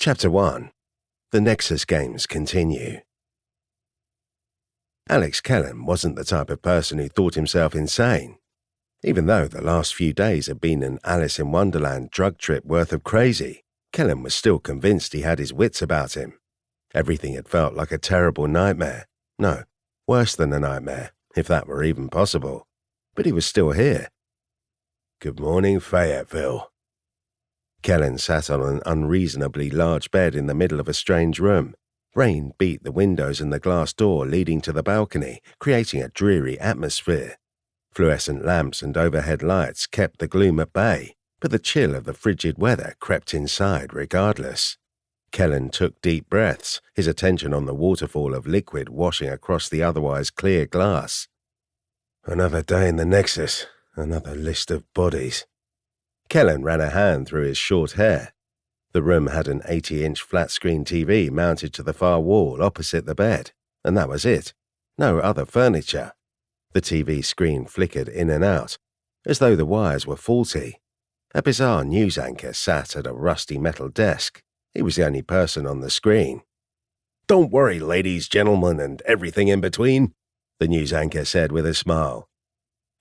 Chapter 1. The Nexus Games Continue. Alex Kellen wasn't the type of person who thought himself insane. Even though the last few days had been an Alice in Wonderland drug trip worth of crazy, Kellen was still convinced he had his wits about him. Everything had felt like a terrible nightmare. No, worse than a nightmare, if that were even possible. But he was still here. Good morning, Fayetteville. Kellen sat on an unreasonably large bed in the middle of a strange room. Rain beat the windows and the glass door leading to the balcony, creating a dreary atmosphere. Fluorescent lamps and overhead lights kept the gloom at bay, but the chill of the frigid weather crept inside regardless. Kellen took deep breaths, his attention on the waterfall of liquid washing across the otherwise clear glass. Another day in the Nexus, another list of bodies. Kellen ran a hand through his short hair. The room had an 80-inch flat-screen TV mounted to the far wall opposite the bed, and that was it. No other furniture. The TV screen flickered in and out, as though the wires were faulty. A bizarre news anchor sat at a rusty metal desk. He was the only person on the screen. "Don't worry, ladies, gentlemen, and everything in between," the news anchor said with a smile.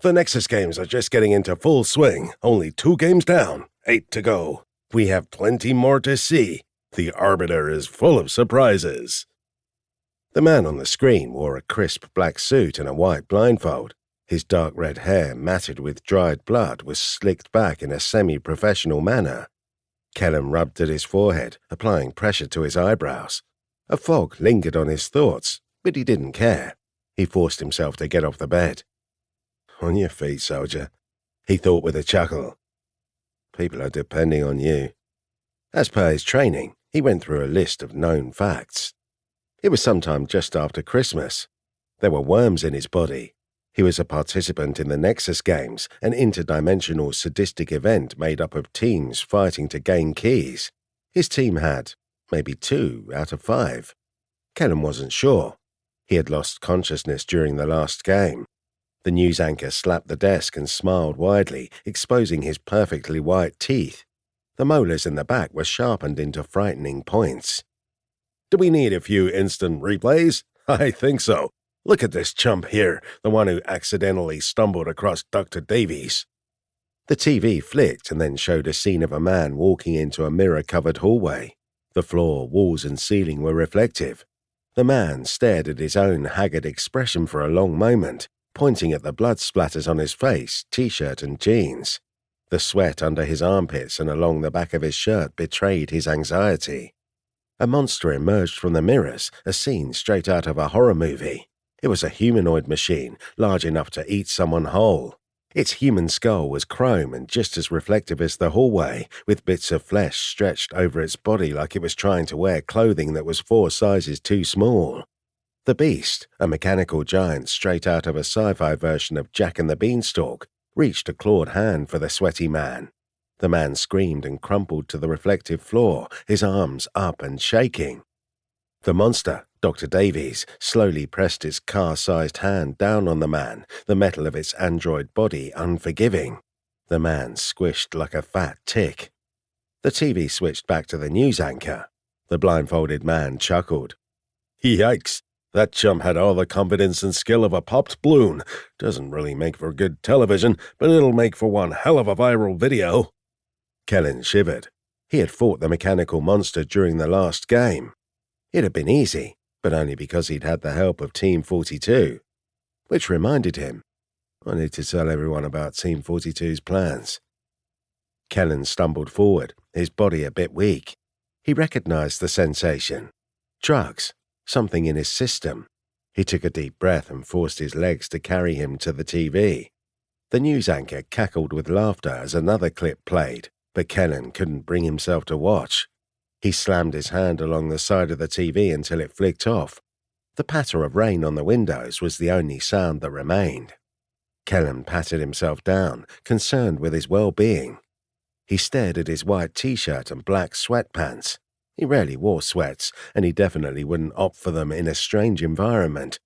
"The Nexus games are just getting into full swing. Only 2 games down, 8 to go. We have plenty more to see. The Arbiter is full of surprises." The man on the screen wore a crisp black suit and a white blindfold. His dark red hair, matted with dried blood, was slicked back in a semi-professional manner. Kellen rubbed at his forehead, applying pressure to his eyebrows. A fog lingered on his thoughts, but he didn't care. He forced himself to get off the bed. "On your feet, soldier," he thought with a chuckle. "People are depending on you." As per his training, he went through a list of known facts. It was sometime just after Christmas. There were worms in his body. He was a participant in the Nexus Games, an interdimensional sadistic event made up of teams fighting to gain keys. His team had maybe 2 out of 5. Kellen wasn't sure. He had lost consciousness during the last game. The news anchor slapped the desk and smiled widely, exposing his perfectly white teeth. The molars in the back were sharpened into frightening points. "Do we need a few instant replays? I think so. Look at this chump here, the one who accidentally stumbled across Dr. Davies." The TV flicked and then showed a scene of a man walking into a mirror-covered hallway. The floor, walls, and ceiling were reflective. The man stared at his own haggard expression for a long moment, pointing at the blood splatters on his face, t-shirt, and jeans. The sweat under his armpits and along the back of his shirt betrayed his anxiety. A monster emerged from the mirrors, a scene straight out of a horror movie. It was a humanoid machine, large enough to eat someone whole. Its human skull was chrome and just as reflective as the hallway, with bits of flesh stretched over its body like it was trying to wear clothing that was 4 sizes too small. The beast, a mechanical giant straight out of a sci-fi version of Jack and the Beanstalk, reached a clawed hand for the sweaty man. The man screamed and crumpled to the reflective floor, his arms up and shaking. The monster, Dr. Davies, slowly pressed its car-sized hand down on the man, the metal of its android body unforgiving. The man squished like a fat tick. The TV switched back to the news anchor. The blindfolded man chuckled. "Yikes. That chump had all the confidence and skill of a popped balloon. Doesn't really make for good television, but it'll make for one hell of a viral video." Kellen shivered. He had fought the mechanical monster during the last game. It had been easy, but only because he'd had the help of Team 42. Which reminded him, I need to tell everyone about Team 42's plans. Kellen stumbled forward, his body a bit weak. He recognized the sensation. Drugs. Something in his system. He took a deep breath and forced his legs to carry him to the TV. The news anchor cackled with laughter as another clip played, but Kellen couldn't bring himself to watch. He slammed his hand along the side of the TV until it flicked off. The patter of rain on the windows was the only sound that remained. Kellen patted himself down, concerned with his well-being. He stared at his white t-shirt and black sweatpants. He rarely wore sweats, and he definitely wouldn't opt for them in a strange environment.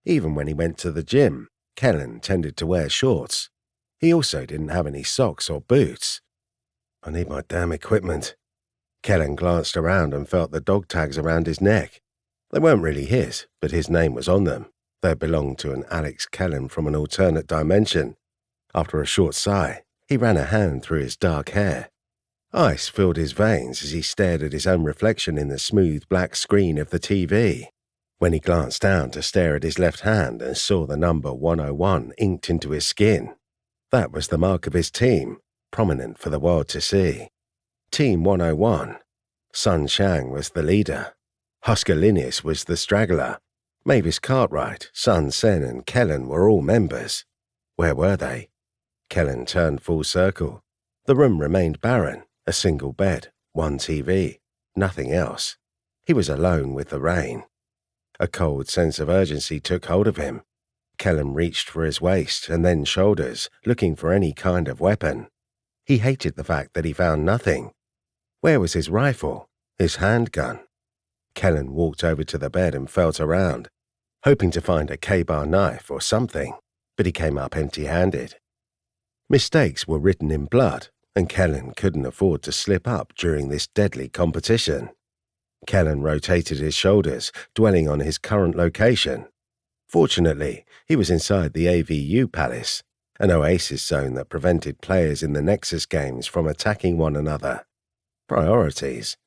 Even when he went to the gym, Kellen tended to wear shorts. He also didn't have any socks or boots. "I need my damn equipment." Kellen glanced around and felt the dog tags around his neck. They weren't really his, but his name was on them. They belonged to an Alex Kellen from an alternate dimension. After a short sigh, he ran a hand through his dark hair. Ice filled his veins as he stared at his own reflection in the smooth black screen of the TV. When he glanced down to stare at his left hand and saw the number 101 inked into his skin, that was the mark of his team, prominent for the world to see. Team 101. Sun Shang was the leader. Husker Linus was the straggler. Mavis Cartwright, Sun Sen and Kellen were all members. Where were they? Kellen turned full circle. The room remained barren, a single bed, one TV, nothing else. He was alone with the rain. A cold sense of urgency took hold of him. Kellen reached for his waist and then shoulders, looking for any kind of weapon. He hated the fact that he found nothing. Where was his rifle? His handgun? Kellen walked over to the bed and felt around, hoping to find a K-bar knife or something, but he came up empty-handed. Mistakes were written in blood, and Kellen couldn't afford to slip up during this deadly competition. Kellen rotated his shoulders, dwelling on his current location. Fortunately, he was inside the AVU Palace, an oasis zone that prevented players in the Nexus games from attacking one another. Priorities.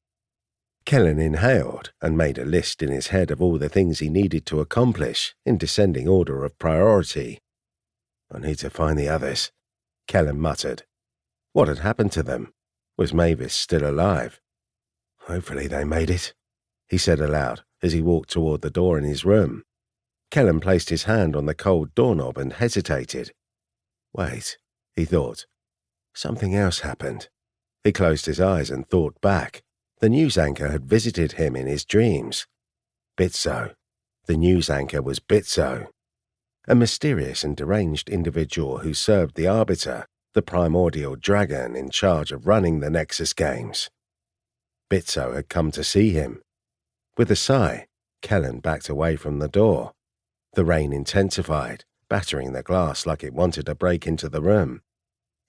Kellen inhaled and made a list in his head of all the things he needed to accomplish in descending order of priority. I need to find the others, Kellen muttered. What had happened to them? Was Mavis still alive? Hopefully they made it, he said aloud as he walked toward the door in his room. Kellen placed his hand on the cold doorknob and hesitated. Wait, he thought. Something else happened. He closed his eyes and thought back. The news anchor had visited him in his dreams. Bitso. The news anchor was Bitso, a mysterious and deranged individual who served the Arbiter, the primordial dragon in charge of running the Nexus games. Bitso had come to see him. With a sigh, Kellen backed away from the door. The rain intensified, battering the glass like it wanted to break into the room.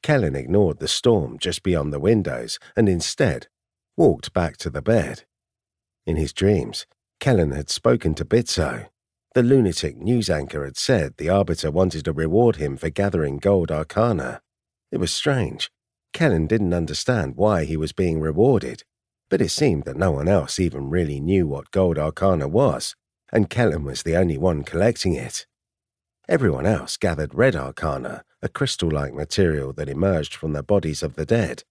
Kellen ignored the storm just beyond the windows and instead walked back to the bed. In his dreams, Kellen had spoken to Bitso. The lunatic news anchor had said the Arbiter wanted to reward him for gathering gold arcana. It was strange. Kellen didn't understand why he was being rewarded, but it seemed that no one else even really knew what gold arcana was, and Kellen was the only one collecting it. Everyone else gathered red arcana, a crystal-like material that emerged from the bodies of the dead.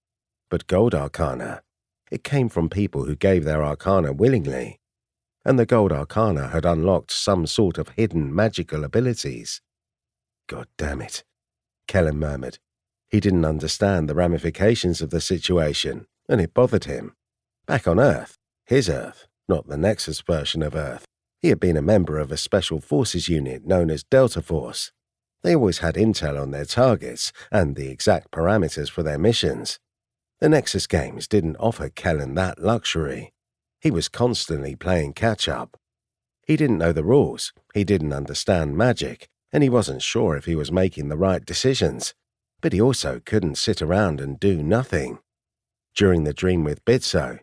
But gold arcana, it came from people who gave their arcana willingly, and the gold arcana had unlocked some sort of hidden magical abilities. God damn it, Kellen murmured. He didn't understand the ramifications of the situation, and it bothered him. Back on Earth, his Earth, not the Nexus version of Earth, he had been a member of a special forces unit known as Delta Force. They always had intel on their targets and the exact parameters for their missions. The Nexus games didn't offer Kellen that luxury. He was constantly playing catch-up. He didn't know the rules, he didn't understand magic, and he wasn't sure if he was making the right decisions. But he also couldn't sit around and do nothing. During the dream with Bitso,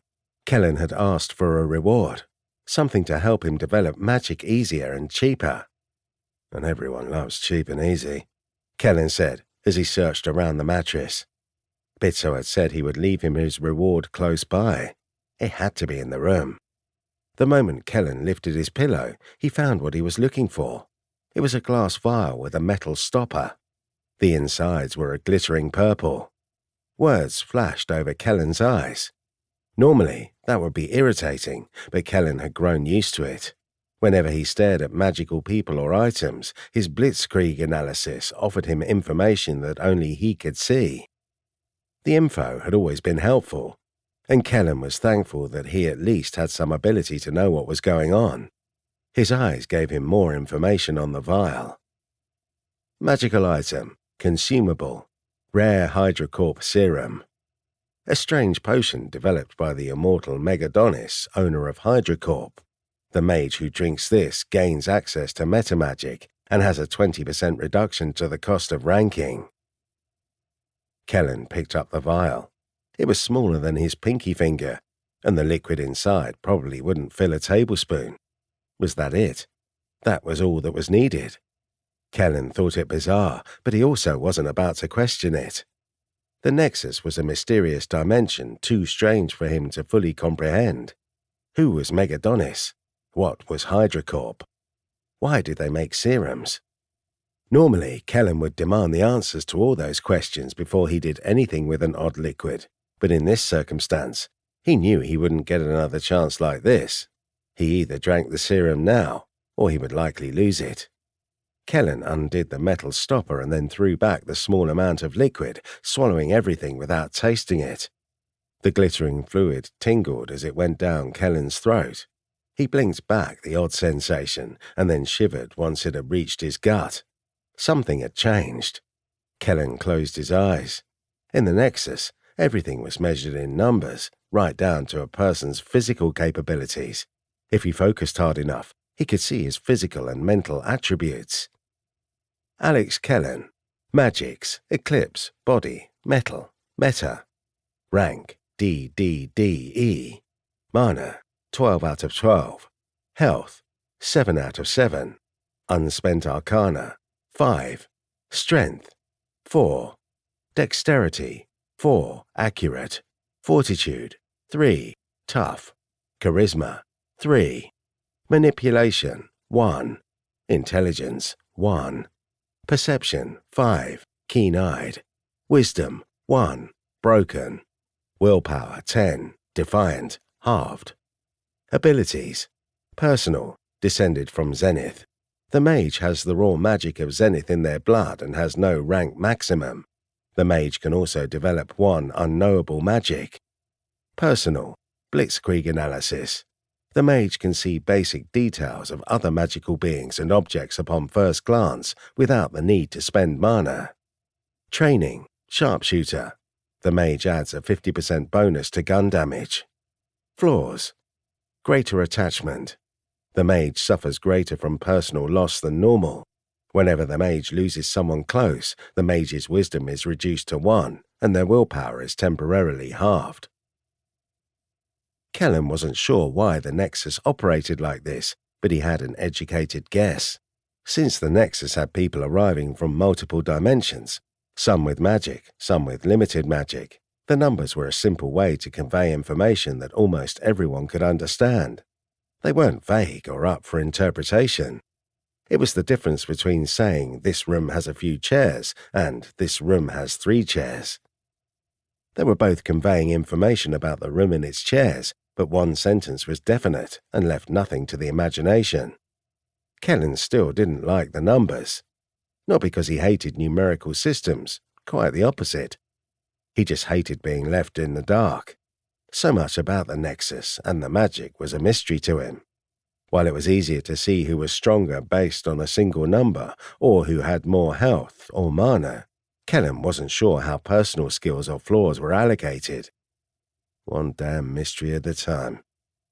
Kellen had asked for a reward, something to help him develop magic easier and cheaper. And everyone loves cheap and easy, Kellen said as he searched around the mattress. Bitso had said he would leave him his reward close by. It had to be in the room. The moment Kellen lifted his pillow, he found what he was looking for. It was a glass vial with a metal stopper. The insides were a glittering purple. Words flashed over Kellen's eyes. Normally, that would be irritating, but Kellen had grown used to it. Whenever he stared at magical people or items, his blitzkrieg analysis offered him information that only he could see. The info had always been helpful, and Kellen was thankful that he at least had some ability to know what was going on. His eyes gave him more information on the vial. Magical item, consumable, rare Hydrocorp serum. A strange potion developed by the immortal Megadonis, owner of Hydrocorp. The mage who drinks this gains access to metamagic and has a 20% reduction to the cost of ranking. Kellen picked up the vial. It was smaller than his pinky finger, and the liquid inside probably wouldn't fill a tablespoon. Was that it? That was all that was needed. Kellen thought it bizarre, but he also wasn't about to question it. The Nexus was a mysterious dimension too strange for him to fully comprehend. Who was Megadonis? What was Hydracorp? Why did they make serums? Normally, Kellen would demand the answers to all those questions before he did anything with an odd liquid, but in this circumstance, he knew he wouldn't get another chance like this. He either drank the serum now, or he would likely lose it. Kellen undid the metal stopper and then threw back the small amount of liquid, swallowing everything without tasting it. The glittering fluid tingled as it went down Kellen's throat. He blinked back the odd sensation and then shivered once it had reached his gut. Something had changed. Kellen closed his eyes. In the Nexus, everything was measured in numbers, right down to a person's physical capabilities. If he focused hard enough, he could see his physical and mental attributes. Alex Kellen. Magics, Eclipse, Body, Metal, Meta. Rank, DDDE. Mana, 12 out of 12. Health, 7 out of 7. Unspent Arcana, 5. Strength, 4. Dexterity, 4. Accurate. Fortitude, 3. Tough. Charisma, 3. Manipulation, 1. Intelligence, 1. Perception, 5. Keen-eyed. Wisdom, 1. Broken. Willpower, 10. Defiant, halved. Abilities. Personal, descended from Zenith. The mage has the raw magic of Zenith in their blood and has no rank maximum. The mage can also develop one unknowable magic. Personal, blitzkrieg analysis. The mage can see basic details of other magical beings and objects upon first glance without the need to spend mana. Training, sharpshooter. The mage adds a 50% bonus to gun damage. Flaws. Greater attachment. The mage suffers greater from personal loss than normal. Whenever the mage loses someone close, the mage's wisdom is reduced to 1 and their willpower is temporarily halved. Kellen wasn't sure why the Nexus operated like this, but he had an educated guess. Since the Nexus had people arriving from multiple dimensions, some with magic, some with limited magic, the numbers were a simple way to convey information that almost everyone could understand. They weren't vague or up for interpretation. It was the difference between saying this room has a few chairs and this room has 3 chairs. They were both conveying information about the room and its chairs, but one sentence was definite and left nothing to the imagination. Kellen still didn't like the numbers. Not because he hated numerical systems, quite the opposite. He just hated being left in the dark. So much about the Nexus and the magic was a mystery to him. While it was easier to see who was stronger based on a single number or who had more health or mana, Kellen wasn't sure how personal skills or flaws were allocated. One damn mystery at a time,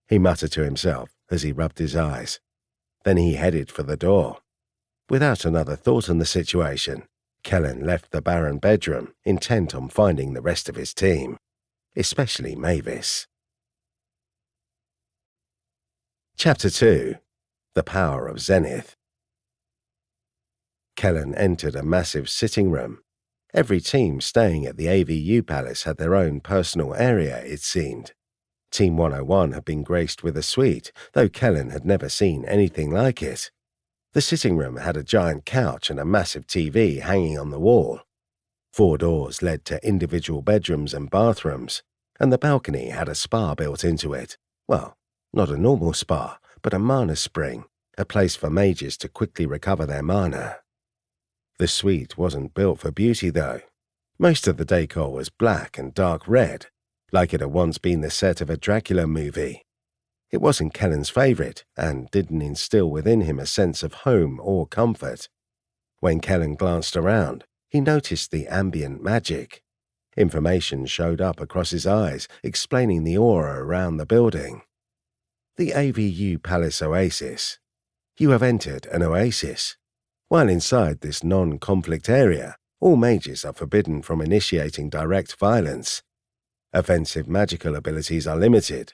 he muttered to himself as he rubbed his eyes. Then he headed for the door. Without another thought on the situation, Kellen left the barren bedroom, intent on finding the rest of his team, especially Mavis. Chapter 2. The Power of Zenith. Kellen entered a massive sitting room. Every team staying at the AVU Palace had their own personal area, it seemed. Team 101 had been graced with a suite, though Kellen had never seen anything like it. The sitting room had a giant couch and a massive TV hanging on the wall. 4 doors led to individual bedrooms and bathrooms, and the balcony had a spa built into it. Well, not a normal spa, but a mana spring, a place for mages to quickly recover their mana. The suite wasn't built for beauty, though. Most of the decor was black and dark red, like it had once been the set of a Dracula movie. It wasn't Kellen's favorite and didn't instill within him a sense of home or comfort. When Kellen glanced around, he noticed the ambient magic. Information showed up across his eyes, explaining the aura around the building. The AVU Palace Oasis. You have entered an oasis. While inside this non-conflict area, all mages are forbidden from initiating direct violence. Offensive magical abilities are limited,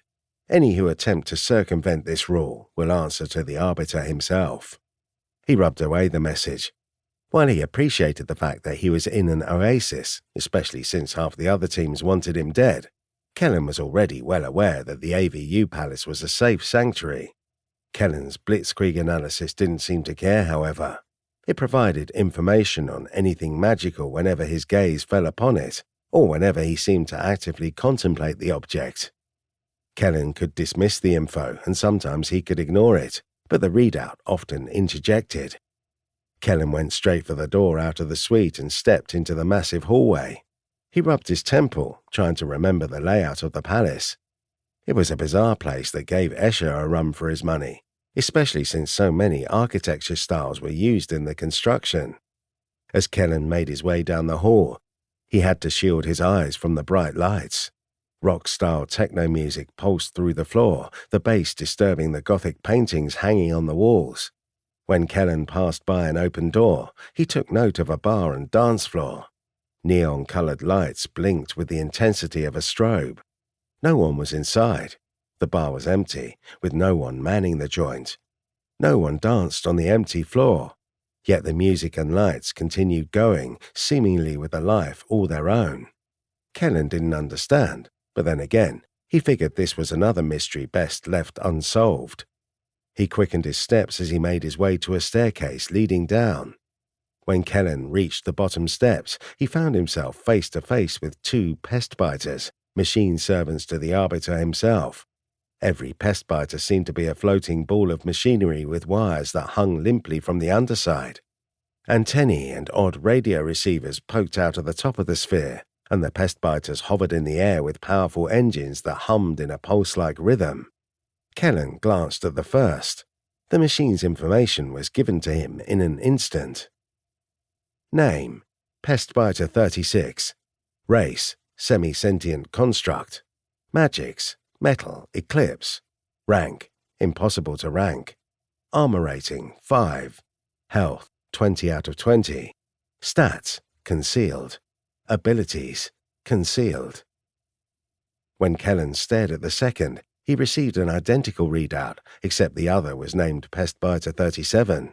Any who attempt to circumvent this rule will answer to the Arbiter himself. He rubbed away the message. While he appreciated the fact that he was in an oasis, especially since half the other teams wanted him dead, Kellen was already well aware that the AVU Palace was a safe sanctuary. Kellen's blitzkrieg analysis didn't seem to care, however. It provided information on anything magical whenever his gaze fell upon it, or whenever he seemed to actively contemplate the object. Kellen could dismiss the info, and sometimes he could ignore it, but the readout often interjected. Kellen went straight for the door out of the suite and stepped into the massive hallway. He rubbed his temple, trying to remember the layout of the palace. It was a bizarre place that gave Escher a run for his money, especially since so many architecture styles were used in the construction. As Kellen made his way down the hall, he had to shield his eyes from the bright lights. Rock-style techno music pulsed through the floor, the bass disturbing the Gothic paintings hanging on the walls. When Kellen passed by an open door, he took note of a bar and dance floor. Neon-colored lights blinked with the intensity of a strobe. No one was inside. The bar was empty, with no one manning the joint. No one danced on the empty floor. Yet the music and lights continued going, seemingly with a life all their own. Kellen didn't understand, but then again, he figured this was another mystery best left unsolved. He quickened his steps as he made his way to a staircase leading down. When Kellen reached the bottom steps, he found himself face to face with two pest-biters, machine servants to the Arbiter himself. Every pest-biter seemed to be a floating ball of machinery with wires that hung limply from the underside. Antennae and odd radio receivers poked out of the top of the sphere, and the pest-biters hovered in the air with powerful engines that hummed in a pulse-like rhythm. Kellen glanced at the first. The machine's information was given to him in an instant. Name: Pestbiter 36. Race: Semi-sentient construct. Magics: Metal, Eclipse. Rank: Impossible to rank. Armor rating: 5. Health: 20 out of 20. Stats: Concealed. Abilities: Concealed. When Kellen stared at the second, he received an identical readout, except the other was named Pestbiter 37.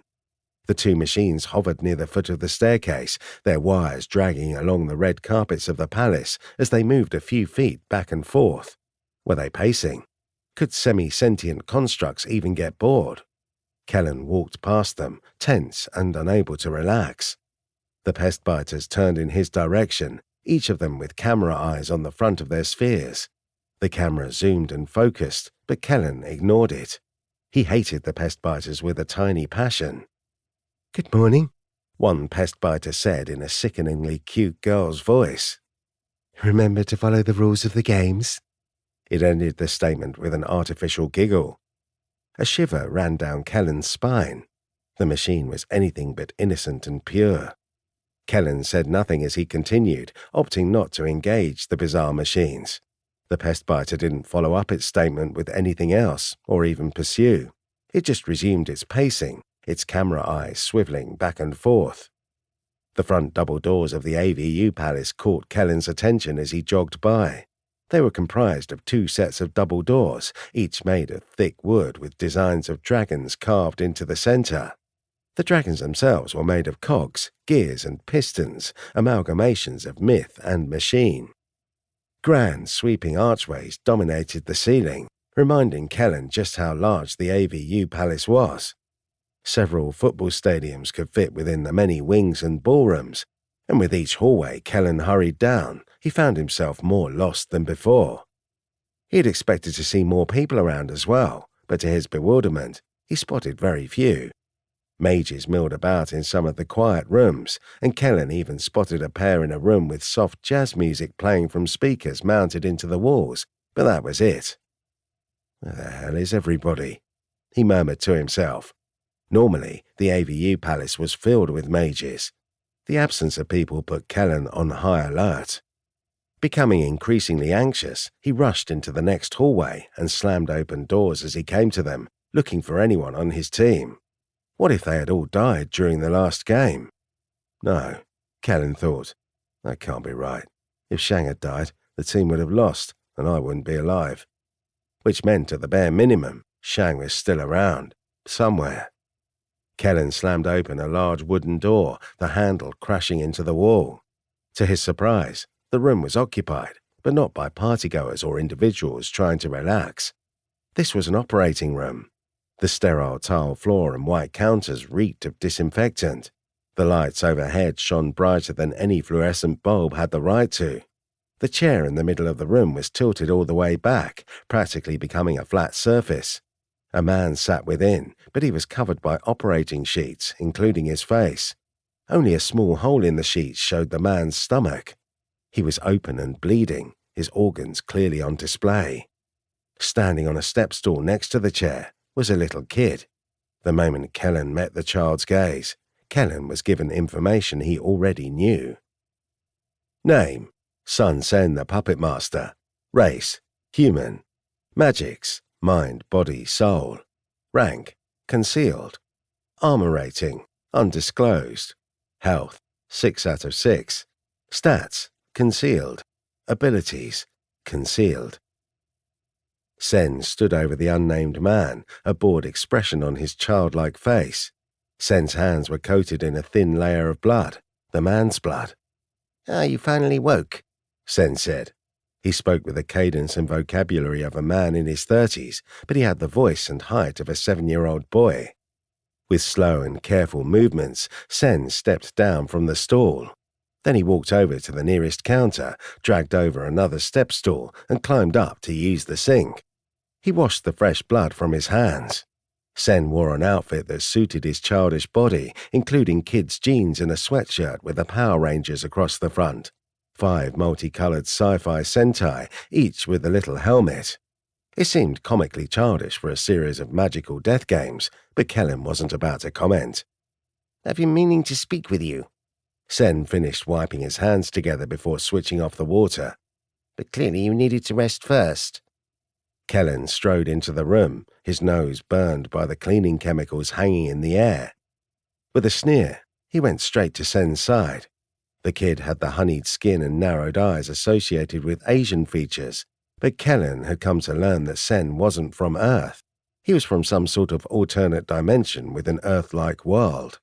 The two machines hovered near the foot of the staircase, their wires dragging along the red carpets of the palace as they moved a few feet back and forth. Were they pacing? Could semi-sentient constructs even get bored? Kellen walked past them, tense and unable to relax. The pestbiters turned in his direction, each of them with camera eyes on the front of their spheres. The camera zoomed and focused, but Kellen ignored it. He hated the pestbiters with a tiny passion. "Good morning," one pestbiter said in a sickeningly cute girl's voice. "Remember to follow the rules of the games." It ended the statement with an artificial giggle. A shiver ran down Kellen's spine. The machine was anything but innocent and pure. Kellen said nothing as he continued, opting not to engage the bizarre machines. The pestbiter didn't follow up its statement with anything else, or even pursue. It just resumed its pacing, its camera eyes swiveling back and forth. The front double doors of the AVU Palace caught Kellen's attention as he jogged by. They were comprised of two sets of double doors, each made of thick wood with designs of dragons carved into the center. The dragons themselves were made of cogs, gears, and pistons, amalgamations of myth and machine. Grand, sweeping archways dominated the ceiling, reminding Kellen just how large the AVU Palace was. Several football stadiums could fit within the many wings and ballrooms, and with each hallway Kellen hurried down, he found himself more lost than before. He had expected to see more people around as well, but to his bewilderment, he spotted very few. Mages milled about in some of the quiet rooms, and Kellen even spotted a pair in a room with soft jazz music playing from speakers mounted into the walls, but that was it. "Where the hell is everybody?" he murmured to himself. Normally, the AVU Palace was filled with mages. The absence of people put Kellen on high alert. Becoming increasingly anxious, he rushed into the next hallway and slammed open doors as he came to them, looking for anyone on his team. What if they had all died during the last game? No, Kellen thought. That can't be right. If Shang had died, the team would have lost, and I wouldn't be alive. which meant at the bare minimum, Shang was still around, somewhere. Kellen slammed open a large wooden door, the handle crashing into the wall. To his surprise, the room was occupied, but not by partygoers or individuals trying to relax. This was an operating room. The sterile tile floor and white counters reeked of disinfectant. The lights overhead shone brighter than any fluorescent bulb had the right to. The chair in the middle of the room was tilted all the way back, practically becoming a flat surface. A man sat within, but he was covered by operating sheets, including his face. Only a small hole in the sheets showed the man's stomach. He was open and bleeding, his organs clearly on display. Standing on a step stool next to the chair was a little kid. The moment Kellen met the child's gaze, Kellen was given information he already knew. Name: Sun Sen the Puppet Master. Race: human. Magics: mind, body, soul. Rank: concealed. Armor rating: undisclosed. Health: 6 out of 6. Stats: concealed. Abilities: concealed. Sen stood over the unnamed man, a bored expression on his childlike face. Sen's hands were coated in a thin layer of blood, the man's blood. You finally woke," Sen said. He spoke with the cadence and vocabulary of a man in his 30s, but he had the voice and height of a 7-year-old boy. With slow and careful movements, Sen stepped down from the stool. Then he walked over to the nearest counter, dragged over another step stool, and climbed up to use the sink. He washed the fresh blood from his hands. Sen wore an outfit that suited his childish body, including kids' jeans and a sweatshirt with the Power Rangers across the front. 5 multicolored sci-fi Sentai, each with a little helmet. It seemed comically childish for a series of magical death games, but Kellen wasn't about to comment. "I've been meaning to speak with you." Sen finished wiping his hands together before switching off the water. "But clearly you needed to rest first." Kellen strode into the room, his nose burned by the cleaning chemicals hanging in the air. With a sneer, he went straight to Sen's side. The kid had the honeyed skin and narrowed eyes associated with Asian features, but Kellen had come to learn that Sen wasn't from Earth. He was from some sort of alternate dimension with an Earth-like world.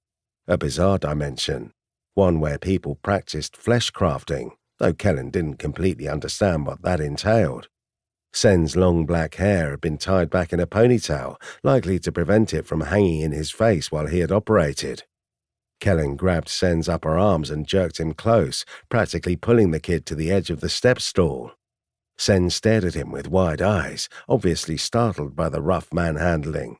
A bizarre dimension, one where people practiced flesh crafting, though Kellen didn't completely understand what that entailed. Sen's long black hair had been tied back in a ponytail, likely to prevent it from hanging in his face while he had operated. Kellen grabbed Sen's upper arms and jerked him close, practically pulling the kid to the edge of the step stool. Sen stared at him with wide eyes, obviously startled by the rough manhandling.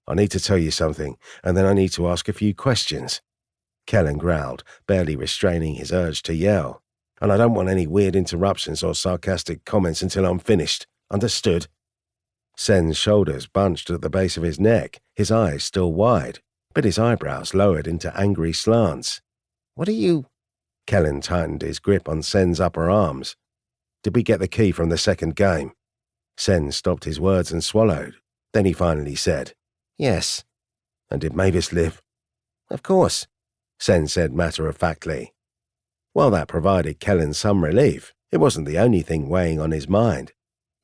"I need to tell you something, and then I need to ask a few questions," Kellen growled, barely restraining his urge to yell. "And I don't want any weird interruptions or sarcastic comments until I'm finished. Understood?" Sen's shoulders bunched at the base of his neck, his eyes still wide, but his eyebrows lowered into angry slants. "What are you—" Kellen tightened his grip on Sen's upper arms. "Did we get the key from the second game?" Sen stopped his words and swallowed. Then he finally said, "Yes." "And did Mavis live?" "Of course," Sen said matter-of-factly. While that provided Kellen some relief, it wasn't the only thing weighing on his mind.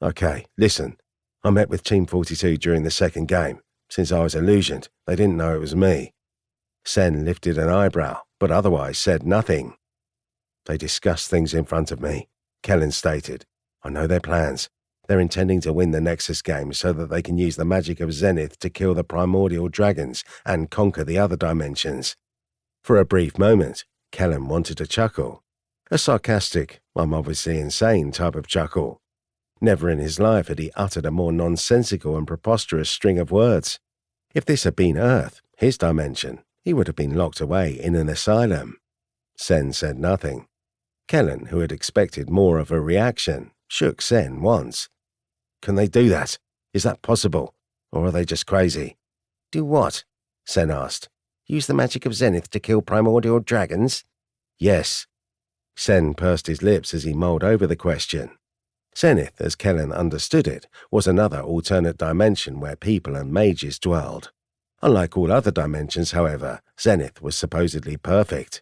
"Okay, listen. I met with Team 42 during the second game. Since I was illusioned, they didn't know it was me." Sen lifted an eyebrow, but otherwise said nothing. "They discussed things in front of me," Kellen stated. "I know their plans. They're intending to win the Nexus game so that they can use the magic of Zenith to kill the primordial dragons and conquer the other dimensions." For a brief moment, Kellen wanted to chuckle. A sarcastic, "I'm obviously insane" type of chuckle. Never in his life had he uttered a more nonsensical and preposterous string of words. If this had been Earth, his dimension, he would have been locked away in an asylum. Sen said nothing. Kellen, who had expected more of a reaction, shook Sen once. "Can they do that? Is that possible? Or are they just crazy?" "Do what?" Sen asked. "Use the magic of Zenith to kill primordial dragons?" "Yes." Sen pursed his lips as he mulled over the question. Zenith, as Kellen understood it, was another alternate dimension where people and mages dwelled. Unlike all other dimensions, however, Zenith was supposedly perfect.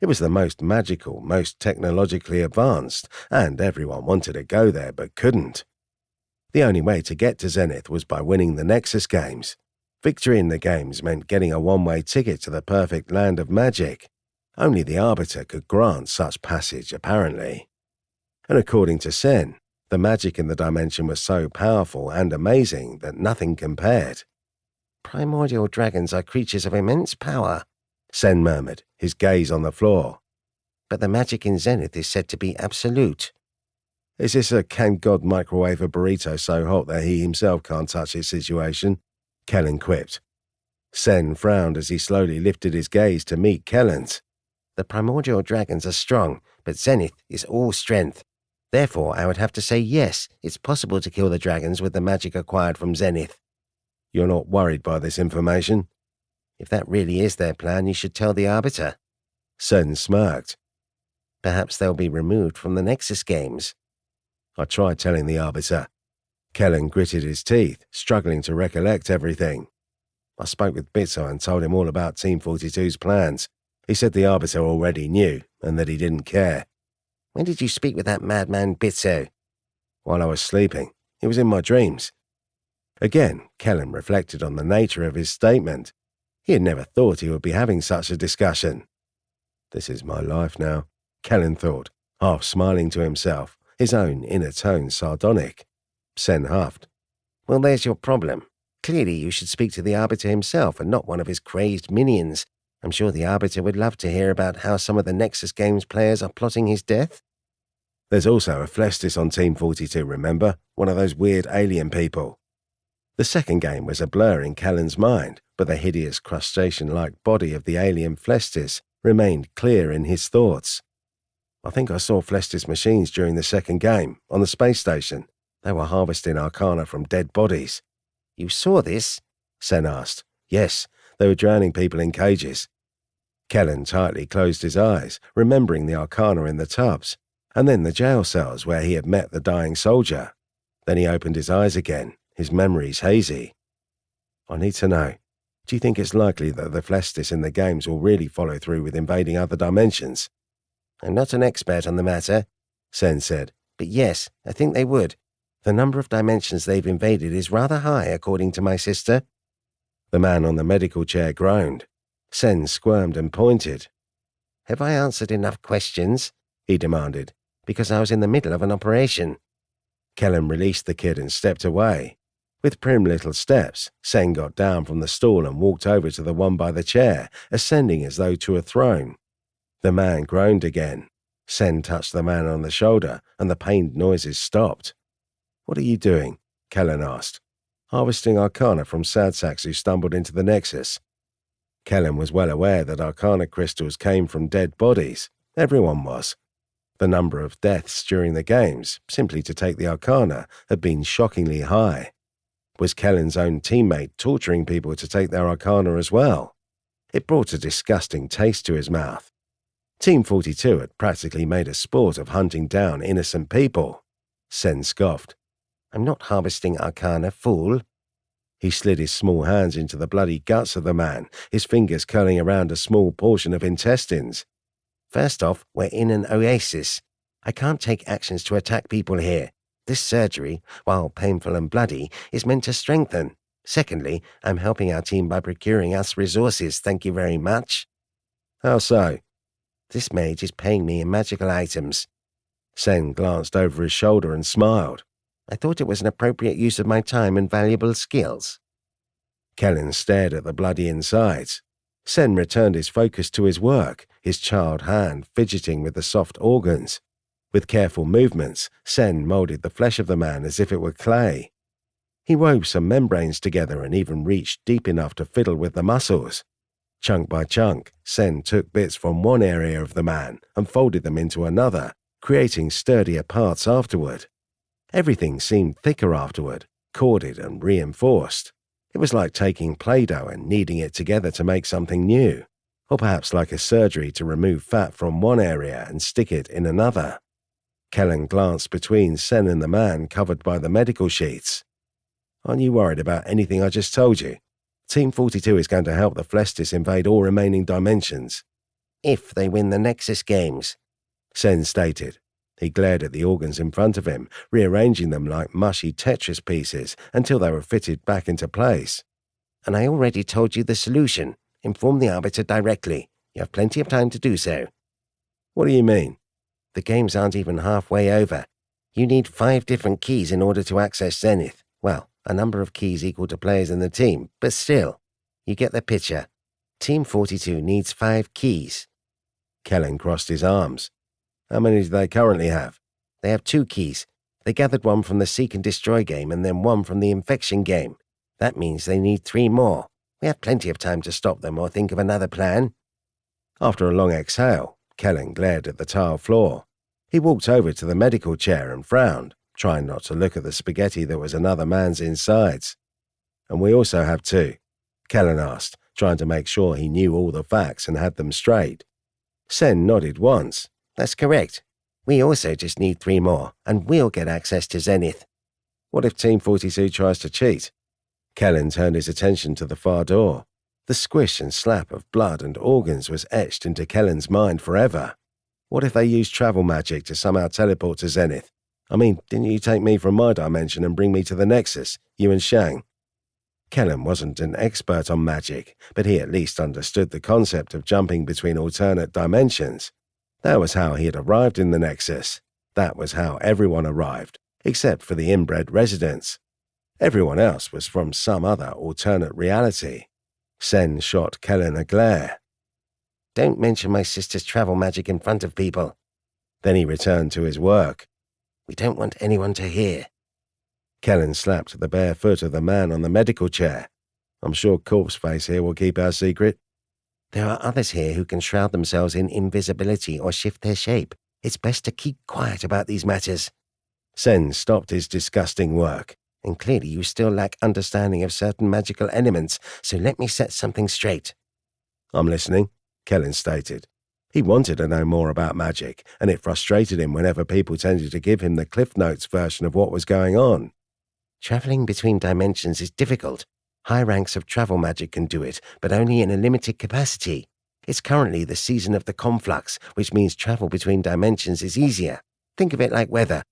It was the most magical, most technologically advanced, and everyone wanted to go there but couldn't. The only way to get to Zenith was by winning the Nexus games. Victory in the games meant getting a one-way ticket to the perfect land of magic. Only the Arbiter could grant such passage, apparently. And according to Sen, the magic in the dimension was so powerful and amazing that nothing compared. "Primordial dragons are creatures of immense power," Sen murmured, his gaze on the floor. "But the magic in Zenith is said to be absolute." "Is this a can God microwave a burrito so hot that he himself can't touch it situation?" Kellen quipped. Sen frowned as he slowly lifted his gaze to meet Kellen's. "The primordial dragons are strong, but Zenith is all strength. Therefore, I would have to say yes, it's possible to kill the dragons with the magic acquired from Zenith." "You're not worried by this information?" "If that really is their plan, you should tell the Arbiter." Sen smirked. "Perhaps they'll be removed from the Nexus games." "I tried telling the Arbiter." Kellen gritted his teeth, struggling to recollect everything. "I spoke with Bitso and told him all about Team 42's plans. He said the Arbiter already knew, and that he didn't care." "When did you speak with that madman Bitso?" "While I was sleeping. It was in my dreams." Again, Kellen reflected on the nature of his statement. He had never thought he would be having such a discussion. "This is my life now," Kellen thought, half smiling to himself, his own inner tone sardonic. Sen huffed. "Well, there's your problem. Clearly you should speak to the Arbiter himself and not one of his crazed minions. I'm sure the Arbiter would love to hear about how some of the Nexus Games players are plotting his death." "There's also a Flestis on Team 42, remember? One of those weird alien people." The second game was a blur in Kellen's mind, but the hideous crustacean-like body of the alien Flestis remained clear in his thoughts. "I think I saw Flestis machines during the second game, on the space station. They were harvesting arcana from dead bodies." "You saw this?" Sen asked. "Yes, they were drowning people in cages." Kellen tightly closed his eyes, remembering the arcana in the tubs, and then the jail cells where he had met the dying soldier. Then he opened his eyes again, his memories hazy. "I need to know. Do you think it's likely that the Flestis in the games will really follow through with invading other dimensions?" "I'm not an expert on the matter," Sen said, "but yes, I think they would. The number of dimensions they've invaded is rather high, according to my sister." The man on the medical chair groaned. Sen squirmed and pointed. "Have I answered enough questions?" he demanded, "because I was in the middle of an operation." Kellen released the kid and stepped away. With prim little steps, Sen got down from the stool and walked over to the one by the chair, ascending as though to a throne. The man groaned again. Sen touched the man on the shoulder, and the pained noises stopped. "What are you doing?" Kellen asked. "Harvesting arcana from sadsacks who stumbled into the Nexus." Kellen was well aware that arcana crystals came from dead bodies. Everyone was. The number of deaths during the games, simply to take the arcana, had been shockingly high. Was Kellen's own teammate torturing people to take their arcana as well? It brought a disgusting taste to his mouth. Team 42 had practically made a sport of hunting down innocent people. Sen scoffed. "I'm not harvesting arcana, fool." He slid his small hands into the bloody guts of the man, his fingers curling around a small portion of intestines. "First off, we're in an oasis. I can't take actions to attack people here. This surgery, while painful and bloody, is meant to strengthen. Secondly, I'm helping our team by procuring us resources, thank you very much." "How so?" "This mage is paying me in magical items." Sen glanced over his shoulder and smiled. "I thought it was an appropriate use of my time and valuable skills." Kellen stared at the bloody insides. Sen returned his focus to his work, his child hand fidgeting with the soft organs. With careful movements, Sen molded the flesh of the man as if it were clay. He wove some membranes together and even reached deep enough to fiddle with the muscles. Chunk by chunk, Sen took bits from one area of the man and folded them into another, creating sturdier parts afterward. Everything seemed thicker afterward, corded and reinforced. It was like taking Play-Doh and kneading it together to make something new, or perhaps like a surgery to remove fat from one area and stick it in another. Kellen glanced between Sen and the man covered by the medical sheets. "Aren't you worried about anything I just told you? Team 42 is going to help the Flestis invade all remaining dimensions." "If they win the Nexus games," Sen stated. He glared at the organs in front of him, rearranging them like mushy Tetris pieces until they were fitted back into place. And I already told you the solution. Inform the Arbiter directly. You have plenty of time to do so. What do you mean? The games aren't even halfway over. You need 5 different keys in order to access Zenith. Well, a number of keys equal to players in the team, but still. You get the picture. Team 42 needs 5 keys. Kellen crossed his arms. How many do they currently have? They have 2 keys. They gathered one from the Seek and Destroy game and then one from the Infection game. That means they need 3 more. We have plenty of time to stop them or think of another plan. After a long exhale, Kellen glared at the tile floor. He walked over to the medical chair and frowned, trying not to look at the spaghetti that was another man's insides. And we also have 2, Kellen asked, trying to make sure he knew all the facts and had them straight. Sen nodded once. That's correct. We also just need 3 more, and we'll get access to Zenith. What if Team 42 tries to cheat? Kellen turned his attention to the far door. The squish and slap of blood and organs was etched into Kellen's mind forever. What if they used travel magic to somehow teleport to Zenith? I mean, didn't you take me from my dimension and bring me to the Nexus, you and Shang? Kellen wasn't an expert on magic, but he at least understood the concept of jumping between alternate dimensions. That was how he had arrived in the Nexus. That was how everyone arrived, except for the inbred residents. Everyone else was from some other alternate reality. Sen shot Kellen a glare. Don't mention my sister's travel magic in front of people. Then he returned to his work. We don't want anyone to hear. Kellen slapped the bare foot of the man on the medical chair. I'm sure Corpseface here will keep our secret. There are others here who can shroud themselves in invisibility or shift their shape. It's best to keep quiet about these matters. Sen stopped his disgusting work. And clearly you still lack understanding of certain magical elements, so let me set something straight. I'm listening, Kellen stated. He wanted to know more about magic, and it frustrated him whenever people tended to give him the Cliff Notes version of what was going on. Traveling between dimensions is difficult. High ranks of travel magic can do it, but only in a limited capacity. It's currently the season of the conflux, which means travel between dimensions is easier. Think of it like weather.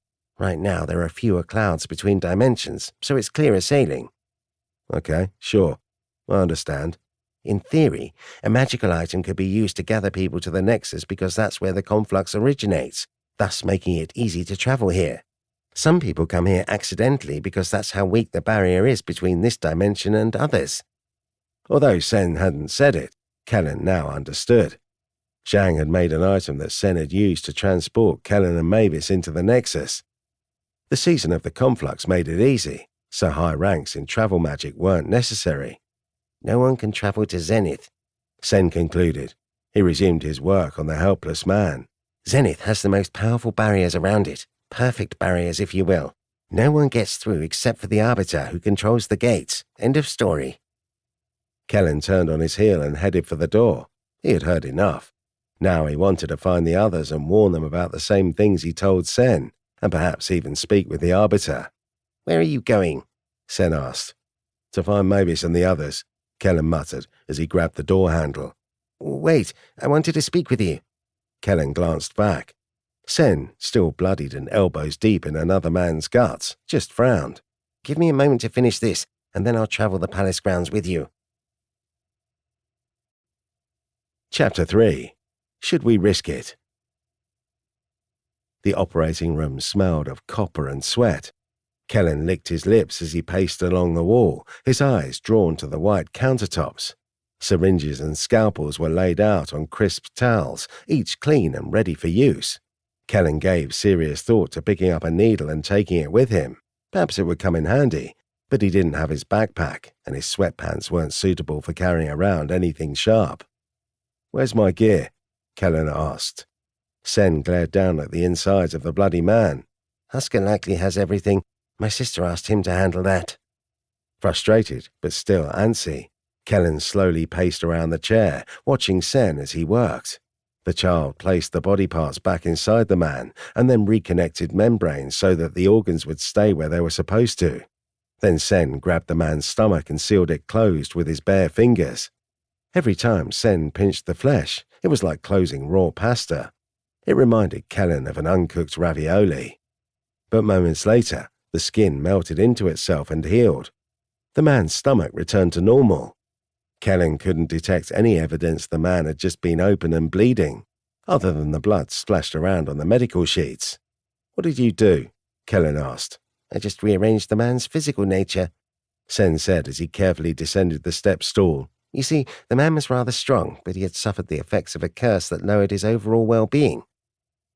Right now there are fewer clouds between dimensions, so it's clearer sailing. Okay, sure. I understand. In theory, a magical item could be used to gather people to the Nexus because that's where the conflux originates, thus making it easy to travel here. Some people come here accidentally because that's how weak the barrier is between this dimension and others. Although Sen hadn't said it, Kellen now understood. Zhang had made an item that Sen had used to transport Kellen and Mavis into the Nexus. The season of the conflux made it easy, so high ranks in travel magic weren't necessary. No one can travel to Zenith, Sen concluded. He resumed his work on the helpless man. Zenith has the most powerful barriers around it. Perfect barriers, if you will. No one gets through except for the Arbiter who controls the gates. End of story. Kellen turned on his heel and headed for the door. He had heard enough. Now he wanted to find the others and warn them about the same things he told Sen, and perhaps even speak with the Arbiter. Where are you going? Sen asked. To find Mavis and the others, Kellen muttered as he grabbed the door handle. Wait, I wanted to speak with you. Kellen glanced back. Sen, still bloodied and elbows deep in another man's guts, just frowned. Give me a moment to finish this, and then I'll travel the palace grounds with you. Chapter 3. Should we risk it? The operating room smelled of copper and sweat. Kellen licked his lips as he paced along the wall, his eyes drawn to the white countertops. Syringes and scalpels were laid out on crisp towels, each clean and ready for use. Kellen gave serious thought to picking up a needle and taking it with him. Perhaps it would come in handy, but he didn't have his backpack, and his sweatpants weren't suitable for carrying around anything sharp. Where's my gear? Kellen asked. Sen glared down at the insides of the bloody man. Husker likely has everything. My sister asked him to handle that. Frustrated, but still antsy, Kellen slowly paced around the chair, watching Sen as he worked. The child placed the body parts back inside the man and then reconnected membranes so that the organs would stay where they were supposed to. Then Sen grabbed the man's stomach and sealed it closed with his bare fingers. Every time Sen pinched the flesh, it was like closing raw pasta. It reminded Kellen of an uncooked ravioli. But moments later, the skin melted into itself and healed. The man's stomach returned to normal. Kellen couldn't detect any evidence the man had just been open and bleeding, other than the blood splashed around on the medical sheets. "What did you do?" Kellen asked. "I just rearranged the man's physical nature," Sen said as he carefully descended the step stool. "You see, the man was rather strong, but he had suffered the effects of a curse that lowered his overall well-being."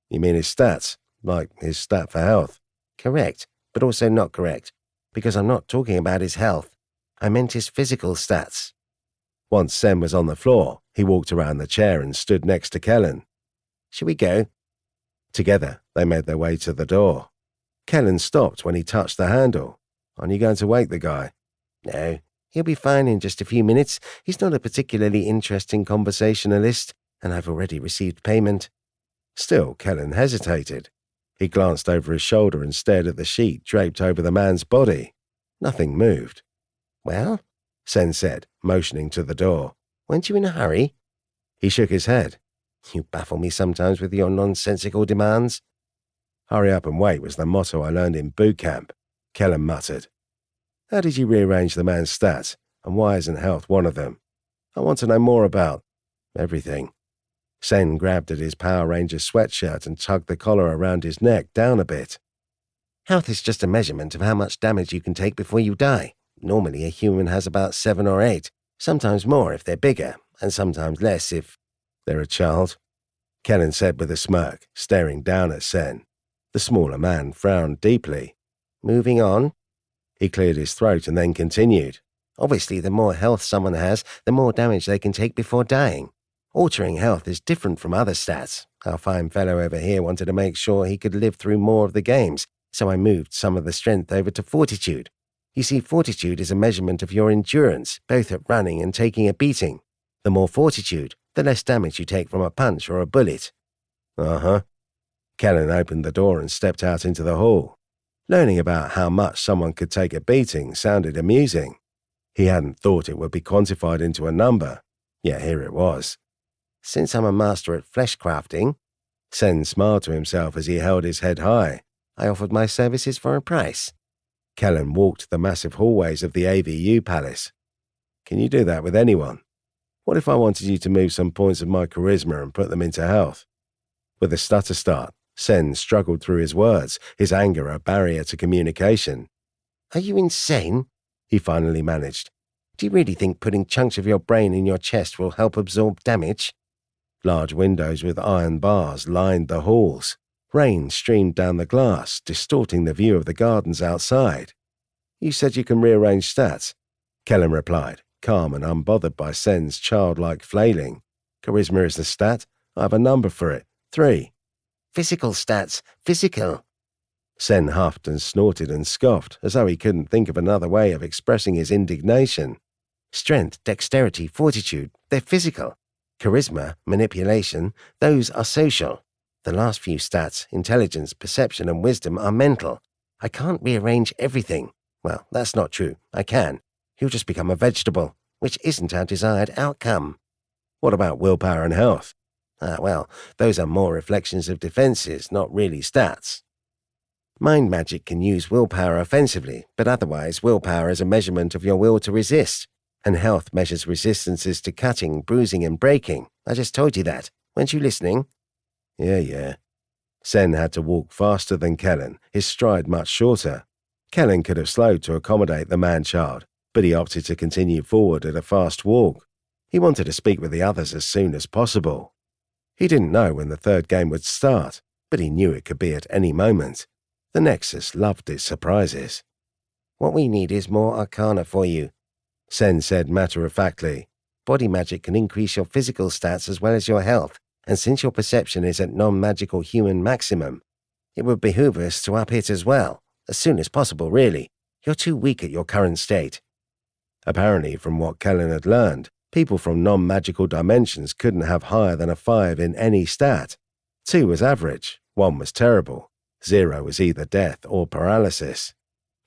"You mean his stats? Like his stat for health?" "Correct, but also not correct, because I'm not talking about his health. I meant his physical stats." Once Sen was on the floor, he walked around the chair and stood next to Kellen. "Shall we go?" Together, they made their way to the door. Kellen stopped when he touched the handle. "Aren't you going to wake the guy?" "No, he'll be fine in just a few minutes. He's not a particularly interesting conversationalist, and I've already received payment." Still, Kellen hesitated. He glanced over his shoulder and stared at the sheet draped over the man's body. Nothing moved. "Well?" Sen said, motioning to the door. "Weren't you in a hurry?" He shook his head. "You baffle me sometimes with your nonsensical demands." "Hurry up and wait" was the motto I learned in boot camp, Kellen muttered. "How did you rearrange the man's stats, and why isn't health one of them? I want to know more about everything." Sen grabbed at his Power Ranger sweatshirt and tugged the collar around his neck down a bit. "Health is just a measurement of how much damage you can take before you die. Normally a human has about 7 or 8, sometimes more if they're bigger, and sometimes less if they're a child," Kellen said with a smirk, staring down at Sen. The smaller man frowned deeply. "Moving on." He cleared his throat and then continued. "Obviously, the more health someone has, the more damage they can take before dying. Altering health is different from other stats. Our fine fellow over here wanted to make sure he could live through more of the games, so I moved some of the strength over to fortitude. You see, fortitude is a measurement of your endurance, both at running and taking a beating. The more fortitude, the less damage you take from a punch or a bullet." "Uh-huh." Kellen opened the door and stepped out into the hall. Learning about how much someone could take a beating sounded amusing. He hadn't thought it would be quantified into a number, yet here it was. "Since I'm a master at flesh crafting," Sen smiled to himself as he held his head high. "I offered my services for a price." Kellen walked the massive hallways of the AVU Palace. "Can you do that with anyone? What if I wanted you to move some points of my charisma and put them into health?" With a stutter start, Sen struggled through his words, his anger a barrier to communication. "Are you insane?" he finally managed. "Do you really think putting chunks of your brain in your chest will help absorb damage?" Large windows with iron bars lined the halls. Rain streamed down the glass, distorting the view of the gardens outside. "You said you can rearrange stats," Kellen replied, calm and unbothered by Sen's childlike flailing. "Charisma is the stat. I have a number for it. 3. "Physical stats, physical." Sen huffed and snorted and scoffed, as though he couldn't think of another way of expressing his indignation. "Strength, dexterity, fortitude, they're physical. Charisma, manipulation, those are social. The last few stats, intelligence, perception, and wisdom, are mental. I can't rearrange everything. Well, that's not true. I can. You'll just become a vegetable, which isn't our desired outcome." "What about willpower and health?" Well, those are more reflections of defenses, not really stats. Mind magic can use willpower offensively, but otherwise willpower is a measurement of your will to resist, and health measures resistances to cutting, bruising, and breaking. I just told you that. Weren't you listening? Yeah. Sen had to walk faster than Kellen, his stride much shorter. Kellen could have slowed to accommodate the man-child, but he opted to continue forward at a fast walk. He wanted to speak with the others as soon as possible. He didn't know when the third game would start, but he knew it could be at any moment. The Nexus loved its surprises. "What we need is more arcana for you," Sen said matter-of-factly. "Body magic can increase your physical stats as well as your health, and since your perception is at non-magical human maximum, it would behoove us to up it as well, as soon as possible, really. You're too weak at your current state." Apparently, from what Kellen had learned, people from non-magical dimensions couldn't have higher than a 5 in any stat. 2 was average, 1 was terrible, 0 was either death or paralysis.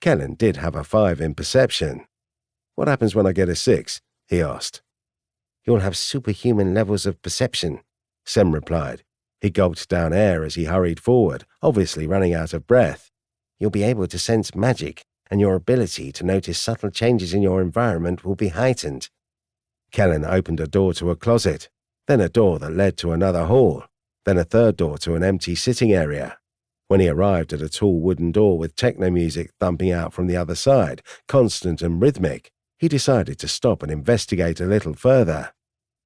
Kellen did have a 5 in perception. "What happens when I get a 6? He asked. "You'll have superhuman levels of perception," Sem replied. He gulped down air as he hurried forward, obviously running out of breath. You'll be able to sense magic, and your ability to notice subtle changes in your environment will be heightened. Kellen opened a door to a closet, then a door that led to another hall, then a third door to an empty sitting area. When he arrived at a tall wooden door with techno music thumping out from the other side, constant and rhythmic, he decided to stop and investigate a little further.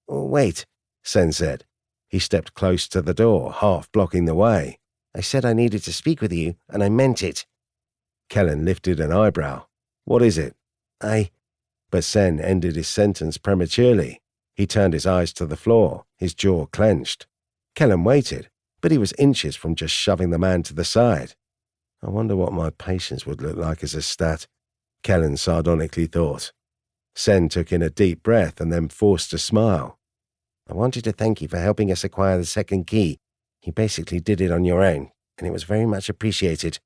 Wait, Sen said. He stepped close to the door, half blocking the way. I said I needed to speak with you, and I meant it. Kellen lifted an eyebrow. What is it? But Sen ended his sentence prematurely. He turned his eyes to the floor, his jaw clenched. Kellen waited, but he was inches from just shoving the man to the side. I wonder what my patience would look like as a stat, Kellen sardonically thought. Sen took in a deep breath and then forced a smile. I wanted to thank you for helping us acquire the second key. You basically did it on your own, and it was very much appreciated.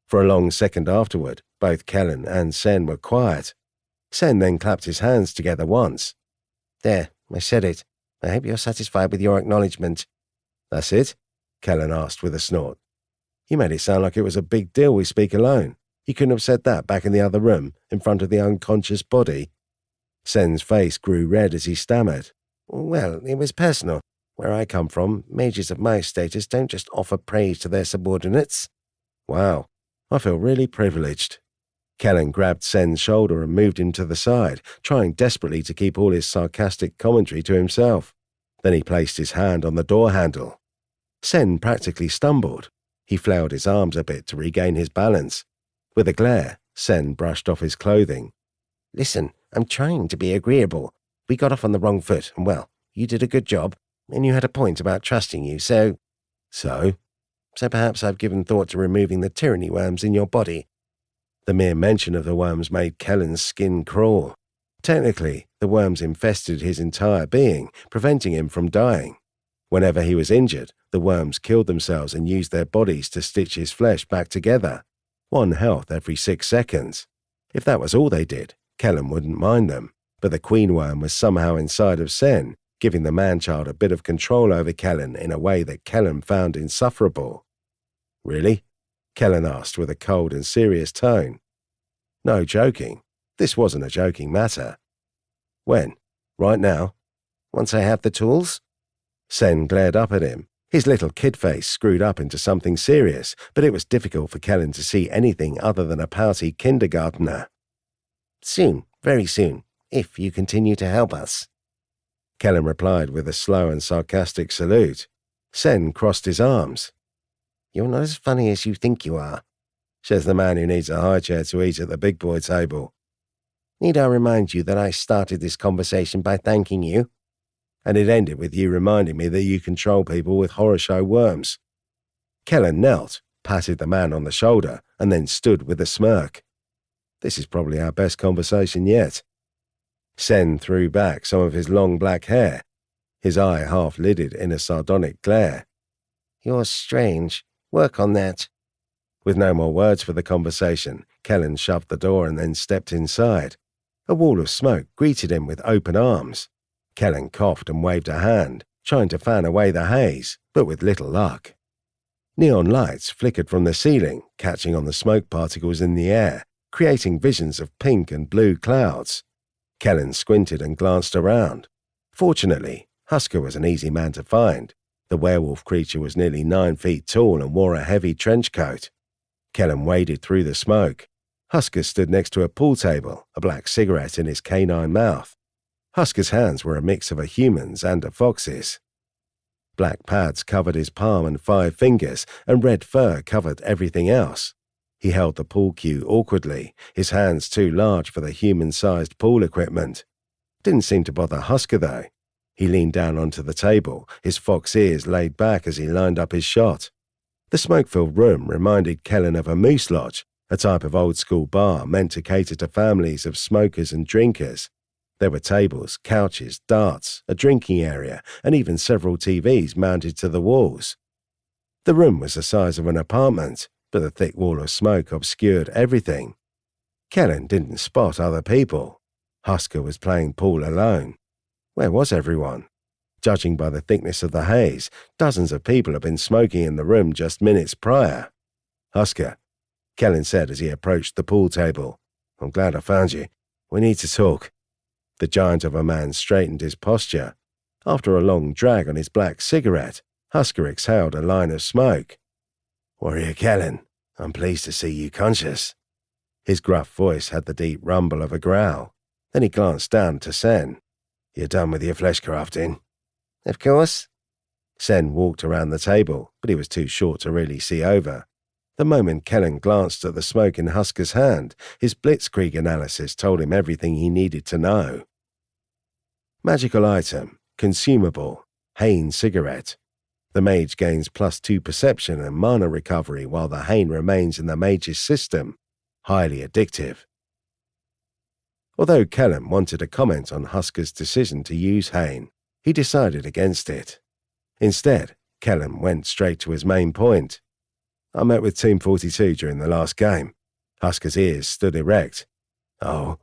For a long second afterward, both Kellen and Sen were quiet. Sen then clapped his hands together once. There, I said it. I hope you're satisfied with your acknowledgement. That's it? Kellen asked with a snort. You made it sound like it was a big deal we speak alone. You couldn't have said that back in the other room, in front of the unconscious body. Sen's face grew red as he stammered. Well, it was personal. Where I come from, mages of my status don't just offer praise to their subordinates. Wow, I feel really privileged. Kellen grabbed Sen's shoulder and moved him to the side, trying desperately to keep all his sarcastic commentary to himself. Then he placed his hand on the door handle. Sen practically stumbled. He flailed his arms a bit to regain his balance. With a glare, Sen brushed off his clothing. Listen, I'm trying to be agreeable. We got off on the wrong foot, and well, you did a good job, and you had a point about trusting you, so... So perhaps I've given thought to removing the tyranny worms in your body. The mere mention of the worms made Kellen's skin crawl. Technically, the worms infested his entire being, preventing him from dying. Whenever he was injured, the worms killed themselves and used their bodies to stitch his flesh back together. 1 health every 6 seconds. If that was all they did, Kellen wouldn't mind them, but the queen worm was somehow inside of Sen, giving the man-child a bit of control over Kellen in a way that Kellen found insufferable. Really? Kellen asked with a cold and serious tone. No joking. This wasn't a joking matter. When? Right now? Once I have the tools? Sen glared up at him, his little kid face screwed up into something serious, but it was difficult for Kellen to see anything other than a pouty kindergartner. Soon, very soon, if you continue to help us. Kellen replied with a slow and sarcastic salute. Sen crossed his arms. You're not as funny as you think you are, says the man who needs a high chair to eat at the big boy table. Need I remind you that I started this conversation by thanking you? And it ended with you reminding me that you control people with horror show worms. Kellen knelt, patted the man on the shoulder, and then stood with a smirk. This is probably our best conversation yet. Sen threw back some of his long black hair, his eye half-lidded in a sardonic glare. You're strange. Work on that. With no more words for the conversation, Kellen shoved the door and then stepped inside. A wall of smoke greeted him with open arms. Kellen coughed and waved a hand, trying to fan away the haze, but with little luck. Neon lights flickered from the ceiling, catching on the smoke particles in the air, creating visions of pink and blue clouds. Kellen squinted and glanced around. Fortunately, Husker was an easy man to find. The werewolf creature was nearly 9 feet tall and wore a heavy trench coat. Kellen waded through the smoke. Husker stood next to a pool table, a black cigarette in his canine mouth. Husker's hands were a mix of a human's and a fox's. Black pads covered his palm and 5 fingers, and red fur covered everything else. He held the pool cue awkwardly, his hands too large for the human-sized pool equipment. Didn't seem to bother Husker, though. He leaned down onto the table, his fox ears laid back as he lined up his shot. The smoke-filled room reminded Kellen of a moose lodge, a type of old-school bar meant to cater to families of smokers and drinkers. There were tables, couches, darts, a drinking area, and even several TVs mounted to the walls. The room was the size of an apartment, but the thick wall of smoke obscured everything. Kellen didn't spot other people. Husker was playing pool alone. Where was everyone? Judging by the thickness of the haze, dozens of people had been smoking in the room just minutes prior. "Husker," Kellen said as he approached the pool table. "I'm glad I found you. We need to talk." The giant of a man straightened his posture. After a long drag on his black cigarette, Husker exhaled a line of smoke. "Warrior Kellen, I'm pleased to see you conscious." His gruff voice had the deep rumble of a growl. Then he glanced down to Sen. "You're done with your flesh crafting?" Of course. Sen walked around the table, but he was too short to really see over. The moment Kellen glanced at the smoke in Husker's hand, his blitzkrieg analysis told him everything he needed to know. Magical item, consumable, Hain cigarette. The mage gains +2 perception and mana recovery while the Hain remains in the mage's system. Highly addictive. Although Kellen wanted to comment on Husker's decision to use Hain, he decided against it. Instead, Kellen went straight to his main point. "I met with Team 42 during the last game." Husker's ears stood erect. "Oh?"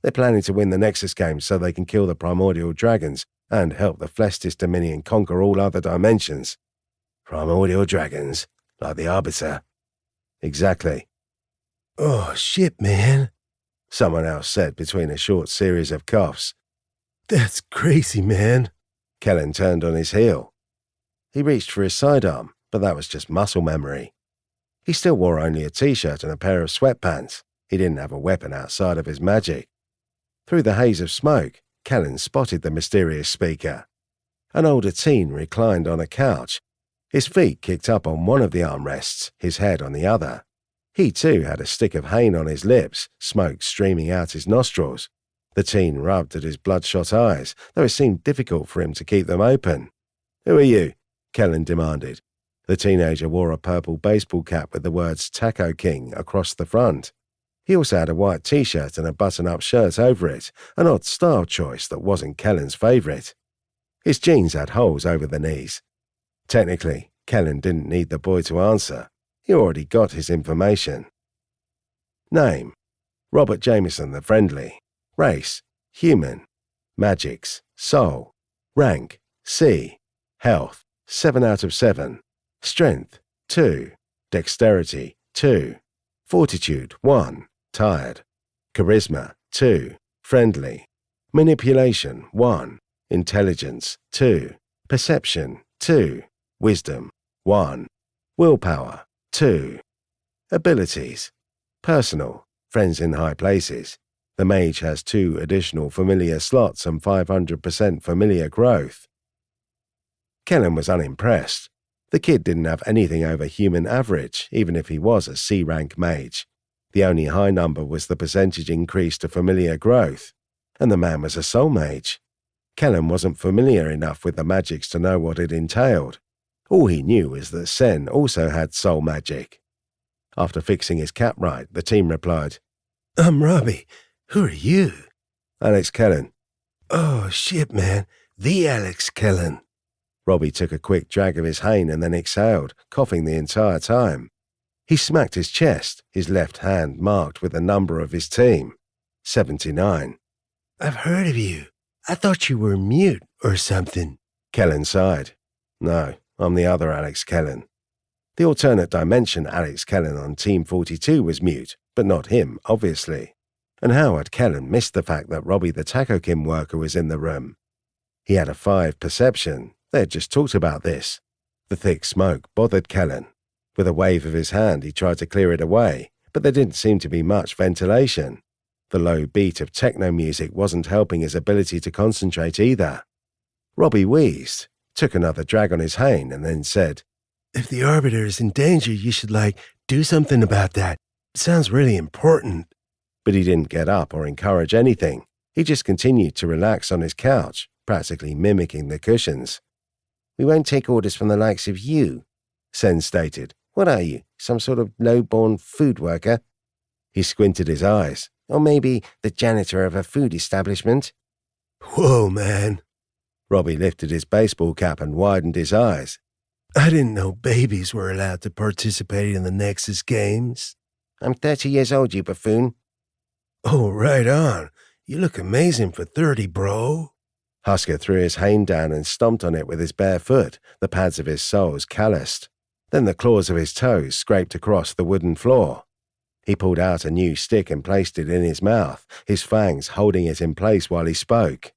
"They're planning to win the Nexus game so they can kill the primordial dragons and help the Flestis Dominion conquer all other dimensions." "Primordial dragons? Like the Arbiter?" "Exactly." "Oh, shit, man," someone else said between a short series of coughs. "That's crazy, man." Kellen turned on his heel. He reached for his sidearm, but that was just muscle memory. He still wore only a t-shirt and a pair of sweatpants. He didn't have a weapon outside of his magic. Through the haze of smoke, Kellen spotted the mysterious speaker. An older teen reclined on a couch. His feet kicked up on one of the armrests, his head on the other. He too had a stick of Hain on his lips, smoke streaming out his nostrils. The teen rubbed at his bloodshot eyes, though it seemed difficult for him to keep them open. "Who are you?" Kellen demanded. The teenager wore a purple baseball cap with the words Taco King across the front. He also had a white t-shirt and a button-up shirt over it, an odd style choice that wasn't Kellen's favourite. His jeans had holes over the knees. Technically, Kellen didn't need the boy to answer. He already got his information. Name: Robert Jameson the Friendly. Race: human. Magics: soul. Rank: C. Health: 7 out of 7. Strength: 2. Dexterity: 2. Fortitude: 1. Tired. Charisma: 2. Friendly. Manipulation: 1. Intelligence: 2. Perception: 2. Wisdom: 1. Willpower: 2. Abilities: personal, friends in high places. The mage has 2 additional familiar slots and 500% familiar growth. Kellen was unimpressed. The kid didn't have anything over human average, even if he was a C-rank mage. The only high number was the percentage increase to familiar growth, and the man was a soul mage. Kellen wasn't familiar enough with the magics to know what it entailed. All he knew was that Sen also had soul magic. After fixing his cap right, the team replied, "I'm Robbie. Who are you?" "Alex Kellen." "Oh, shit, man. The Alex Kellen." Robbie took a quick drag of his Hain and then exhaled, coughing the entire time. He smacked his chest, his left hand marked with the number of his team. 79. "I've heard of you. I thought you were mute or something." Kellen sighed. "No, I'm the other Alex Kellen." The alternate dimension Alex Kellen on Team 42 was mute, but not him, obviously. And how had Kellen missed the fact that Robbie the Taco Kim worker was in the room? He had a 5 perception. They had just talked about this. The thick smoke bothered Kellen. With a wave of his hand, he tried to clear it away, but there didn't seem to be much ventilation. The low beat of techno music wasn't helping his ability to concentrate either. Robbie wheezed, took another drag on his Hain, and then said, "If the Arbiter is in danger, you should, do something about that. It sounds really important." But he didn't get up or encourage anything. He just continued to relax on his couch, practically mimicking the cushions. "We won't take orders from the likes of you," Sen stated. "What are you, some sort of low-born food worker?" He squinted his eyes. "Or maybe the janitor of a food establishment?" "Whoa, man." Robbie lifted his baseball cap and widened his eyes. "I didn't know babies were allowed to participate in the Nexus games." "I'm 30 years old, you buffoon." "Oh, right on. You look amazing for 30, bro." Husker threw his cane down and stomped on it with his bare foot, the pads of his soles calloused. Then the claws of his toes scraped across the wooden floor. He pulled out a new stick and placed it in his mouth, his fangs holding it in place while he spoke.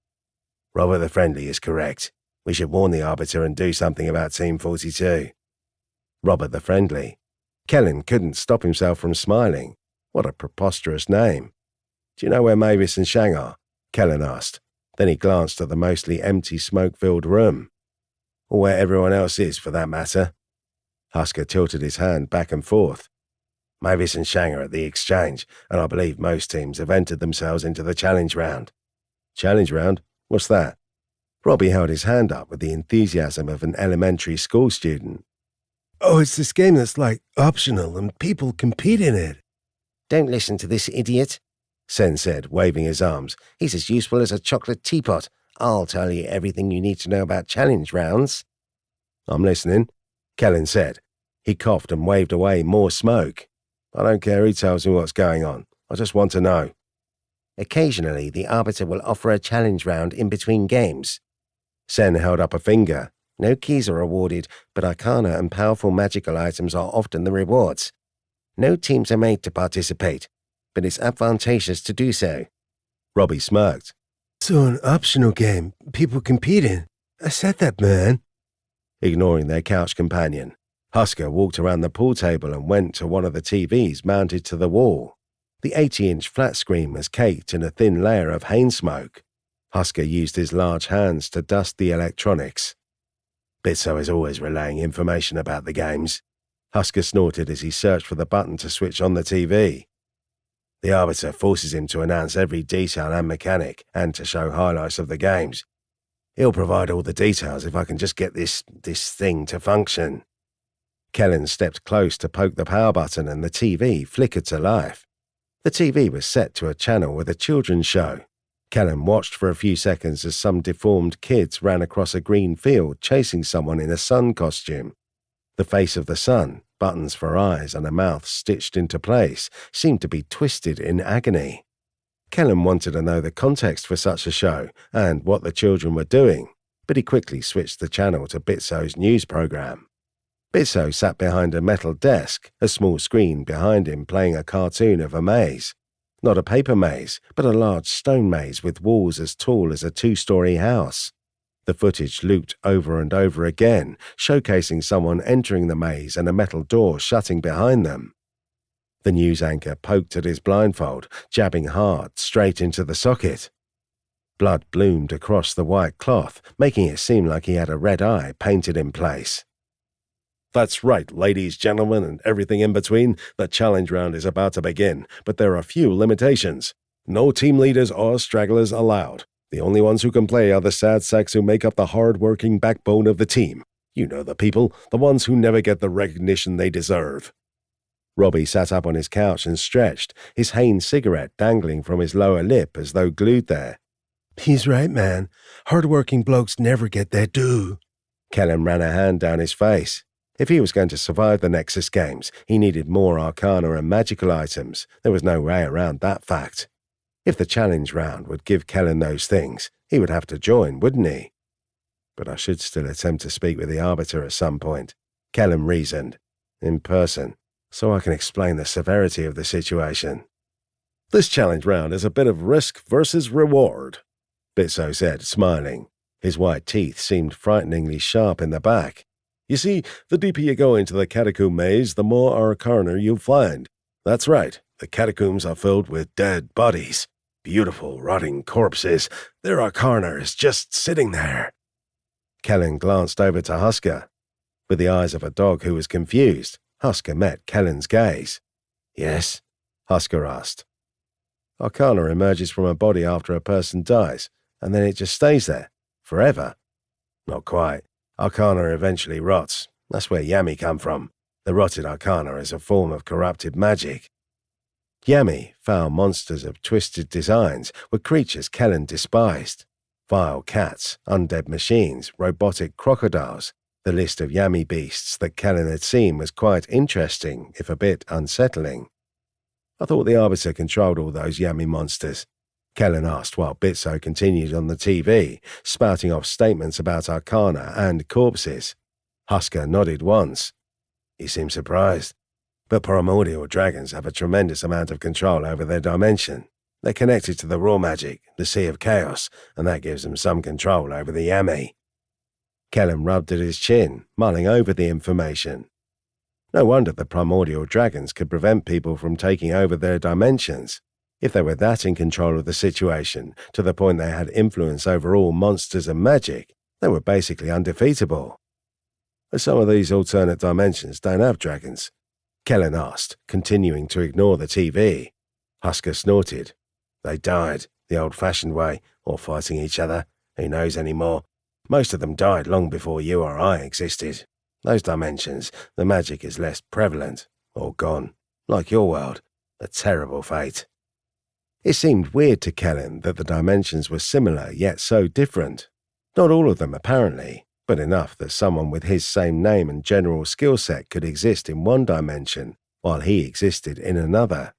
Robert the Friendly is correct. We should warn the Arbiter and do something about Team 42. Robert the Friendly. Kellen couldn't stop himself from smiling. What a preposterous name. Do you know where Mavis and Shang are? Kellen asked. Then he glanced at the mostly empty, smoke-filled room. Or where everyone else is, for that matter. Husker tilted his hand back and forth. Mavis and Shang are at the exchange, and I believe most teams have entered themselves into the challenge round. Challenge round? What's that? Robbie held his hand up with the enthusiasm of an elementary school student. Oh, it's this game that's like optional and people compete in it. Don't listen to this idiot, Sen said, waving his arms. He's as useful as a chocolate teapot. I'll tell you everything you need to know about challenge rounds. I'm listening, Kellen said. He coughed and waved away more smoke. I don't care who tells me what's going on. I just want to know. Occasionally, the Arbiter will offer a challenge round in between games. Sen held up a finger. No keys are awarded, but arcana and powerful magical items are often the rewards. No teams are made to participate, but it's advantageous to do so. Robbie smirked. So an optional game, people compete in. I said that, man. Ignoring their couch companion, Husker walked around the pool table and went to one of the TVs mounted to the wall. The 80-inch flat screen was caked in a thin layer of Hain smoke. Husker used his large hands to dust the electronics. Bitso is always relaying information about the games. Husker snorted as he searched for the button to switch on the TV. The Arbiter forces him to announce every detail and mechanic and to show highlights of the games. He'll provide all the details if I can just get this thing to function. Kellen stepped close to poke the power button and the TV flickered to life. The TV was set to a channel with a children's show. Kellen watched for a few seconds as some deformed kids ran across a green field chasing someone in a sun costume. The face of the sun, buttons for eyes and a mouth stitched into place, seemed to be twisted in agony. Kellen wanted to know the context for such a show and what the children were doing, but he quickly switched the channel to Bitso's news program. Bitso sat behind a metal desk, a small screen behind him playing a cartoon of a maze. Not a paper maze, but a large stone maze with walls as tall as a 2-story house. The footage looped over and over again, showcasing someone entering the maze and a metal door shutting behind them. The news anchor poked at his blindfold, jabbing hard straight into the socket. Blood bloomed across the white cloth, making it seem like he had a red eye painted in place. That's right, ladies, gentlemen, and everything in between. The challenge round is about to begin, but there are few limitations. No team leaders or stragglers allowed. The only ones who can play are the sad sacks who make up the hard-working backbone of the team. You know the people, the ones who never get the recognition they deserve. Robbie sat up on his couch and stretched, his Hain cigarette dangling from his lower lip as though glued there. He's right, man. Hard-working blokes never get their due. Kellen ran a hand down his face. If he was going to survive the Nexus games, he needed more arcana and magical items. There was no way around that fact. If the challenge round would give Kellen those things, he would have to join, wouldn't he? But I should still attempt to speak with the Arbiter at some point, Kellen reasoned, in person, so I can explain the severity of the situation. This challenge round is a bit of risk versus reward, Bitso said, smiling. His white teeth seemed frighteningly sharp in the back. You see, the deeper you go into the catacomb maze, the more arcana you'll find. That's right, the catacombs are filled with dead bodies. Beautiful, rotting corpses. Their arcana is just sitting there. Kellen glanced over to Husker. With the eyes of a dog who was confused, Husker met Kellen's gaze. Yes? Husker asked. Arcana emerges from a body after a person dies, and then it just stays there, forever. Not quite. Arcana eventually rots. That's where Yami come from. The rotted arcana is a form of corrupted magic. Yami, foul monsters of twisted designs, were creatures Kellen despised. Vile cats, undead machines, robotic crocodiles. The list of Yami beasts that Kellen had seen was quite interesting, if a bit unsettling. I thought the Arbiter controlled all those Yami monsters. Kellen asked while Bitso continued on the TV, spouting off statements about arcana and corpses. Husker nodded once. He seemed surprised. But primordial dragons have a tremendous amount of control over their dimension. They're connected to the raw magic, the Sea of Chaos, and that gives them some control over the Yami. Kellen rubbed at his chin, mulling over the information. No wonder the primordial dragons could prevent people from taking over their dimensions. If they were that in control of the situation, to the point they had influence over all monsters and magic, they were basically undefeatable. But some of these alternate dimensions don't have dragons, Kellen asked, continuing to ignore the TV. Husker snorted. They died, the old-fashioned way, or fighting each other. Who knows anymore? Most of them died long before you or I existed. Those dimensions, the magic is less prevalent, or gone. Like your world. A terrible fate. It seemed weird to Kellen that the dimensions were similar yet so different. Not all of them apparently, but enough that someone with his same name and general skill set could exist in one dimension while he existed in another.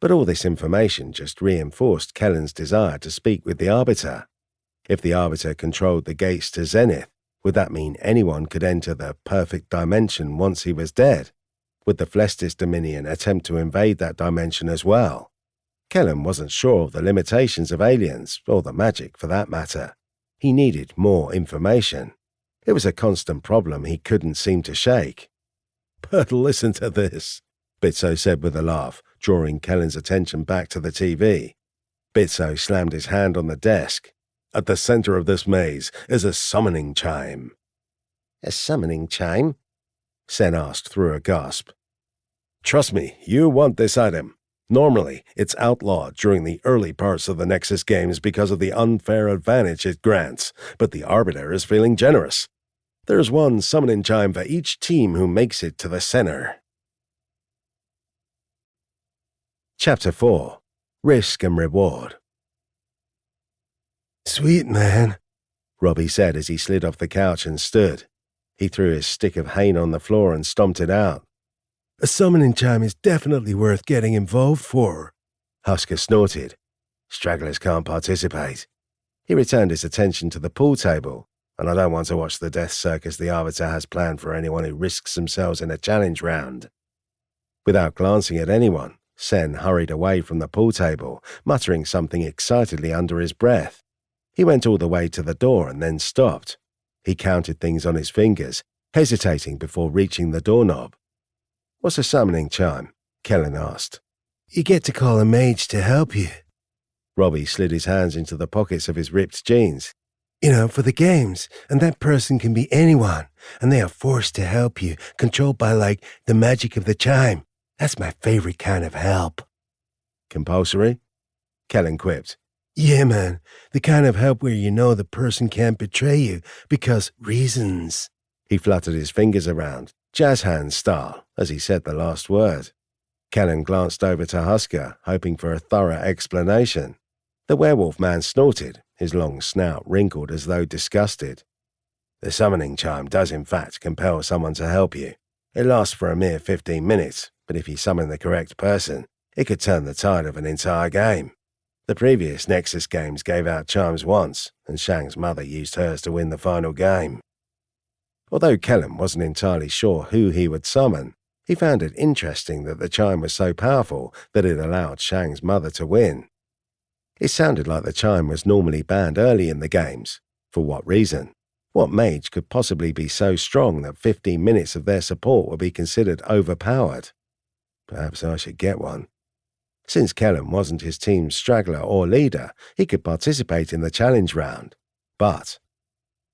But all this information just reinforced Kellen's desire to speak with the Arbiter. If the Arbiter controlled the gates to Zenith, would that mean anyone could enter the perfect dimension once he was dead? Would the Flestis Dominion attempt to invade that dimension as well? Kellen wasn't sure of the limitations of aliens, or the magic for that matter. He needed more information. It was a constant problem he couldn't seem to shake. "But listen to this," Bitso said with a laugh, drawing Kellen's attention back to the TV. Bitso slammed his hand on the desk. "At the center of this maze is a summoning chime." A summoning chime? Sen asked through a gasp. "Trust me, you want this item. Normally, it's outlawed during the early parts of the Nexus games because of the unfair advantage it grants, but the Arbiter is feeling generous. There's one summoning chime for each team who makes it to the center." Chapter 4. Risk and Reward. "Sweet, man," Robbie said as he slid off the couch and stood. He threw his stick of cane on the floor and stomped it out. "A summoning chime is definitely worth getting involved for." Husker snorted. "Stragglers can't participate." He returned his attention to the pool table, and I don't want to watch the death circus the Arbiter has planned for anyone who risks themselves in a challenge round. Without glancing at anyone, Sen hurried away from the pool table, muttering something excitedly under his breath. He went all the way to the door and then stopped. He counted things on his fingers, hesitating before reaching the doorknob. "What's a summoning chime?" Kellen asked. "You get to call a mage to help you." Robbie slid his hands into the pockets of his ripped jeans. "You know, for the games, and that person can be anyone, and they are forced to help you, controlled by, like, the magic of the chime. That's my favorite kind of help." "Compulsory?" Kellen quipped. "Yeah, man, the kind of help where you know the person can't betray you because reasons." He fluttered his fingers around, jazz hand style, as he said the last word. Kellen glanced over to Husker, hoping for a thorough explanation. The werewolf man snorted, his long snout wrinkled as though disgusted. "The summoning chime does in fact compel someone to help you. It lasts for a mere 15 minutes, but if you summon the correct person, it could turn the tide of an entire game. The previous Nexus games gave out chimes once, and Shang's mother used hers to win the final game." Although Kellen wasn't entirely sure who he would summon, he found it interesting that the chime was so powerful that it allowed Shang's mother to win. It sounded like the chime was normally banned early in the games. For what reason? What mage could possibly be so strong that 15 minutes of their support would be considered overpowered? Perhaps I should get one. Since Kellen wasn't his team's straggler or leader, he could participate in the challenge round. But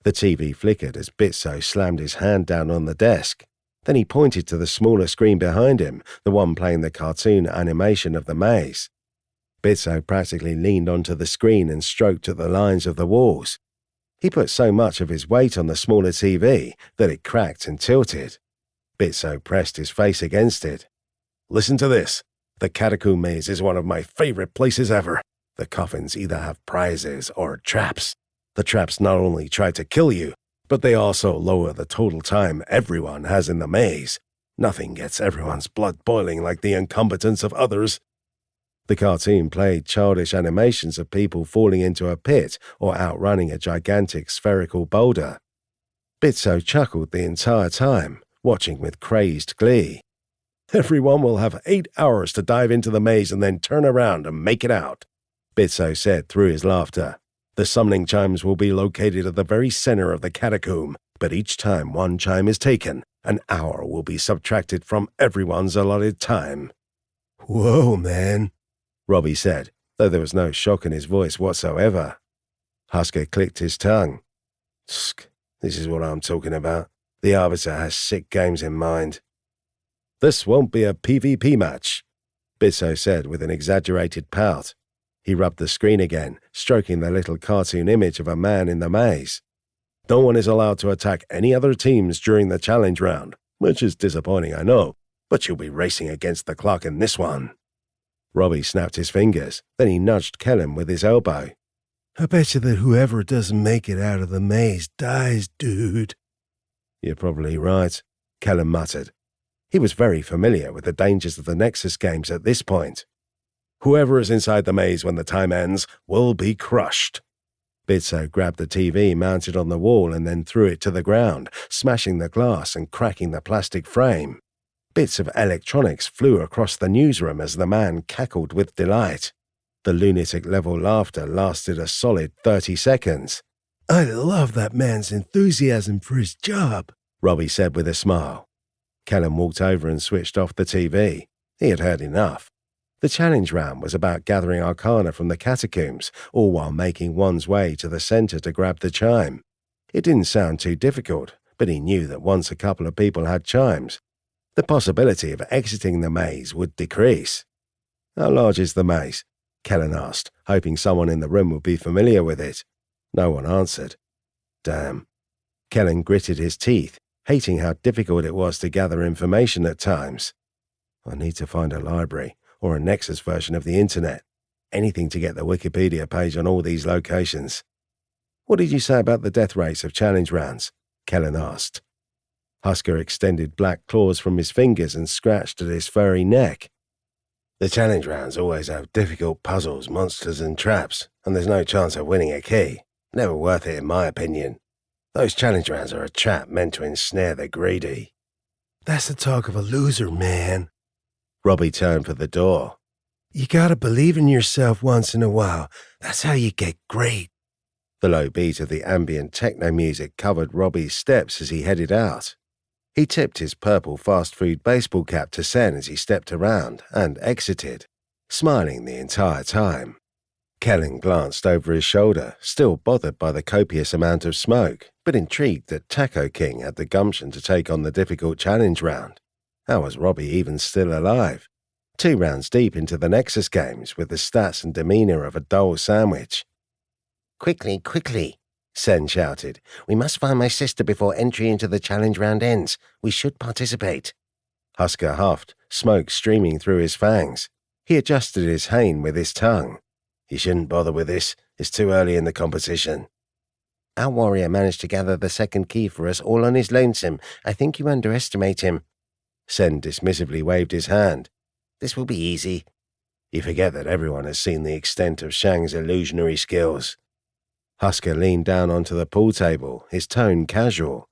the TV flickered as Bitso slammed his hand down on the desk. Then he pointed to the smaller screen behind him, the one playing the cartoon animation of the maze. Bitso practically leaned onto the screen and stroked at the lines of the walls. He put so much of his weight on the smaller TV that it cracked and tilted. Bitso pressed his face against it. "Listen to this. The Catacomb Maze is one of my favorite places ever. The coffins either have prizes or traps. The traps not only try to kill you, but they also lower the total time everyone has in the maze. Nothing gets everyone's blood boiling like the incompetence of others." The cartoon played childish animations of people falling into a pit or outrunning a gigantic spherical boulder. Bitso chuckled the entire time, watching with crazed glee. "Everyone will have 8 hours to dive into the maze and then turn around and make it out," Bitso said through his laughter. "The summoning chimes will be located at the very center of the catacomb, but each time one chime is taken, an hour will be subtracted from everyone's allotted time." "Whoa, man," Robbie said, though there was no shock in his voice whatsoever. Husker clicked his tongue. "Tsk, this is what I'm talking about. The Arbiter has sick games in mind." "This won't be a PvP match," Bitso said with an exaggerated pout. He rubbed the screen again, stroking the little cartoon image of a man in the maze. "No one is allowed to attack any other teams during the challenge round, which is disappointing, I know, but you'll be racing against the clock in this one." Robbie snapped his fingers, then he nudged Kellen with his elbow. "I bet you that whoever doesn't make it out of the maze dies, dude." "You're probably right," Kellen muttered. He was very familiar with the dangers of the Nexus games at this point. "Whoever is inside the maze when the time ends will be crushed." Bitso grabbed the TV mounted on the wall and then threw it to the ground, smashing the glass and cracking the plastic frame. Bits of electronics flew across the newsroom as the man cackled with delight. The lunatic-level laughter lasted a solid 30 seconds. "I love that man's enthusiasm for his job," Robbie said with a smile. Kellen walked over and switched off the TV. He had heard enough. The challenge round was about gathering arcana from the catacombs, all while making one's way to the center to grab the chime. It didn't sound too difficult, but he knew that once a couple of people had chimes, the possibility of exiting the maze would decrease. "How large is the maze?" Kellen asked, hoping someone in the room would be familiar with it. No one answered. Damn. Kellen gritted his teeth, hating how difficult it was to gather information at times. "I need to find a library, or a Nexus version of the internet. Anything to get the Wikipedia page on all these locations." "What did you say about the death rates of challenge rounds?" Kellen asked. Husker extended black claws from his fingers and scratched at his furry neck. "The challenge rounds always have difficult puzzles, monsters and traps, and there's no chance of winning a key. Never worth it in my opinion. Those challenge rounds are a trap meant to ensnare the greedy." "That's the talk of a loser, man." Robbie turned for the door. "You gotta believe in yourself once in a while. That's how you get great." The low beat of the ambient techno music covered Robbie's steps as he headed out. He tipped his purple fast food baseball cap to Sen as he stepped around and exited, smiling the entire time. Kellen glanced over his shoulder, still bothered by the copious amount of smoke, but intrigued that Taco King had the gumption to take on the difficult challenge round. How was Robbie even still alive? 2 rounds deep into the Nexus games with the stats and demeanor of a dull sandwich. "Quickly, quickly," Sen shouted. "We must find my sister before entry into the challenge round ends. We should participate." Husker huffed, smoke streaming through his fangs. He adjusted his hane with his tongue. "You shouldn't bother with this. It's too early in the competition." "Our warrior managed to gather the second key for us all on his lonesome. I think you underestimate him." Sen dismissively waved his hand. "This will be easy." "You forget that everyone has seen the extent of Shang's illusionary skills." Husker leaned down onto the pool table, his tone casual.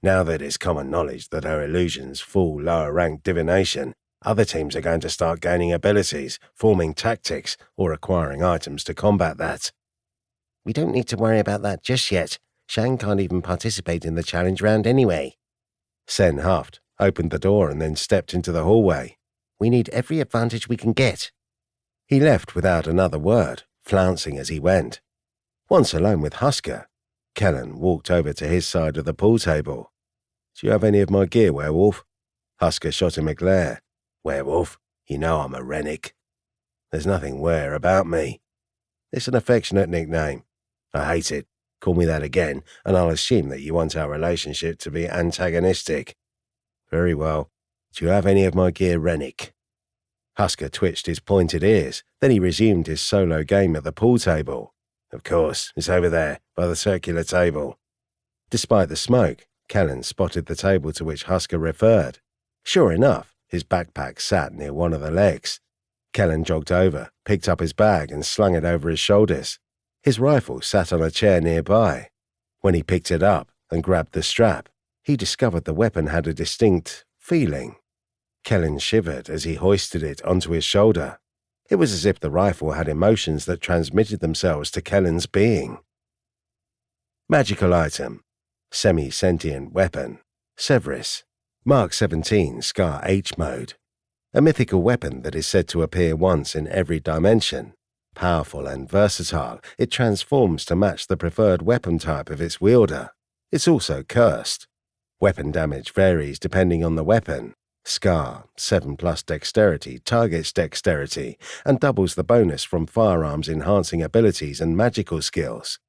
"Now that it's common knowledge that her illusions fool lower-ranked divination, other teams are going to start gaining abilities, forming tactics, or acquiring items to combat that." "We don't need to worry about that just yet. Shang can't even participate in the challenge round anyway." Sen huffed, opened the door and then stepped into the hallway. "We need every advantage we can get." He left without another word, flouncing as he went. Once alone with Husker, Kellen walked over to his side of the pool table. "Do you have any of my gear, Werewolf?" Husker shot him a glare. "Werewolf, you know I'm a Rennick." "There's nothing were about me." "It's an affectionate nickname." "I hate it. Call me that again, and I'll assume that you want our relationship to be antagonistic." "Very well. Do you have any of my gear, Rennick?" Husker twitched his pointed ears, then he resumed his solo game at the pool table. "Of course, it's over there, by the circular table." Despite the smoke, Kellen spotted the table to which Husker referred. Sure enough, his backpack sat near one of the legs. Kellen jogged over, picked up his bag and slung it over his shoulders. His rifle sat on a chair nearby. When he picked it up and grabbed the strap, he discovered the weapon had a distinct feeling. Kellen shivered as he hoisted it onto his shoulder. It was as if the rifle had emotions that transmitted themselves to Kellen's being. Magical item. Semi-sentient weapon. Severus. Mark 17 Scar H mode. A mythical weapon that is said to appear once in every dimension. Powerful and versatile, it transforms to match the preferred weapon type of its wielder. It's also cursed. Weapon damage varies depending on the weapon. Scar, 7+ dexterity, targets dexterity, and doubles the bonus from firearms enhancing abilities and magical skills.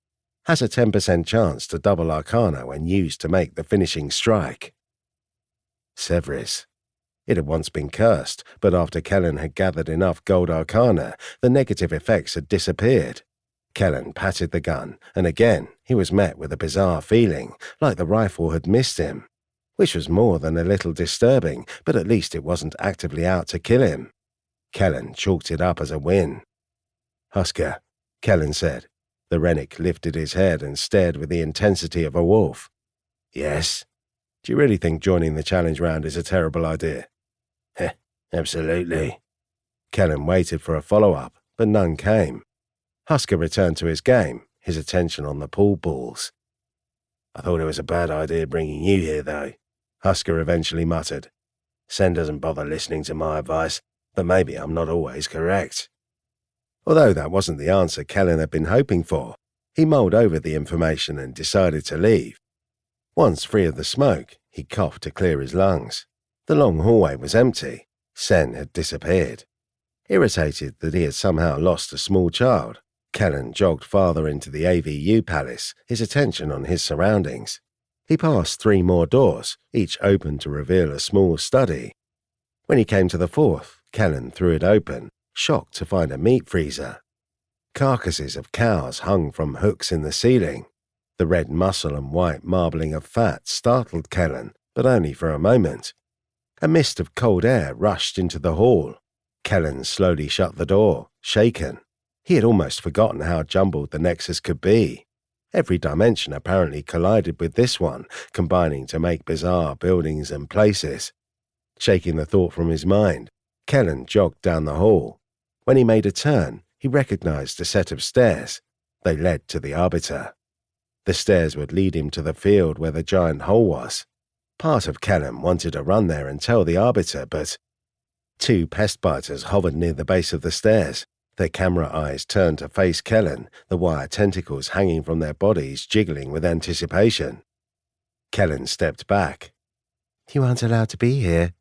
Has a 10% chance to double Arcana when used to make the finishing strike. Severus. It had once been cursed, but after Kellen had gathered enough gold Arcana, the negative effects had disappeared. Kellen patted the gun, and again he was met with a bizarre feeling, like the rifle had missed him. Which was more than a little disturbing, but at least it wasn't actively out to kill him. Kellen chalked it up as a win. "Husker," Kellen said. The Rennick lifted his head and stared with the intensity of a wolf. "Yes? Do you really think joining the challenge round is a terrible idea?" "Heh, absolutely." Kellen waited for a follow-up, but none came. Husker returned to his game, his attention on the pool balls. "I thought it was a bad idea bringing you here, though," Husker eventually muttered. "Sen doesn't bother listening to my advice, but maybe I'm not always correct." Although that wasn't the answer Kellen had been hoping for, he mulled over the information and decided to leave. Once free of the smoke, he coughed to clear his lungs. The long hallway was empty. Sen had disappeared. Irritated that he had somehow lost a small child, Kellen jogged farther into the AVU palace, his attention on his surroundings. He passed 3 more doors, each open to reveal a small study. When he came to the 4th, Kellen threw it open, shocked to find a meat freezer. Carcasses of cows hung from hooks in the ceiling. The red muscle and white marbling of fat startled Kellen, but only for a moment. A mist of cold air rushed into the hall. Kellen slowly shut the door, shaken. He had almost forgotten how jumbled the Nexus could be. Every dimension apparently collided with this one, combining to make bizarre buildings and places. Shaking the thought from his mind, Kellen jogged down the hall. When he made a turn, he recognized a set of stairs. They led to the Arbiter. The stairs would lead him to the field where the giant hole was. Part of Kellen wanted to run there and tell the Arbiter, but 2 pestbiters hovered near the base of the stairs. Their camera eyes turned to face Kellen, the wire tentacles hanging from their bodies jiggling with anticipation. Kellen stepped back. "You aren't allowed to be here,"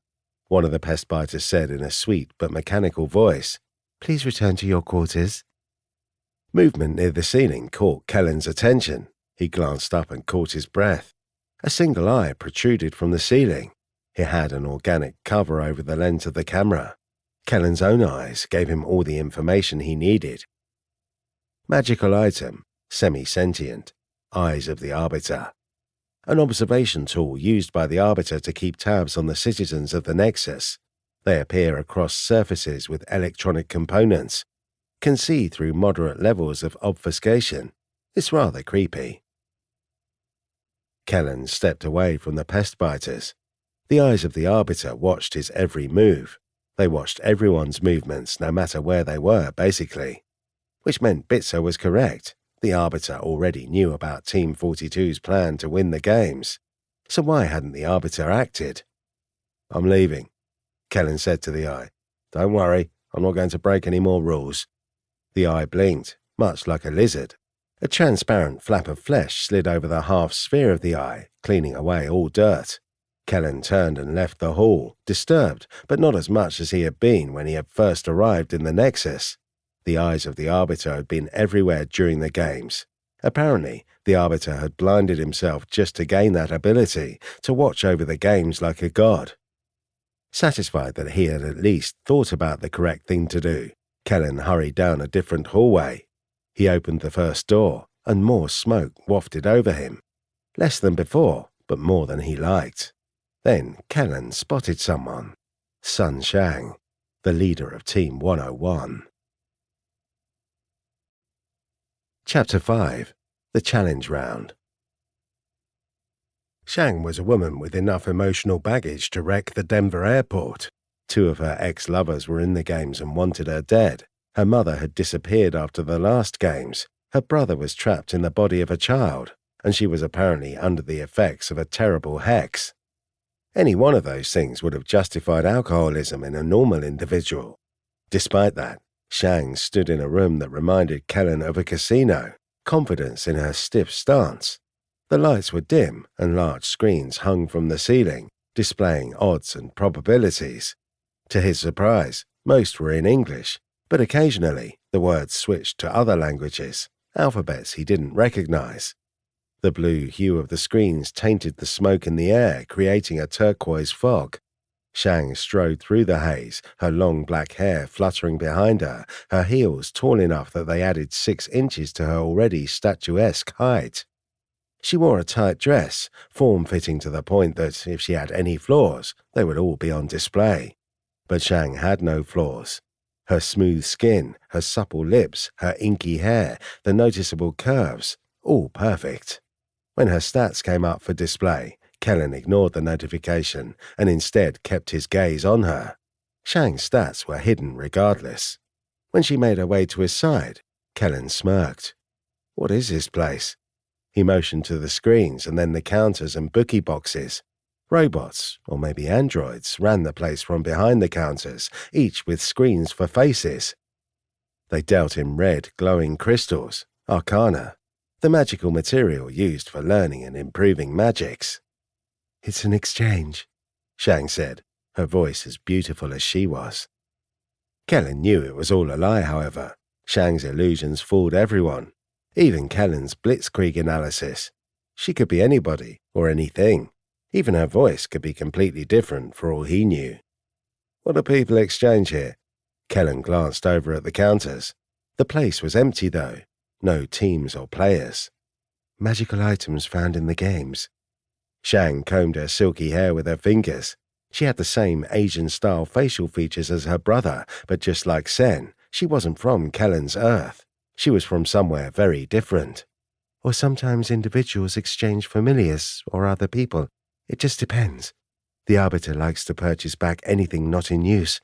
one of the pestbiters said in a sweet but mechanical voice. "Please return to your quarters." Movement near the ceiling caught Kellen's attention. He glanced up and caught his breath. A single eye protruded from the ceiling. It had an organic cover over the lens of the camera. Kellen's own eyes gave him all the information he needed. Magical item, semi-sentient, Eyes of the Arbiter. An observation tool used by the Arbiter to keep tabs on the citizens of the Nexus. They appear across surfaces with electronic components. Can see through moderate levels of obfuscation. It's rather creepy. Kellen stepped away from the pestbiters. The eyes of the Arbiter watched his every move. They watched everyone's movements, no matter where they were, basically. Which meant Bitzer was correct. The Arbiter already knew about Team 42's plan to win the games. So why hadn't the Arbiter acted? "I'm leaving," Kellen said to the Eye. "Don't worry, I'm not going to break any more rules." The Eye blinked, much like a lizard. A transparent flap of flesh slid over the half-sphere of the Eye, cleaning away all dirt. Kellen turned and left the hall, disturbed, but not as much as he had been when he had first arrived in the Nexus. The eyes of the Arbiter had been everywhere during the games. Apparently, the Arbiter had blinded himself just to gain that ability, to watch over the games like a god. Satisfied that he had at least thought about the correct thing to do, Kellen hurried down a different hallway. He opened the first door, and more smoke wafted over him. Less than before, but more than he liked. Then Kellen spotted someone. Sun Shang. the leader of Team 101. Chapter 5. The Challenge Round. Shang was a woman with enough emotional baggage to wreck the Denver airport. 2 of her ex-lovers were in the games and wanted her dead. Her mother had disappeared after the last games. Her brother was trapped in the body of a child, and she was apparently under the effects of a terrible hex. Any one of those things would have justified alcoholism in a normal individual. Despite that, Shang stood in a room that reminded Kellen of a casino, confidence in her stiff stance. The lights were dim and large screens hung from the ceiling, displaying odds and probabilities. To his surprise, most were in English, but occasionally the words switched to other languages, alphabets he didn't recognize. The blue hue of the screens tainted the smoke in the air, creating a turquoise fog. Shang strode through the haze, her long black hair fluttering behind her, her heels tall enough that they added 6 inches to her already statuesque height. She wore a tight dress, form-fitting to the point that if she had any flaws, they would all be on display. But Shang had no flaws. Her smooth skin, her supple lips, her inky hair, the noticeable curves, all perfect. When her stats came up for display, Kellen ignored the notification and instead kept his gaze on her. Shang's stats were hidden regardless. When she made her way to his side, Kellen smirked. "What is this place?" He motioned to the screens and then the counters and bookie boxes. Robots, or maybe androids, ran the place from behind the counters, each with screens for faces. They dealt in red, glowing crystals, arcana, the magical material used for learning and improving magics. "It's an exchange," Shang said, her voice as beautiful as she was. Kellen knew it was all a lie, however. Shang's illusions fooled everyone, even Kellen's blitzkrieg analysis. She could be anybody, or anything. Even her voice could be completely different for all he knew. "What do people exchange here?" Kellen glanced over at the counters. The place was empty, though. No teams or players. "Magical items found in the games." Shang combed her silky hair with her fingers. She had the same Asian-style facial features as her brother, but just like Sen, she wasn't from Kellen's Earth. She was from somewhere very different. "Or sometimes individuals exchange familiars or other people. It just depends. The Arbiter likes to purchase back anything not in use.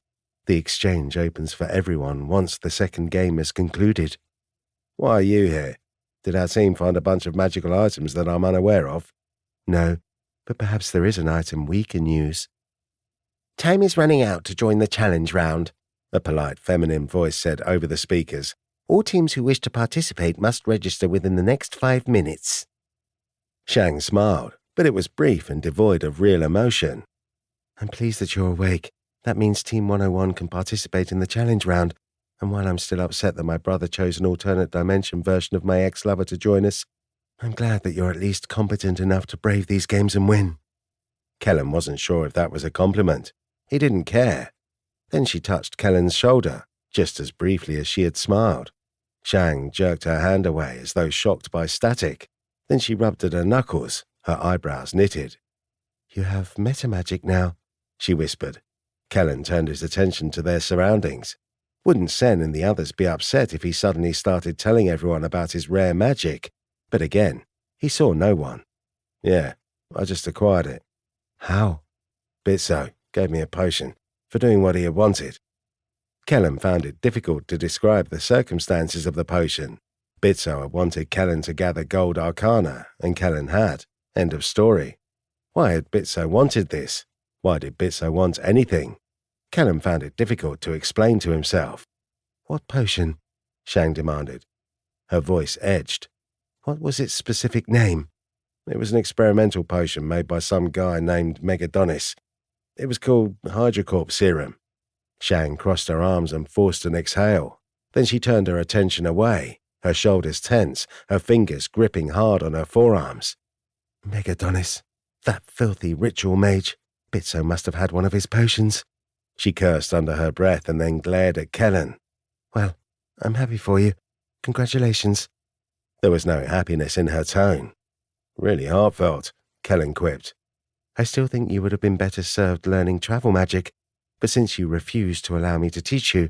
The exchange opens for everyone once the second game is concluded." "Why are you here? Did our team find a bunch of magical items that I'm unaware of?" "No, but perhaps there is an item we can use." "Time is running out to join the challenge round," a polite feminine voice said over the speakers. "All teams who wish to participate must register within the next 5 minutes. Shang smiled, but it was brief and devoid of real emotion. "I'm pleased that you're awake. That means Team 101 can participate in the challenge round. And while I'm still upset that my brother chose an alternate dimension version of my ex-lover to join us, I'm glad that you're at least competent enough to brave these games and win." Kellen wasn't sure if that was a compliment. He didn't care. Then she touched Kellen's shoulder, just as briefly as she had smiled. Shang jerked her hand away as though shocked by static. Then she rubbed at her knuckles, her eyebrows knitted. "You have metamagic now," she whispered. Kellen turned his attention to their surroundings. Wouldn't Sen and the others be upset if he suddenly started telling everyone about his rare magic? But again, he saw no one. "Yeah, I just acquired it." "How?" "Bitso gave me a potion for doing what he had wanted." Kellen found it difficult to describe the circumstances of the potion. Bitso had wanted Kellen to gather gold arcana, and Kellen had. End of story. Why had Bitso wanted this? Why did Bitso want anything? Kellen found it difficult to explain to himself. "What potion?" Shang demanded. Her voice edged. "What was its specific name?" "It was an experimental potion made by some guy named Megadonis. It was called Hydrocorp Serum." Shang crossed her arms and forced an exhale. Then she turned her attention away, her shoulders tense, her fingers gripping hard on her forearms. "Megadonis, that filthy ritual mage. Bitso must have had one of his potions." She cursed under her breath and then glared at Kellen. "Well, I'm happy for you. Congratulations." There was no happiness in her tone. "Really heartfelt," Kellen quipped. "I still think you would have been better served learning travel magic." But since you refuse to allow me to teach you,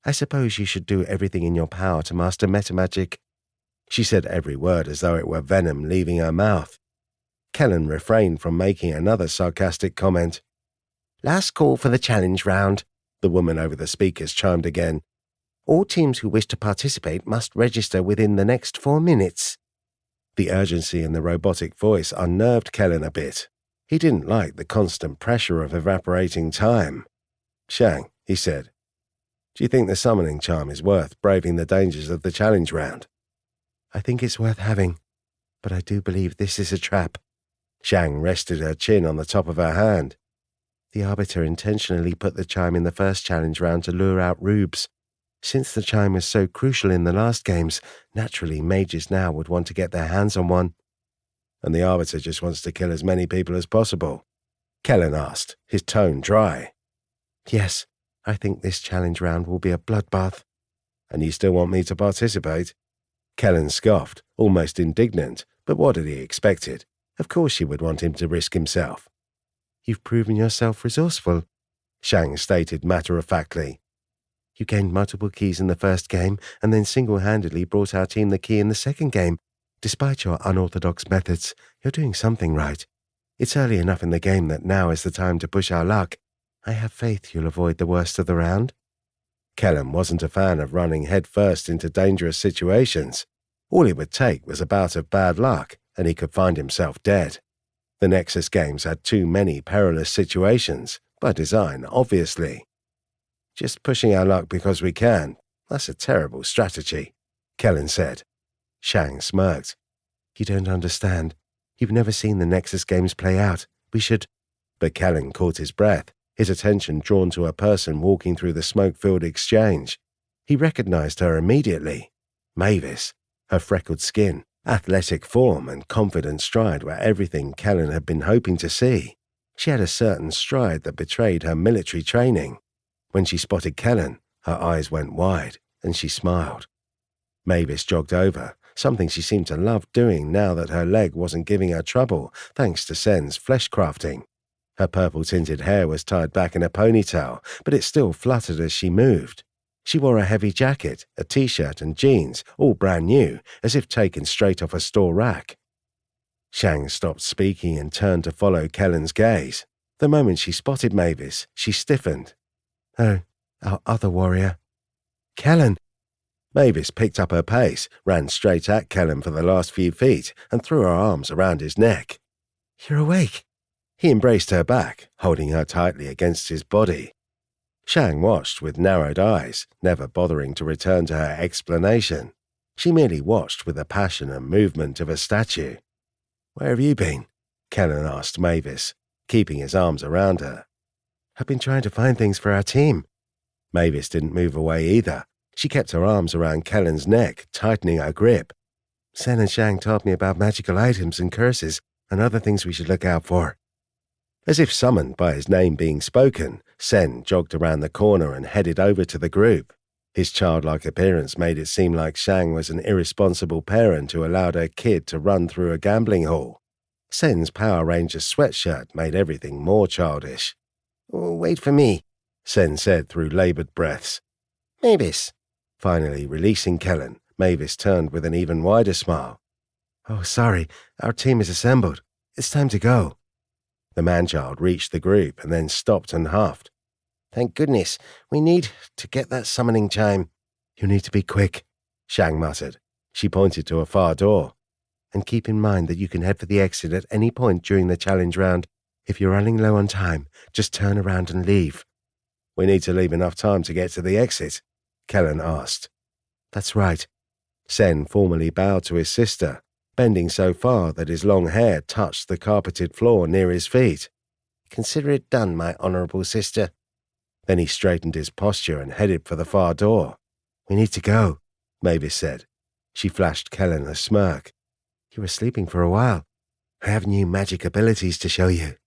I suppose you should do everything in your power to master metamagic." She said every word as though it were venom leaving her mouth. Kellen refrained from making another sarcastic comment. "Last call for the challenge round," the woman over the speakers chimed again. "All teams who wish to participate must register within the next 4 minutes. The urgency in the robotic voice unnerved Kellen a bit. He didn't like the constant pressure of evaporating time. "Shang," he said, "do you think the summoning charm is worth braving the dangers of the challenge round?" "I think it's worth having, but I do believe this is a trap." Shang rested her chin on the top of her hand. "The Arbiter intentionally put the chime in the first challenge round to lure out rubes. Since the chime was so crucial in the last games, naturally mages now would want to get their hands on one." "And the Arbiter just wants to kill as many people as possible?" Kellen asked, his tone dry. "Yes, I think this challenge round will be a bloodbath." "And you still want me to participate?" Kellen scoffed, almost indignant, but what had he expected? Of course she would want him to risk himself. "You've proven yourself resourceful," Shang stated matter-of-factly. "You gained multiple keys in the first game and then single-handedly brought our team the key in the second game. Despite your unorthodox methods, you're doing something right. It's early enough in the game that now is the time to push our luck. I have faith you'll avoid the worst of the round." Kellen wasn't a fan of running headfirst into dangerous situations. All it would take was a bout of bad luck, and he could find himself dead. The Nexus games had too many perilous situations, by design, obviously. "Just pushing our luck because we can, that's a terrible strategy," Kellen said. Shang smirked. "You don't understand. You've never seen the Nexus games play out. We should—" But Kellen caught his breath, his attention drawn to a person walking through the smoke-filled exchange. He recognized her immediately. Mavis. Her freckled skin, athletic form, and confident stride were everything Kellen had been hoping to see. She had a certain stride that betrayed her military training. When she spotted Kellen, her eyes went wide, and she smiled. Mavis jogged over, something she seemed to love doing now that her leg wasn't giving her trouble thanks to Sen's flesh crafting. Her purple-tinted hair was tied back in a ponytail, but it still fluttered as she moved. She wore a heavy jacket, a t-shirt and jeans, all brand new, as if taken straight off a store rack. Shang stopped speaking and turned to follow Kellen's gaze. The moment she spotted Mavis, she stiffened. "Oh, our other warrior." "Kellen!" Mavis picked up her pace, ran straight at Kellen for the last few feet, and threw her arms around his neck. "You're awake." He embraced her back, holding her tightly against his body. Shang watched with narrowed eyes, never bothering to return to her explanation. She merely watched with the passion and movement of a statue. "Where have you been?" Kellen asked Mavis, keeping his arms around her. "I've been trying to find things for our team." Mavis didn't move away either. She kept her arms around Kellen's neck, tightening her grip. "Sen and Shang told me about magical items and curses and other things we should look out for." As if summoned by his name being spoken, Sen jogged around the corner and headed over to the group. His childlike appearance made it seem like Shang was an irresponsible parent who allowed her kid to run through a gambling hall. Sen's Power Ranger sweatshirt made everything more childish. "Wait for me," Sen said through labored breaths. "Mavis." Finally releasing Kellen, Mavis turned with an even wider smile. "Oh, sorry, our team is assembled. It's time to go." The man-child reached the group and then stopped and huffed. "Thank goodness, we need to get that summoning chime." "You need to be quick," Shang muttered. She pointed to a far door. "And keep in mind that you can head for the exit at any point during the challenge round. If you're running low on time, just turn around and leave." "We need to leave enough time to get to the exit?" Kellen asked. "That's right." Sen formally bowed to his sister, bending so far that his long hair touched the carpeted floor near his feet. "Consider it done, my honorable sister." Then he straightened his posture and headed for the far door. "We need to go," Mavis said. She flashed Kellen a smirk. "You were sleeping for a while. I have new magic abilities to show you."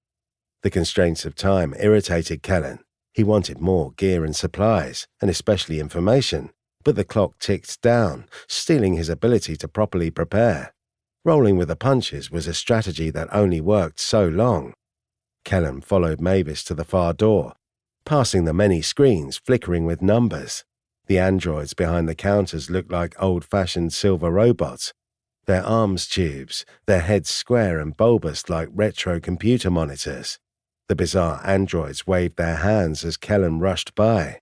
The constraints of time irritated Kellen. He wanted more gear and supplies, and especially information, but the clock ticked down, stealing his ability to properly prepare. Rolling with the punches was a strategy that only worked so long. Kellen followed Mavis to the far door. passing the many screens flickering with numbers. The androids behind the counters looked like old-fashioned silver robots, their arms tubes, their heads square and bulbous like retro computer monitors. The bizarre androids waved their hands as Kellen rushed by.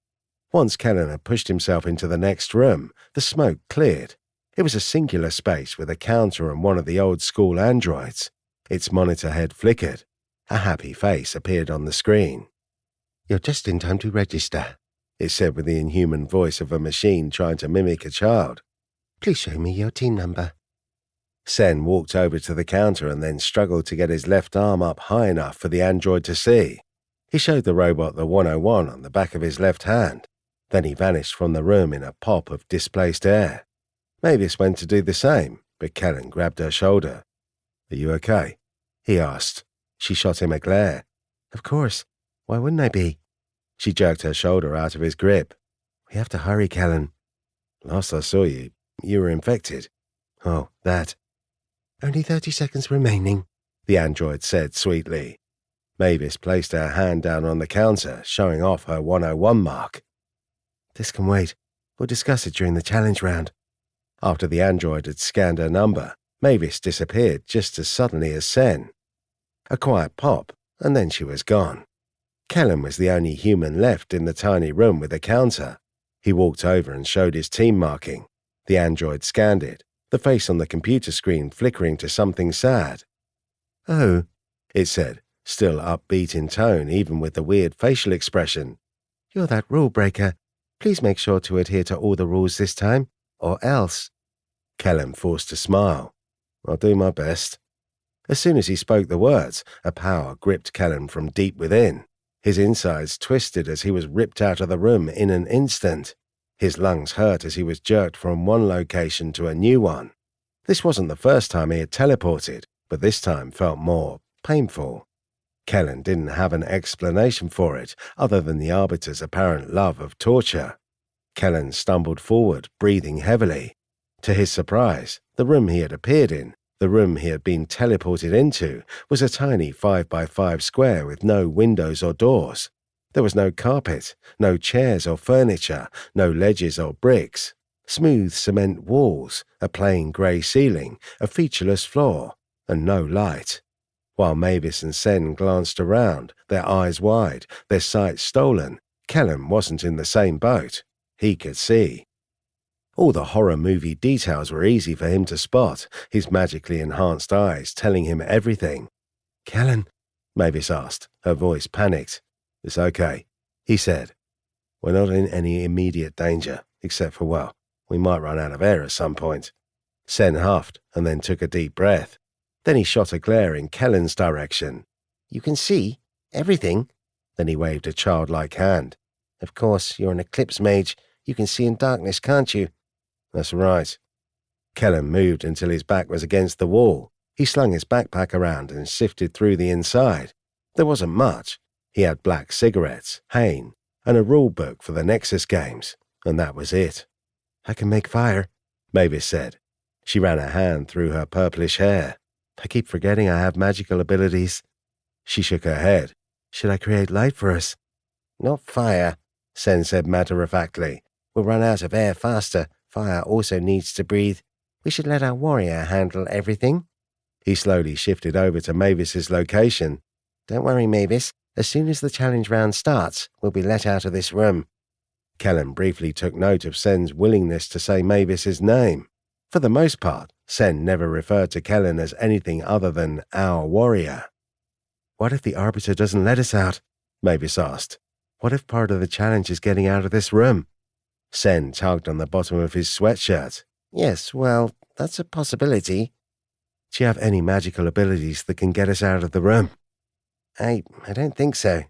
Once Kellen had pushed himself into the next room, the smoke cleared. It was a singular space with a counter and one of the old-school androids. Its monitor head flickered. A happy face appeared on the screen. "You're just in time to register," it said with the inhuman voice of a machine trying to mimic a child. "Please show me your team number." Sen walked over to the counter and then struggled to get his left arm up high enough for the android to see. He showed the robot the 101 on the back of his left hand. Then he vanished from the room in a pop of displaced air. Mavis went to do the same, but Kellen grabbed her shoulder. "Are you okay?" he asked. She shot him a glare. "Of course. Why wouldn't I be?" She jerked her shoulder out of his grip. "We have to hurry, Kellen." "Last I saw you, you were infected." "Oh, that." "Only 30 seconds remaining," the android said sweetly. Mavis placed her hand down on the counter, showing off her 101 mark. "This can wait. We'll discuss it during the challenge round." After the android had scanned her number, Mavis disappeared just as suddenly as Sen. A quiet pop, and then she was gone. Kellen was the only human left in the tiny room with a counter. He walked over and showed his team marking. The android scanned it, the face on the computer screen flickering to something sad. "Oh," it said, still upbeat in tone even with the weird facial expression. "You're that rule breaker. Please make sure to adhere to all the rules this time, or else." Kellen forced a smile. "I'll do my best." As soon as he spoke the words, a power gripped Kellen from deep within. His insides twisted as he was ripped out of the room in an instant. His lungs hurt as he was jerked from one location to a new one. This wasn't the first time he had teleported, but this time felt more painful. Kellen didn't have an explanation for it, other than the Arbiter's apparent love of torture. Kellen stumbled forward, breathing heavily. To his surprise, the room he had appeared in, the room he had been teleported into, was a tiny 5x5 square with no windows or doors. There was no carpet, no chairs or furniture, no ledges or bricks. Smooth cement walls, a plain grey ceiling, a featureless floor, and no light. While Mavis and Sen glanced around, their eyes wide, their sight stolen, Kellen wasn't in the same boat. He could see. All the horror movie details were easy for him to spot, his magically enhanced eyes telling him everything. "Kellen?" Mavis asked, her voice panicked. "It's okay," he said. "We're not in any immediate danger, except for, well, we might run out of air at some point." Sen huffed and then took a deep breath. Then he shot a glare in Kellen's direction. "You can see everything?" Then he waved a childlike hand. "Of course, you're an eclipse mage. You can see in darkness, can't you?" "That's right." Kellen moved until his back was against the wall. He slung his backpack around and sifted through the inside. There wasn't much. He had black cigarettes, Hain, and a rule book for the Nexus games, and that was it. "I can make fire," Mavis said. She ran a hand through her purplish hair. "I keep forgetting I have magical abilities." She shook her head. "Should I create light for us?" "Not fire," Sen said matter-of-factly. "We'll run out of air faster. Fire also needs to breathe. We should let our warrior handle everything." He slowly shifted over to Mavis's location. "Don't worry, Mavis. As soon as the challenge round starts, we'll be let out of this room." Kellen briefly took note of Sen's willingness to say Mavis's name. For the most part, Sen never referred to Kellen as anything other than our warrior. "What if the Arbiter doesn't let us out?" Mavis asked. "What if part of the challenge is getting out of this room?" Sen tugged on the bottom of his sweatshirt. "Yes, well, that's a possibility." "Do you have any magical abilities that can get us out of the room?" I don't think so.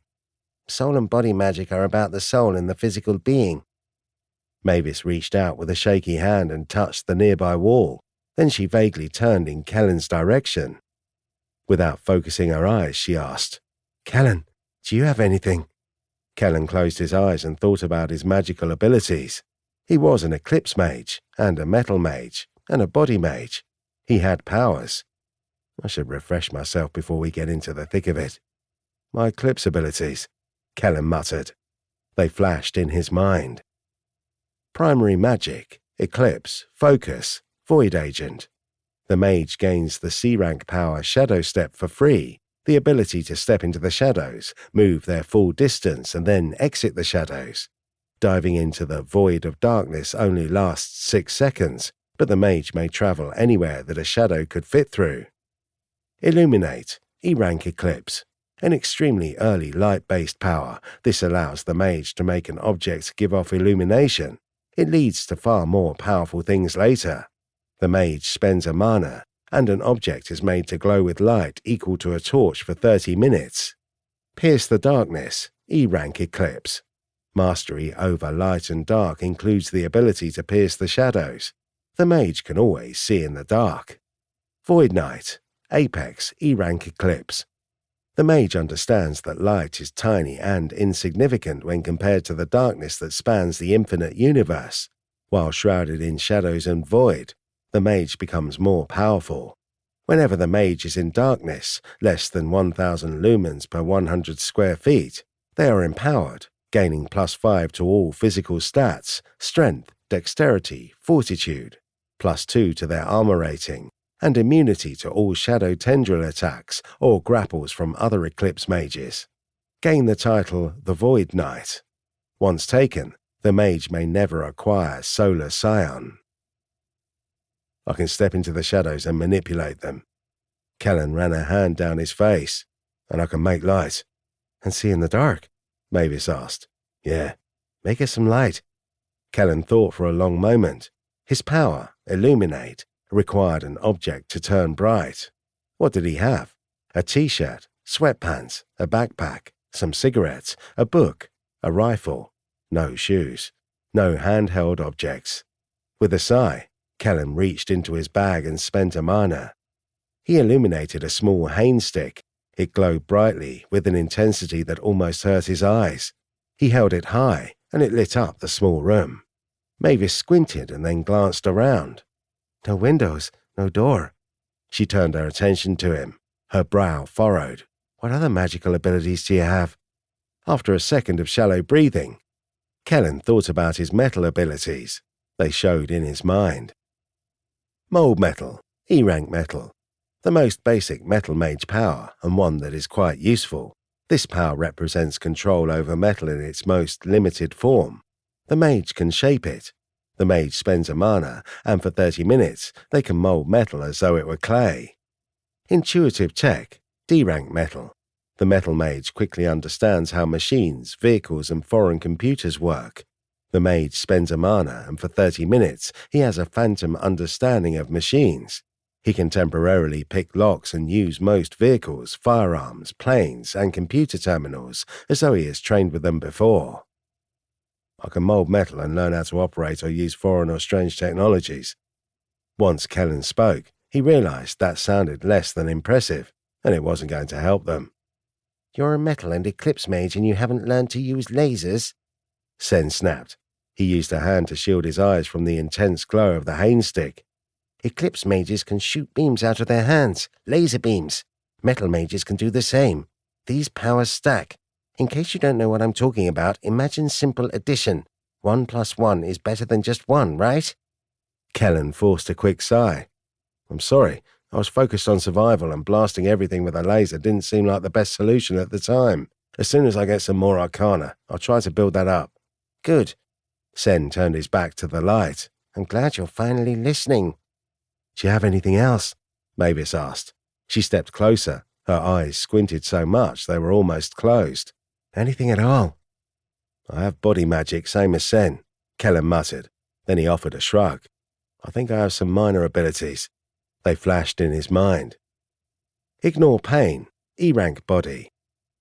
Soul and body magic are about the soul and the physical being." Mavis reached out with a shaky hand and touched the nearby wall. Then she vaguely turned in Kellen's direction. Without focusing her eyes, she asked, "Kellen, do you have anything?" Kellen closed his eyes and thought about his magical abilities. He was an eclipse mage, and a metal mage, and a body mage. He had powers. I should refresh myself before we get into the thick of it. My eclipse abilities, Kellen muttered. They flashed in his mind. Primary magic, eclipse, focus, void agent. The mage gains the C-rank power Shadow Step for free, the ability to step into the shadows, move their full distance and then exit the shadows. Diving into the void of darkness only lasts 6 seconds, but the mage may travel anywhere that a shadow could fit through. Illuminate, E-rank eclipse. An extremely early light-based power, this allows the mage to make an object give off illumination. It leads to far more powerful things later. The mage spends a mana, and an object is made to glow with light equal to a torch for 30 minutes. Pierce the darkness, E-rank eclipse. Mastery over light and dark includes the ability to pierce the shadows. The mage can always see in the dark. Void Knight, Apex, E-rank eclipse. The mage understands that light is tiny and insignificant when compared to the darkness that spans the infinite universe. While shrouded in shadows and void, the mage becomes more powerful. Whenever the mage is in darkness, less than 1,000 lumens per 100 square feet, they are empowered, gaining +5 to all physical stats, strength, dexterity, fortitude, +2 to their armor rating, and immunity to all shadow tendril attacks or grapples from other Eclipse mages. Gain the title the Void Knight. Once taken, the mage may never acquire Solar Scion. I can step into the shadows and manipulate them. Kellen ran a hand down his face. And I can make light. And see in the dark? Mavis asked. Yeah. Make us some light. Kellen thought for a long moment. His power, Illuminate, required an object to turn bright. What did he have? A t-shirt, sweatpants, a backpack, some cigarettes, a book, a rifle. No shoes. No handheld objects. With a sigh, Kellen reached into his bag and spent a mana. He illuminated a small cane stick. It glowed brightly with an intensity that almost hurt his eyes. He held it high, and it lit up the small room. Mavis squinted and then glanced around. No windows, no door. She turned her attention to him, her brow furrowed. What other magical abilities do you have? After a second of shallow breathing, Kellen thought about his metal abilities. They showed in his mind. Mold metal, E-rank metal. The most basic metal mage power, and one that is quite useful. This power represents control over metal in its most limited form. The mage can shape it. The mage spends a mana, and for 30 minutes they can mold metal as though it were clay. Intuitive tech, D-rank metal. The metal mage quickly understands how machines, vehicles, and foreign computers work. The mage spends a mana, and for 30 minutes he has a phantom understanding of machines. He can temporarily pick locks and use most vehicles, firearms, planes, and computer terminals as though he has trained with them before. I can mold metal and learn how to operate or use foreign or strange technologies. Once Kellen spoke, he realized that sounded less than impressive, and it wasn't going to help them. You're a metal and eclipse mage and you haven't learned to use lasers? Sen snapped. He used a hand to shield his eyes from the intense glow of the cane stick. Eclipse mages can shoot beams out of their hands, laser beams. Metal mages can do the same. These powers stack. In case you don't know what I'm talking about, imagine simple addition. 1 + 1 is better than just 1, right? Kellen forced a quick sigh. I'm sorry, I was focused on survival and blasting everything with a laser didn't seem like the best solution at the time. As soon as I get some more arcana, I'll try to build that up. Good. Sen turned his back to the light. I'm glad you're finally listening. Do you have anything else? Mavis asked. She stepped closer. Her eyes squinted so much they were almost closed. Anything at all? I have body magic, same as Sen, Kellen muttered. Then he offered a shrug. I think I have some minor abilities. They flashed in his mind. Ignore pain, E-rank body.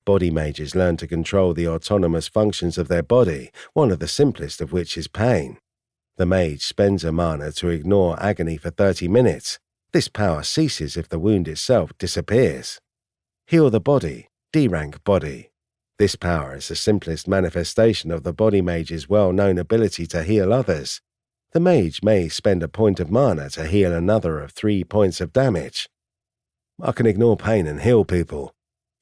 Body mages learn to control the autonomous functions of their body, one of the simplest of which is pain. The mage spends a mana to ignore agony for 30 minutes. This power ceases if the wound itself disappears. Heal the body, D-rank body. This power is the simplest manifestation of the body mage's well-known ability to heal others. The mage may spend a point of mana to heal another of 3 points of damage. I can ignore pain and heal people,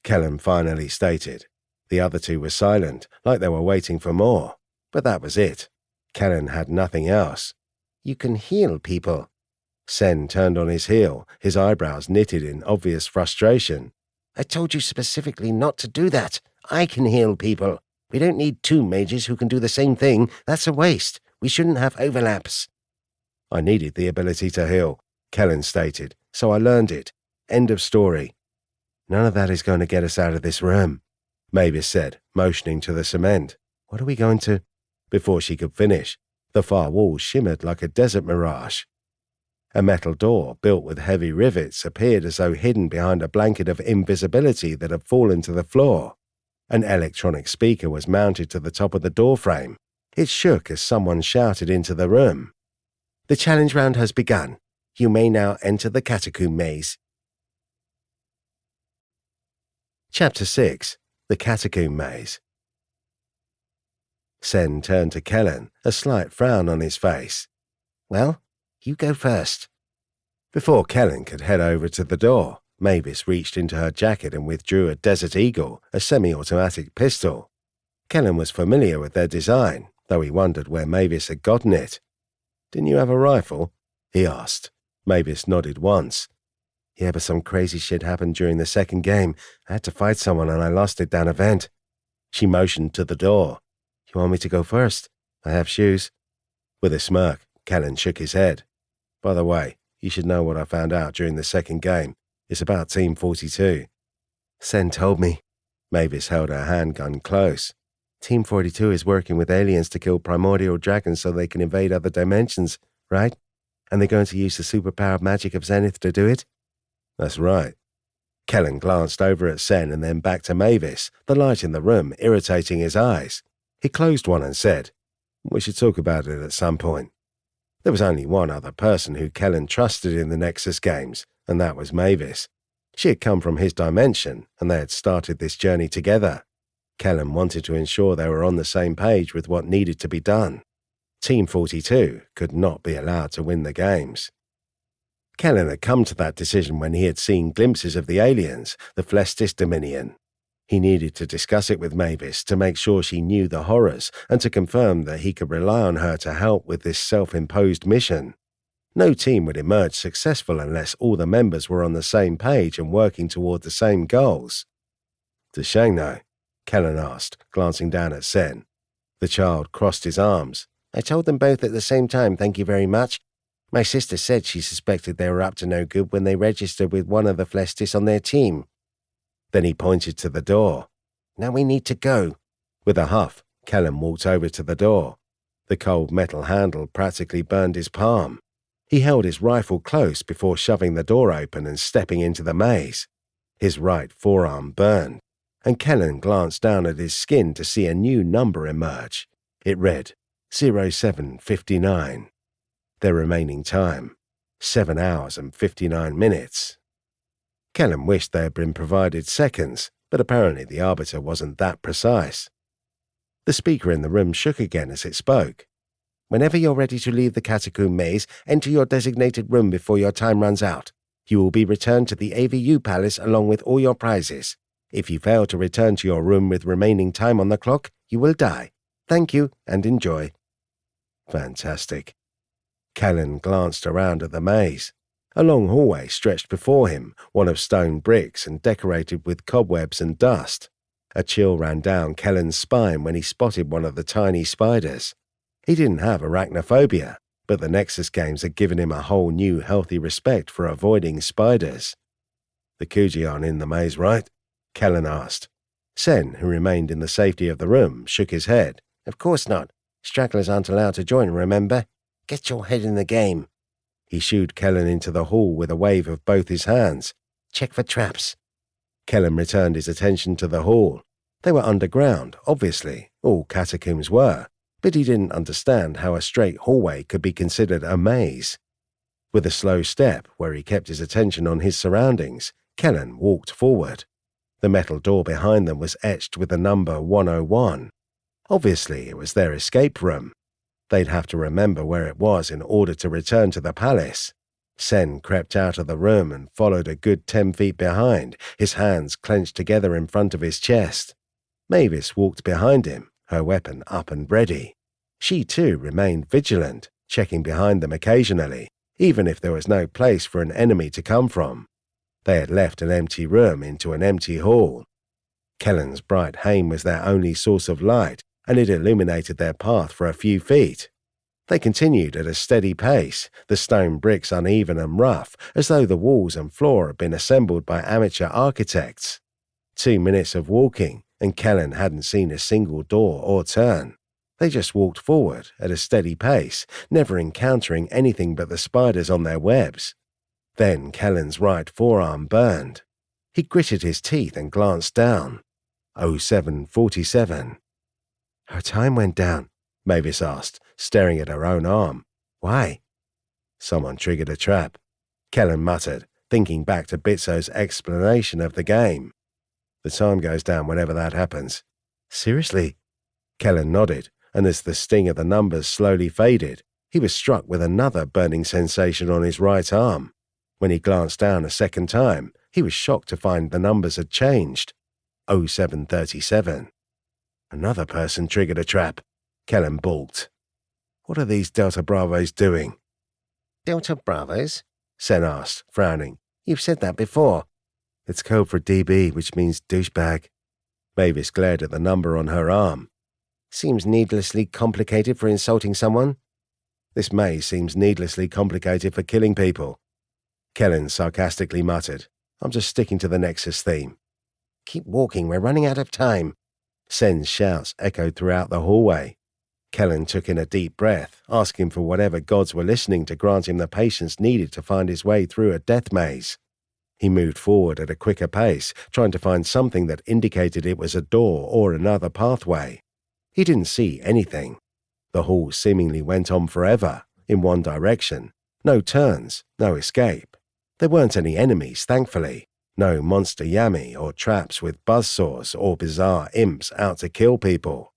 Kellen finally stated. The other two were silent, like they were waiting for more. But that was it. Kellen had nothing else. You can heal people. Sen turned on his heel, his eyebrows knitted in obvious frustration. I told you specifically not to do that. I can heal people. We don't need two mages who can do the same thing. That's a waste. We shouldn't have overlaps. I needed the ability to heal, Kellen stated, so I learned it. End of story. None of that is going to get us out of this room, Mavis said, motioning to the cement. What are we going to... Before she could finish, the far wall shimmered like a desert mirage. A metal door, built with heavy rivets, appeared as though hidden behind a blanket of invisibility that had fallen to the floor. An electronic speaker was mounted to the top of the doorframe. It shook as someone shouted into the room. The challenge round has begun. You may now enter the catacomb maze. Chapter 6. The Catacomb Maze. Sen turned to Kellen, a slight frown on his face. Well, you go first. Before Kellen could head over to the door, Mavis reached into her jacket and withdrew a Desert Eagle, a semi-automatic pistol. Kellen was familiar with their design, though he wondered where Mavis had gotten it. "Didn't you have a rifle?" he asked. Mavis nodded once. "Yeah, but some crazy shit happened during the second game. I had to fight someone and I lost it down a vent." She motioned to the door. "You want me to go first? I have shoes." With a smirk, Kellen shook his head. "By the way, you should know what I found out during the second game. It's about Team 42. Sen told me." Mavis held her handgun close. "Team 42 is working with aliens to kill primordial dragons so they can invade other dimensions, right? And they're going to use the superpowered magic of Zenith to do it?" "That's right." Kellen glanced over at Sen and then back to Mavis, the light in the room irritating his eyes. He closed one and said, "We should talk about it at some point." There was only one other person who Kellen trusted in the Nexus games, and that was Mavis. She had come from his dimension, and they had started this journey together. Kellen wanted to ensure they were on the same page with what needed to be done. Team 42 could not be allowed to win the games. Kellen had come to that decision when he had seen glimpses of the aliens, the Flestis Dominion. He needed to discuss it with Mavis to make sure she knew the horrors and to confirm that he could rely on her to help with this self-imposed mission. No team would emerge successful unless all the members were on the same page and working toward the same goals. "Does Shang know?" Kellen asked, glancing down at Sen. The child crossed his arms. "I told them both at the same time, thank you very much. My sister said she suspected they were up to no good when they registered with one of the Flestis on their team." Then he pointed to the door. "Now we need to go." With a huff, Kellen walked over to the door. The cold metal handle practically burned his palm. He held his rifle close before shoving the door open and stepping into the maze. His right forearm burned, and Kellen glanced down at his skin to see a new number emerge. It read 0759. Their remaining time, 7 hours and 59 minutes. Kellen wished they had been provided seconds, but apparently the arbiter wasn't that precise. The speaker in the room shook again as it spoke. "Whenever you're ready to leave the catacomb maze, enter your designated room before your time runs out. You will be returned to the AVU Palace along with all your prizes. If you fail to return to your room with remaining time on the clock, you will die. Thank you and enjoy." Fantastic. Kellen glanced around at the maze. A long hallway stretched before him, one of stone bricks and decorated with cobwebs and dust. A chill ran down Kellen's spine when he spotted one of the tiny spiders. He didn't have arachnophobia, but the Nexus games had given him a whole new healthy respect for avoiding spiders. "The Kuji aren't in the maze, right?" Kellen asked. Sen, who remained in the safety of the room, shook his head. "Of course not. Stragglers aren't allowed to join, remember? Get your head in the game." He shooed Kellen into the hall with a wave of both his hands. "Check for traps." Kellen returned his attention to the hall. They were underground, obviously. All catacombs were. But he didn't understand how a straight hallway could be considered a maze. With a slow step, where he kept his attention on his surroundings, Kellen walked forward. The metal door behind them was etched with the number 101. Obviously, it was their escape room. They'd have to remember where it was in order to return to the palace. Sen crept out of the room and followed a good 10 feet behind, his hands clenched together in front of his chest. Mavis walked behind him, her weapon up and ready. She too remained vigilant, checking behind them occasionally, even if there was no place for an enemy to come from. They had left an empty room into an empty hall. Kellen's bright hame was their only source of light, and it illuminated their path for a few feet. They continued at a steady pace, the stone bricks uneven and rough, as though the walls and floor had been assembled by amateur architects. 2 minutes of walking, and Kellen hadn't seen a single door or turn. They just walked forward at a steady pace, never encountering anything but the spiders on their webs. Then Kellen's right forearm burned. He gritted his teeth and glanced down. 07:47. Her time went down, Mavis asked, staring at her own arm. Why? Someone triggered a trap, Kellen muttered, thinking back to Bitso's explanation of the game. The time goes down whenever that happens. Seriously? Kellen nodded, and as the sting of the numbers slowly faded, he was struck with another burning sensation on his right arm. When he glanced down a second time, he was shocked to find the numbers had changed. 07:37. Another person triggered a trap, Kellen balked. What are these Delta Bravos doing? Delta Bravos? Sen asked, frowning. You've said that before. It's code for DB, which means douchebag. Mavis glared at the number on her arm. Seems needlessly complicated for insulting someone. This maze seems needlessly complicated for killing people. Kellen sarcastically muttered. I'm just sticking to the Nexus theme. Keep walking, we're running out of time. Sen's shouts echoed throughout the hallway. Kellen took in a deep breath, asking for whatever gods were listening to grant him the patience needed to find his way through a death maze. He moved forward at a quicker pace, trying to find something that indicated it was a door or another pathway. He didn't see anything. The hall seemingly went on forever, in one direction. No turns, no escape. There weren't any enemies, thankfully. No monster yami or traps with buzzsaws or bizarre imps out to kill people.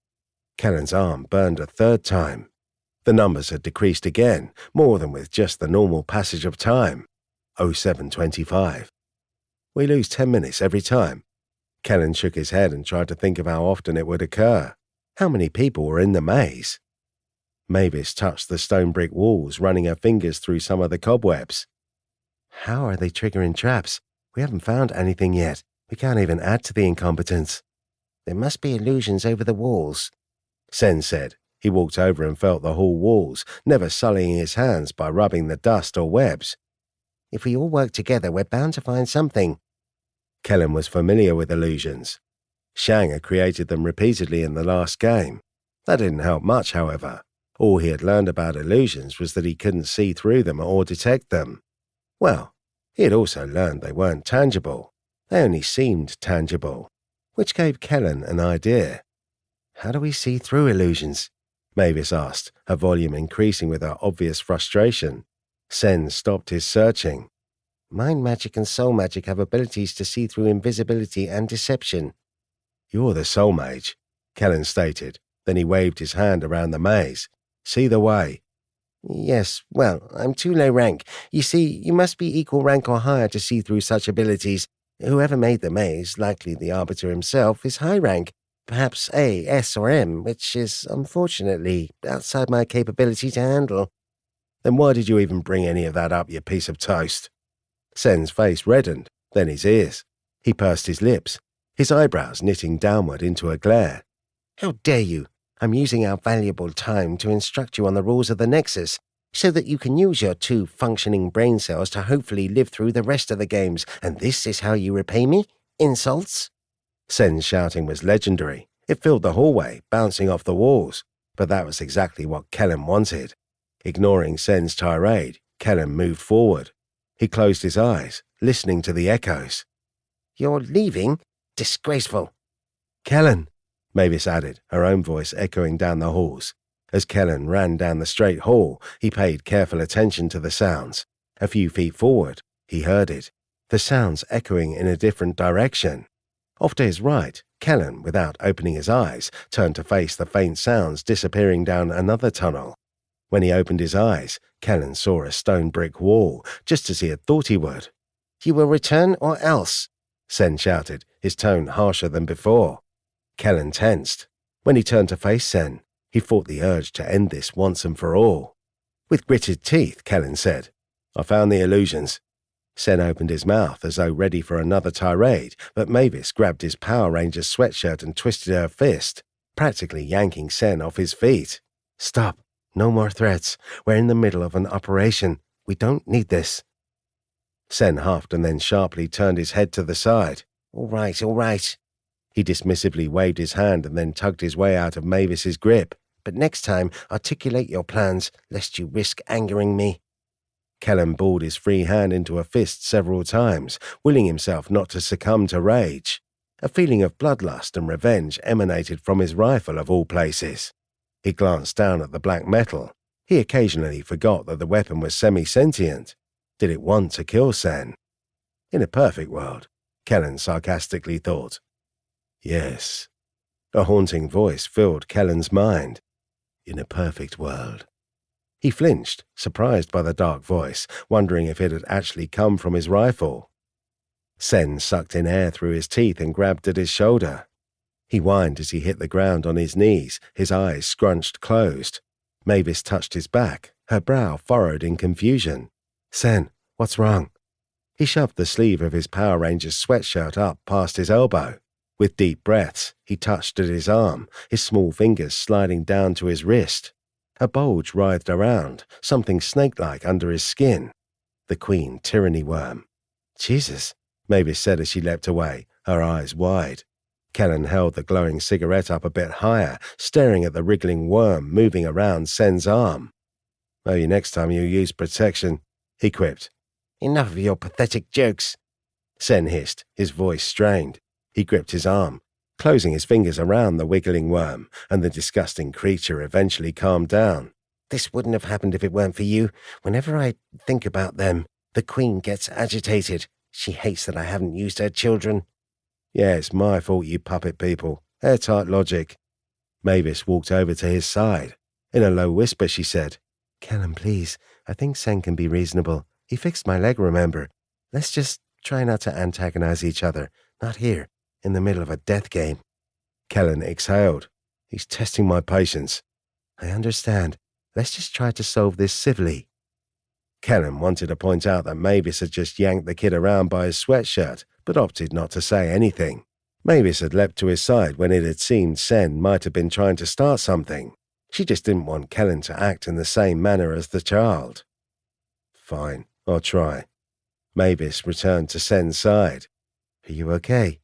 Kellen's arm burned a third time. The numbers had decreased again, more than with just the normal passage of time. 07:25. We lose 10 minutes every time. Kellen shook his head and tried to think of how often it would occur. How many people were in the maze? Mavis touched the stone brick walls, running her fingers through some of the cobwebs. How are they triggering traps? We haven't found anything yet. We can't even add to the incompetence. There must be illusions over the walls, Sen said. He walked over and felt the hall walls, never sullying his hands by rubbing the dust or webs. If we all work together, we're bound to find something. Kellen was familiar with illusions. Shang had created them repeatedly in the last game. That didn't help much, however. All he had learned about illusions was that he couldn't see through them or detect them. Well, he had also learned they weren't tangible. They only seemed tangible, which gave Kellen an idea. How do we see through illusions? Mavis asked, her volume increasing with her obvious frustration. Sen stopped his searching. Mind magic and soul magic have abilities to see through invisibility and deception. You're the soul mage, Kellen stated. Then he waved his hand around the maze. See the way. Yes, well, I'm too low rank. You see, you must be equal rank or higher to see through such abilities. Whoever made the maze, likely the Arbiter himself, is high rank. Perhaps A, S, or M, which is, unfortunately, outside my capability to handle. Then why did you even bring any of that up, you piece of toast? Sen's face reddened, then his ears. He pursed his lips, his eyebrows knitting downward into a glare. How dare you? I'm using our valuable time to instruct you on the rules of the Nexus, so that you can use your 2 functioning brain cells to hopefully live through the rest of the games, and this is how you repay me? Insults? Sen's shouting was legendary. It filled the hallway, bouncing off the walls. But that was exactly what Kellen wanted. Ignoring Sen's tirade, Kellen moved forward. He closed his eyes, listening to the echoes. You're leaving? Disgraceful. Kellen, Mavis added, her own voice echoing down the halls. As Kellen ran down the straight hall, he paid careful attention to the sounds. A few feet forward, he heard it. The sounds echoing in a different direction. Off to his right, Kellen, without opening his eyes, turned to face the faint sounds disappearing down another tunnel. When he opened his eyes, Kellen saw a stone brick wall, just as he had thought he would. You will return or else, Sen shouted, his tone harsher than before. Kellen tensed. When he turned to face Sen, he fought the urge to end this once and for all. With gritted teeth, Kellen said, "I found the illusions." Sen opened his mouth as though ready for another tirade, but Mavis grabbed his Power Ranger's sweatshirt and twisted her fist, practically yanking Sen off his feet. "Stop. No more threats. We're in the middle of an operation. We don't need this." Sen huffed and then sharply turned his head to the side. All right. He dismissively waved his hand and then tugged his way out of Mavis's grip. "But next time, articulate your plans, lest you risk angering me." Kellen balled his free hand into a fist several times, willing himself not to succumb to rage. A feeling of bloodlust and revenge emanated from his rifle of all places. He glanced down at the black metal. He occasionally forgot that the weapon was semi-sentient. Did it want to kill Sen? In a perfect world, Kellen sarcastically thought. Yes. A haunting voice filled Kellen's mind. In a perfect world. He flinched, surprised by the dark voice, wondering if it had actually come from his rifle. Sen sucked in air through his teeth and grabbed at his shoulder. He whined as he hit the ground on his knees, his eyes scrunched closed. Mavis touched his back, her brow furrowed in confusion. "Sen, what's wrong?" He shoved the sleeve of his Power Ranger's sweatshirt up past his elbow. With deep breaths, he touched at his arm, his small fingers sliding down to his wrist. A bulge writhed around, something snake-like under his skin. The Queen Tyranny Worm. Jesus, Mavis said as she leapt away, her eyes wide. Kellen held the glowing cigarette up a bit higher, staring at the wriggling worm moving around Sen's arm. "Maybe next time you use protection," he quipped. "Enough of your pathetic jokes," Sen hissed, his voice strained. He gripped his arm, closing his fingers around the wiggling worm, and the disgusting creature eventually calmed down. "This wouldn't have happened if it weren't for you. Whenever I think about them, the Queen gets agitated. She hates that I haven't used her children." "Yeah, it's my fault, you puppet people. Airtight logic." Mavis walked over to his side. In a low whisper, she said, "Kellen, please, I think Sen can be reasonable. He fixed my leg, remember? Let's just try not to antagonize each other. Not here, in the middle of a death game." Kellen exhaled. "He's testing my patience." "I understand. Let's just try to solve this civilly." Kellen wanted to point out that Mavis had just yanked the kid around by his sweatshirt, but opted not to say anything. Mavis had leapt to his side when it had seemed Sen might have been trying to start something. She just didn't want Kellen to act in the same manner as the child. "Fine, I'll try." Mavis returned to Sen's side. "Are you okay?"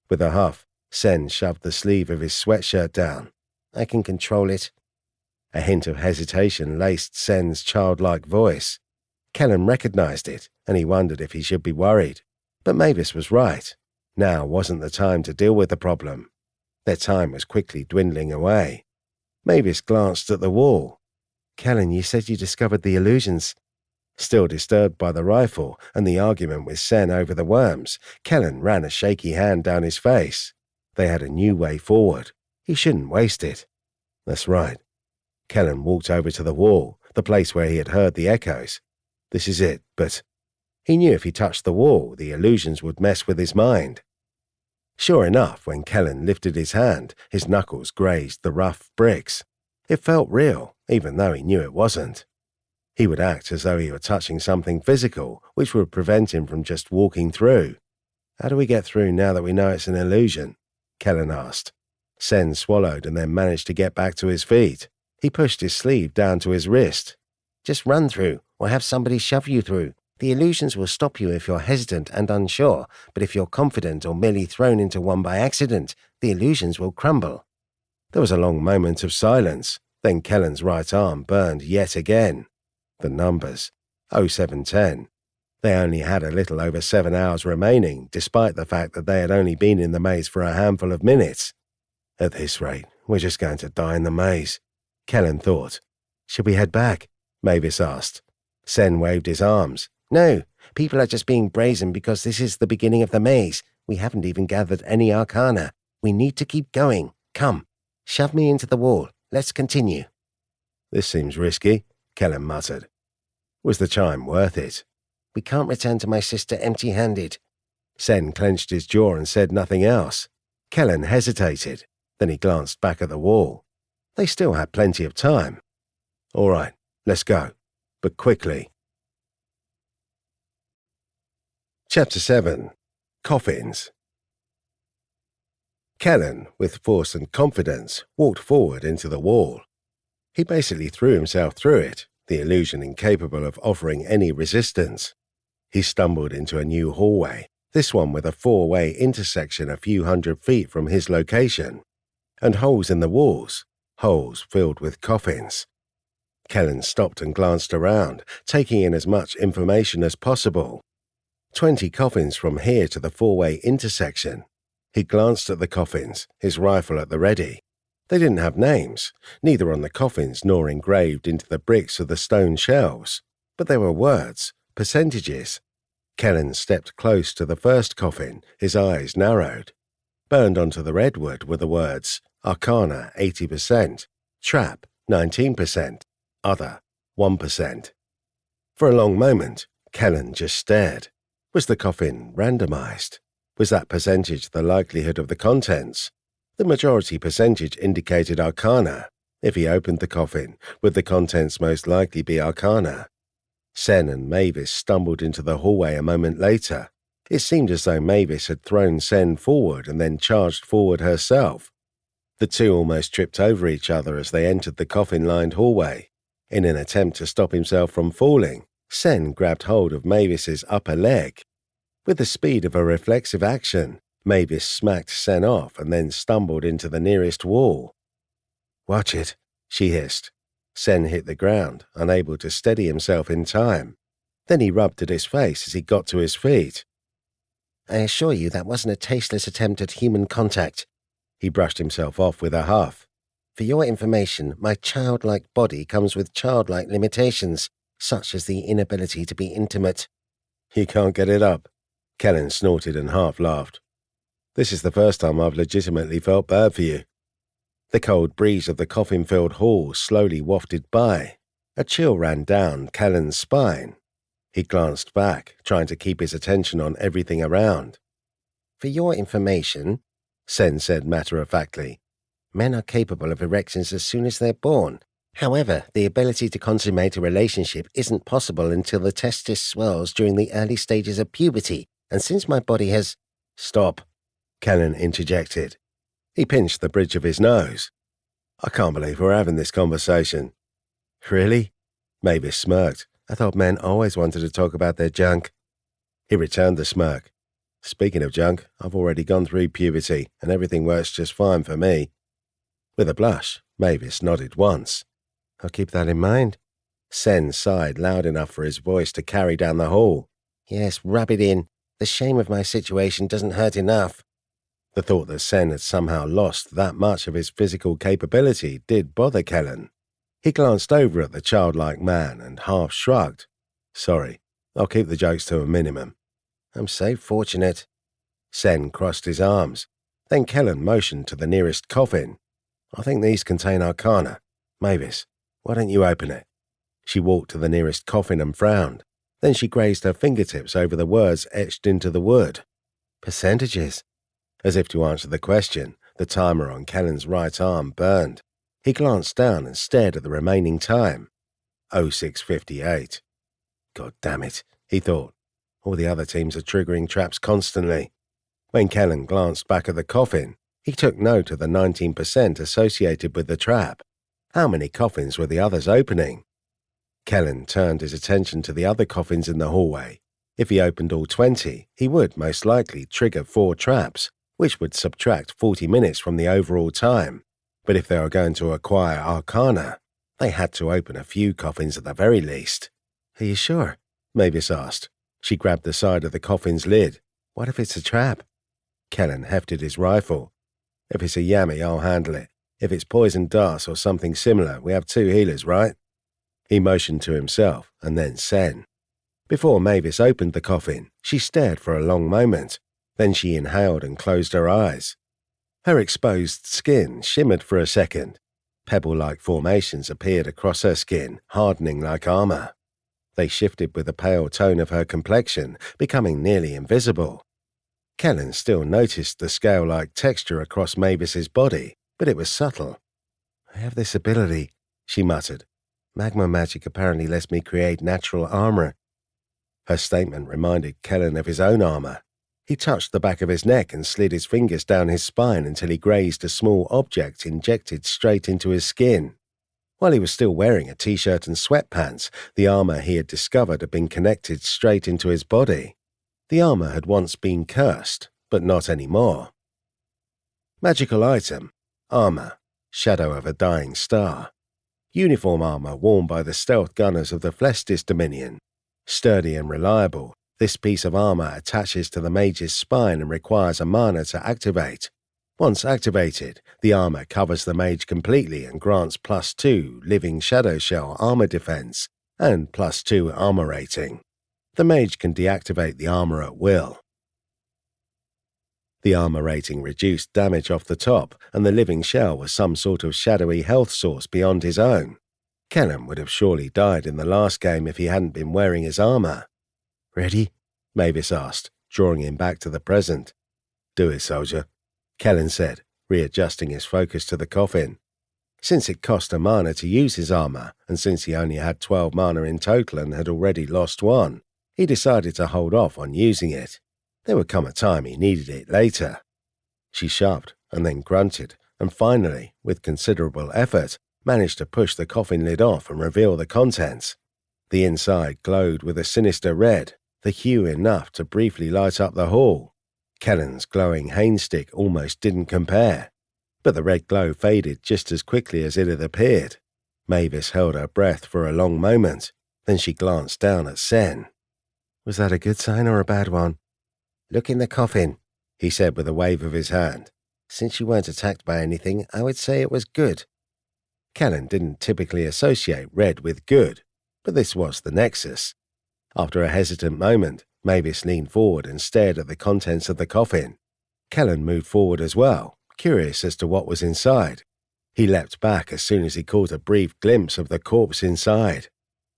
With a huff, Sen shoved the sleeve of his sweatshirt down. "I can control it." A hint of hesitation laced Sen's childlike voice. Kellen recognized it, and he wondered if he should be worried. But Mavis was right. Now wasn't the time to deal with the problem. Their time was quickly dwindling away. Mavis glanced at the wall. "Kellen, you said you discovered the illusions." Still disturbed by the rifle and the argument with Sen over the worms, Kellen ran a shaky hand down his face. They had a new way forward. He shouldn't waste it. "That's right." Kellen walked over to the wall, the place where he had heard the echoes. "This is it, but..." He knew if he touched the wall, the illusions would mess with his mind. Sure enough, when Kellen lifted his hand, his knuckles grazed the rough bricks. It felt real, even though he knew it wasn't. He would act as though he were touching something physical, which would prevent him from just walking through. "How do we get through now that we know it's an illusion?" Kellen asked. Sen swallowed and then managed to get back to his feet. He pushed his sleeve down to his wrist. "Just run through, or have somebody shove you through. The illusions will stop you if you're hesitant and unsure, but if you're confident or merely thrown into one by accident, the illusions will crumble." There was a long moment of silence. Then Kellen's right arm burned yet again. The numbers. 0710. They only had a little over 7 hours remaining, despite the fact that they had only been in the maze for a handful of minutes. "At this rate, we're just going to die in the maze," Kellen thought. "Should we head back?" Mavis asked. Sen waved his arms. "No, people are just being brazen because this is the beginning of the maze. We haven't even gathered any arcana. We need to keep going. Come, shove me into the wall. Let's continue." "This seems risky," Kellen muttered. Was the chime worth it? "We can't return to my sister empty-handed." Sen clenched his jaw and said nothing else. Kellen hesitated. Then he glanced back at the wall. They still had plenty of time. All right, let's go, but quickly. Chapter 7. Coffins. Kellen, with force and confidence, walked forward into the wall. He basically threw himself through it, the illusion incapable of offering any resistance. He stumbled into a new hallway, this one with a four-way intersection a few hundred feet from his location, and holes in the walls, holes filled with coffins. Kellen stopped and glanced around, taking in as much information as possible. 20 coffins from here to the four-way intersection. He glanced at the coffins, his rifle at the ready. They didn't have names, neither on the coffins nor engraved into the bricks of the stone shelves, but there were words, percentages. Kellen stepped close to the first coffin, his eyes narrowed. Burned onto the redwood were the words, Arcana 80%, Trap 19%, Other 1%. For a long moment, Kellen just stared. Was the coffin randomized? Was that percentage the likelihood of the contents? The majority percentage indicated Arcana. If he opened the coffin, would the contents most likely be Arcana? Sen and Mavis stumbled into the hallway a moment later. It seemed as though Mavis had thrown Sen forward and then charged forward herself. The two almost tripped over each other as they entered the coffin-lined hallway. In an attempt to stop himself from falling, Sen grabbed hold of Mavis's upper leg. With the speed of a reflexive action, Mavis smacked Sen off and then stumbled into the nearest wall. "Watch it," she hissed. Sen hit the ground, unable to steady himself in time. Then he rubbed at his face as he got to his feet. I assure you that wasn't a tasteless attempt at human contact. He brushed himself off with a huff. For your information, my childlike body comes with childlike limitations, such as the inability to be intimate. You can't get it up. Kellen snorted and half laughed. This is the first time I've legitimately felt bad for you. The cold breeze of the coffin-filled hall slowly wafted by. A chill ran down Kellen's spine. He glanced back, trying to keep his attention on everything around. For your information, Sen said matter-of-factly, men are capable of erections as soon as they're born. However, the ability to consummate a relationship isn't possible until the testis swells during the early stages of puberty, and since my body has— Stop, Kellen interjected. He pinched the bridge of his nose. I can't believe we're having this conversation. Really? Mavis smirked. I thought men always wanted to talk about their junk. He returned the smirk. Speaking of junk, I've already gone through puberty, and everything works just fine for me. With a blush, Mavis nodded once. I'll keep that in mind. Sen sighed loud enough for his voice to carry down the hall. Yes, rub it in. The shame of my situation doesn't hurt enough. The thought that Sen had somehow lost that much of his physical capability did bother Kellen. He glanced over at the childlike man and half shrugged. Sorry, I'll keep the jokes to a minimum. I'm so fortunate. Sen crossed his arms. Then Kellen motioned to the nearest coffin. I think these contain Arcana. Mavis, why don't you open it? She walked to the nearest coffin and frowned. Then she grazed her fingertips over the words etched into the wood. Percentages. As if to answer the question, the timer on Kellen's right arm burned. He glanced down and stared at the remaining time. 06:58. God damn it, he thought. All the other teams are triggering traps constantly. When Kellen glanced back at the coffin, he took note of the 19% associated with the trap. How many coffins were the others opening? Kellen turned his attention to the other coffins in the hallway. If he opened all 20, he would most likely trigger 4 traps, which would subtract 40 minutes from the overall time. But if they were going to acquire Arcana, they had to open a few coffins at the very least. Are you sure? Mavis asked. She grabbed the side of the coffin's lid. What if it's a trap? Kellen hefted his rifle. If it's a yammy, I'll handle it. If it's poison darts or something similar, we have 2 healers, right? He motioned to himself, and then Sen. Before Mavis opened the coffin, she stared for a long moment. Then she inhaled and closed her eyes. Her exposed skin shimmered for a second. Pebble-like formations appeared across her skin, hardening like armor. They shifted with the pale tone of her complexion, becoming nearly invisible. Kellen still noticed the scale-like texture across Mavis's body, but it was subtle. "I have this ability," she muttered. "Magma magic apparently lets me create natural armor." Her statement reminded Kellen of his own armor. He touched the back of his neck and slid his fingers down his spine until he grazed a small object injected straight into his skin. While he was still wearing a t-shirt and sweatpants, the armor he had discovered had been connected straight into his body. The armor had once been cursed, but not anymore. Magical item, armor, shadow of a dying star. Uniform armor worn by the stealth gunners of the Flestis Dominion. Sturdy and reliable, this piece of armor attaches to the mage's spine and requires a mana to activate. Once activated, the armor covers the mage completely and grants +2 living shadow shell armor defense and +2 armor rating. The mage can deactivate the armor at will. The armor rating reduced damage off the top, and the living shell was some sort of shadowy health source beyond his own. Kellen would have surely died in the last game if he hadn't been wearing his armor. "Ready?" Mavis asked, drawing him back to the present. "Do it, soldier," Kellen said, readjusting his focus to the coffin. Since it cost a mana to use his armor, and since he only had 12 mana in total and had already lost 1, he decided to hold off on using it. There would come a time he needed it later. She shoved and then grunted, and finally, with considerable effort, managed to push the coffin lid off and reveal the contents. The inside glowed with a sinister red, the hue enough to briefly light up the hall. Kellen's glowing cane stick almost didn't compare, but the red glow faded just as quickly as it had appeared. Mavis held her breath for a long moment, then she glanced down at Sen. "Was that a good sign or a bad one?" "Look in the coffin," he said with a wave of his hand. "Since you weren't attacked by anything, I would say it was good." Kellen didn't typically associate red with good, but this was the Nexus. After a hesitant moment, Mavis leaned forward and stared at the contents of the coffin. Kellen moved forward as well, curious as to what was inside. He leapt back as soon as he caught a brief glimpse of the corpse inside.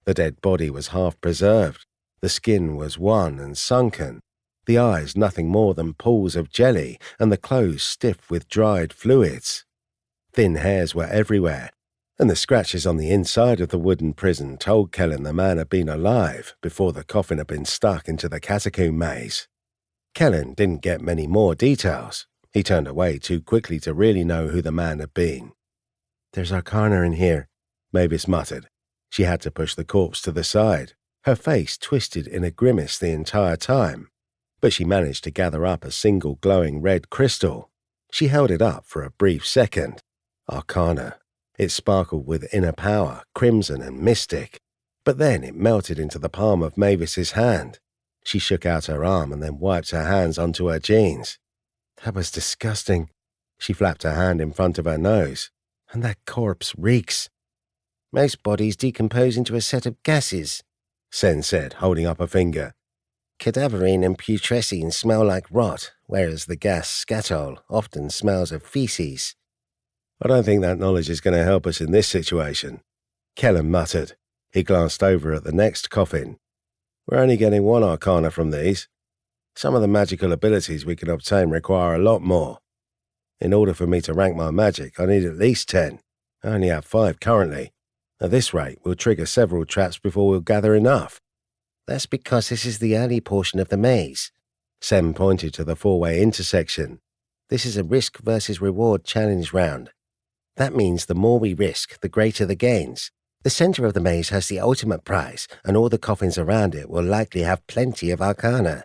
The dead body was half preserved. The skin was wan and sunken, the eyes nothing more than pools of jelly, and the clothes stiff with dried fluids. Thin hairs were everywhere, and the scratches on the inside of the wooden prison told Kellen the man had been alive before the coffin had been stuck into the catacomb maze. Kellen didn't get many more details. He turned away too quickly to really know who the man had been. "There's Arcana in here," Mavis muttered. She had to push the corpse to the side, her face twisted in a grimace the entire time, but she managed to gather up a single glowing red crystal. She held it up for a brief second. Arcana. It sparkled with inner power, crimson and mystic, but then it melted into the palm of Mavis's hand. She shook out her arm and then wiped her hands onto her jeans. "That was disgusting." She flapped her hand in front of her nose. "And that corpse reeks." "Most bodies decompose into a set of gases," Sen said, holding up a finger. "Cadaverine and putrescine smell like rot, whereas the gas scatol often smells of feces." "I don't think that knowledge is going to help us in this situation," Kellen muttered. He glanced over at the next coffin. "We're only getting 1 Arcana from these. Some of the magical abilities we can obtain require a lot more. In order for me to rank my magic, I need at least 10. I only have 5 currently. At this rate, we'll trigger several traps before we'll gather enough." "That's because this is the early portion of the maze." Sem pointed to the 4-way intersection. "This is a risk versus reward challenge round. That means the more we risk, the greater the gains. The center of the maze has the ultimate prize, and all the coffins around it will likely have plenty of Arcana."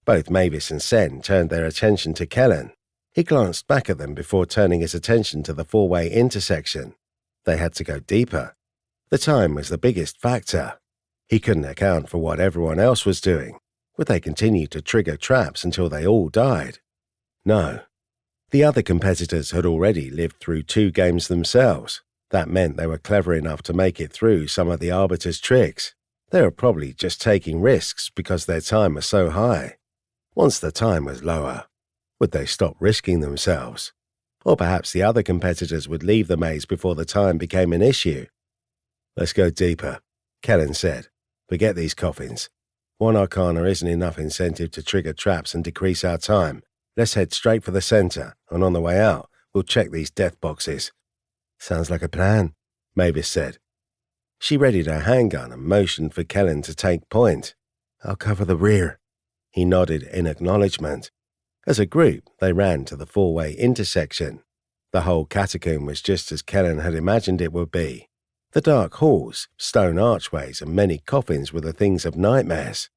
Both Mavis and Sen turned their attention to Kellen. He glanced back at them before turning his attention to the 4-way intersection. They had to go deeper. The time was the biggest factor. He couldn't account for what everyone else was doing. Would they continue to trigger traps until they all died? No. The other competitors had already lived through 2 games themselves. That meant they were clever enough to make it through some of the Arbiter's tricks. They were probably just taking risks because their time was so high. Once the time was lower, would they stop risking themselves? Or perhaps the other competitors would leave the maze before the time became an issue. "Let's go deeper," Kellen said. "Forget these coffins. 1 Arcana isn't enough incentive to trigger traps and decrease our time. Let's head straight for the center, and on the way out, We'll check these death boxes." "Sounds like a plan," Mavis said. She readied her handgun and motioned for Kellen to take point. "I'll cover the rear." He nodded in acknowledgement. As a group, they ran to the four-way intersection. The whole catacomb was just as Kellen had imagined it would be. The dark halls, stone archways, and many coffins were the things of nightmares.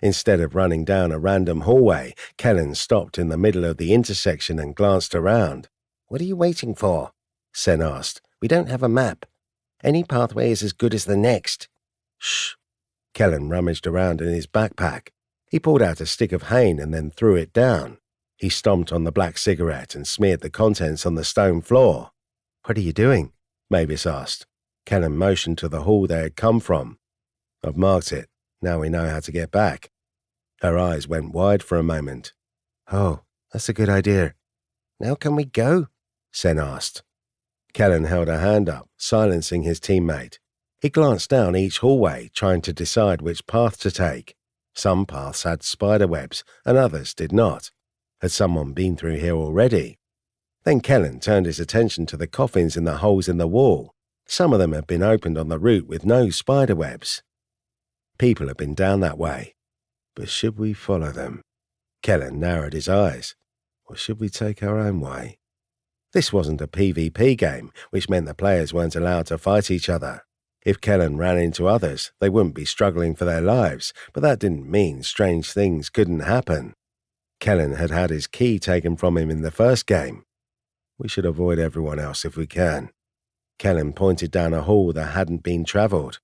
Instead of running down a random hallway, Kellen stopped in the middle of the intersection and glanced around. "What are you waiting for?" Sen asked. "We don't have a map. Any pathway is as good as the next." "Shh." Kellen rummaged around in his backpack. He pulled out a stick of cane and then threw it down. He stomped on the black cigarette and smeared the contents on the stone floor. "What are you doing?" Mavis asked. Kellen motioned to the hall they had come from. "I've marked it. Now we know how to get back." Her eyes went wide for a moment. "Oh, that's a good idea. Now can we go?" Sen asked. Kellen held a hand up, silencing his teammate. He glanced down each hallway, trying to decide which path to take. Some paths had spider webs, and others did not. Had someone been through here already? Then Kellen turned his attention to the coffins in the holes in the wall. Some of them had been opened on the route with no spider webs. People had been down that way. But should we follow them? Kellen narrowed his eyes. Or should we take our own way? This wasn't a PvP game, which meant the players weren't allowed to fight each other. If Kellen ran into others, they wouldn't be struggling for their lives, but that didn't mean strange things couldn't happen. Kellen had had his key taken from him in the first game. We should avoid everyone else if we can. Kellen pointed down a hall that hadn't been travelled.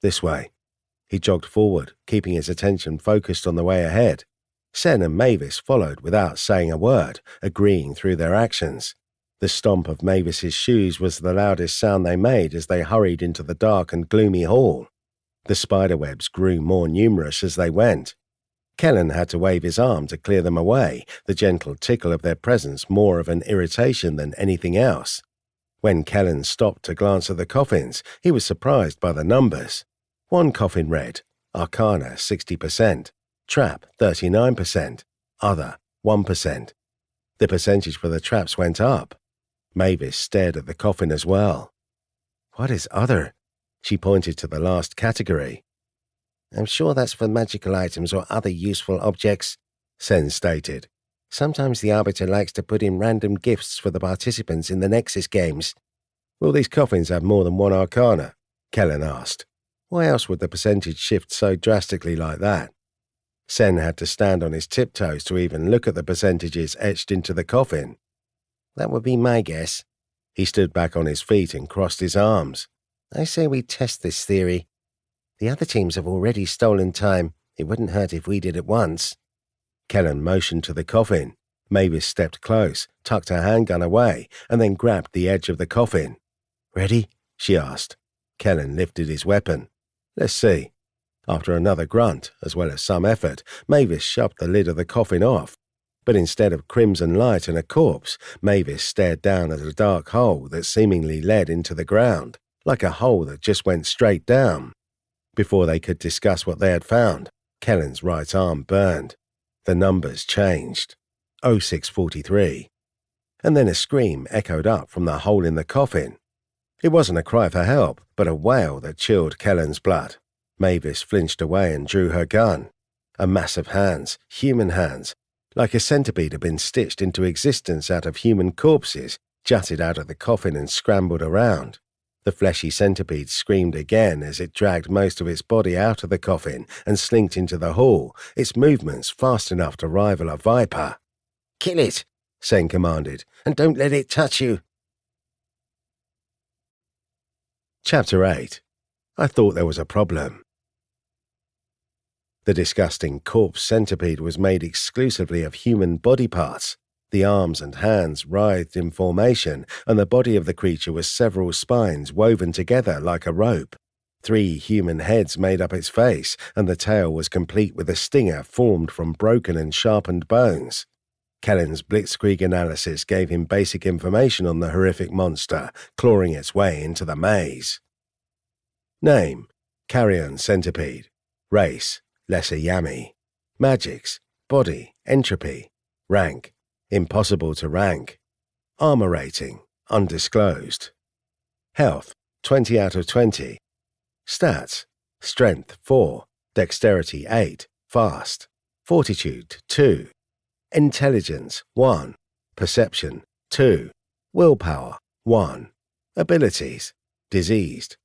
This way. He jogged forward, keeping his attention focused on the way ahead. Sen and Mavis followed without saying a word, agreeing through their actions. The stomp of Mavis's shoes was the loudest sound they made as they hurried into the dark and gloomy hall. The spiderwebs grew more numerous as they went. Kellen had to wave his arm to clear them away, the gentle tickle of their presence more of an irritation than anything else. When Kellen stopped to glance at the coffins, he was surprised by the numbers. One coffin read, Arcana 60%, Trap 39%, Other 1%. The percentage for the traps went up. Mavis stared at the coffin as well. "What is Other?" She pointed to the last category. "I'm sure that's for magical items or other useful objects," Sen stated. "Sometimes the Arbiter likes to put in random gifts for the participants in the Nexus games." "Will these coffins have more than one Arcana?" Kellen asked. Why else would the percentage shift so drastically like that? Sen had to stand on his tiptoes to even look at the percentages etched into the coffin. "That would be my guess." He stood back on his feet and crossed his arms. "I say we test this theory. The other teams have already stolen time. It wouldn't hurt if we did it once." Kellen motioned to the coffin. Mavis stepped close, tucked her handgun away, and then grabbed the edge of the coffin. "Ready?" she asked. Kellen lifted his weapon. "Let's see." After another grunt, as well as some effort, Mavis shoved the lid of the coffin off. But instead of crimson light and a corpse, Mavis stared down at a dark hole that seemingly led into the ground, like a hole that just went straight down. Before they could discuss what they had found, Kellen's right arm burned. The numbers changed. 0643. And then a scream echoed up from the hole in the coffin. It wasn't a cry for help, but a wail that chilled Kellen's blood. Mavis flinched away and drew her gun. A mass of hands, human hands, like a centipede had been stitched into existence out of human corpses, jutted out of the coffin and scrambled around. The fleshy centipede screamed again as it dragged most of its body out of the coffin and slinked into the hall, its movements fast enough to rival a viper. "Kill it," Sen commanded, "and don't let it touch you." Chapter 8. I thought there was a problem. The disgusting corpse centipede was made exclusively of human body parts. The arms and hands writhed in formation, and the body of the creature was several spines woven together like a rope. 3 human heads made up its face, and the tail was complete with a stinger formed from broken and sharpened bones. Kellen's blitzkrieg analysis gave him basic information on the horrific monster, clawing its way into the maze. Name: Carrion Centipede. Race: Lesser Yami. Magics: Body, Entropy. Rank: Impossible to rank. Armor rating, undisclosed. Health, 20 out of 20. Stats, strength 4, dexterity 8, fast, fortitude 2, intelligence 1, perception 2, willpower 1. Abilities, diseased.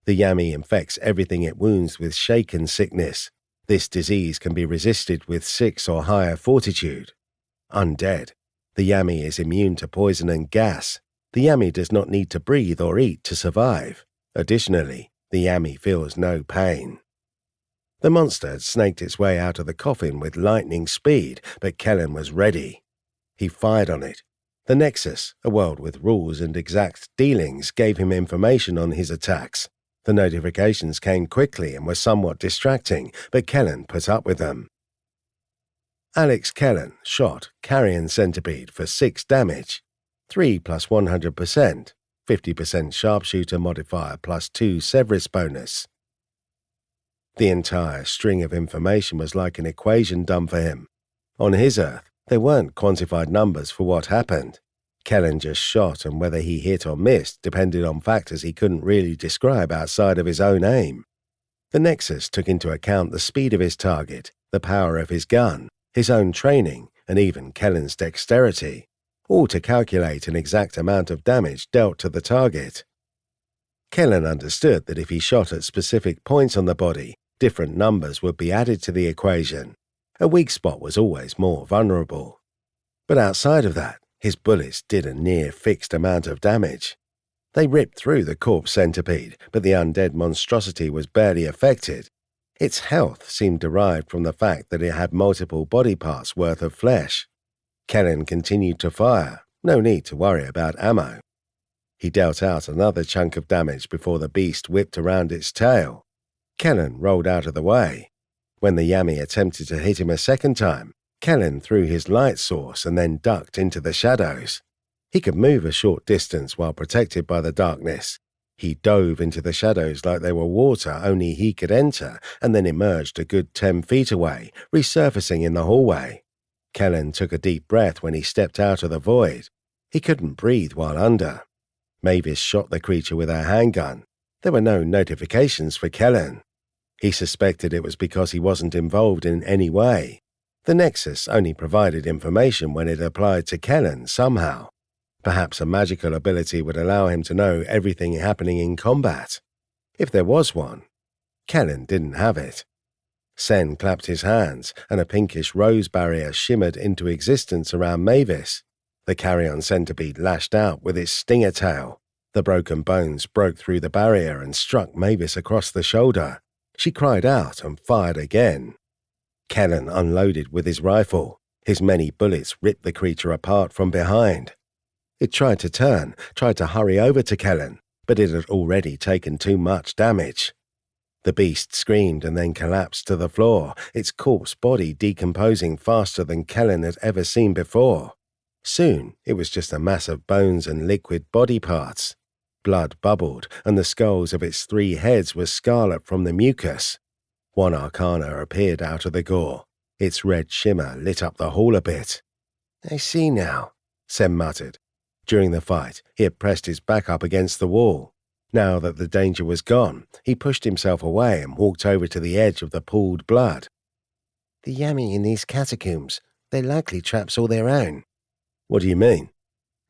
The Yami infects everything it wounds with shaken sickness. This disease can be resisted with 6 or higher fortitude. Undead. The Yami is immune to poison and gas. The Yami does not need to breathe or eat to survive. Additionally, the Yami feels no pain. The monster had snaked its way out of the coffin with lightning speed, but Kellen was ready. He fired on it. The Nexus, a world with rules and exact dealings, gave him information on his attacks. The notifications came quickly and were somewhat distracting, but Kellen put up with them. Alex Kellen shot Carrion Centipede for 6 damage. 3 plus 100%, 50% sharpshooter modifier plus 2 Severus bonus. The entire string of information was like an equation done for him. On his Earth, there weren't quantified numbers for what happened. Kellen just shot, and whether he hit or missed depended on factors he couldn't really describe outside of his own aim. The Nexus took into account the speed of his target, the power of his gun, his own training, and even Kellen's dexterity, all to calculate an exact amount of damage dealt to the target. Kellen understood that if he shot at specific points on the body, different numbers would be added to the equation. A weak spot was always more vulnerable. But outside of that, his bullets did a near-fixed amount of damage. They ripped through the corpse centipede, but the undead monstrosity was barely affected. Its health seemed derived from the fact that it had multiple body parts worth of flesh. Kellen continued to fire, no need to worry about ammo. He dealt out another chunk of damage before the beast whipped around its tail. Kellen rolled out of the way. When the Yami attempted to hit him a second time, Kellen threw his light source and then ducked into the shadows. He could move a short distance while protected by the darkness. He dove into the shadows like they were water only he could enter, and then emerged a good 10 feet away, resurfacing in the hallway. Kellen took a deep breath when he stepped out of the void. He couldn't breathe while under. Mavis shot the creature with her handgun. There were no notifications for Kellen. He suspected it was because he wasn't involved in any way. The Nexus only provided information when it applied to Kellen somehow. Perhaps a magical ability would allow him to know everything happening in combat. If there was one, Kellen didn't have it. Sen clapped his hands, and a pinkish rose barrier shimmered into existence around Mavis. The carrion centipede lashed out with its stinger tail. The broken bones broke through the barrier and struck Mavis across the shoulder. She cried out and fired again. Kellen unloaded with his rifle. His many bullets ripped the creature apart from behind. It tried to turn, tried to hurry over to Kellen, but it had already taken too much damage. The beast screamed and then collapsed to the floor, its corpse body decomposing faster than Kellen had ever seen before. Soon, it was just a mass of bones and liquid body parts. Blood bubbled, and the skulls of its 3 heads were scarlet from the mucus. One arcana appeared out of the gore. Its red shimmer lit up the hall a bit. "I see now," Sem muttered. During the fight, he had pressed his back up against the wall. Now that the danger was gone, he pushed himself away and walked over to the edge of the pooled blood. "The Yami in these catacombs, they're likely traps all their own." "What do you mean?"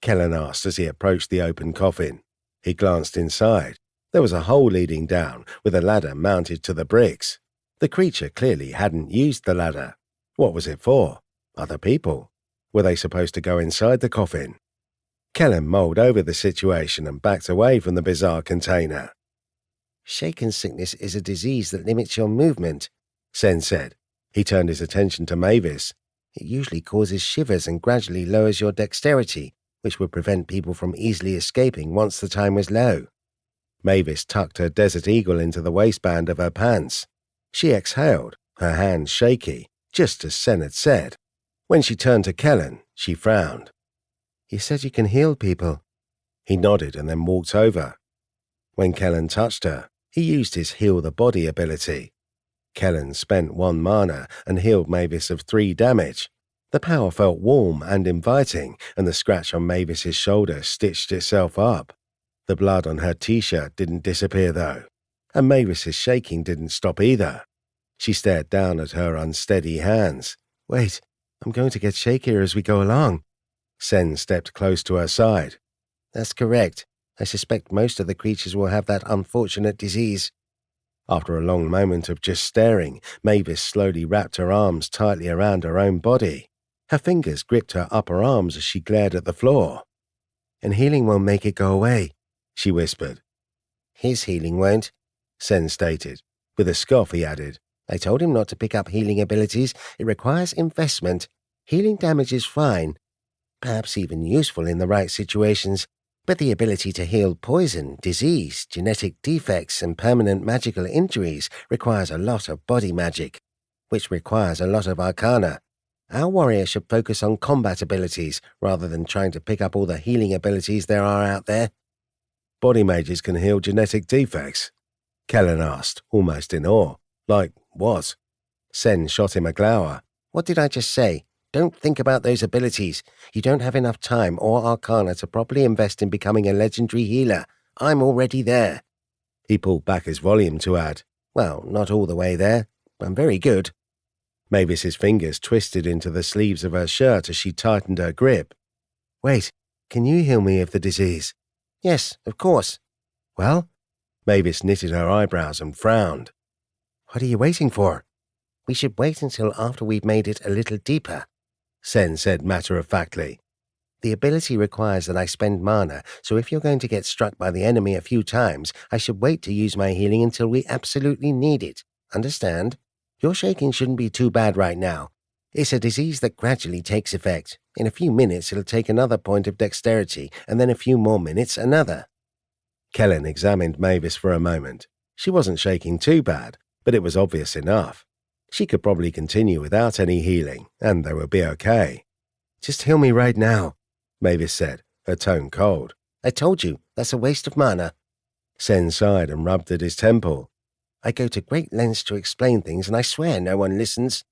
Kellen asked as he approached the open coffin. He glanced inside. There was a hole leading down, with a ladder mounted to the bricks. The creature clearly hadn't used the ladder. What was it for? Other people? Were they supposed to go inside the coffin? Kellen mulled over the situation and backed away from the bizarre container. "Shaken sickness is a disease that limits your movement," Sen said. He turned his attention to Mavis. "It usually causes shivers and gradually lowers your dexterity, which would prevent people from easily escaping once the time was low." Mavis tucked her Desert Eagle into the waistband of her pants. She exhaled, her hands shaky, just as Sen had said. When she turned to Kellen, she frowned. "You said you can heal people." He nodded and then walked over. When Kellen touched her, he used his Heal the Body ability. Kellen spent 1 mana and healed Mavis of 3 damage. The power felt warm and inviting, and the scratch on Mavis's shoulder stitched itself up. The blood on her t-shirt didn't disappear though, and Mavis's shaking didn't stop either. She stared down at her unsteady hands. "Wait, I'm going to get shakier as we go along." Sen stepped close to her side. "That's correct. I suspect most of the creatures will have that unfortunate disease." After a long moment of just staring, Mavis slowly wrapped her arms tightly around her own body. Her fingers gripped her upper arms as she glared at the floor. "And healing won't make it go away," she whispered. "His healing won't," Sen stated. With a scoff, he added, "I told him not to pick up healing abilities. It requires investment. Healing damage is fine, perhaps even useful in the right situations, but the ability to heal poison, disease, genetic defects, and permanent magical injuries requires a lot of body magic, which requires a lot of arcana. Our warrior should focus on combat abilities rather than trying to pick up all the healing abilities there are out there." "Body mages can heal genetic defects?" Kellen asked, almost in awe. "Like what?" Sen shot him a glower. "What did I just say? Don't think about those abilities. You don't have enough time or arcana to properly invest in becoming a legendary healer. I'm already there." He pulled back his volume to add, "Well, not all the way there. I'm very good." Mavis's fingers twisted into the sleeves of her shirt as she tightened her grip. "Wait, can you heal me of the disease?" "Yes, of course." "Well?" Mavis knitted her eyebrows and frowned. "What are you waiting for?" "We should wait until after we've made it a little deeper," Sen said matter-of-factly. "The ability requires that I spend mana, so if you're going to get struck by the enemy a few times, I should wait to use my healing until we absolutely need it. Understand? Your shaking shouldn't be too bad right now. It's a disease that gradually takes effect. In a few minutes it'll take another point of dexterity, and then a few more minutes another." Kellen examined Mavis for a moment. She wasn't shaking too bad, but it was obvious enough. She could probably continue without any healing, and they would be okay. "Just heal me right now," Mavis said, her tone cold. "I told you, that's a waste of mana." Sen sighed and rubbed at his temple. "I go to great lengths to explain things, and I swear no one listens."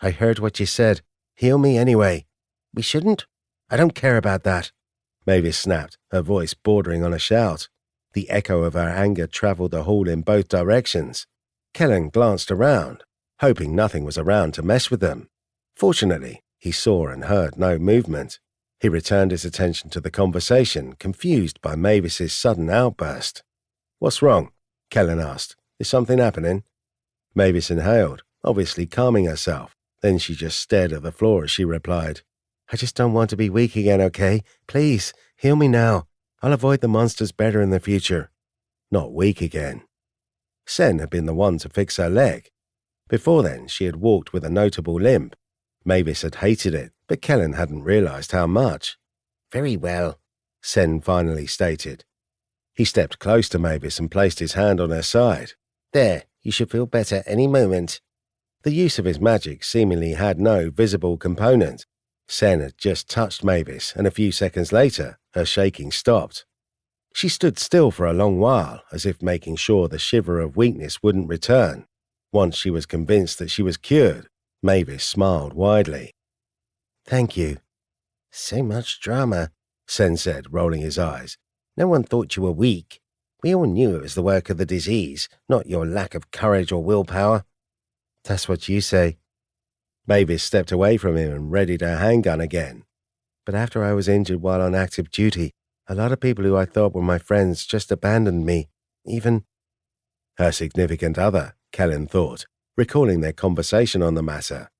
"I heard what you said. Heal me anyway." "We shouldn't? I don't care about that," Mavis snapped, her voice bordering on a shout. The echo of her anger traveled the hall in both directions. Kellen glanced around, hoping nothing was around to mess with them. Fortunately, he saw and heard no movement. He returned his attention to the conversation, confused by Mavis's sudden outburst. "What's wrong?" Kellen asked. "Is something happening?" Mavis inhaled, obviously calming herself. Then she just stared at the floor as she replied, "I just don't want to be weak again, okay? Please, heal me now. I'll avoid the monsters better in the future." "Not weak again." Sen had been the one to fix her leg. Before then, she had walked with a notable limp. Mavis had hated it, but Kellen hadn't realized how much. "Very well," Sen finally stated. He stepped close to Mavis and placed his hand on her side. "There, you should feel better any moment." The use of his magic seemingly had no visible component. Sen had just touched Mavis, and a few seconds later, her shaking stopped. She stood still for a long while, as if making sure the shiver of weakness wouldn't return. Once she was convinced that she was cured, Mavis smiled widely. "Thank you." "So much drama," Sen said, rolling his eyes. "No one thought you were weak. We all knew it was the work of the disease, not your lack of courage or willpower." "That's what you say." Mavis stepped away from him and readied her handgun again. "But after I was injured while on active duty, a lot of people who I thought were my friends just abandoned me. Even—" Her significant other, Kellen thought, recalling their conversation on the matter.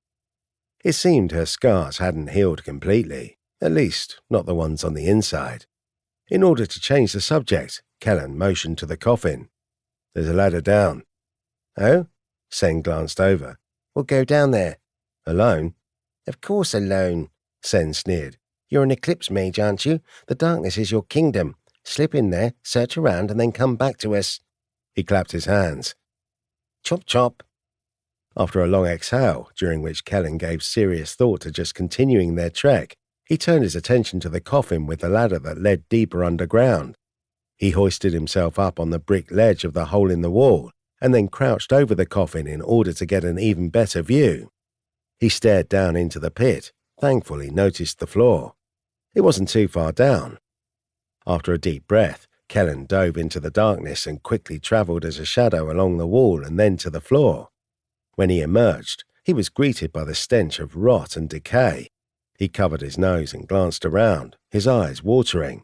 It seemed her scars hadn't healed completely, at least not the ones on the inside. In order to change the subject, Kellen motioned to the coffin. "There's a ladder down." "Oh?" Sen glanced over. "We'll go down there." "Alone?" "Of course alone," Sen sneered. "You're an eclipse mage, aren't you? The darkness is your kingdom. Slip in there, search around, and then come back to us." He clapped his hands. "Chop chop." After a long exhale, during which Kellen gave serious thought to just continuing their trek, he turned his attention to the coffin with the ladder that led deeper underground. He hoisted himself up on the brick ledge of the hole in the wall, and then crouched over the coffin in order to get an even better view. He stared down into the pit, thankfully noticed the floor. It wasn't too far down. After a deep breath, Kellen dove into the darkness and quickly travelled as a shadow along the wall and then to the floor. When he emerged, he was greeted by the stench of rot and decay. He covered his nose and glanced around, his eyes watering.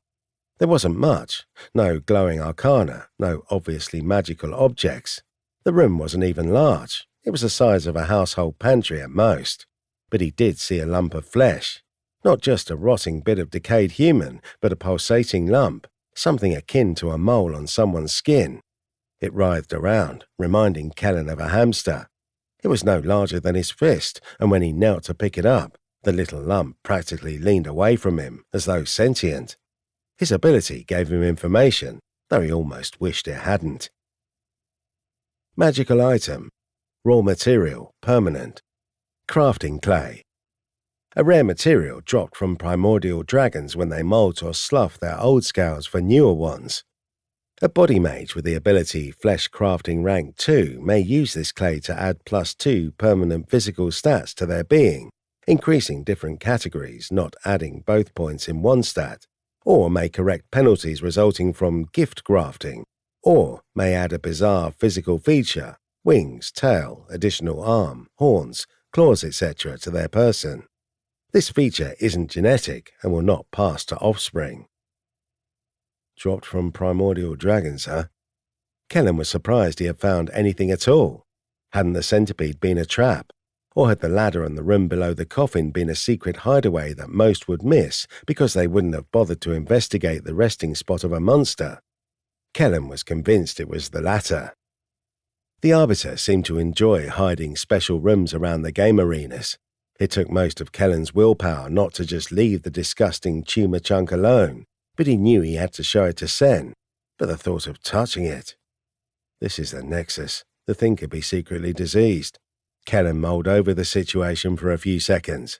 There wasn't much, no glowing arcana, no obviously magical objects. The room wasn't even large. It was the size of a household pantry at most. But he did see a lump of flesh. Not just a rotting bit of decayed human, but a pulsating lump, something akin to a mole on someone's skin. It writhed around, reminding Kellen of a hamster. It was no larger than his fist, and when he knelt to pick it up, the little lump practically leaned away from him, as though sentient. His ability gave him information, though he almost wished it hadn't. Magical item. Raw material, permanent. Crafting clay. A rare material dropped from primordial dragons when they molt or slough their old scales for newer ones. A body mage with the ability Flesh Crafting Rank 2 may use this clay to add +2 permanent physical stats to their being, increasing different categories, not adding both points in one stat, or may correct penalties resulting from gift grafting, or may add a bizarre physical feature, wings, tail, additional arm, horns, claws, etc. to their person. This feature isn't genetic and will not pass to offspring. Dropped from primordial dragons, huh? Kellen was surprised he had found anything at all. Hadn't the centipede been a trap? Or had the ladder and the room below the coffin been a secret hideaway that most would miss because they wouldn't have bothered to investigate the resting spot of a monster? Kellen was convinced it was the latter. The Arbiter seemed to enjoy hiding special rooms around the game arenas. It took most of Kellen's willpower not to just leave the disgusting tumor chunk alone, but he knew he had to show it to Sen. But the thought of touching it... This is the Nexus. The thing could be secretly diseased. Kellen mulled over the situation for a few seconds.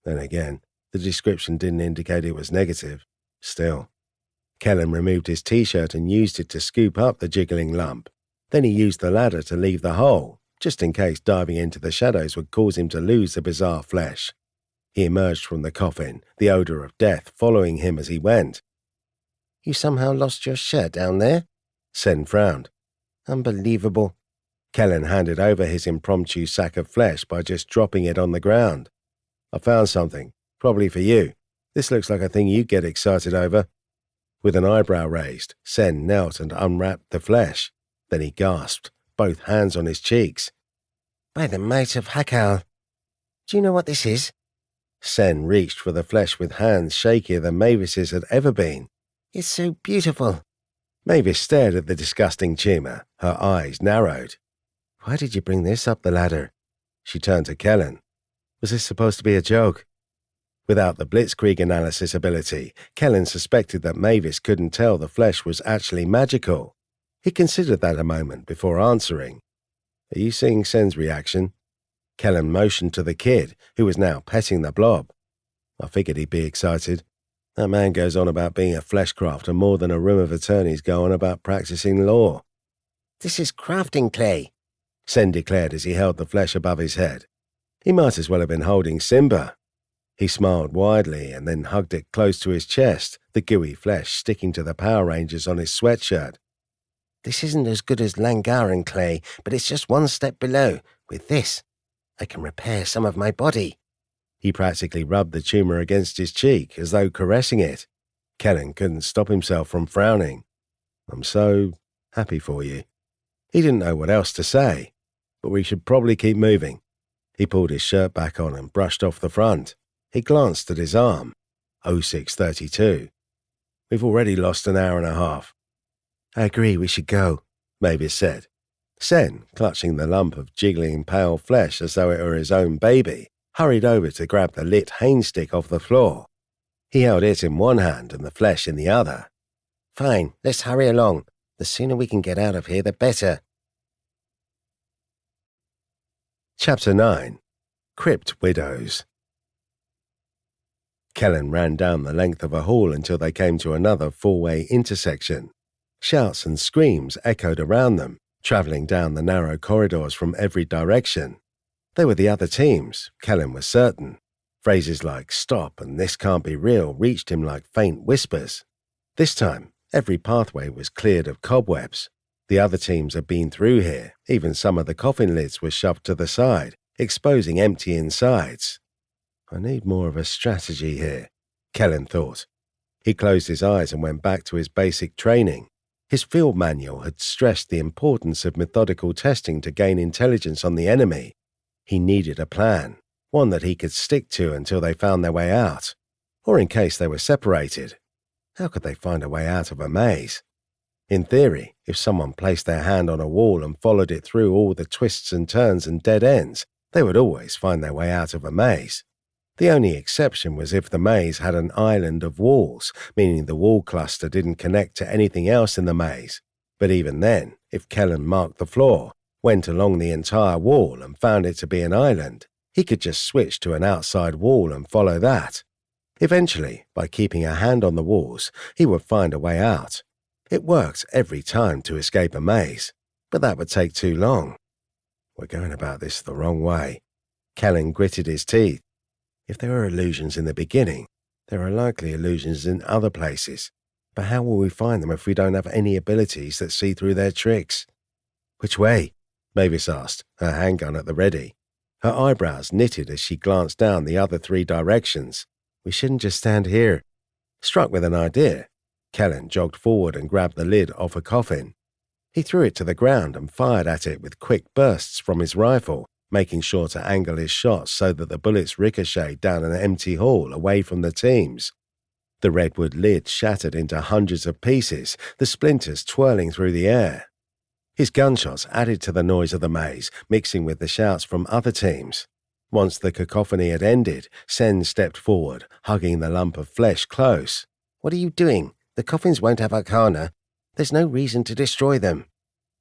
Then again, the description didn't indicate it was negative. Still. Kellen removed his t-shirt and used it to scoop up the jiggling lump. Then he used the ladder to leave the hole, just in case diving into the shadows would cause him to lose the bizarre flesh. He emerged from the coffin, the odour of death following him as he went. You somehow lost your shirt down there? Sen frowned. Unbelievable. Kellen handed over his impromptu sack of flesh by just dropping it on the ground. I found something, probably for you. This looks like a thing you get excited over. With an eyebrow raised, Sen knelt and unwrapped the flesh. Then he gasped, both hands on his cheeks. By the might of Hakal. Do you know what this is? Sen reached for the flesh with hands shakier than Mavis's had ever been. It's so beautiful. Mavis stared at the disgusting tumour, her eyes narrowed. Why did you bring this up the ladder? She turned to Kellen. Was this supposed to be a joke? Without the Blitzkrieg analysis ability, Kellen suspected that Mavis couldn't tell the flesh was actually magical. He considered that a moment before answering. Are you seeing Sen's reaction? Kellen motioned to the kid, who was now petting the blob. I figured he'd be excited. That man goes on about being a fleshcrafter more than a room of attorneys go on about practicing law. This is crafting clay, Sen declared as he held the flesh above his head. He might as well have been holding Simba. He smiled widely and then hugged it close to his chest, the gooey flesh sticking to the Power Rangers on his sweatshirt. This isn't as good as Langaran clay, but it's just one step below. With this, I can repair some of my body. He practically rubbed the tumour against his cheek, as though caressing it. Kellen couldn't stop himself from frowning. I'm so happy for you. He didn't know what else to say, but we should probably keep moving. He pulled his shirt back on and brushed off the front. He glanced at his arm. 0632. We've already lost an hour and a half. I agree we should go, Mavis said. Sen, clutching the lump of jiggling pale flesh as though it were his own baby, hurried over to grab the lit cane stick off the floor. He held it in one hand and the flesh in the other. Fine, let's hurry along. The sooner we can get out of here, the better. Chapter 9. Crypt Widows. Kellen ran down the length of a hall until they came to another four-way intersection. Shouts and screams echoed around them, travelling down the narrow corridors from every direction. They were the other teams, Kellen was certain. Phrases like "stop" and "this can't be real" reached him like faint whispers. This time, every pathway was cleared of cobwebs. The other teams had been through here, even some of the coffin lids were shoved to the side, exposing empty insides. I need more of a strategy here, Kellen thought. He closed his eyes and went back to his basic training. His field manual had stressed the importance of methodical testing to gain intelligence on the enemy. He needed a plan, one that he could stick to until they found their way out, or in case they were separated. How could they find a way out of a maze? In theory, if someone placed their hand on a wall and followed it through all the twists and turns and dead ends, they would always find their way out of a maze. The only exception was if the maze had an island of walls, meaning the wall cluster didn't connect to anything else in the maze. But even then, if Kellen marked the floor, went along the entire wall and found it to be an island, he could just switch to an outside wall and follow that. Eventually, by keeping a hand on the walls, he would find a way out. It worked every time to escape a maze, but that would take too long. We're going about this the wrong way. Kellen gritted his teeth. If there are illusions in the beginning, there are likely illusions in other places. But how will we find them if we don't have any abilities that see through their tricks? Which way? Mavis asked, her handgun at the ready. Her eyebrows knitted as she glanced down the other 3 directions. We shouldn't just stand here. Struck with an idea, Kellen jogged forward and grabbed the lid off a coffin. He threw it to the ground and fired at it with quick bursts from his rifle, making sure to angle his shots so that the bullets ricocheted down an empty hall away from the teams. The redwood lid shattered into hundreds of pieces, the splinters twirling through the air. His gunshots added to the noise of the maze, mixing with the shouts from other teams. Once the cacophony had ended, Sen stepped forward, hugging the lump of flesh close. What are you doing? The coffins won't have arcana. There's no reason to destroy them.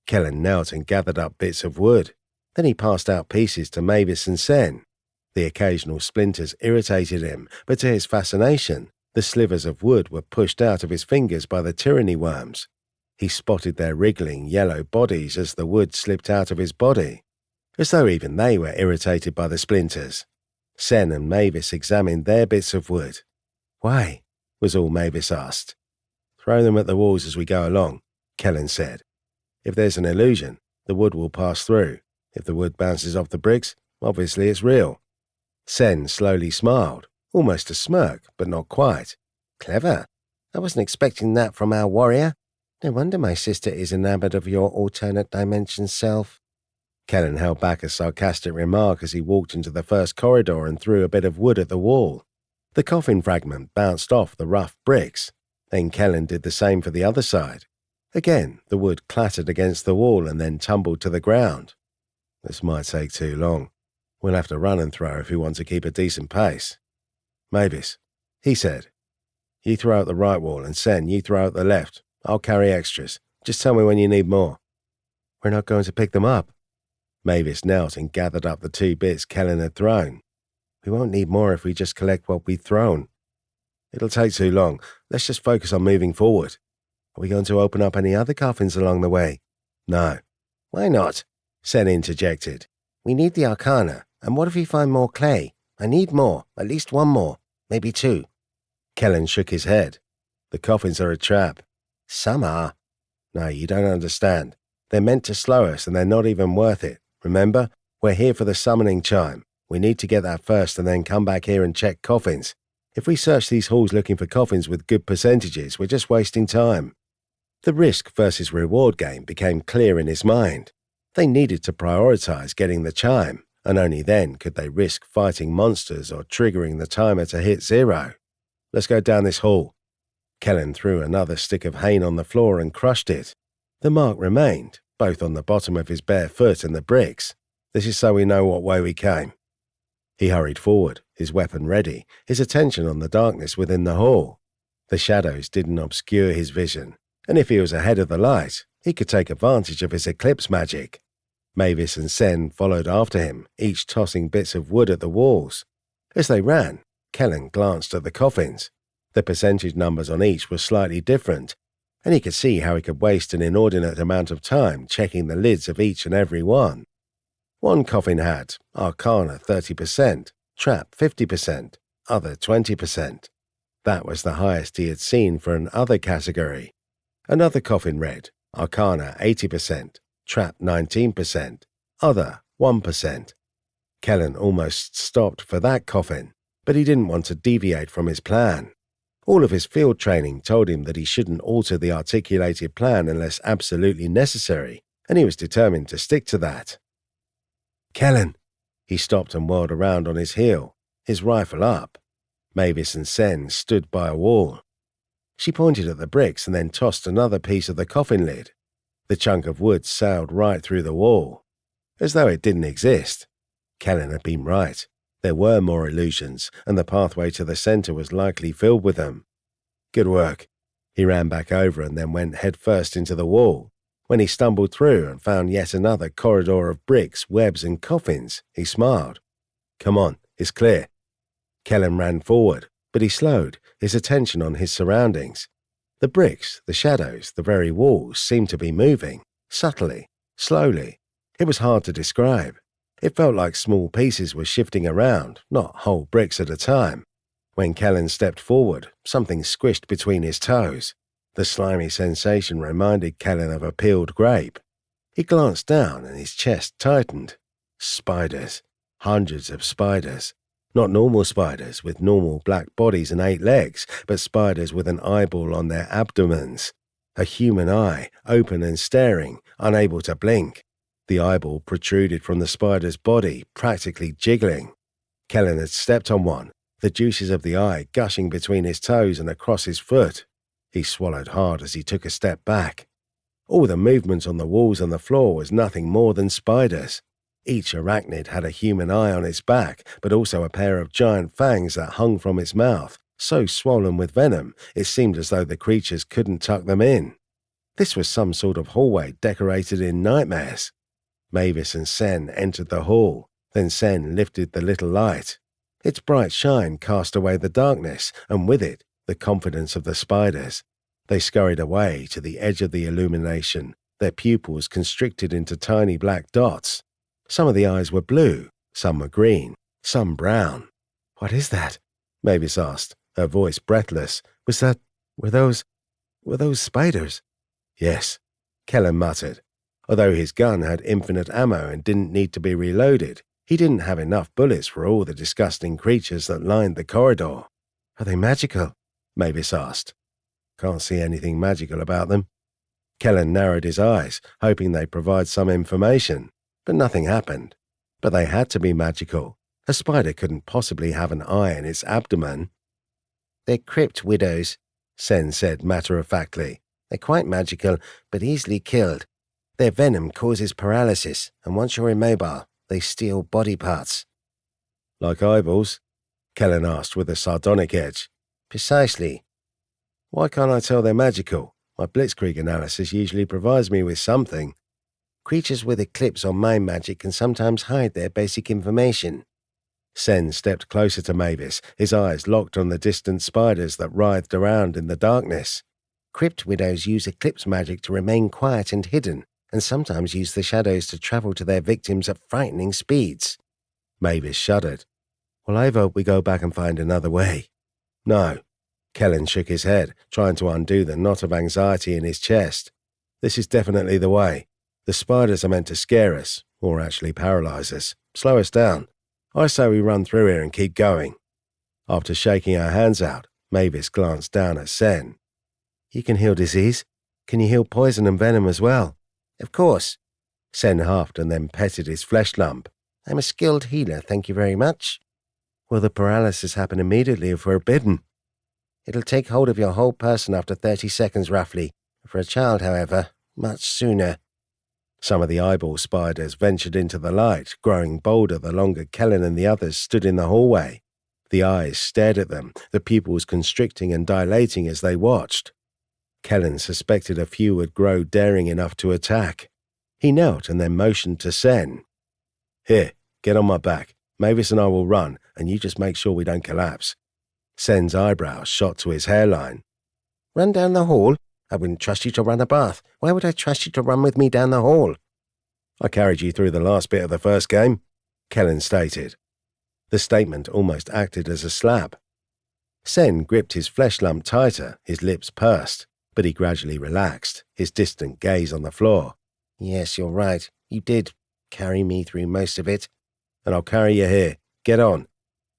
Kellen knelt and gathered up bits of wood. Then he passed out pieces to Mavis and Sen. The occasional splinters irritated him, but to his fascination, the slivers of wood were pushed out of his fingers by the tyranny worms. He spotted their wriggling yellow bodies as the wood slipped out of his body, as though even they were irritated by the splinters. Sen and Mavis examined their bits of wood. Why? Was all Mavis asked. Throw them at the walls as we go along, Kellen said. If there's an illusion, the wood will pass through. If the wood bounces off the bricks, obviously it's real. Sen slowly smiled, almost a smirk, but not quite. Clever. I wasn't expecting that from our warrior. No wonder my sister is enamored of your alternate dimension self. Kellen held back a sarcastic remark as he walked into the first corridor and threw a bit of wood at the wall. The coffin fragment bounced off the rough bricks. Then Kellen did the same for the other side. Again, the wood clattered against the wall and then tumbled to the ground. This might take too long. We'll have to run and throw if we want to keep a decent pace. Mavis, he said. You throw out the right wall and Sen, you throw out the left. I'll carry extras. Just tell me when you need more. We're not going to pick them up. Mavis knelt and gathered up the 2 bits Kellen had thrown. We won't need more if we just collect what we've thrown. It'll take too long. Let's just focus on moving forward. Are we going to open up any other coffins along the way? No. Why not? Sen interjected. We need the arcana, and what if we find more clay? I need more, at least 1 more, maybe 2. Kellen shook his head. The coffins are a trap. Some are. No, you don't understand. They're meant to slow us and they're not even worth it. Remember? We're here for the summoning chime. We need to get that first and then come back here and check coffins. If we search these halls looking for coffins with good percentages, we're just wasting time. The risk versus reward game became clear in his mind. They needed to prioritize getting the chime, and only then could they risk fighting monsters or triggering the timer to hit 0. Let's go down this hall. Kellen threw another stick of hayne on the floor and crushed it. The mark remained, both on the bottom of his bare foot and the bricks. This is so we know what way we came. He hurried forward, his weapon ready, his attention on the darkness within the hall. The shadows didn't obscure his vision, and if he was ahead of the light, he could take advantage of his eclipse magic. Mavis and Sen followed after him, each tossing bits of wood at the walls. As they ran, Kellen glanced at the coffins. The percentage numbers on each were slightly different, and he could see how he could waste an inordinate amount of time checking the lids of each and every one. One coffin had Arcana 30%, trap 50%, other 20%. That was the highest he had seen for an other category. Another coffin read, Arcana 80%, trap 19%, other 1%. Kellen almost stopped for that coffin, but he didn't want to deviate from his plan. All of his field training told him that he shouldn't alter the articulated plan unless absolutely necessary, and he was determined to stick to that. Kellen! He stopped and whirled around on his heel, his rifle up. Mavis and Sen stood by a wall. She pointed at the bricks and then tossed another piece of the coffin lid. The chunk of wood sailed right through the wall, as though it didn't exist. Kellen had been right. There were more illusions, and the pathway to the center was likely filled with them. Good work. He ran back over and then went headfirst into the wall. When he stumbled through and found yet another corridor of bricks, webs, and coffins, he smiled. Come on, it's clear. Kellen ran forward, but he slowed, his attention on his surroundings. The bricks, the shadows, the very walls seemed to be moving, subtly, slowly. It was hard to describe. It felt like small pieces were shifting around, not whole bricks at a time. When Kellen stepped forward, something squished between his toes. The slimy sensation reminded Kellen of a peeled grape. He glanced down and his chest tightened. Spiders. Hundreds of spiders. Not normal spiders with normal black bodies and 8 legs, but spiders with an eyeball on their abdomens. A human eye, open and staring, unable to blink. The eyeball protruded from the spider's body, practically jiggling. Kellen had stepped on one, the juices of the eye gushing between his toes and across his foot. He swallowed hard as he took a step back. All the movement on the walls and the floor was nothing more than spiders. Each arachnid had a human eye on its back, but also a pair of giant fangs that hung from its mouth, so swollen with venom it seemed as though the creatures couldn't tuck them in. This was some sort of hallway decorated in nightmares. Mavis and Sen entered the hall, then Sen lifted the little light. Its bright shine cast away the darkness, and with it, the confidence of the spiders. They scurried away to the edge of the illumination, their pupils constricted into tiny black dots. Some of the eyes were blue, some were green, some brown. What is that? Mavis asked, her voice breathless. Were those spiders? Yes, Kellen muttered. Although his gun had infinite ammo and didn't need to be reloaded, he didn't have enough bullets for all the disgusting creatures that lined the corridor. Are they magical? Mavis asked. Can't see anything magical about them. Kellen narrowed his eyes, hoping they'd provide some information, but nothing happened. But they had to be magical. A spider couldn't possibly have an eye in its abdomen. They're crypt widows, Sen said matter-of-factly. They're quite magical, but easily killed. Their venom causes paralysis, and once you're immobile, they steal body parts. Like eyeballs? Kellen asked with a sardonic edge. Precisely. Why can't I tell they're magical? My blitzkrieg analysis usually provides me with something. Creatures with eclipse or mind magic can sometimes hide their basic information. Sen stepped closer to Mavis, his eyes locked on the distant spiders that writhed around in the darkness. Crypt widows use eclipse magic to remain quiet and hidden, and sometimes use the shadows to travel to their victims at frightening speeds. Mavis shuddered. Well, I vote we go back and find another way. No. Kellen shook his head, trying to undo the knot of anxiety in his chest. This is definitely the way. The spiders are meant to scare us, or actually paralyze us, slow us down. I say we run through here and keep going. After shaking her hands out, Mavis glanced down at Sen. You can heal disease. Can you heal poison and venom as well? Of course. Sen huffed and then petted his flesh lump. I'm a skilled healer, thank you very much. Will the paralysis happen immediately if we're bitten? It'll take hold of your whole person after 30 seconds roughly. For a child, however, much sooner. Some of the eyeball spiders ventured into the light, growing bolder the longer Kellen and the others stood in the hallway. The eyes stared at them, the pupils constricting and dilating as they watched. Kellen suspected a few would grow daring enough to attack. He knelt and then motioned to Sen. Here, get on my back. Mavis and I will run, and you just make sure we don't collapse. Sen's eyebrows shot to his hairline. Run down the hall? I wouldn't trust you to run a bath. Why would I trust you to run with me down the hall? I carried you through the last bit of the first game, Kellen stated. The statement almost acted as a slap. Sen gripped his flesh lump tighter, his lips pursed, but he gradually relaxed, his distant gaze on the floor. Yes, you're right. You did carry me through most of it. And I'll carry you here. Get on.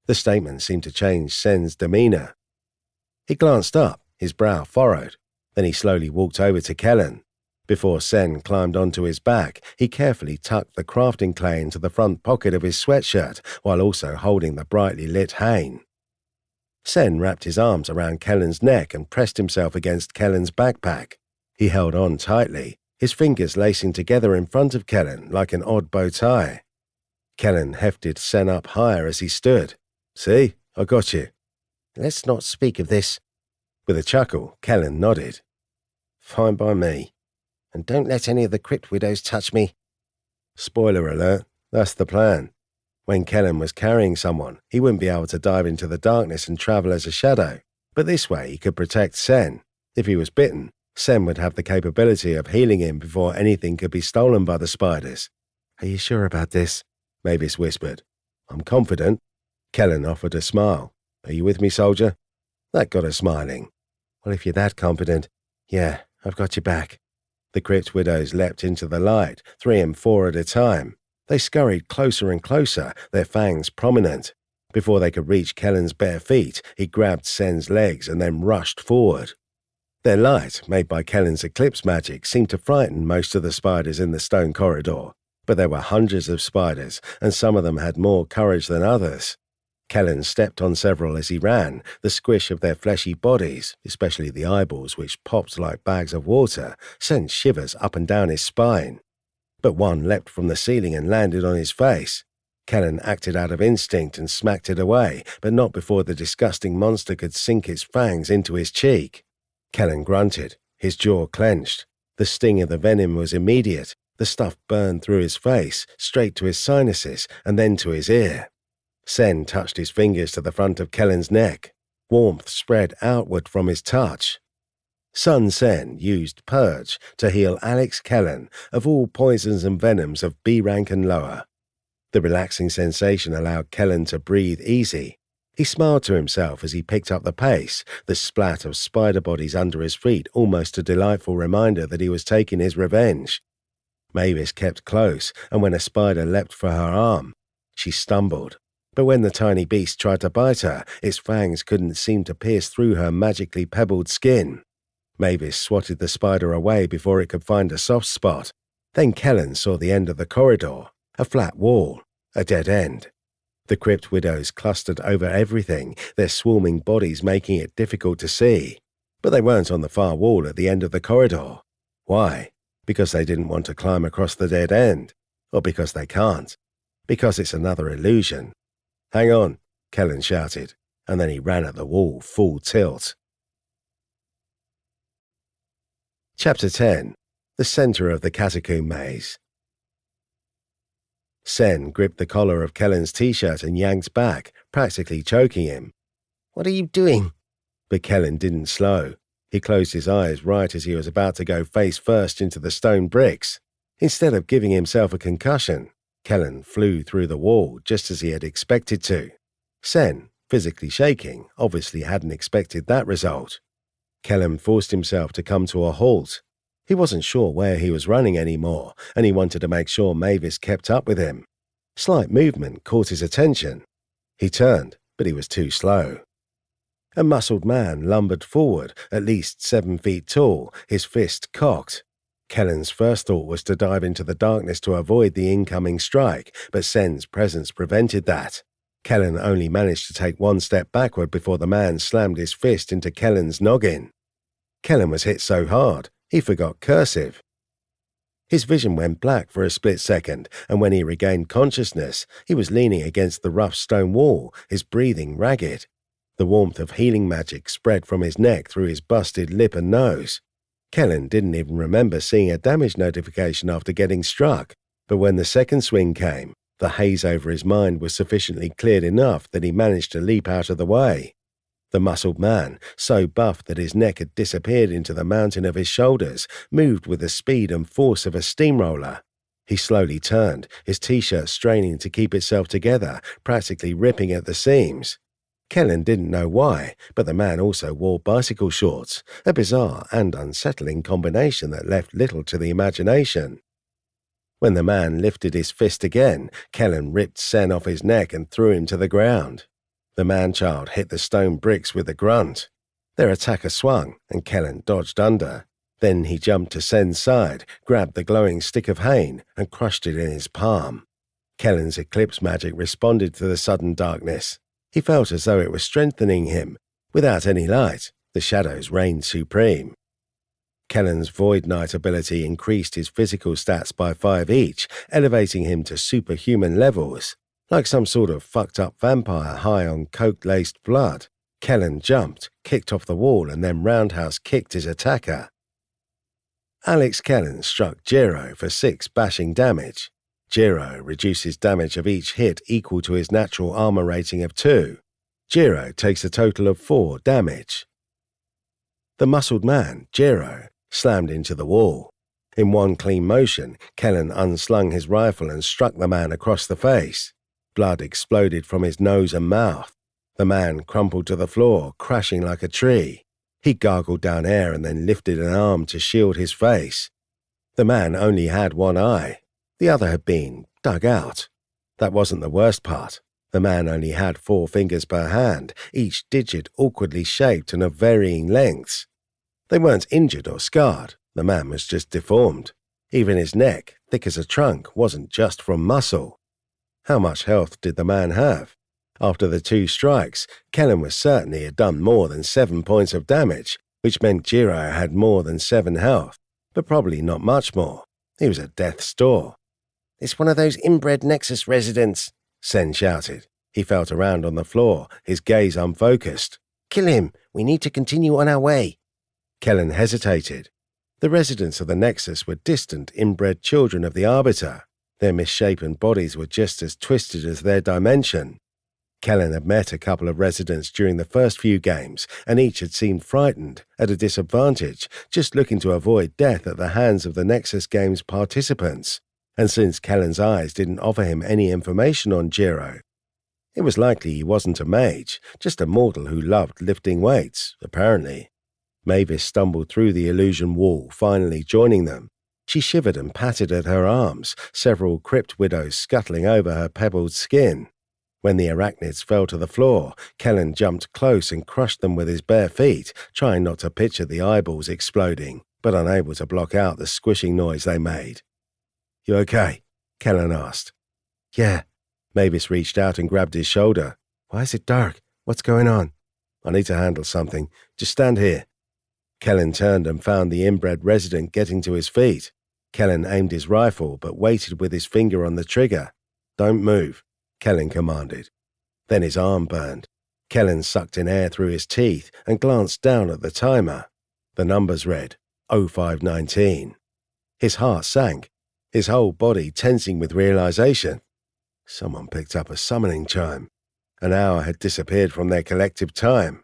The statement seemed to change Sen's demeanor. He glanced up, his brow furrowed. Then he slowly walked over to Kellen. Before Sen climbed onto his back, he carefully tucked the crafting clay into the front pocket of his sweatshirt while also holding the brightly lit hane. Sen wrapped his arms around Kellen's neck and pressed himself against Kellen's backpack. He held on tightly, his fingers lacing together in front of Kellen like an odd bow tie. Kellen hefted Sen up higher as he stood. See, I got you. Let's not speak of this. With a chuckle, Kellen nodded. Fine by me. And don't let any of the crypt widows touch me. Spoiler alert, that's the plan. When Kellen was carrying someone, he wouldn't be able to dive into the darkness and travel as a shadow, but this way he could protect Sen. If he was bitten, Sen would have the capability of healing him before anything could be stolen by the spiders. Are you sure about this? Mavis whispered. I'm confident. Kellen offered a smile. Are you with me, soldier? That got her smiling. Well, if you're that confident, yeah, I've got your back. The crypt widows leapt into the light, 3 and 4 at a time. They scurried closer and closer, their fangs prominent. Before they could reach Kellen's bare feet, he grabbed Sen's legs and then rushed forward. Their light, made by Kellen's eclipse magic, seemed to frighten most of the spiders in the stone corridor. But there were hundreds of spiders, and some of them had more courage than others. Kellen stepped on several as he ran, the squish of their fleshy bodies, especially the eyeballs which popped like bags of water, sent shivers up and down his spine. But one leapt from the ceiling and landed on his face. Kellen acted out of instinct and smacked it away, but not before the disgusting monster could sink its fangs into his cheek. Kellen grunted, his jaw clenched. The sting of the venom was immediate. The stuff burned through his face, straight to his sinuses, and then to his ear. Sen touched his fingers to the front of Kellen's neck. Warmth spread outward from his touch. Sun Sen used Purge to heal Alex Kellen of all poisons and venoms of B rank and lower. The relaxing sensation allowed Kellen to breathe easy. He smiled to himself as he picked up the pace, the splat of spider bodies under his feet almost a delightful reminder that he was taking his revenge. Mavis kept close, and when a spider leapt for her arm, she stumbled. But when the tiny beast tried to bite her, its fangs couldn't seem to pierce through her magically pebbled skin. Mavis swatted the spider away before it could find a soft spot. Then Kellen saw the end of the corridor, a flat wall, a dead end. The crypt widows clustered over everything, their swarming bodies making it difficult to see. But they weren't on the far wall at the end of the corridor. Why? Because they didn't want to climb across the dead end? Or because they can't? Because it's another illusion. Hang on, Kellen shouted, and then he ran at the wall full tilt. Chapter 10. The Center of the Catacomb Maze. Sen gripped the collar of Kellen's t-shirt and yanked back, practically choking him. What are you doing? But Kellen didn't slow. He closed his eyes right as he was about to go face first into the stone bricks. Instead of giving himself a concussion, Kellen flew through the wall just as he had expected to. Sen, physically shaking, obviously hadn't expected that result. Kellen forced himself to come to a halt. He wasn't sure where he was running anymore, and he wanted to make sure Mavis kept up with him. Slight movement caught his attention. He turned, but he was too slow. A muscled man lumbered forward, at least 7 feet tall, his fist cocked. Kellen's first thought was to dive into the darkness to avoid the incoming strike, but Sen's presence prevented that. Kellen only managed to take 1 step backward before the man slammed his fist into Kellen's noggin. Kellen was hit so hard, he forgot cursive. His vision went black for a split second, and when he regained consciousness, he was leaning against the rough stone wall, his breathing ragged. The warmth of healing magic spread from his neck through his busted lip and nose. Kellen didn't even remember seeing a damage notification after getting struck, but when the second swing came, the haze over his mind was sufficiently cleared enough that he managed to leap out of the way. The muscled man, so buff that his neck had disappeared into the mountain of his shoulders, moved with the speed and force of a steamroller. He slowly turned, his t-shirt straining to keep itself together, practically ripping at the seams. Kellen didn't know why, but the man also wore bicycle shorts, a bizarre and unsettling combination that left little to the imagination. When the man lifted his fist again, Kellen ripped Sen off his neck and threw him to the ground. The man-child hit the stone bricks with a grunt. Their attacker swung, and Kellen dodged under. Then he jumped to Sen's side, grabbed the glowing stick of Hain, and crushed it in his palm. Kellen's eclipse magic responded to the sudden darkness. He felt as though it was strengthening him. Without any light, the shadows reigned supreme. Kellen's Void Knight ability increased his physical stats by 5 each, elevating him to superhuman levels. Like some sort of fucked-up vampire high on coke-laced blood, Kellen jumped, kicked off the wall, and then roundhouse kicked his attacker. Alex Kellen struck Jiro for 6 bashing damage. Jiro reduces damage of each hit equal to his natural armor rating of 2. Jiro takes a total of 4 damage. The muscled man, Jiro, slammed into the wall. In one clean motion, Kellen unslung his rifle and struck the man across the face. Blood exploded from his nose and mouth. The man crumpled to the floor, crashing like a tree. He gargled down air and then lifted an arm to shield his face. The man only had one eye. The other had been dug out. That wasn't the worst part. The man only had 4 fingers per hand, each digit awkwardly shaped and of varying lengths. They weren't injured or scarred. The man was just deformed. Even his neck, thick as a trunk, wasn't just from muscle. How much health did the man have? After the 2 strikes, Kellen was certain he had done more than 7 points of damage, which meant Jiro had more than 7 health, but probably not much more. He was at death's door. "It's one of those inbred Nexus residents," Sen shouted. He felt around on the floor, his gaze unfocused. "Kill him. We need to continue on our way." Kellen hesitated. The residents of the Nexus were distant, inbred children of the Arbiter. Their misshapen bodies were just as twisted as their dimension. Kellen had met a couple of residents during the first few games, and each had seemed frightened, at a disadvantage, just looking to avoid death at the hands of the Nexus Games participants. And since Kellen's eyes didn't offer him any information on Jiro, it was likely he wasn't a mage, just a mortal who loved lifting weights, apparently. Mavis stumbled through the illusion wall, finally joining them. She shivered and patted at her arms, several crypt widows scuttling over her pebbled skin. When the arachnids fell to the floor, Kellen jumped close and crushed them with his bare feet, trying not to picture the eyeballs exploding, but unable to block out the squishing noise they made. "You okay?" Kellen asked. "Yeah." Mavis reached out and grabbed his shoulder. "Why is it dark? What's going on?" "I need to handle something. Just stand here." Kellen turned and found the inbred resident getting to his feet. Kellen aimed his rifle, but waited with his finger on the trigger. "Don't move," Kellen commanded. Then his arm burned. Kellen sucked in air through his teeth and glanced down at the timer. The numbers read 0519. His heart sank, his whole body tensing with realization. Someone picked up a summoning chime. An hour had disappeared from their collective time.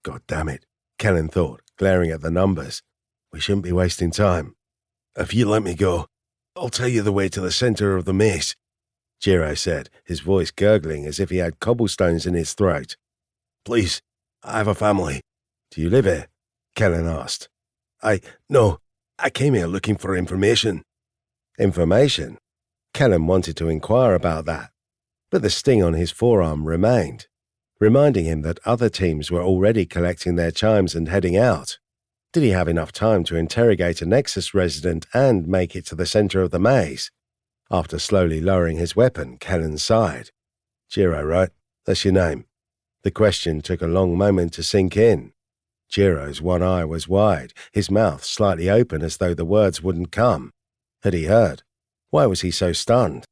God damn it, Kellen thought, glaring at the numbers. We shouldn't be wasting time. "If you let me go, I'll tell you the way to the center of the maze," Jiro said, his voice gurgling as if he had cobblestones in his throat. "Please, I have a family." "Do you live here?" Kellen asked. No, I came here looking for information." Information? Kellen wanted to inquire about that, but the sting on his forearm remained, reminding him that other teams were already collecting their chimes and heading out. Did he have enough time to interrogate a Nexus resident and make it to the center of the maze? After slowly lowering his weapon, Kellen sighed. "Jiro, right? That's your name." The question took a long moment to sink in. Jiro's one eye was wide, his mouth slightly open as though the words wouldn't come. Had he heard? Why was he so stunned?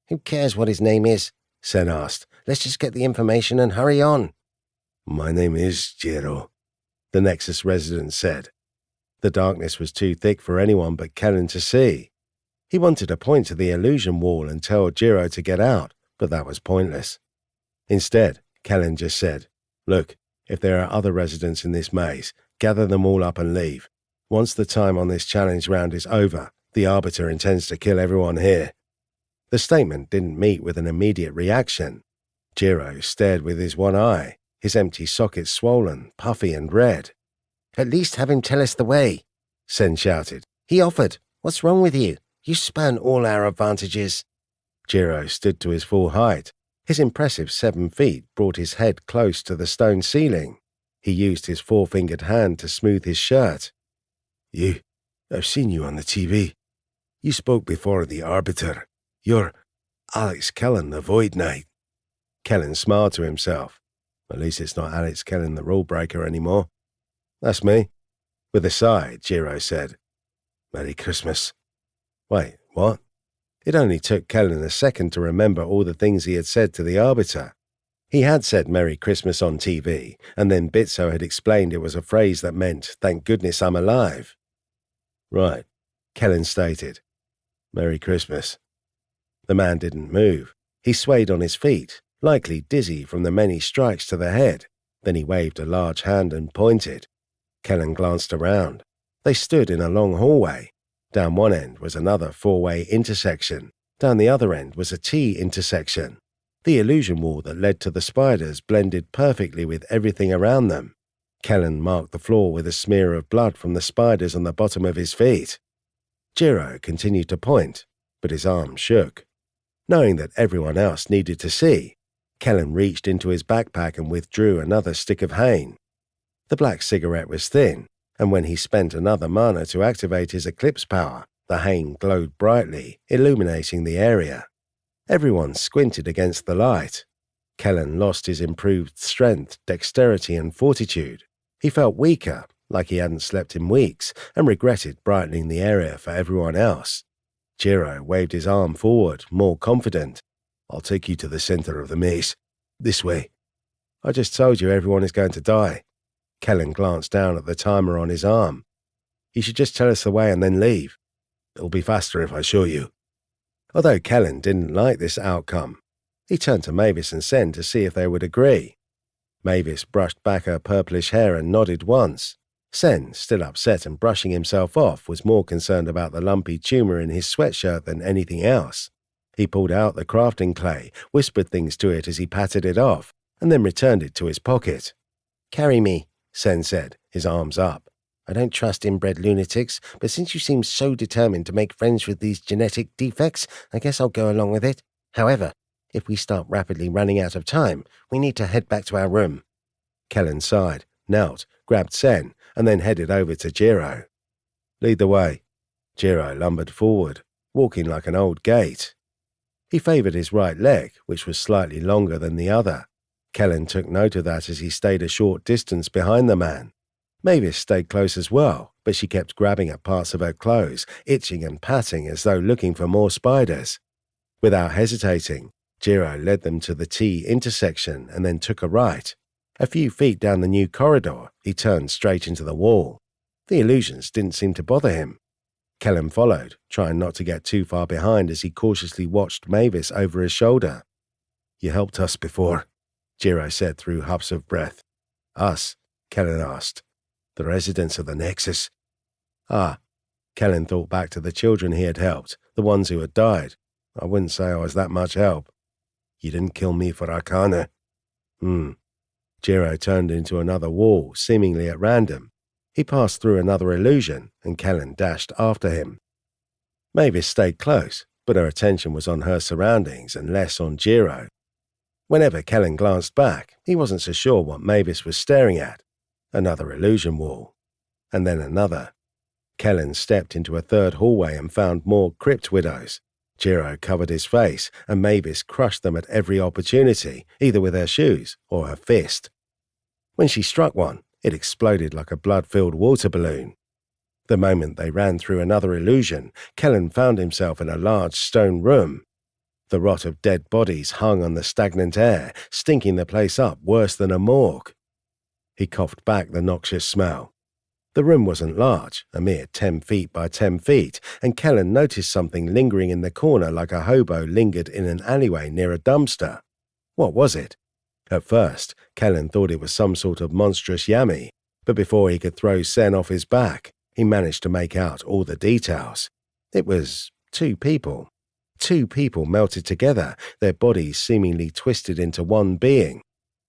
"Who cares what his name is?" Sen asked. "Let's just get the information and hurry on." "My name is Jiro," the Nexus resident said. The darkness was too thick for anyone but Kellen to see. He wanted to point to the illusion wall and tell Jiro to get out, but that was pointless. Instead, Kellen just said, "Look, if there are other residents in this maze, gather them all up and leave. Once the time on this challenge round is over, The Arbiter intends to kill everyone here." The statement didn't meet with an immediate reaction. Jiro stared with his one eye, his empty socket swollen, puffy and red. "At least have him tell us the way," Sen shouted. "He offered. What's wrong with you? You spurn all our advantages." Jiro stood to his full height. His impressive 7 feet brought his head close to the stone ceiling. He used his 4-fingered hand to smooth his shirt. I've seen you on the TV. You spoke before the Arbiter. You're Alex Kellen, the Void Knight." Kellen smiled to himself. At least it's not Alex Kellen, the Rule Breaker, anymore. "That's me." With a sigh, Jiro said, "Merry Christmas." Wait, what? It only took Kellen a second to remember all the things he had said to the Arbiter. He had said Merry Christmas on TV, and then Bitso had explained it was a phrase that meant, "Thank goodness I'm alive." "Right," Kellen stated. "Merry Christmas." The man didn't move. He swayed on his feet, likely dizzy from the many strikes to the head. Then he waved a large hand and pointed. Kellen glanced around. They stood in a long hallway. Down one end was another 4-way intersection. Down the other end was a T intersection. The illusion wall that led to the spiders blended perfectly with everything around them. Kellen marked the floor with a smear of blood from the spiders on the bottom of his feet. Jiro continued to point, but his arm shook. Knowing that everyone else needed to see, Kellen reached into his backpack and withdrew another stick of Hain. The black cigarette was thin, and when he spent another mana to activate his eclipse power, the Hain glowed brightly, illuminating the area. Everyone squinted against the light. Kellen lost his improved strength, dexterity and fortitude. He felt weaker, like he hadn't slept in weeks, and regretted brightening the area for everyone else. Jiro waved his arm forward, more confident. "I'll take you to the center of the maze. This way." "I just told you everyone is going to die." Kellen glanced down at the timer on his arm. "You should just tell us the way and then leave. It'll be faster if I show you." Although Kellen didn't like this outcome, he turned to Mavis and Sen to see if they would agree. Mavis brushed back her purplish hair and nodded once. Sen, still upset and brushing himself off, was more concerned about the lumpy tumor in his sweatshirt than anything else. He pulled out the crafting clay, whispered things to it as he patted it off, and then returned it to his pocket. "Carry me," Sen said, his arms up. "I don't trust inbred lunatics, but since you seem so determined to make friends with these genetic defects, I guess I'll go along with it. However, if we start rapidly running out of time, we need to head back to our room." Kellen sighed, knelt, grabbed Sen, and then headed over to Jiro. "Lead the way." Jiro lumbered forward, walking like an old gate. He favored his right leg, which was slightly longer than the other. Kellen took note of that as he stayed a short distance behind the man. Mavis stayed close as well, but she kept grabbing at parts of her clothes, itching and patting as though looking for more spiders. Without hesitating, Jiro led them to the T intersection and then took a right. A few feet down the new corridor, he turned straight into the wall. The illusions didn't seem to bother him. Kellen followed, trying not to get too far behind as he cautiously watched Mavis over his shoulder. "You helped us before," Jiro said through huffs of breath. "Us?" Kellen asked. "The residents of the Nexus." "Ah." Kellen thought back to the children he had helped, the ones who had died. "I wouldn't say I was that much help." "You didn't kill me for Arcana." Jiro turned into another wall, seemingly at random. He passed through another illusion, and Kellen dashed after him. Mavis stayed close, but her attention was on her surroundings and less on Jiro. Whenever Kellen glanced back, he wasn't so sure what Mavis was staring at. Another illusion wall. And then another. Kellen stepped into a third hallway and found more crypt widows. Jiro covered his face, and Mavis crushed them at every opportunity, either with her shoes or her fist. When she struck one, it exploded like a blood-filled water balloon. The moment they ran through another illusion, Kellen found himself in a large stone room. The rot of dead bodies hung on the stagnant air, stinking the place up worse than a morgue. He coughed back the noxious smell. The room wasn't large, a mere 10 feet by 10 feet, and Kellen noticed something lingering in the corner like a hobo lingered in an alleyway near a dumpster. What was it? At first, Kellen thought it was some sort of monstrous yummy, but before he could throw Sen off his back, he managed to make out all the details. It was two people. Two people melted together, their bodies seemingly twisted into one being.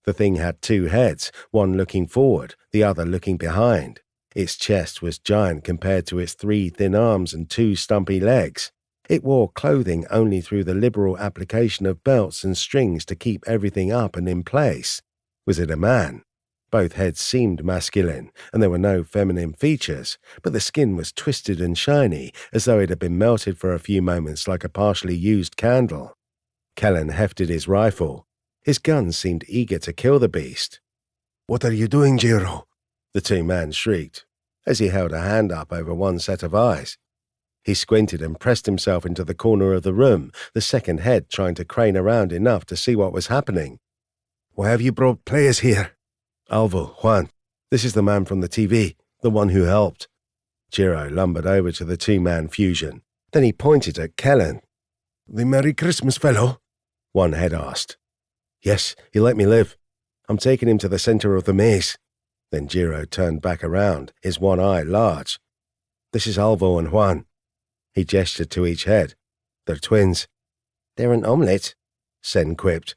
The thing had two heads, one looking forward, the other looking behind. Its chest was giant compared to its 3 thin arms and 2 stumpy legs. It wore clothing only through the liberal application of belts and strings to keep everything up and in place. Was it a man? Both heads seemed masculine, and there were no feminine features, but the skin was twisted and shiny, as though it had been melted for a few moments like a partially used candle. Kellen hefted his rifle. His gun seemed eager to kill the beast. "What are you doing, Jiro?" the two-man shrieked, as he held a hand up over one set of eyes. He squinted and pressed himself into the corner of the room, the second head trying to crane around enough to see what was happening. "Why have you brought players here?" "Alvo, Juan, this is the man from the TV, the one who helped." Jiro lumbered over to the two-man fusion. Then he pointed at Kellen. "The Merry Christmas fellow?" one head asked. "Yes, he let me live. I'm taking him to the center of the maze." Then Jiro turned back around, his one eye large. "This is Alvo and Juan." He gestured to each head. "They're twins." "They're an omelette," Sen quipped.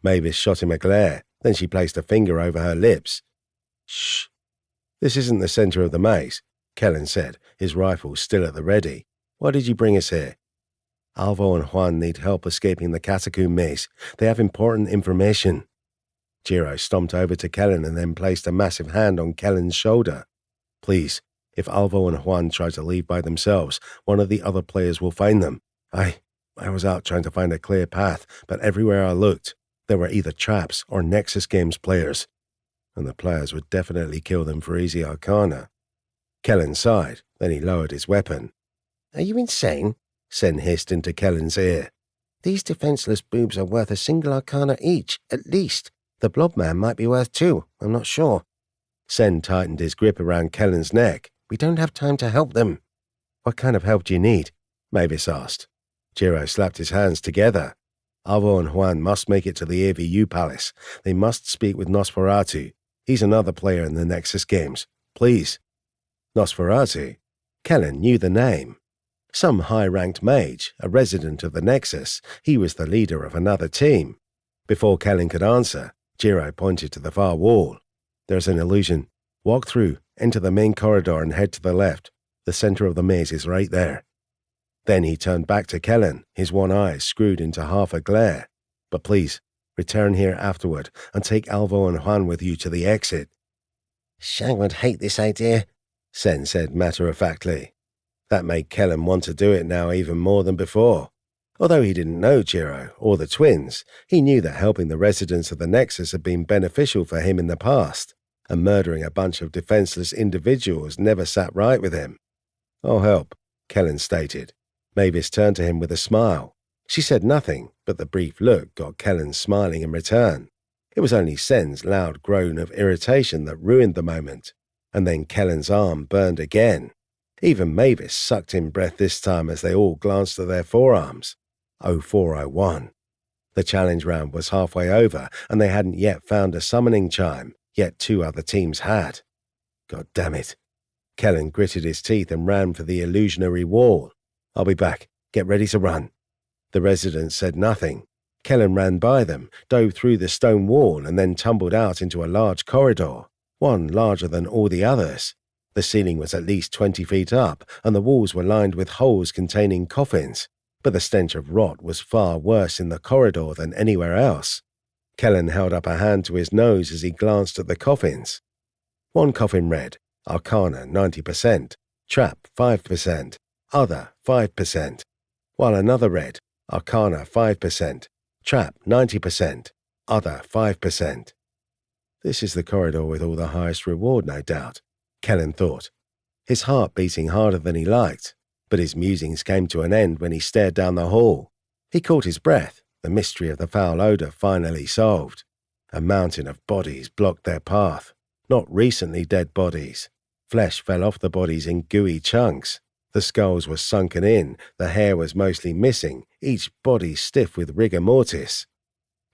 Mavis shot him a glare, then she placed a finger over her lips. "Shh. This isn't the center of the maze," Kellen said, his rifle still at the ready. "Why did you bring us here?" "Alvo and Juan need help escaping the catacomb maze. They have important information." Jiro stomped over to Kellen and then placed a massive hand on Kellen's shoulder. "Please, if Alvo and Juan try to leave by themselves, one of the other players will find them. I was out trying to find a clear path, but everywhere I looked, there were either traps or Nexus Games players. And the players would definitely kill them for easy arcana." Kellen sighed, then he lowered his weapon. "Are you insane?" Sen hissed into Kellen's ear. "These defenseless boobs are worth a single arcana each, at least. The blob man might be worth 2, I'm not sure." Sen tightened his grip around Kellen's neck. "We don't have time to help them." "What kind of help do you need?" Mavis asked. Jiro slapped his hands together. "Alvo and Juan must make it to the AVU Palace. They must speak with Nosferatu. He's another player in the Nexus Games. Please." Nosferatu? Kellen knew the name. Some high-ranked mage, a resident of the Nexus, he was the leader of another team. Before Kellen could answer, Jiro pointed to the far wall. "There's an illusion. Walk through, enter the main corridor and head to the left. The center of the maze is right there." Then he turned back to Kellen, his one eye screwed into half a glare. "But please, return here afterward and take Alvo and Juan with you to the exit." "Shang would hate this idea," Sen said matter-of-factly. That made Kellen want to do it now even more than before. Although he didn't know Jiro or the twins, he knew that helping the residents of the Nexus had been beneficial for him in the past, and murdering a bunch of defenseless individuals never sat right with him. "I'll help," Kellen stated. Mavis turned to him with a smile. She said nothing, but the brief look got Kellen smiling in return. It was only Sen's loud groan of irritation that ruined the moment, and then Kellen's arm burned again. Even Mavis sucked in breath this time as they all glanced at their forearms. 0401. The challenge round was halfway over, and they hadn't yet found a summoning chime, yet 2 other teams had. God damn it. Kellen gritted his teeth and ran for the illusionary wall. "I'll be back. Get ready to run." The residents said nothing. Kellen ran by them, dove through the stone wall, and then tumbled out into a large corridor, one larger than all the others. The ceiling was at least 20 feet up, and the walls were lined with holes containing coffins, but the stench of rot was far worse in the corridor than anywhere else. Kellen held up a hand to his nose as he glanced at the coffins. One coffin read, Arcana 90%, Trap 5%, Other 5%, while another read, Arcana 5%, Trap 90%, Other 5%. This is the corridor with all the highest reward, no doubt, Kellen thought, his heart beating harder than he liked, but his musings came to an end when he stared down the hall. He caught his breath, the mystery of the foul odor finally solved. A mountain of bodies blocked their path, not recently dead bodies. Flesh fell off the bodies in gooey chunks. The skulls were sunken in, the hair was mostly missing, each body stiff with rigor mortis.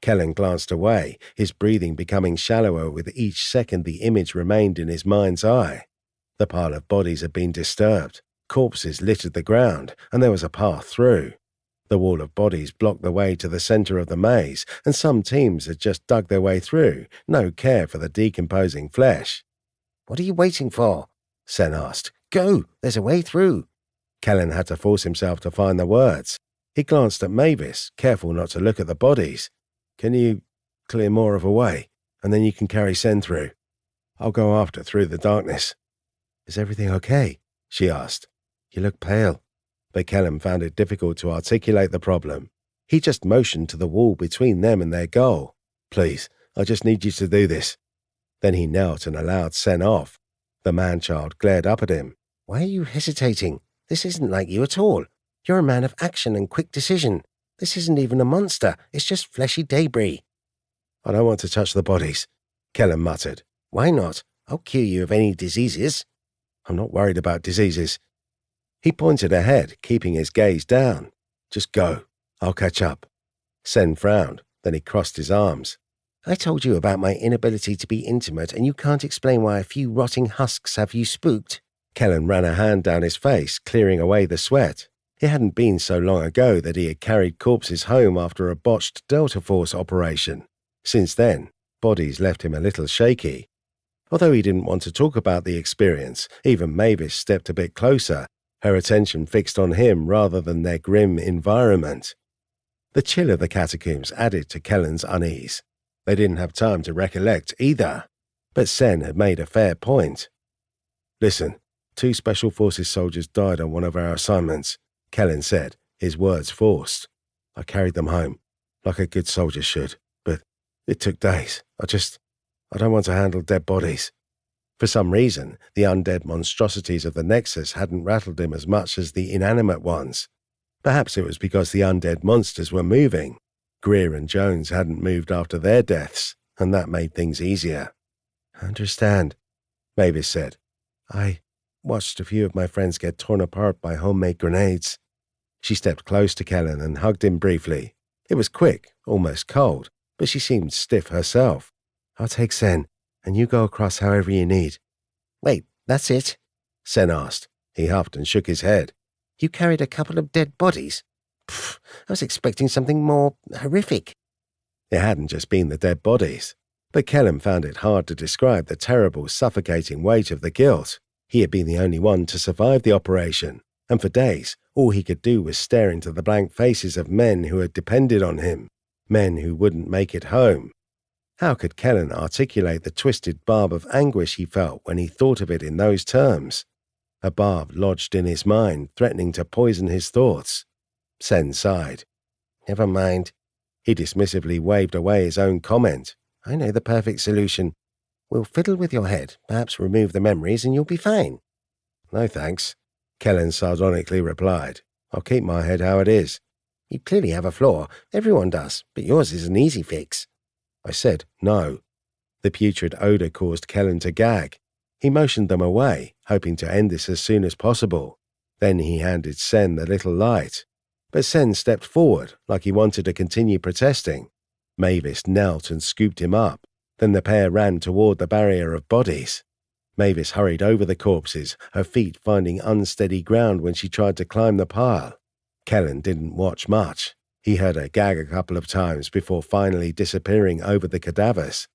Kellen glanced away, his breathing becoming shallower with each second the image remained in his mind's eye. The pile of bodies had been disturbed. Corpses littered the ground, and there was a path through. The wall of bodies blocked the way to the center of the maze, and some teams had just dug their way through, no care for the decomposing flesh. "What are you waiting for?" Sen asked. "Go! There's a way through." Kellen had to force himself to find the words. He glanced at Mavis, careful not to look at the bodies. "Can you clear more of a way, and then you can carry Sen through? I'll go after through the darkness." "Is everything okay?" she asked. "You look pale." But Kellen found it difficult to articulate the problem. He just motioned to the wall between them and their goal. "Please, I just need you to do this." Then he knelt and allowed Sen off. The man-child glared up at him. "Why are you hesitating? This isn't like you at all. You're a man of action and quick decision. This isn't even a monster. It's just fleshy debris." "I don't want to touch the bodies," Kellen muttered. "Why not? I'll cure you of any diseases." "I'm not worried about diseases." He pointed ahead, keeping his gaze down. "Just go. I'll catch up." Sen frowned, then he crossed his arms. "I told you about my inability to be intimate, and you can't explain why a few rotting husks have you spooked." Kellen ran a hand down his face, clearing away the sweat. It hadn't been so long ago that he had carried corpses home after a botched Delta Force operation. Since then, bodies left him a little shaky. Although he didn't want to talk about the experience, even Mavis stepped a bit closer, her attention fixed on him rather than their grim environment. The chill of the catacombs added to Kellen's unease. They didn't have time to recollect either. But Sen had made a fair point. "Listen, 2 Special Forces soldiers died on one of our assignments," Kellen said, his words forced. "I carried them home, like a good soldier should, but it took days. I don't want to handle dead bodies." For some reason, the undead monstrosities of the Nexus hadn't rattled him as much as the inanimate ones. Perhaps it was because the undead monsters were moving. Greer and Jones hadn't moved after their deaths, and that made things easier. "I understand," Mavis said. "I watched a few of my friends get torn apart by homemade grenades." She stepped close to Kellen and hugged him briefly. It was quick, almost cold, but she seemed stiff herself. "I'll take Sen, and you go across however you need." "Wait, that's it?" Sen asked. He huffed and shook his head. "You carried a couple of dead bodies? Pfft, I was expecting something more horrific." It hadn't just been the dead bodies, but Kellen found it hard to describe the terrible, suffocating weight of the guilt. He had been the only one to survive the operation, and for days, all he could do was stare into the blank faces of men who had depended on him, men who wouldn't make it home. How could Kellen articulate the twisted barb of anguish he felt when he thought of it in those terms? A barb lodged in his mind, threatening to poison his thoughts. Sen sighed. "Never mind." He dismissively waved away his own comment. "I know the perfect solution. We'll fiddle with your head, perhaps remove the memories, and you'll be fine." "No thanks," Kellen sardonically replied. "I'll keep my head how it is." "You clearly have a flaw. Everyone does, but yours is an easy fix." I said no. The putrid odor caused Kellen to gag. He motioned them away, hoping to end this as soon as possible. Then he handed Sen the little light. But Sen stepped forward, like he wanted to continue protesting. Mavis knelt and scooped him up. Then the pair ran toward the barrier of bodies. Mavis hurried over the corpses, her feet finding unsteady ground when she tried to climb the pile. Kellen didn't watch much. He heard her gag a couple of times before finally disappearing over the cadavers.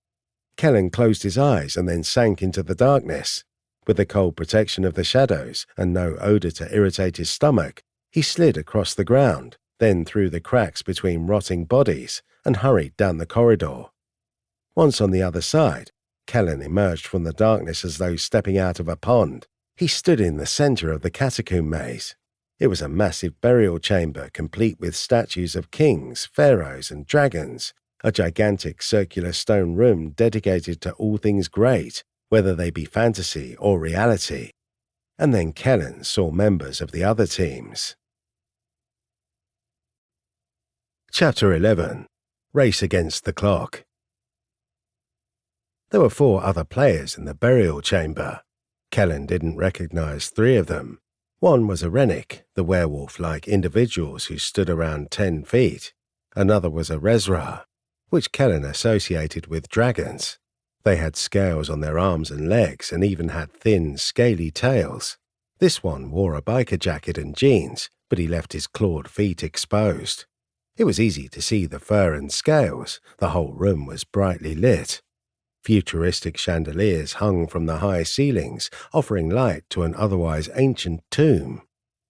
Kellen closed his eyes and then sank into the darkness. With the cold protection of the shadows and no odor to irritate his stomach, he slid across the ground, then through the cracks between rotting bodies, and hurried down the corridor. Once on the other side, Kellen emerged from the darkness as though stepping out of a pond. He stood in the center of the catacomb maze. It was a massive burial chamber complete with statues of kings, pharaohs, and dragons, a gigantic circular stone room dedicated to all things great, whether they be fantasy or reality. And then Kellen saw members of the other teams. Chapter 11. Race Against the Clock. There were 4 other players in the burial chamber. Kellen didn't recognize 3 of them. One was a Rennick, the werewolf-like individuals who stood around 10 feet. Another was a Rezra, which Kellen associated with dragons. They had scales on their arms and legs and even had thin, scaly tails. This one wore a biker jacket and jeans, but he left his clawed feet exposed. It was easy to see the fur and scales. The whole room was brightly lit. Futuristic chandeliers hung from the high ceilings, offering light to an otherwise ancient tomb.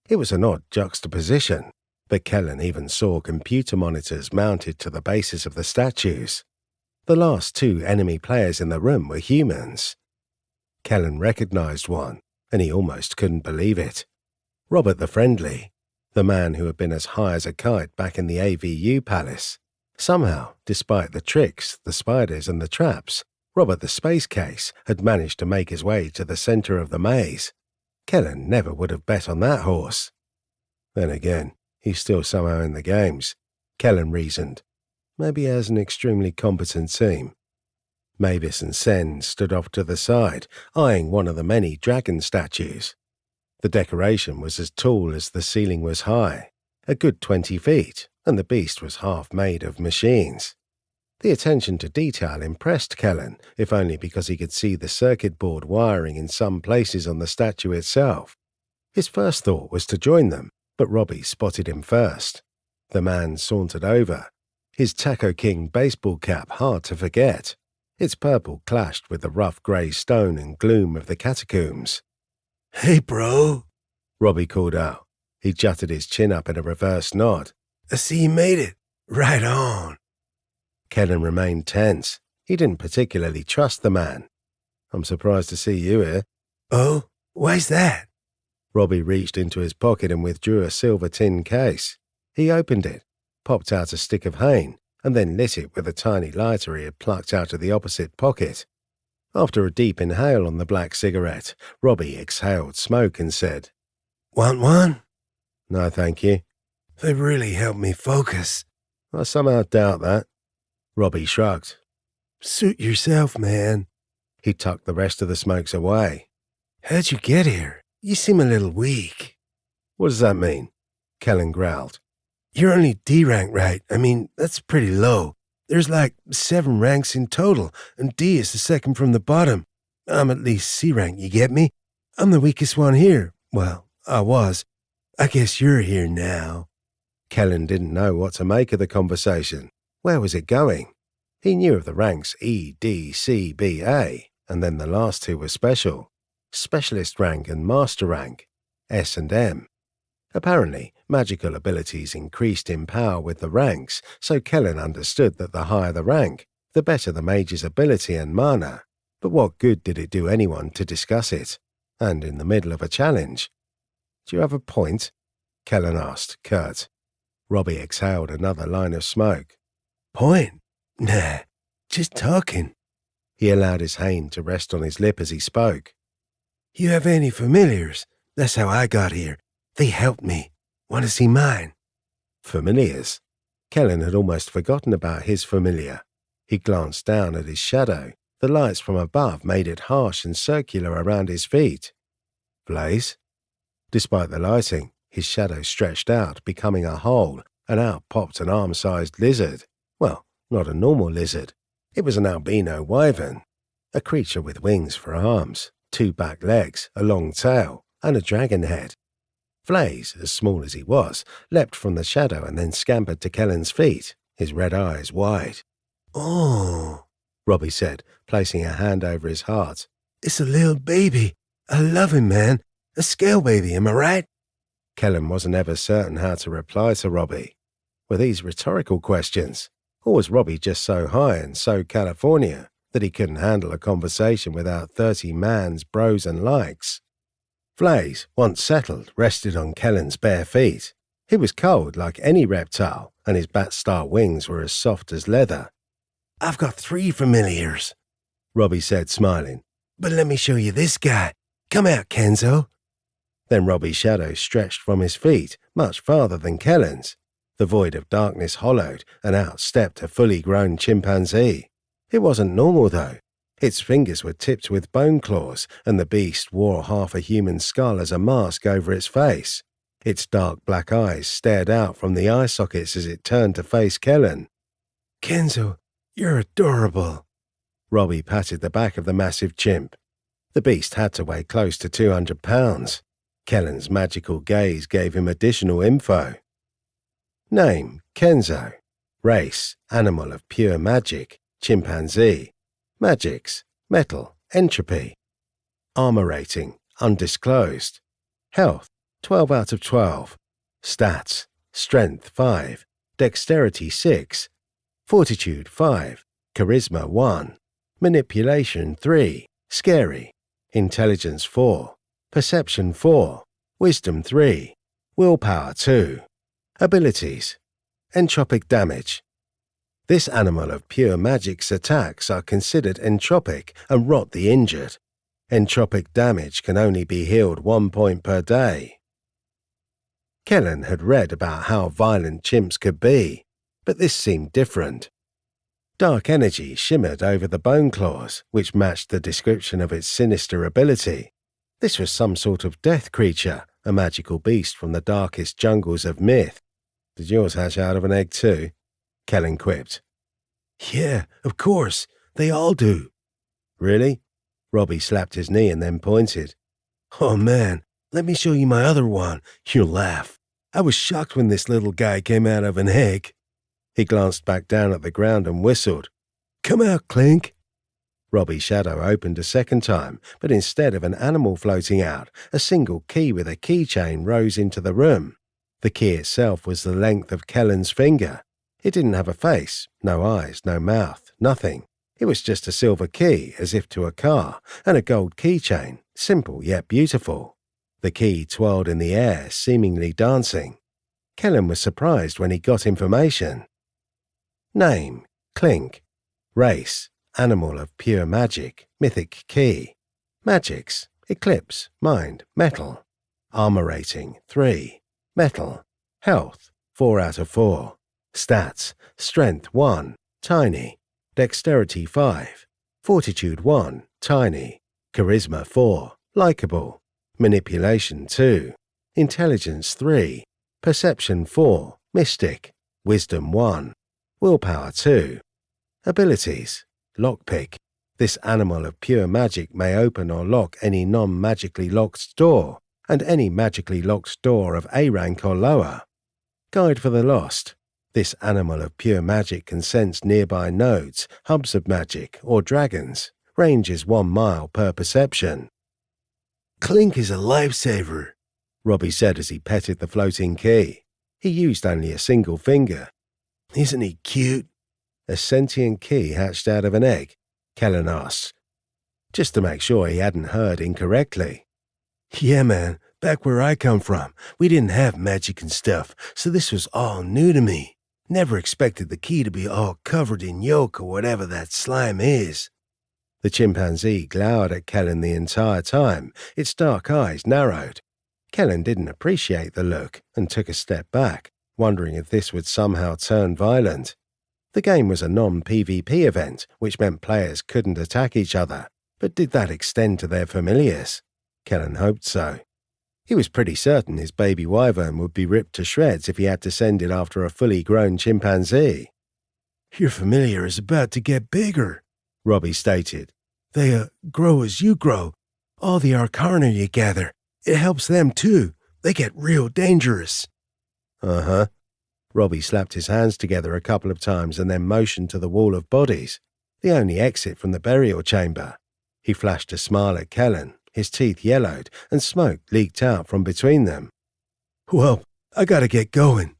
It was an odd juxtaposition, but Kellen even saw computer monitors mounted to the bases of the statues. The last two enemy players in the room were humans. Kellen recognized one, and he almost couldn't believe it. Robert the Friendly, the man who had been as high as a kite back in the AVU palace. Somehow, despite the tricks, the spiders and the traps, Robert the Space Case had managed to make his way to the center of the maze. Kellen never would have bet on that horse. Then again, he's still somehow in the games, Kellen reasoned. Maybe he has an extremely competent team. Mavis and Sen stood off to the side, eyeing one of the many dragon statues. The decoration was as tall as the ceiling was high, a good 20 feet, and the beast was half made of machines. The attention to detail impressed Kellen, if only because he could see the circuit board wiring in some places on the statue itself. His first thought was to join them, but Robbie spotted him first. The man sauntered over, his Taco King baseball cap hard to forget. Its purple clashed with the rough grey stone and gloom of the catacombs. "Hey, bro," Robbie called out. He jutted his chin up in a reverse nod. "I see you made it. Right on." Kellen remained tense. He didn't particularly trust the man. "I'm surprised to see you here." "Oh, why's that?" Robbie reached into his pocket and withdrew a silver tin case. He opened it, popped out a stick of Hain, and then lit it with a tiny lighter he had plucked out of the opposite pocket. After a deep inhale on the black cigarette, Robbie exhaled smoke and said, "Want one?" "No, thank you." "They really help me focus." "I somehow doubt that." Robbie shrugged. "Suit yourself, man." He tucked the rest of the smokes away. "How'd you get here? You seem a little weak." "What does that mean?" Kellen growled. "You're only D rank, right? I mean, that's pretty low. There's like 7 ranks in total, and D is the second from the bottom. I'm at least C rank, you get me? I'm the weakest one here. Well, I was. I guess you're here now." Kellen didn't know what to make of the conversation. Where was it going? He knew of the ranks E, D, C, B, A, and then the last two were special. Specialist rank and master rank, S and M. Apparently, magical abilities increased in power with the ranks, so Kellen understood that the higher the rank, the better the mage's ability and mana. But what good did it do anyone to discuss it? And in the middle of a challenge. "Do you have a point?" Kellen asked, curt. Robbie exhaled another line of smoke. "Point? Nah, just talking." He allowed his Hain to rest on his lip as he spoke. "You have any familiars? That's how I got here. They helped me. Want to see mine?" Familiars? Kellen had almost forgotten about his familiar. He glanced down at his shadow. The lights from above made it harsh and circular around his feet. Blaze? Despite the lighting, his shadow stretched out, becoming a hole, and out popped an arm-sized lizard. Well, not a normal lizard. It was an albino wyvern, a creature with wings for arms, 2 back legs, a long tail, and a dragon head. Blaze, as small as he was, leapt from the shadow and then scampered to Kellen's feet, his red eyes wide. "Oh," Robbie said, placing a hand over his heart. "It's a little baby. I love him, man. A scale baby, am I right?" Kellen wasn't ever certain how to reply to Robbie. Were these rhetorical questions? Or was Robbie just so high and so California that he couldn't handle a conversation without 30 mans, bros and likes? Blaze, once settled, rested on Kellen's bare feet. He was cold like any reptile, and his bat-star wings were as soft as leather. "I've got 3 familiars," Robbie said, smiling. "But let me show you this guy. Come out, Kenzo." Then Robbie's shadow stretched from his feet, much farther than Kellen's. The void of darkness hollowed, and out stepped a fully grown chimpanzee. It wasn't normal, though. Its fingers were tipped with bone claws, and the beast wore half a human skull as a mask over its face. Its dark black eyes stared out from the eye sockets as it turned to face Kellen. "Kenzo, you're adorable." Robbie patted the back of the massive chimp. The beast had to weigh close to 200 pounds. Kellen's magical gaze gave him additional info. Name, Kenzo. Race, animal of pure magic, chimpanzee. Magics, metal, entropy. Armor rating, undisclosed. Health, 12 out of 12. Stats, strength 5, dexterity 6, fortitude 5, charisma 1, manipulation 3, scary, intelligence 4, perception 4, wisdom 3, willpower 2. Abilities, entropic damage. This animal of pure magic's attacks are considered entropic and rot the injured. Entropic damage can only be healed 1 point per day. Kellen had read about how violent chimps could be, but this seemed different. Dark energy shimmered over the bone claws, which matched the description of its sinister ability. This was some sort of death creature, a magical beast from the darkest jungles of myth. Did yours hatch out of an egg too? Kellen quipped. Yeah, of course. They all do. Really? Robbie slapped his knee and then pointed. Oh man, let me show you my other one. You'll laugh. I was shocked when this little guy came out of an egg. He glanced back down at the ground and whistled. Come out, Clink. Robbie's shadow opened a second time, but instead of an animal floating out, a single key with a keychain rose into the room. The key itself was the length of Kellen's finger. It didn't have a face, no eyes, no mouth, nothing. It was just a silver key, as if to a car, and a gold keychain, simple yet beautiful. The key twirled in the air, seemingly dancing. Kellen was surprised when he got information. Name, Clink. Race, animal of pure magic, mythic key. Magics, eclipse, mind, metal. Armor rating, 3. Metal. Health, 4 out of 4. Stats, strength 1, tiny. Dexterity 5. Fortitude 1, tiny. Charisma 4, likable. Manipulation 2. Intelligence 3. Perception 4, mystic. Wisdom 1. Willpower 2. Abilities. Lockpick. This animal of pure magic may open or lock any non-magically locked door, and any magically locked door of A rank or lower. Guide for the lost. This animal of pure magic can sense nearby nodes, hubs of magic, or dragons. Range is 1 mile per perception. Clink is a lifesaver, Robbie said as he petted the floating key. He used only a single finger. Isn't he cute? A sentient key hatched out of an egg? Kellen asked, just to make sure he hadn't heard incorrectly. Yeah, man. Back where I come from, we didn't have magic and stuff, so this was all new to me. Never expected the key to be all covered in yolk or whatever that slime is. The chimpanzee glowered at Kellen the entire time, its dark eyes narrowed. Kellen didn't appreciate the look and took a step back, wondering if this would somehow turn violent. The game was a non-PvP event, which meant players couldn't attack each other, but did that extend to their familiars? Kellen hoped so. He was pretty certain his baby wyvern would be ripped to shreds if he had to send it after a fully grown chimpanzee. Your familiar is about to get bigger, Robbie stated. They grow as you grow. All the arcana you gather, it helps them too. They get real dangerous. Uh-huh. Robbie slapped his hands together a couple of times and then motioned to the wall of bodies, the only exit from the burial chamber. He flashed a smile at Kellen. His teeth yellowed, and smoke leaked out from between them. Well, I gotta get going.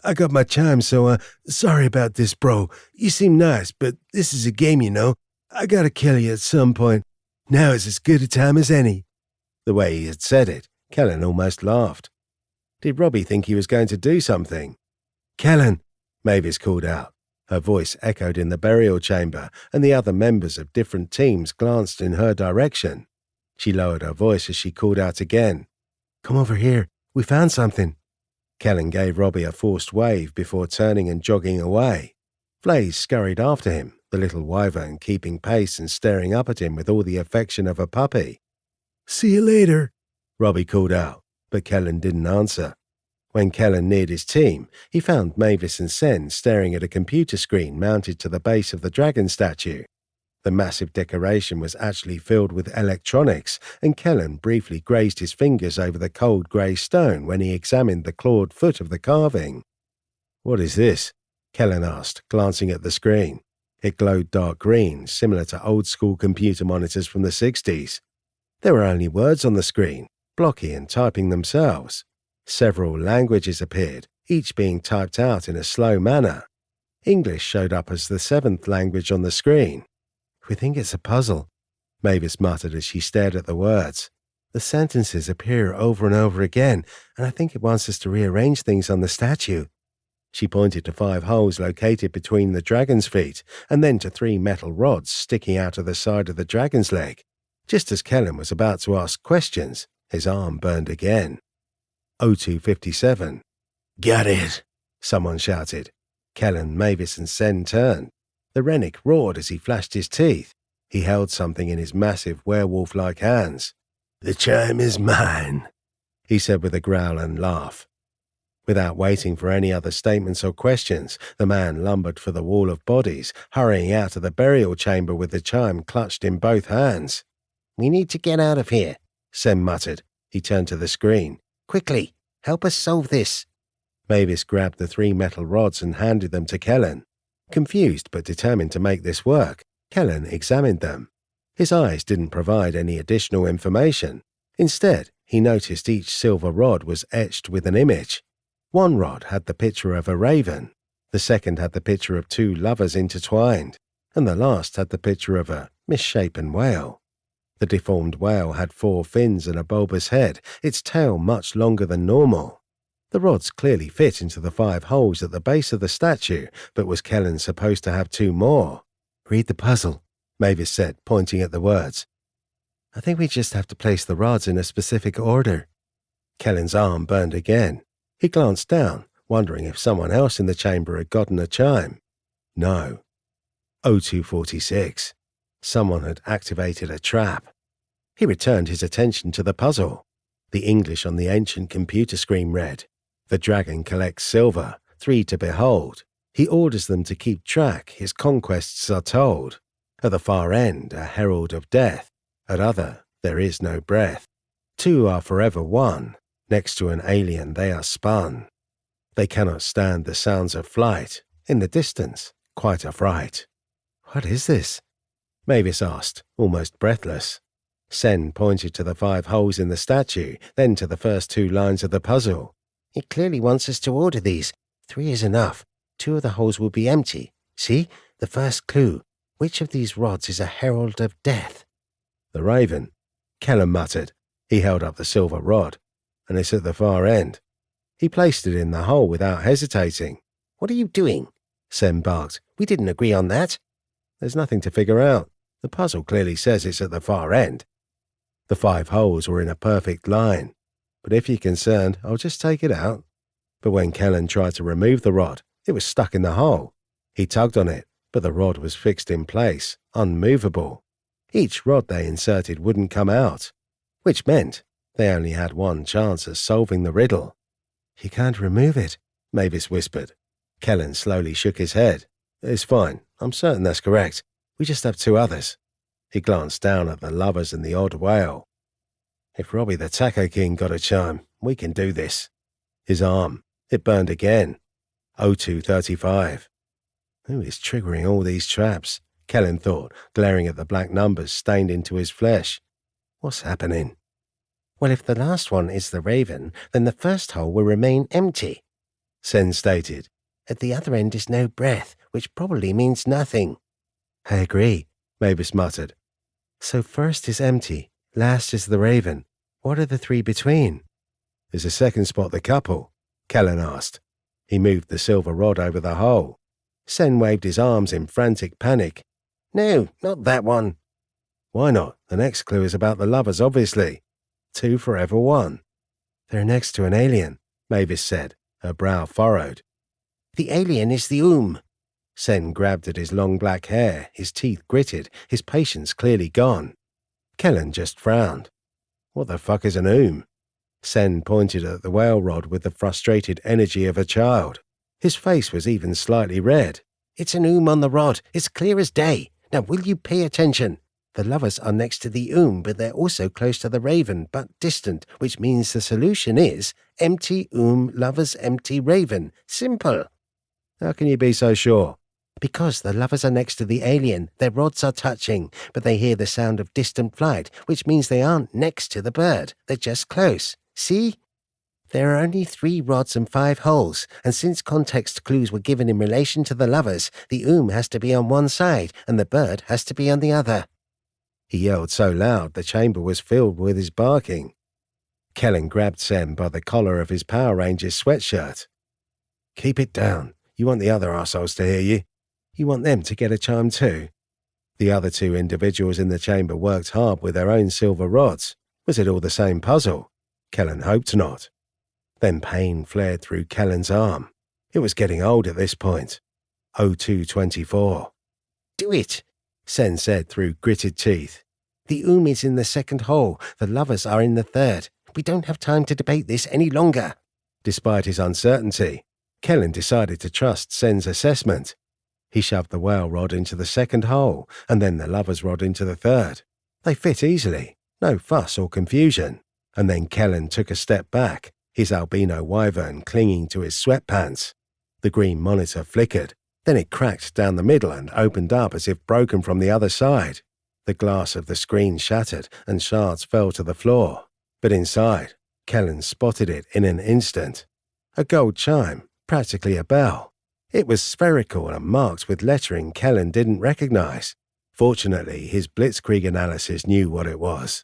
I got my chime, so sorry about this, bro. You seem nice, but this is a game, you know. I gotta kill you at some point. Now is as good a time as any. The way he had said it, Kellen almost laughed. Did Robbie think he was going to do something? Kellen, Mavis called out. Her voice echoed in the burial chamber, and the other members of different teams glanced in her direction. She lowered her voice as she called out again. Come over here. We found something. Kellen gave Robbie a forced wave before turning and jogging away. Blaze scurried after him, the little wyvern keeping pace and staring up at him with all the affection of a puppy. See you later, Robbie called out, but Kellen didn't answer. When Kellen neared his team, he found Mavis and Sen staring at a computer screen mounted to the base of the dragon statue. The massive decoration was actually filled with electronics, and Kellen briefly grazed his fingers over the cold grey stone when he examined the clawed foot of the carving. "What is this?" Kellen asked, glancing at the screen. It glowed dark green, similar to old-school computer monitors from the 60s. There were only words on the screen, blocky and typing themselves. Several languages appeared, each being typed out in a slow manner. English showed up as the 7th language on the screen. "We think it's a puzzle," Mavis muttered as she stared at the words. "The sentences appear over and over again, and I think it wants us to rearrange things on the statue." She pointed to 5 holes located between the dragon's feet, and then to 3 metal rods sticking out of the side of the dragon's leg. Just as Kellen was about to ask questions, his arm burned again. O257. "Got it," someone shouted. Kellen, Mavis and Sen turned. The Rennick roared as he flashed his teeth. He held something in his massive werewolf-like hands. "The chime is mine," he said with a growl and laugh. Without waiting for any other statements or questions, the man lumbered for the wall of bodies, hurrying out of the burial chamber with the chime clutched in both hands. "We need to get out of here," Sen muttered. He turned to the screen. "Quickly, help us solve this." Mavis grabbed the 3 metal rods and handed them to Kellen. Confused but determined to make this work, Kellen examined them. His eyes didn't provide any additional information. Instead, he noticed each silver rod was etched with an image. One rod had the picture of a raven, the second had the picture of 2 lovers intertwined, and the last had the picture of a misshapen whale. The deformed whale had 4 fins and a bulbous head, its tail much longer than normal. The rods clearly fit into the 5 holes at the base of the statue, but was Kellen supposed to have 2 more? "Read the puzzle," Mavis said, pointing at the words. "I think we just have to place the rods in a specific order." Kellen's arm burned again. He glanced down, wondering if someone else in the chamber had gotten a chime. No. O246. Someone had activated a trap. He returned his attention to the puzzle. The English on the ancient computer screen read, "The dragon collects silver, 3 to behold. He orders them to keep track, his conquests are told. At the far end, a herald of death. At other, there is no breath. 2 are forever one. Next to an alien they are spun. They cannot stand the sounds of flight. In the distance, quite a fright." "What is this?" Mavis asked, almost breathless. Sen pointed to the 5 holes in the statue, then to the first 2 lines of the puzzle. "It clearly wants us to order these. 3 is enough. 2 of the holes will be empty. See? The first clue. Which of these rods is a herald of death?" "The raven," Kellen muttered. He held up the silver rod. "And it's at the far end." He placed it in the hole without hesitating. "What are you doing?" Sen barked. "We didn't agree on that." "There's nothing to figure out. The puzzle clearly says it's at the far end." The 5 holes were in a perfect line. "But if you're concerned, I'll just take it out." But when Kellen tried to remove the rod, it was stuck in the hole. He tugged on it, but the rod was fixed in place, unmovable. Each rod they inserted wouldn't come out, which meant they only had one chance of solving the riddle. "You can't remove it," Mavis whispered. Kellen slowly shook his head. "It's fine. I'm certain that's correct. We just have 2 others." He glanced down at the lovers and the odd whale. "If Robbie the Taco King got a chime, we can do this." His arm, it burned again. O235. Who is triggering all these traps? Kellen thought, glaring at the black numbers stained into his flesh. What's happening? "Well, if the last one is the raven, then the first hole will remain empty," Sen stated. "At the other end is no breath, which probably means nothing." "I agree," Mavis muttered. "So first is empty, last is the raven. What are the 3 between?" "Is the second spot the couple?" Kellen asked. He moved the silver rod over the hole. Sen waved his arms in frantic panic. "No, not that one." "Why not? The next clue is about the lovers, obviously. 2 forever one." "They're next to an alien," Mavis said, her brow furrowed. "The alien is the Sen grabbed at his long black hair, his teeth gritted, his patience clearly gone. Kellen just frowned. "What the fuck is an Sen pointed at the whale rod with the frustrated energy of a child. His face was even slightly red. "It's an on the rod. It's clear as day. Now will you pay attention? The lovers are next to the but they're also close to the raven, but distant, which means the solution is empty lovers, empty raven. Simple. How can you be so sure? Because the lovers are next to the alien, their rods are touching, but they hear the sound of distant flight, which means they aren't next to the bird. They're just close. See? There are only 3 rods and 5 holes, and since context clues were given in relation to the lovers, the has to be on one side, and the bird has to be on the other. He yelled so loud the chamber was filled with his barking. Kellen grabbed Sen by the collar of his Power Rangers sweatshirt. Keep it down. You want the other arseholes to hear you. You want them to get a chime too. The other 2 individuals in the chamber worked hard with their own silver rods. Was it all the same puzzle? Kellen hoped not. Then pain flared through Kellen's arm. It was getting old at this point. 0224. Do it, Sen said through gritted teeth. The is in the 2nd hole. The lovers are in the 3rd. We don't have time to debate this any longer. Despite his uncertainty, Kellen decided to trust Sen's assessment. He shoved the whale rod into the 2nd hole, and then the lover's rod into the 3rd. They fit easily, no fuss or confusion. And then Kellen took a step back, his albino wyvern clinging to his sweatpants. The green monitor flickered, then it cracked down the middle and opened up as if broken from the other side. The glass of the screen shattered and shards fell to the floor. But inside, Kellen spotted it in an instant. A gold chime, practically a bell. It was spherical and marked with lettering Kellen didn't recognize. Fortunately, his blitzkrieg analysis knew what it was.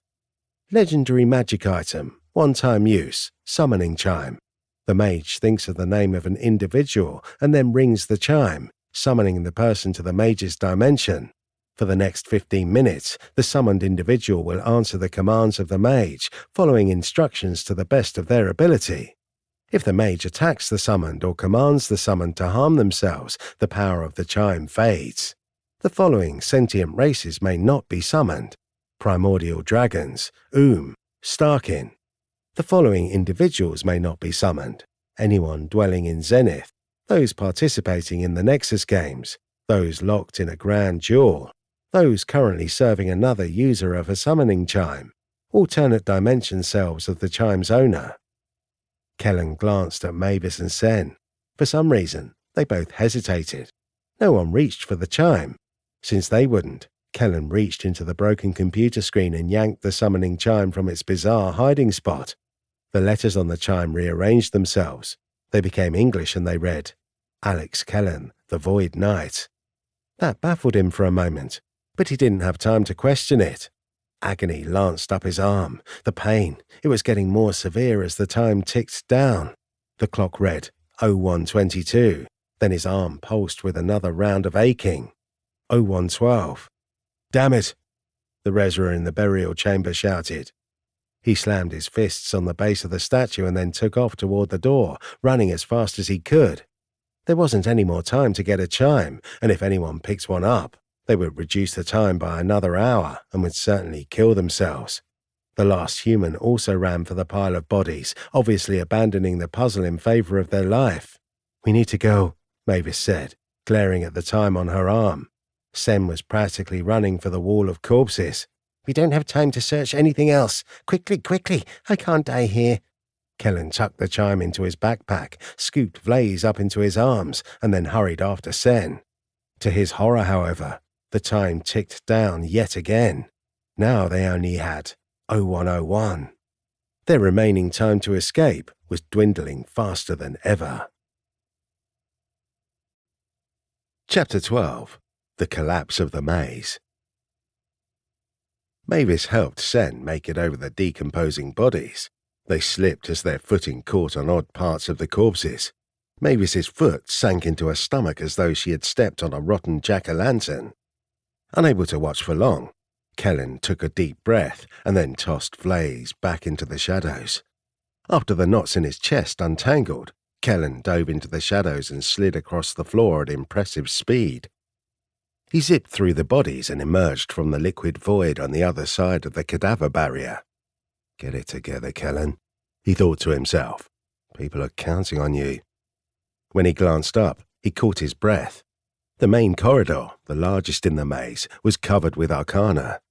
Legendary magic item, one-time use, summoning chime. The mage thinks of the name of an individual and then rings the chime, summoning the person to the mage's dimension. For the next 15 minutes, the summoned individual will answer the commands of the mage, following instructions to the best of their ability. If the mage attacks the summoned or commands the summoned to harm themselves, the power of the chime fades. The following sentient races may not be summoned: primordial dragons, Starkin. The following individuals may not be summoned: anyone dwelling in Zenith, those participating in the Nexus games, those locked in a grand duel, those currently serving another user of a summoning chime, alternate dimension selves of the chime's owner. Kellen glanced at Mavis and Sen. For some reason, they both hesitated. No one reached for the chime. Since they wouldn't, Kellen reached into the broken computer screen and yanked the summoning chime from its bizarre hiding spot. The letters on the chime rearranged themselves. They became English and they read, Alex Kellen, the Void Knight. That baffled him for a moment, but he didn't have time to question it. Agony lanced up his arm. The pain, it was getting more severe as the time ticked down. The clock read 0122. Then his arm pulsed with another round of aching. 0112. Damn it! The Rezra in the burial chamber shouted. He slammed his fists on the base of the statue and then took off toward the door, running as fast as he could. There wasn't any more time to get a chime, and if anyone picked one up, they would reduce the time by another hour and would certainly kill themselves. The last human also ran for the pile of bodies, obviously abandoning the puzzle in favor of their life. We need to go, Mavis said, glaring at the time on her arm. Sen was practically running for the wall of corpses. We don't have time to search anything else. Quickly, quickly, I can't die here. Kellen tucked the chime into his backpack, scooped Blaze up into his arms, and then hurried after Sen. To his horror, however, the time ticked down yet again. Now they only had 0101. Their remaining time to escape was dwindling faster than ever. Chapter 12. The Collapse of the Maze. Mavis helped Sen make it over the decomposing bodies. They slipped as their footing caught on odd parts of the corpses. Mavis's foot sank into her stomach as though she had stepped on a rotten jack-o'-lantern. Unable to watch for long, Kellen took a deep breath and then tossed Blaze back into the shadows. After the knots in his chest untangled, Kellen dove into the shadows and slid across the floor at impressive speed. He zipped through the bodies and emerged from the liquid void on the other side of the cadaver barrier. Get it together, Kellen, he thought to himself. People are counting on you. When he glanced up, he caught his breath. The main corridor, the largest in the maze, was covered with arcana.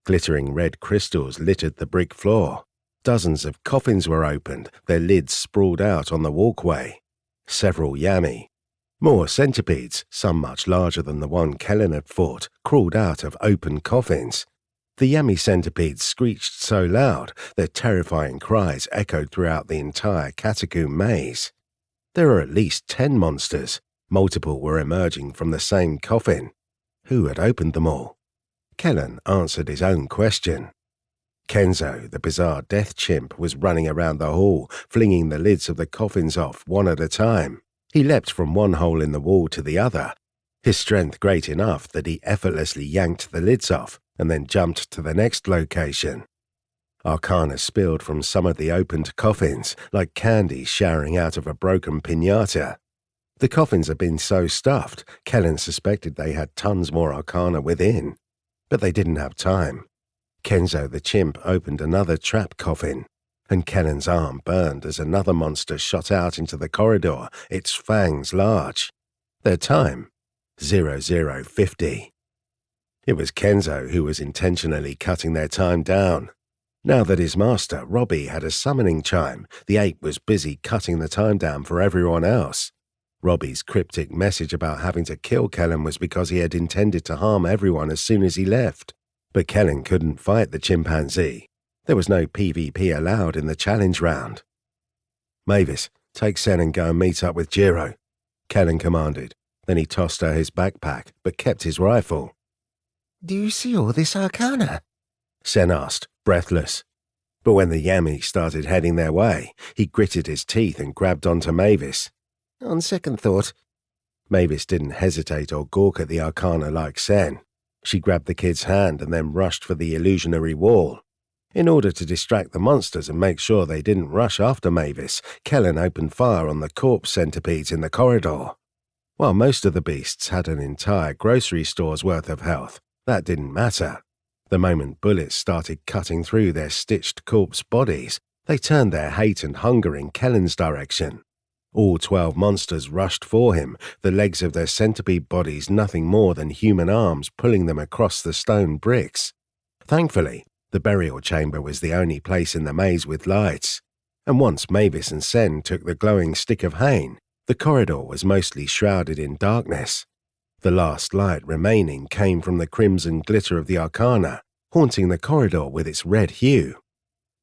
Glittering red crystals littered the brick floor. Dozens of coffins were opened, their lids sprawled out on the walkway. Several yami. More centipedes, some much larger than the one Kellen had fought, crawled out of open coffins. The yami centipedes screeched so loud their terrifying cries echoed throughout the entire catacomb maze. There were at least 10 monsters. Multiple were emerging from the same coffin. Who had opened them all? Kellen answered his own question. Kenzo, the bizarre death chimp, was running around the hall, flinging the lids of the coffins off one at a time. He leapt from one hole in the wall to the other, his strength great enough that he effortlessly yanked the lids off and then jumped to the next location. Arcana spilled from some of the opened coffins, like candy showering out of a broken piñata. The coffins had been so stuffed, Kellen suspected they had tons more arcana within. But they didn't have time. Kenzo the chimp opened another trap coffin, and Kellen's arm burned as another monster shot out into the corridor, its fangs large. Their time, 0050. It was Kenzo who was intentionally cutting their time down. Now that his master, Robbie, had a summoning chime, the ape was busy cutting the time down for everyone else. Robbie's cryptic message about having to kill Kellen was because he had intended to harm everyone as soon as he left. But Kellen couldn't fight the chimpanzee. There was no PvP allowed in the challenge round. "Mavis, take Sen and go and meet up with Jiro," Kellen commanded. Then he tossed her his backpack, but kept his rifle. "Do you see all this arcana?" Sen asked, breathless. But when the yami started heading their way, he gritted his teeth and grabbed onto Mavis. "On second thought." Mavis didn't hesitate or gawk at the arcana like Sen. She grabbed the kid's hand and then rushed for the illusionary wall. In order to distract the monsters and make sure they didn't rush after Mavis, Kellen opened fire on the corpse centipedes in the corridor. While most of the beasts had an entire grocery store's worth of health, that didn't matter. The moment bullets started cutting through their stitched corpse bodies, they turned their hate and hunger in Kellen's direction. All 12 monsters rushed for him, the legs of their centipede bodies nothing more than human arms pulling them across the stone bricks. Thankfully, the burial chamber was the only place in the maze with lights, and once Mavis and Sen took the glowing stick of Hain, the corridor was mostly shrouded in darkness. The last light remaining came from the crimson glitter of the arcana, haunting the corridor with its red hue.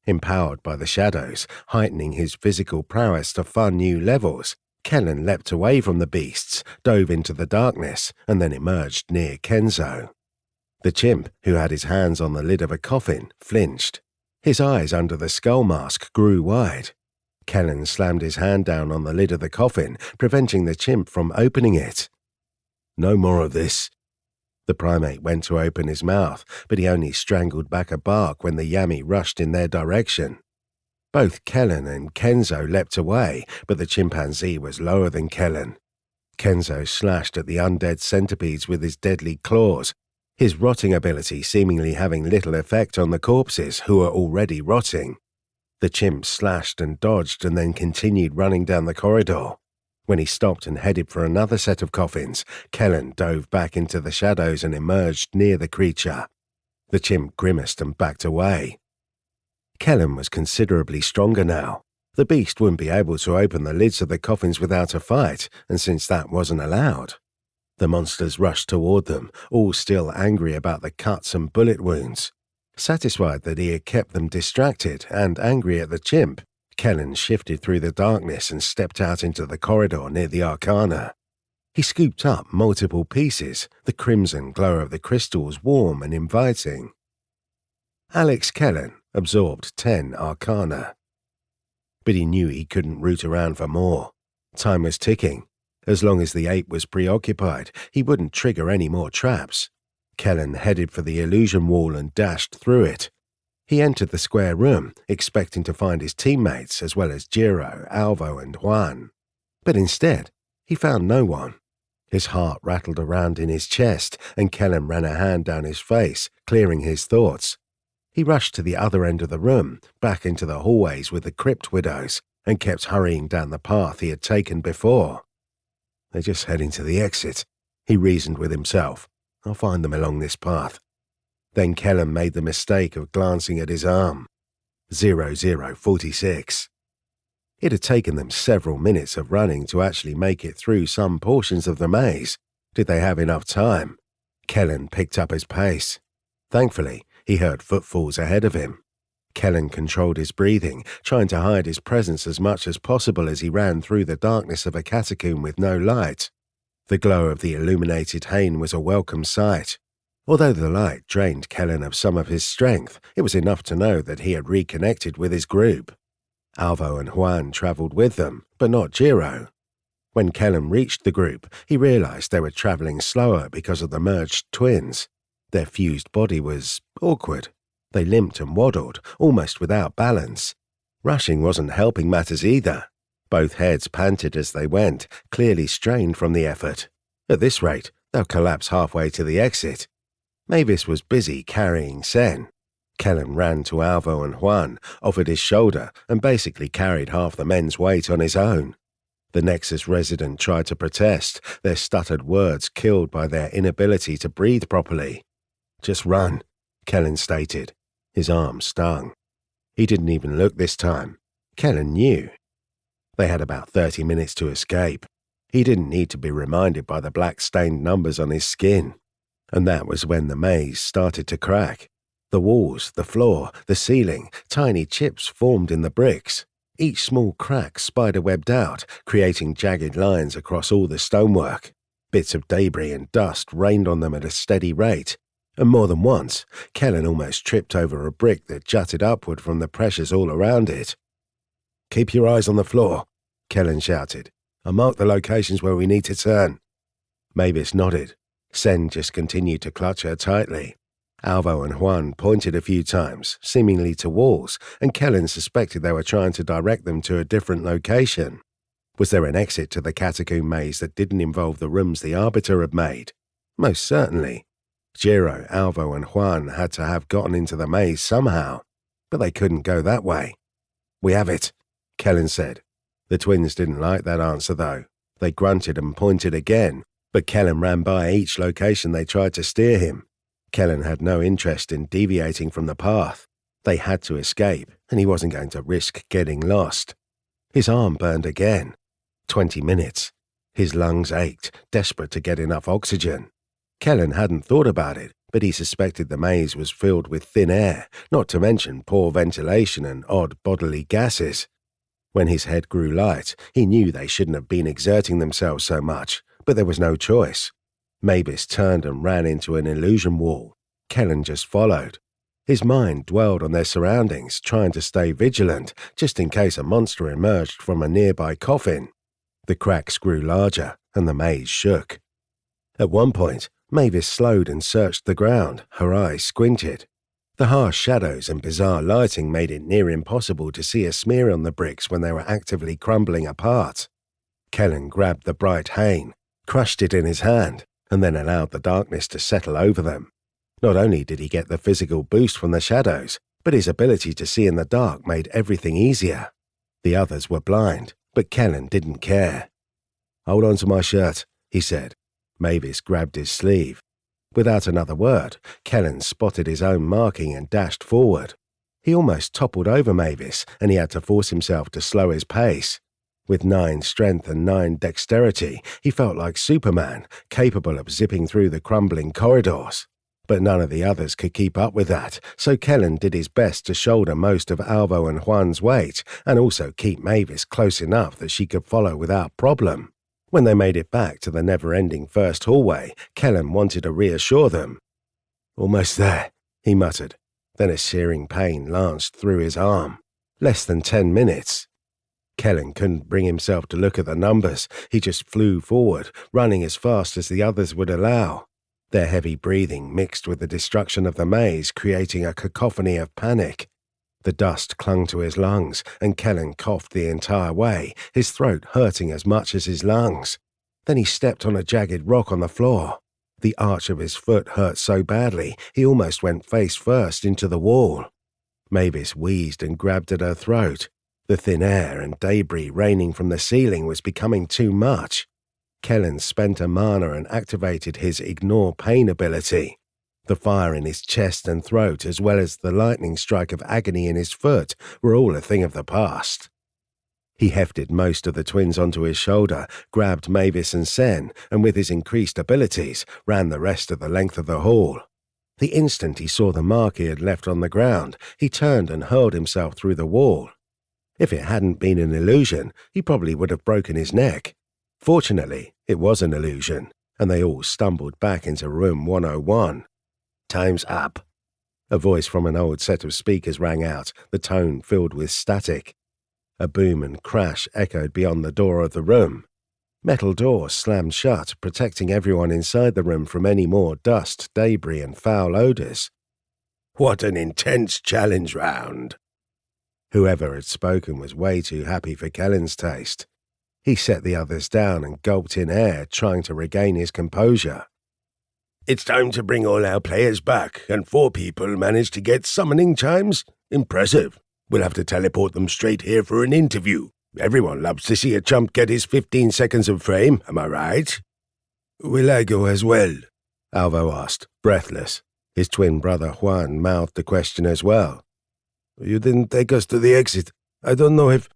Empowered by the shadows, heightening his physical prowess to far new levels, Kellen leapt away from the beasts, dove into the darkness, and then emerged near Kenzo. The chimp, who had his hands on the lid of a coffin, flinched. His eyes under the skull mask grew wide. Kellen slammed his hand down on the lid of the coffin, preventing the chimp from opening it. "No more of this." The primate went to open his mouth, but he only strangled back a bark when the yami rushed in their direction. Both Kellen and Kenzo leapt away, but the chimpanzee was lower than Kellen. Kenzo slashed at the undead centipedes with his deadly claws, his rotting ability seemingly having little effect on the corpses who were already rotting. The chimp slashed and dodged and then continued running down the corridor. When he stopped and headed for another set of coffins, Kellen dove back into the shadows and emerged near the creature. The chimp grimaced and backed away. Kellen was considerably stronger now. The beast wouldn't be able to open the lids of the coffins without a fight, and since that wasn't allowed, the monsters rushed toward them, all still angry about the cuts and bullet wounds. Satisfied that he had kept them distracted and angry at the chimp, Kellen shifted through the darkness and stepped out into the corridor near the arcana. He scooped up multiple pieces, the crimson glow of the crystals warm and inviting. Alex Kellen absorbed 10 arcana. But he knew he couldn't root around for more. Time was ticking. As long as the ape was preoccupied, he wouldn't trigger any more traps. Kellen headed for the illusion wall and dashed through it. He entered the square room, expecting to find his teammates as well as Jiro, Alvo, and Juan. But instead, he found no one. His heart rattled around in his chest, and Kellen ran a hand down his face, clearing his thoughts. He rushed to the other end of the room, back into the hallways with the crypt widows, and kept hurrying down the path he had taken before. "They're just heading to the exit," He reasoned with himself. I'll find them along this path. Then Kellen made the mistake of glancing at his arm. 0046. It had taken them several minutes of running to actually make it through some portions of the maze. Did they have enough time? Kellen picked up his pace. Thankfully, he heard footfalls ahead of him. Kellen controlled his breathing, trying to hide his presence as much as possible as he ran through the darkness of a catacomb with no light. The glow of the illuminated Hain was a welcome sight. Although the light drained Kellen of some of his strength, it was enough to know that he had reconnected with his group. Alvo and Juan travelled with them, but not Jiro. When Kellen reached the group, he realised they were travelling slower because of the merged twins. Their fused body was awkward. They limped and waddled, almost without balance. Rushing wasn't helping matters either. Both heads panted as they went, clearly strained from the effort. At this rate, they'll collapse halfway to the exit. Mavis was busy carrying Sen. Kellen ran to Alvo and Juan, offered his shoulder, and basically carried half the men's weight on his own. The Nexus resident tried to protest, their stuttered words killed by their inability to breathe properly. Just run, Kellen stated. His arm stung. He didn't even look this time. Kellen knew. They had about 30 minutes to escape. He didn't need to be reminded by the black-stained numbers on his skin. And that was when the maze started to crack. The walls, the floor, the ceiling, tiny chips formed in the bricks. Each small crack spider-webbed out, creating jagged lines across all the stonework. Bits of debris and dust rained on them at a steady rate. And more than once, Kellen almost tripped over a brick that jutted upward from the pressures all around it. Keep your eyes on the floor, Kellen shouted. I marked the locations where we need to turn. Mavis nodded. Sen just continued to clutch her tightly. Alvo and Juan pointed a few times, seemingly to walls, and Kellen suspected they were trying to direct them to a different location. Was there an exit to the catacomb maze that didn't involve the rooms the Arbiter had made? Most certainly. Jiro, Alvo, and Juan had to have gotten into the maze somehow, but they couldn't go that way. We have it, Kellen said. The twins didn't like that answer, though. They grunted and pointed again, but Kellen ran by each location they tried to steer him. Kellen had no interest in deviating from the path. They had to escape, and he wasn't going to risk getting lost. His arm burned again. 20 minutes. His lungs ached, desperate to get enough oxygen. Kellen hadn't thought about it, but he suspected the maze was filled with thin air, not to mention poor ventilation and odd bodily gases. When his head grew light, he knew they shouldn't have been exerting themselves so much, but there was no choice. Mavis turned and ran into an illusion wall. Kellen just followed. His mind dwelled on their surroundings, trying to stay vigilant, just in case a monster emerged from a nearby coffin. The cracks grew larger, and the maze shook. At one point, Mavis slowed and searched the ground, her eyes squinted. The harsh shadows and bizarre lighting made it near impossible to see a smear on the bricks when they were actively crumbling apart. Kellen grabbed the bright Hain, crushed it in his hand, and then allowed the darkness to settle over them. Not only did he get the physical boost from the shadows, but his ability to see in the dark made everything easier. The others were blind, but Kellen didn't care. Hold on to my shirt, he said. Mavis grabbed his sleeve. Without another word, Kellen spotted his own marking and dashed forward. He almost toppled over Mavis, and he had to force himself to slow his pace. With 9 strength and 9 dexterity, he felt like Superman, capable of zipping through the crumbling corridors. But none of the others could keep up with that, so Kellen did his best to shoulder most of Alvo and Juan's weight, and also keep Mavis close enough that she could follow without problem. When they made it back to the never-ending first hallway, Kellen wanted to reassure them. Almost there, he muttered. Then a searing pain lanced through his arm. Less than 10 minutes. Kellen couldn't bring himself to look at the numbers. He just flew forward, running as fast as the others would allow. Their heavy breathing mixed with the destruction of the maze, creating a cacophony of panic. The dust clung to his lungs, and Kellen coughed the entire way, his throat hurting as much as his lungs. Then he stepped on a jagged rock on the floor. The arch of his foot hurt so badly, he almost went face first into the wall. Mavis wheezed and grabbed at her throat. The thin air and debris raining from the ceiling was becoming too much. Kellen spent a mana and activated his Ignore Pain ability. The fire in his chest and throat, as well as the lightning strike of agony in his foot, were all a thing of the past. He hefted most of the twins onto his shoulder, grabbed Mavis and Sen, and with his increased abilities, ran the rest of the length of the hall. The instant he saw the mark he had left on the ground, he turned and hurled himself through the wall. If it hadn't been an illusion, he probably would have broken his neck. Fortunately, it was an illusion, and they all stumbled back into room 101. "Time's up." A voice from an old set of speakers rang out, the tone filled with static. A boom and crash echoed beyond the door of the room. Metal doors slammed shut, protecting everyone inside the room from any more dust, debris, and foul odors. "What an intense challenge round." Whoever had spoken was way too happy for Kellen's taste. He set the others down and gulped in air, trying to regain his composure. "It's time to bring all our players back, and 4 people managed to get summoning chimes? Impressive. We'll have to teleport them straight here for an interview. Everyone loves to see a chump get his 15 seconds of fame, am I right?" "Will I go as well?" Alvo asked, breathless. His twin brother Juan mouthed the question as well. "You didn't take us to the exit. I don't know if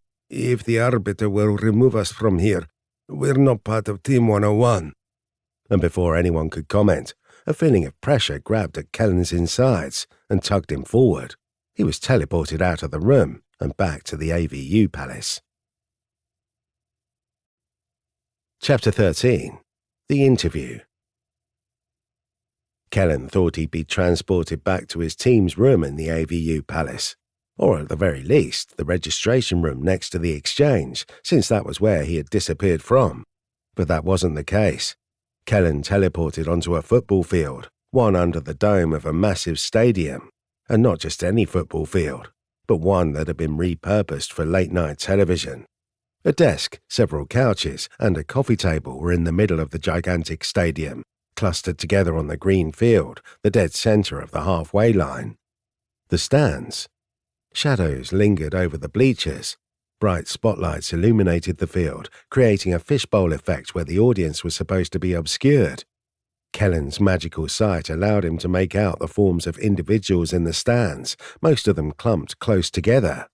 the Arbiter will remove us from here. We're not part of Team 101. And before anyone could comment, a feeling of pressure grabbed at Kellen's insides and tugged him forward. He was teleported out of the room and back to the AVU palace. Chapter 13. The Interview. Kellen thought he'd be transported back to his team's room in the AVU palace, or at the very least, the registration room next to the exchange, since that was where he had disappeared from. But that wasn't the case. Kellen teleported onto a football field, one under the dome of a massive stadium. And not just any football field, but one that had been repurposed for late-night television. A desk, several couches, and a coffee table were in the middle of the gigantic stadium, clustered together on the green field, the dead center of the halfway line. The stands. Shadows lingered over the bleachers. Bright spotlights illuminated the field, creating a fishbowl effect where the audience was supposed to be obscured. Kellen's magical sight allowed him to make out the forms of individuals in the stands, most of them clumped close together.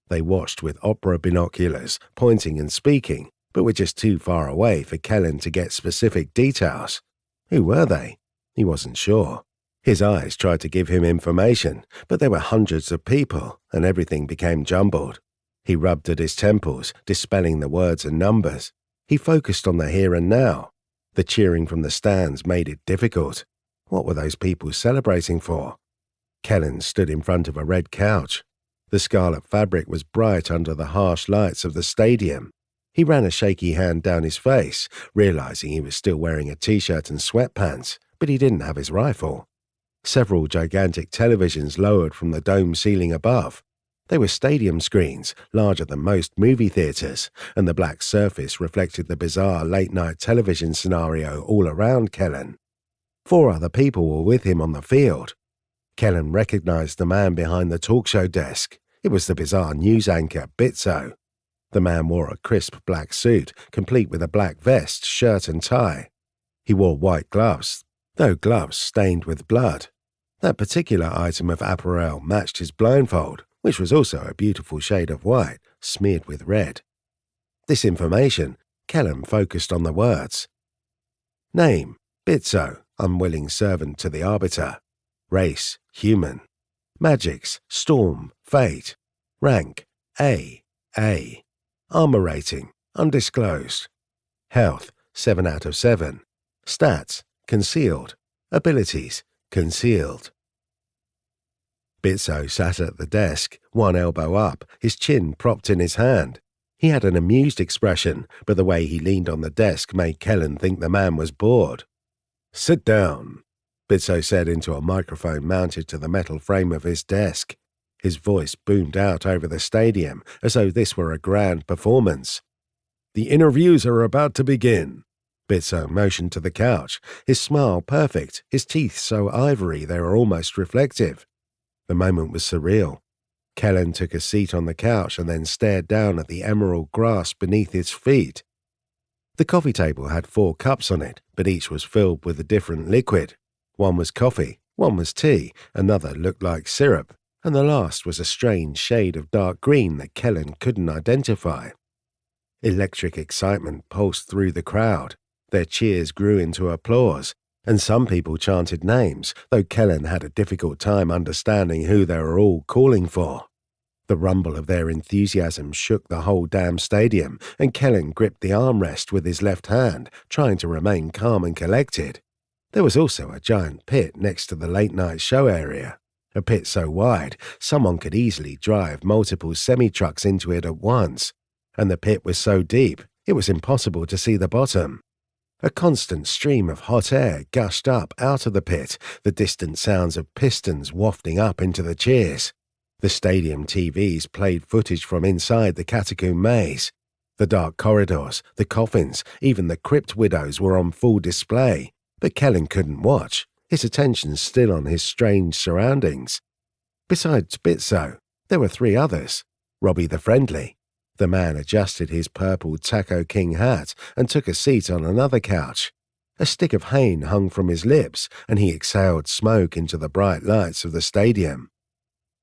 They watched with opera binoculars, pointing and speaking, but were just too far away for Kellen to get specific details. Who were they? He wasn't sure. His eyes tried to give him information, but there were hundreds of people, and everything became jumbled. He rubbed at his temples, dispelling the words and numbers. He focused on the here and now. The cheering from the stands made it difficult. What were those people celebrating for? Kellen stood in front of a red couch. The scarlet fabric was bright under the harsh lights of the stadium. He ran a shaky hand down his face, realizing he was still wearing a t-shirt and sweatpants, but he didn't have his rifle. Several gigantic televisions lowered from the dome ceiling above. They were stadium screens, larger than most movie theaters, and the black surface reflected the bizarre late-night television scenario all around Kellen. 4 other people were with him on the field. Kellen recognized the man behind the talk show desk. It was the bizarre news anchor, Bitso. The man wore a crisp black suit, complete with a black vest, shirt and tie. He wore white gloves, though gloves stained with blood. That particular item of apparel matched his blindfold, which was also a beautiful shade of white, smeared with red. This information, Kellen focused on the words. Name, Bitso, unwilling servant to the Arbiter. Race, human. Magics, storm, fate. Rank, A. Armor rating, undisclosed. Health, 7 out of 7. Stats, concealed. Abilities, concealed. Bitso sat at the desk, one elbow up, his chin propped in his hand. He had an amused expression, but the way he leaned on the desk made Kellen think the man was bored. "Sit down," Bitso said into a microphone mounted to the metal frame of his desk. His voice boomed out over the stadium, as though this were a grand performance. "The interviews are about to begin." Bitso motioned to the couch, his smile perfect, his teeth so ivory they were almost reflective. The moment was surreal. Kellen took a seat on the couch and then stared down at the emerald grass beneath his feet. The coffee table had 4 cups on it, but each was filled with a different liquid. One was coffee, one was tea, another looked like syrup, and the last was a strange shade of dark green that Kellen couldn't identify. Electric excitement pulsed through the crowd. Their cheers grew into applause, and some people chanted names, though Kellen had a difficult time understanding who they were all calling for. The rumble of their enthusiasm shook the whole damn stadium, and Kellen gripped the armrest with his left hand, trying to remain calm and collected. There was also a giant pit next to the late-night show area, a pit so wide someone could easily drive multiple semi-trucks into it at once, and the pit was so deep it was impossible to see the bottom. A constant stream of hot air gushed up out of the pit, the distant sounds of pistons wafting up into the cheers. The stadium TVs played footage from inside the catacomb maze. The dark corridors, the coffins, even the crypt widows were on full display, but Kellen couldn't watch, his attention still on his strange surroundings. Besides Bitso, there were 3 others. Robbie the Friendly. The man adjusted his purple Taco King hat and took a seat on another couch. A stick of cane hung from his lips, and he exhaled smoke into the bright lights of the stadium.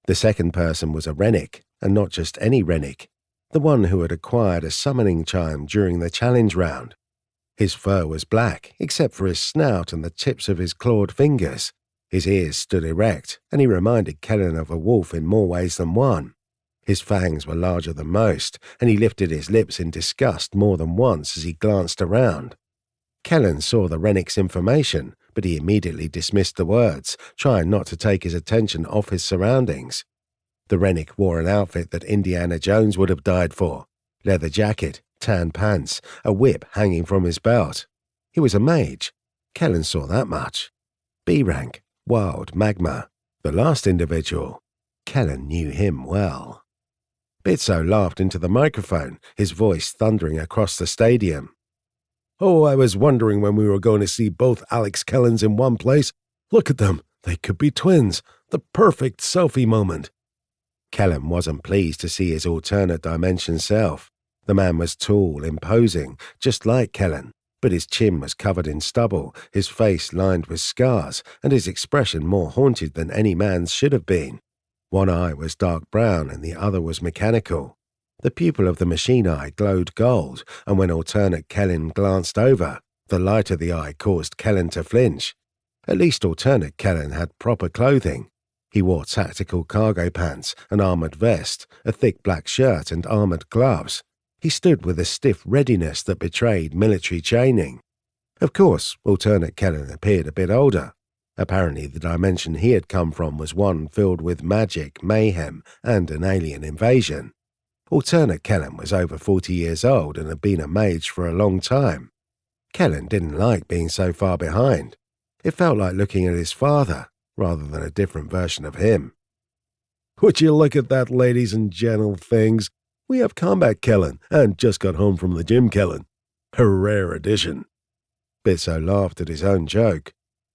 The second person was a Rennick, and not just any Rennick, the one who had acquired a summoning chime during the challenge round. His fur was black, except for his snout and the tips of his clawed fingers. His ears stood erect, and he reminded Kellen of a wolf in more ways than one. His fangs were larger than most, and he lifted his lips in disgust more than once as he glanced around. Kellen saw the Rennick's information, but he immediately dismissed the words, trying not to take his attention off his surroundings. The Rennick wore an outfit that Indiana Jones would have died for: leather jacket, tan pants, a whip hanging from his belt. He was a mage. Kellen saw that much. B rank, wild magma. The last individual, Kellen knew him well. Bitso laughed into the microphone, his voice thundering across the stadium. "Oh, I was wondering when we were going to see both Alex Kellens in one place. Look at them. They could be twins. The perfect selfie moment." Kellen wasn't pleased to see his alternate dimension self. The man was tall, imposing, just like Kellen, but his chin was covered in stubble, his face lined with scars, and his expression more haunted than any man's should have been. One eye was dark brown and the other was mechanical. The pupil of the machine eye glowed gold, and when alternate Kellen glanced over, the light of the eye caused Kellen to flinch. At least alternate Kellen had proper clothing. He wore tactical cargo pants, an armored vest, a thick black shirt and armored gloves. He stood with a stiff readiness that betrayed military training. Of course, alternate Kellen appeared a bit older. Apparently the dimension he had come from was one filled with magic, mayhem, and an alien invasion. Alternate Kellen was over 40 years old and had been a mage for a long time. Kellen didn't like being so far behind. It felt like looking at his father, rather than a different version of him. "Would you look at that, ladies and gentle things? We have Combat Kellen, and just got home from the gym Kellen. A rare addition." Bitso laughed at his own joke.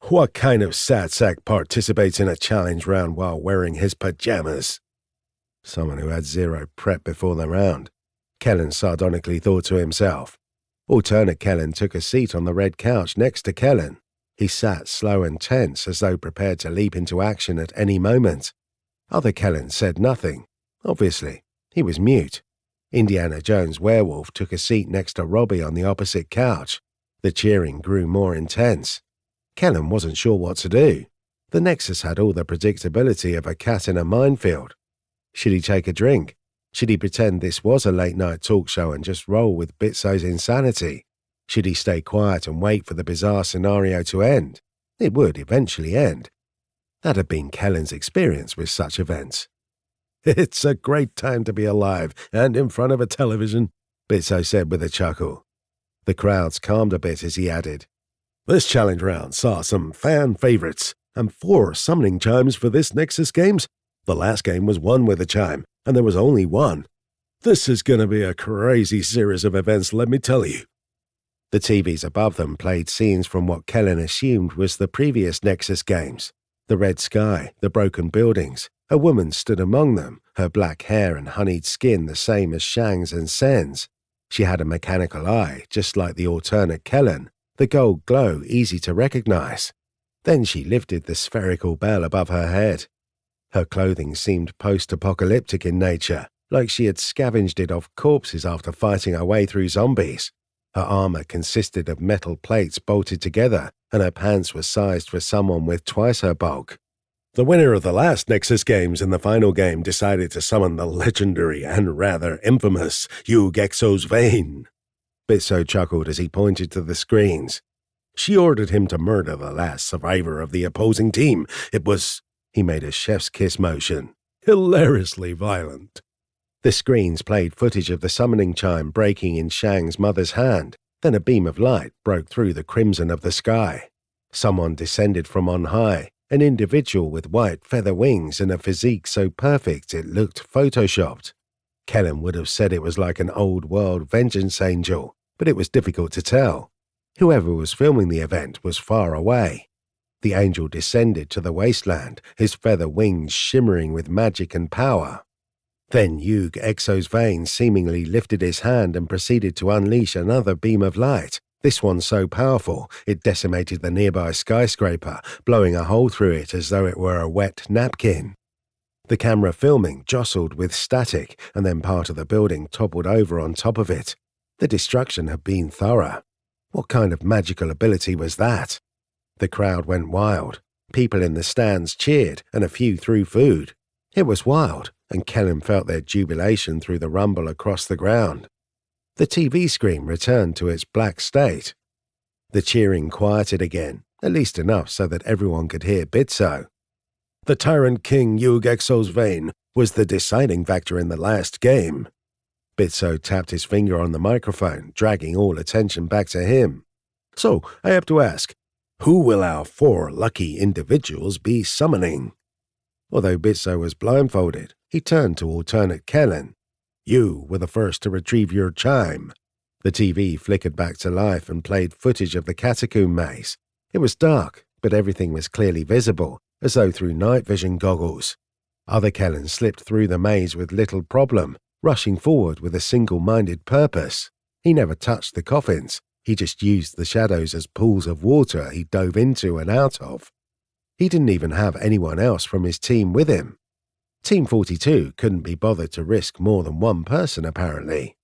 What kind of sad sack participates in a challenge round while wearing his pajamas? Someone who had zero prep before the round, Kellen sardonically thought to himself. Alternate Kellen took a seat on the red couch next to Kellen. He sat slow and tense as though prepared to leap into action at any moment. Other Kellen said nothing. Obviously, he was mute. Indiana Jones werewolf took a seat next to Robbie on the opposite couch. The cheering grew more intense. Kellen wasn't sure what to do. The Nexus had all the predictability of a cat in a minefield. Should he take a drink? Should he pretend this was a late-night talk show and just roll with Bitso's insanity? Should he stay quiet and wait for the bizarre scenario to end? It would eventually end. That had been Kellen's experience with such events. "It's a great time to be alive and in front of a television," Bitso said with a chuckle. The crowds calmed a bit as he added, "This challenge round saw some fan favorites, and 4 summoning chimes for this Nexus Games. The last game was won with a chime, and there was only one. This is going to be a crazy series of events, let me tell you." The TVs above them played scenes from what Kellen assumed was the previous Nexus Games. The red sky, the broken buildings. A woman stood among them, her black hair and honeyed skin the same as Shang's and Sen's. She had a mechanical eye, just like the alternate Kellen, the gold glow easy to recognize. Then she lifted the spherical bell above her head. Her clothing seemed post-apocalyptic in nature, like she had scavenged it off corpses after fighting her way through zombies. Her armor consisted of metal plates bolted together, and her pants were sized for someone with twice her bulk. The winner of the last Nexus games in the final game decided to summon the legendary and rather infamous Ugexo's Vein. Bitso chuckled as he pointed to the screens. She ordered him to murder the last survivor of the opposing team. It was, he made a chef's kiss motion, hilariously violent. The screens played footage of the summoning chime breaking in Shang's mother's hand. Then a beam of light broke through the crimson of the sky. Someone descended from on high, an individual with white feather wings and a physique so perfect it looked photoshopped. Kellen would have said it was like an old-world vengeance angel, but it was difficult to tell. Whoever was filming the event was far away. The angel descended to the wasteland, his feather wings shimmering with magic and power. Then Ugexo's Vein seemingly lifted his hand and proceeded to unleash another beam of light, this one so powerful it decimated the nearby skyscraper, blowing a hole through it as though it were a wet napkin. The camera filming jostled with static, and then part of the building toppled over on top of it. The destruction had been thorough. What kind of magical ability was that? The crowd went wild. People in the stands cheered, and a few threw food. It was wild, and Kellen felt their jubilation through the rumble across the ground. The TV screen returned to its black state. The cheering quieted again, at least enough so that everyone could hear Bitso. The Tyrant King Ugexo's Vein was the deciding factor in the last game. Bitso tapped his finger on the microphone, dragging all attention back to him. So, I have to ask, who will our 4 lucky individuals be summoning? Although Bitso was blindfolded, he turned to alternate Kellen. You were the first to retrieve your chime. The TV flickered back to life and played footage of the catacomb maze. It was dark, but everything was clearly visible, as though through night vision goggles. Other Kellen slipped through the maze with little problem, rushing forward with a single-minded purpose. He never touched the coffins. He just used the shadows as pools of water he dove into and out of. He didn't even have anyone else from his team with him. Team 42 couldn't be bothered to risk more than one person, apparently.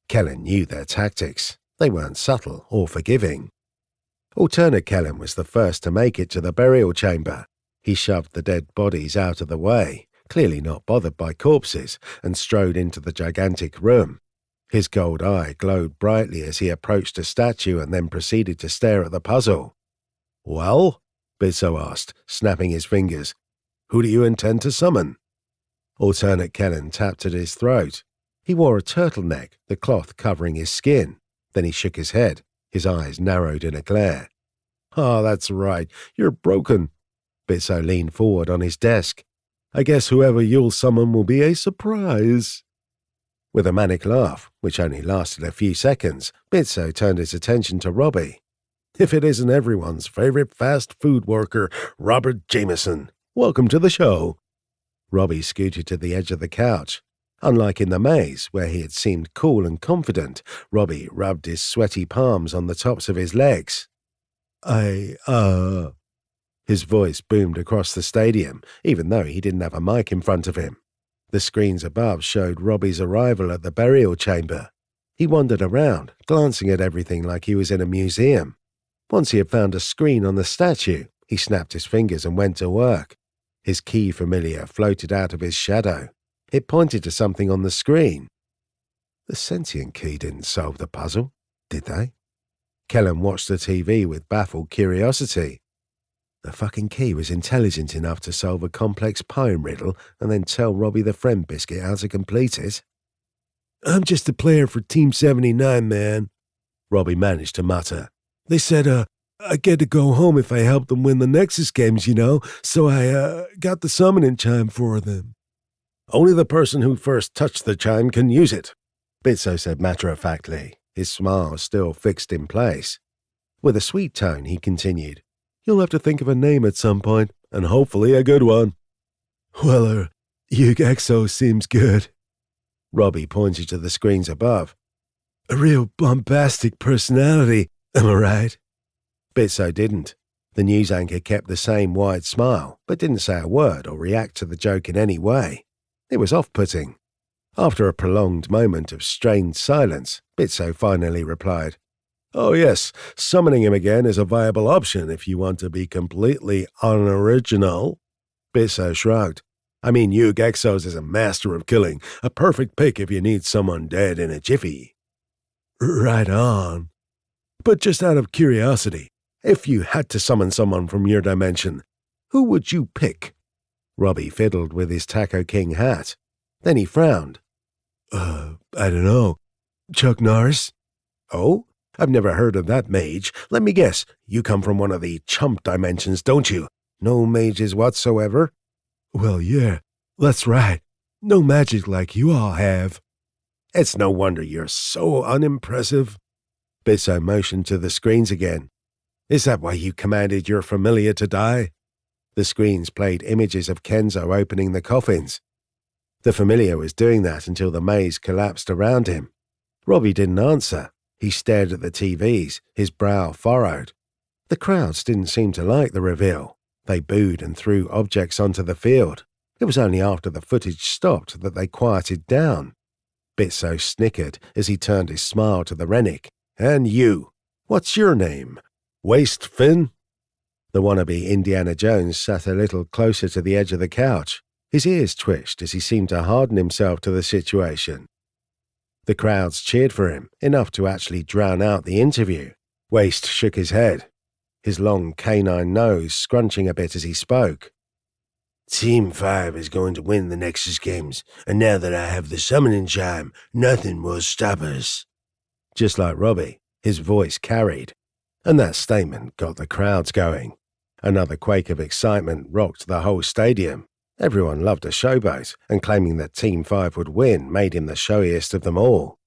Kellen knew their tactics. They weren't subtle or forgiving. Alternate Kellen was the first to make it to the burial chamber. He shoved the dead bodies out of the way, clearly not bothered by corpses, and strode into the gigantic room. His gold eye glowed brightly as he approached a statue and then proceeded to stare at the puzzle. "Well?" Bitso asked, snapping his fingers. "Who do you intend to summon?" Alternate Kellen tapped at his throat. He wore a turtleneck, the cloth covering his skin. Then he shook his head, his eyes narrowed in a glare. "Ah, that's right, you're broken." Bitso leaned forward on his desk. "I guess whoever you'll summon will be a surprise." With a manic laugh, which only lasted a few seconds, Bitso turned his attention to Robbie. "If it isn't everyone's favorite fast food worker, Robert Jameson, welcome to the show." Robbie scooted to the edge of the couch. Unlike in the maze, where he had seemed cool and confident, Robbie rubbed his sweaty palms on the tops of his legs. His voice boomed across the stadium, even though he didn't have a mic in front of him. The screens above showed Robbie's arrival at the burial chamber. He wandered around, glancing at everything like he was in a museum. Once he had found a screen on the statue, he snapped his fingers and went to work. His key familiar floated out of his shadow. It pointed to something on the screen. The sentient key didn't solve the puzzle, did they? Kellen watched the TV with baffled curiosity. The fucking key was intelligent enough to solve a complex poem riddle and then tell Robbie the Friend Biscuit how to complete it. "I'm just a player for Team 79, man," Robbie managed to mutter. "They said, I get to go home if I help them win the Nexus games, so I got the summoning chime for them." "Only the person who first touched the chime can use it," Bitso said matter-of-factly, his smile still fixed in place. With a sweet tone, he continued, "You'll have to think of a name at some point, and hopefully a good one." "Well, Ugexo seems good." Robbie pointed to the screens above. A real bombastic personality, am I right? Bitso didn't. The news anchor kept the same wide smile, but didn't say a word or react to the joke in any way. It was off-putting. After a prolonged moment of strained silence, Bitso finally replied, "Oh yes, summoning him again is a viable option if you want to be completely unoriginal." Bitso shrugged. "I mean, Hugh Exos is a master of killing, a perfect pick if you need someone dead in a jiffy." Right on. But just out of curiosity, if you had to summon someone from your dimension, who would you pick? Robbie fiddled with his Taco King hat. Then he frowned. I don't know. Chuck Norris? "Oh? I've never heard of that mage. Let me guess, you come from one of the chump dimensions, don't you? No mages whatsoever?" Well, yeah, that's right. No magic like you all have. "It's no wonder you're so unimpressive." Bitso motioned to the screens again. "Is that why you commanded your familiar to die?" The screens played images of Kenzo opening the coffins. The familiar was doing that until the maze collapsed around him. Robbie didn't answer. He stared at the TVs, his brow furrowed. The crowds didn't seem to like the reveal. They booed and threw objects onto the field. It was only after the footage stopped that they quieted down. Bitso snickered as he turned his smile to the Rennick. "And you, what's your name? Waste Finn?" The wannabe Indiana Jones sat a little closer to the edge of the couch. His ears twitched as he seemed to harden himself to the situation. The crowds cheered for him, enough to actually drown out the interview. Waste shook his head, his long canine nose scrunching a bit as he spoke. Team 5 is going to win the Nexus games, and now that I have the summoning chime, nothing will stop us. Just like Robbie, his voice carried, and that statement got the crowds going. Another quake of excitement rocked the whole stadium. Everyone loved a showboat, and claiming that Team 5 would win made him the showiest of them all.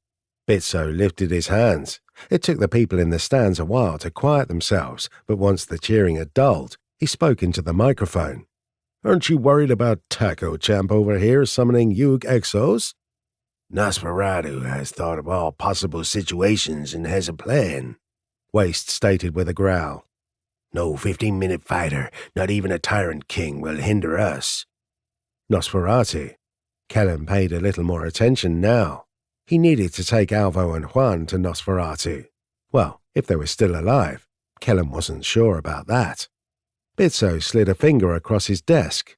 Bitso lifted his hands. It took the people in the stands a while to quiet themselves, but once the cheering had dulled, he spoke into the microphone. "Aren't you worried about Taco Champ over here summoning Hugh Exos?" Nosferatu has thought of all possible situations and has a plan, Waste stated with a growl. No 15-minute fighter, not even a Tyrant King, will hinder us. Nosferatu. Kellen paid a little more attention now. He needed to take Alvo and Juan to Nosferatu. Well, if they were still alive. Kellen wasn't sure about that. Bitso slid a finger across his desk.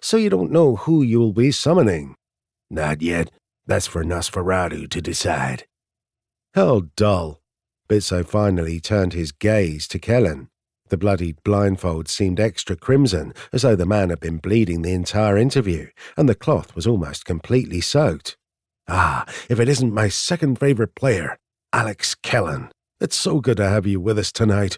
So you don't know who you'll be summoning?" Not yet. That's for Nosferatu to decide. "How dull." Bitso finally turned his gaze to Kellen. The bloodied blindfold seemed extra crimson, as though the man had been bleeding the entire interview, and the cloth was almost completely soaked. If it isn't my second favorite player, Alex Kellen. It's so good to have you with us tonight."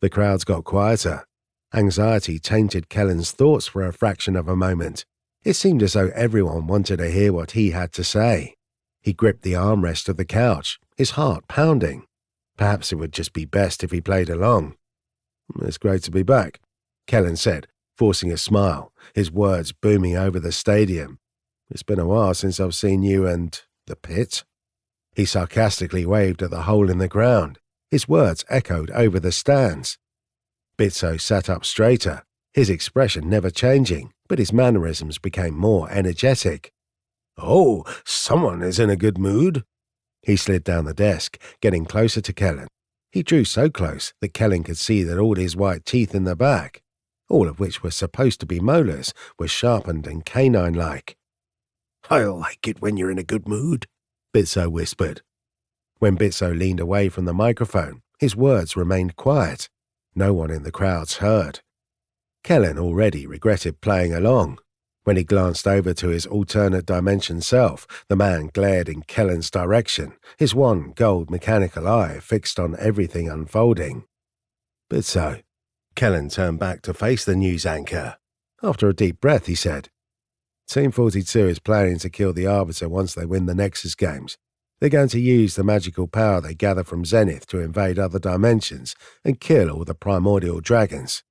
The crowds got quieter. Anxiety tainted Kellen's thoughts for a fraction of a moment. It seemed as though everyone wanted to hear what he had to say. He gripped the armrest of the couch, his heart pounding. Perhaps it would just be best if he played along. "It's great to be back," Kellen said, forcing a smile, his words booming over the stadium. "It's been a while since I've seen you and the pit." He sarcastically waved at the hole in the ground. His words echoed over the stands. Bitso sat up straighter, his expression never changing, but his mannerisms became more energetic. "Oh, someone is in a good mood." He slid down the desk, getting closer to Kellen. He drew so close that Kellen could see that all his white teeth in the back, all of which were supposed to be molars, were sharpened and canine-like. "I like it when you're in a good mood," Bitso whispered. When Bitso leaned away from the microphone, his words remained quiet. No one in the crowds heard. Kellen already regretted playing along. When he glanced over to his alternate dimension self, the man glared in Kellen's direction, his one gold mechanical eye fixed on everything unfolding. "Bitso." Kellen turned back to face the news anchor. After a deep breath, he said, "Team 42 is planning to kill the Arbiter once they win the Nexus games. They're going to use the magical power they gather from Zenith to invade other dimensions and kill all the primordial dragons."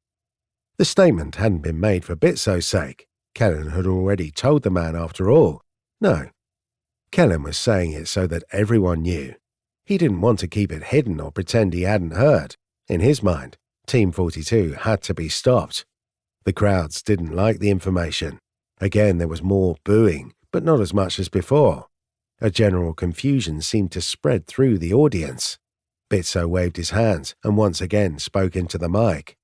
The statement hadn't been made for Bitso's sake. Kellen had already told the man after all. No. Kellen was saying it so that everyone knew. He didn't want to keep it hidden or pretend he hadn't heard. In his mind, Team 42 had to be stopped. The crowds didn't like the information. Again, there was more booing, but not as much as before. A general confusion seemed to spread through the audience. Bitso waved his hands and once again spoke into the mic.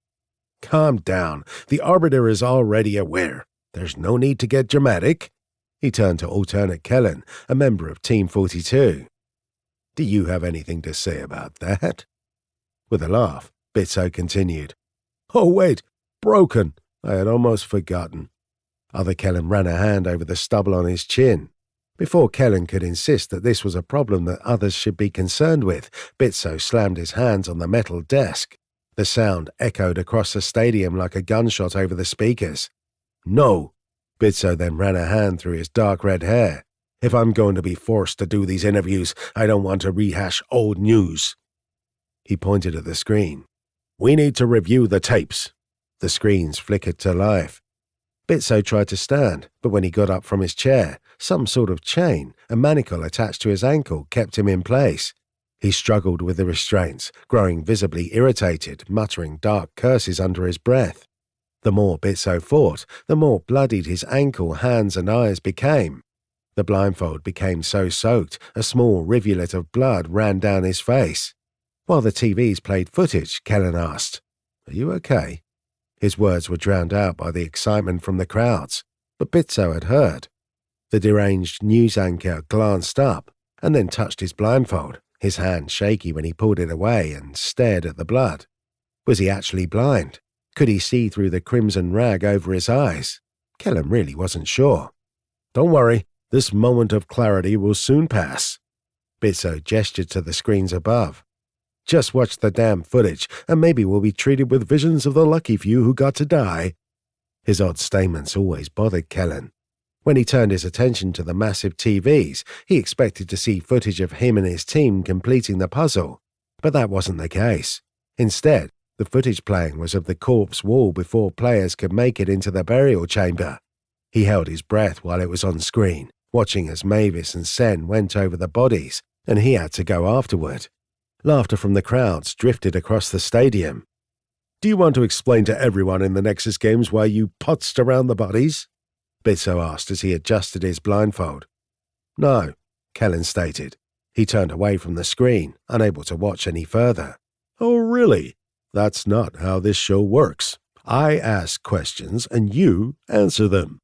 "Calm down. The Arbiter is already aware. There's no need to get dramatic." He turned to Alternate Kellen, a member of Team 42. "Do you have anything to say about that?" With a laugh, Bitso continued. "Oh wait, broken. I had almost forgotten." Other Kellen ran a hand over the stubble on his chin. Before Kellen could insist that this was a problem that others should be concerned with, Bitso slammed his hands on the metal desk. The sound echoed across the stadium like a gunshot over the speakers. "No!" Bitso then ran a hand through his dark red hair. "If I'm going to be forced to do these interviews, I don't want to rehash old news." He pointed at the screen. "We need to review the tapes." The screens flickered to life. Bitso tried to stand, but when he got up from his chair, some sort of chain, a manacle attached to his ankle, kept him in place. He struggled with the restraints, growing visibly irritated, muttering dark curses under his breath. The more Bitso fought, the more bloodied his ankle, hands and eyes became. The blindfold became so soaked, a small rivulet of blood ran down his face. While the TVs played footage, Kellen asked, "Are you okay?" His words were drowned out by the excitement from the crowds, but Bitso had heard. The deranged news anchor glanced up and then touched his blindfold, his hand shaky when he pulled it away and stared at the blood. Was he actually blind? Could he see through the crimson rag over his eyes? Kellen really wasn't sure. "Don't worry, this moment of clarity will soon pass." Bitso gestured to the screens above. "Just watch the damn footage, and maybe we'll be treated with visions of the lucky few who got to die." His odd statements always bothered Kellen. When he turned his attention to the massive TVs, he expected to see footage of him and his team completing the puzzle, but that wasn't the case. Instead, the footage playing was of the corpse wall before players could make it into the burial chamber. He held his breath while it was on screen, watching as Mavis and Sen went over the bodies, and he had to go afterward. Laughter from the crowds drifted across the stadium. "Do you want to explain to everyone in the Nexus games why you putzed around the bodies?" Bitso asked as he adjusted his blindfold. "No," Kellen stated. He turned away from the screen, unable to watch any further. "Oh, really? That's not how this show works. I ask questions and you answer them."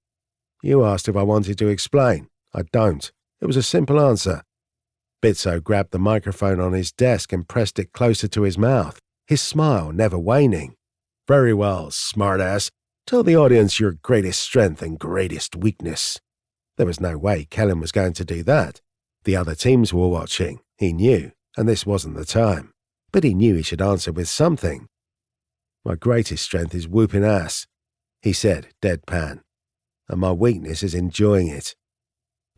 "You asked if I wanted to explain. I don't. It was a simple answer." Bitso grabbed the microphone on his desk and pressed it closer to his mouth, his smile never waning. "Very well, smartass. Tell the audience your greatest strength and greatest weakness." There was no way Kellen was going to do that. The other teams were watching, he knew, and this wasn't the time. But he knew he should answer with something. "My greatest strength is whooping ass," he said, deadpan. "And my weakness is enjoying it."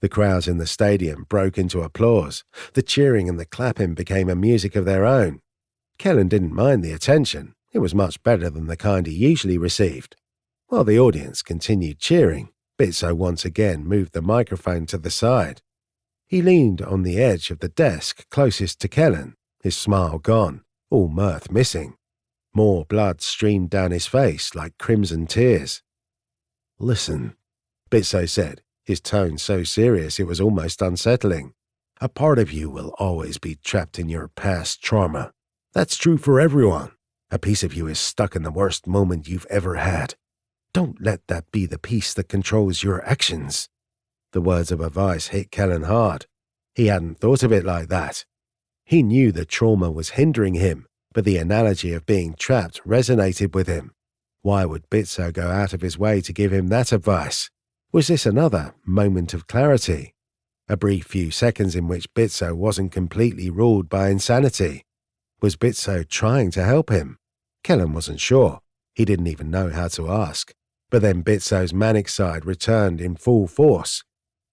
The crowds in the stadium broke into applause. The cheering and the clapping became a music of their own. Kellen didn't mind the attention. It was much better than the kind he usually received. While the audience continued cheering, Bitso once again moved the microphone to the side. He leaned on the edge of the desk closest to Kellen, his smile gone, all mirth missing. More blood streamed down his face like crimson tears. "Listen," Bitso said, his tone so serious it was almost unsettling. "A part of you will always be trapped in your past trauma. That's true for everyone. A piece of you is stuck in the worst moment you've ever had. Don't let that be the piece that controls your actions." The words of advice hit Kellen hard. He hadn't thought of it like that. He knew the trauma was hindering him, but the analogy of being trapped resonated with him. Why would Bitso go out of his way to give him that advice? Was this another moment of clarity? A brief few seconds in which Bitso wasn't completely ruled by insanity? Was Bitso trying to help him? Kellen wasn't sure. He didn't even know how to ask. But then Bitso's manic side returned in full force.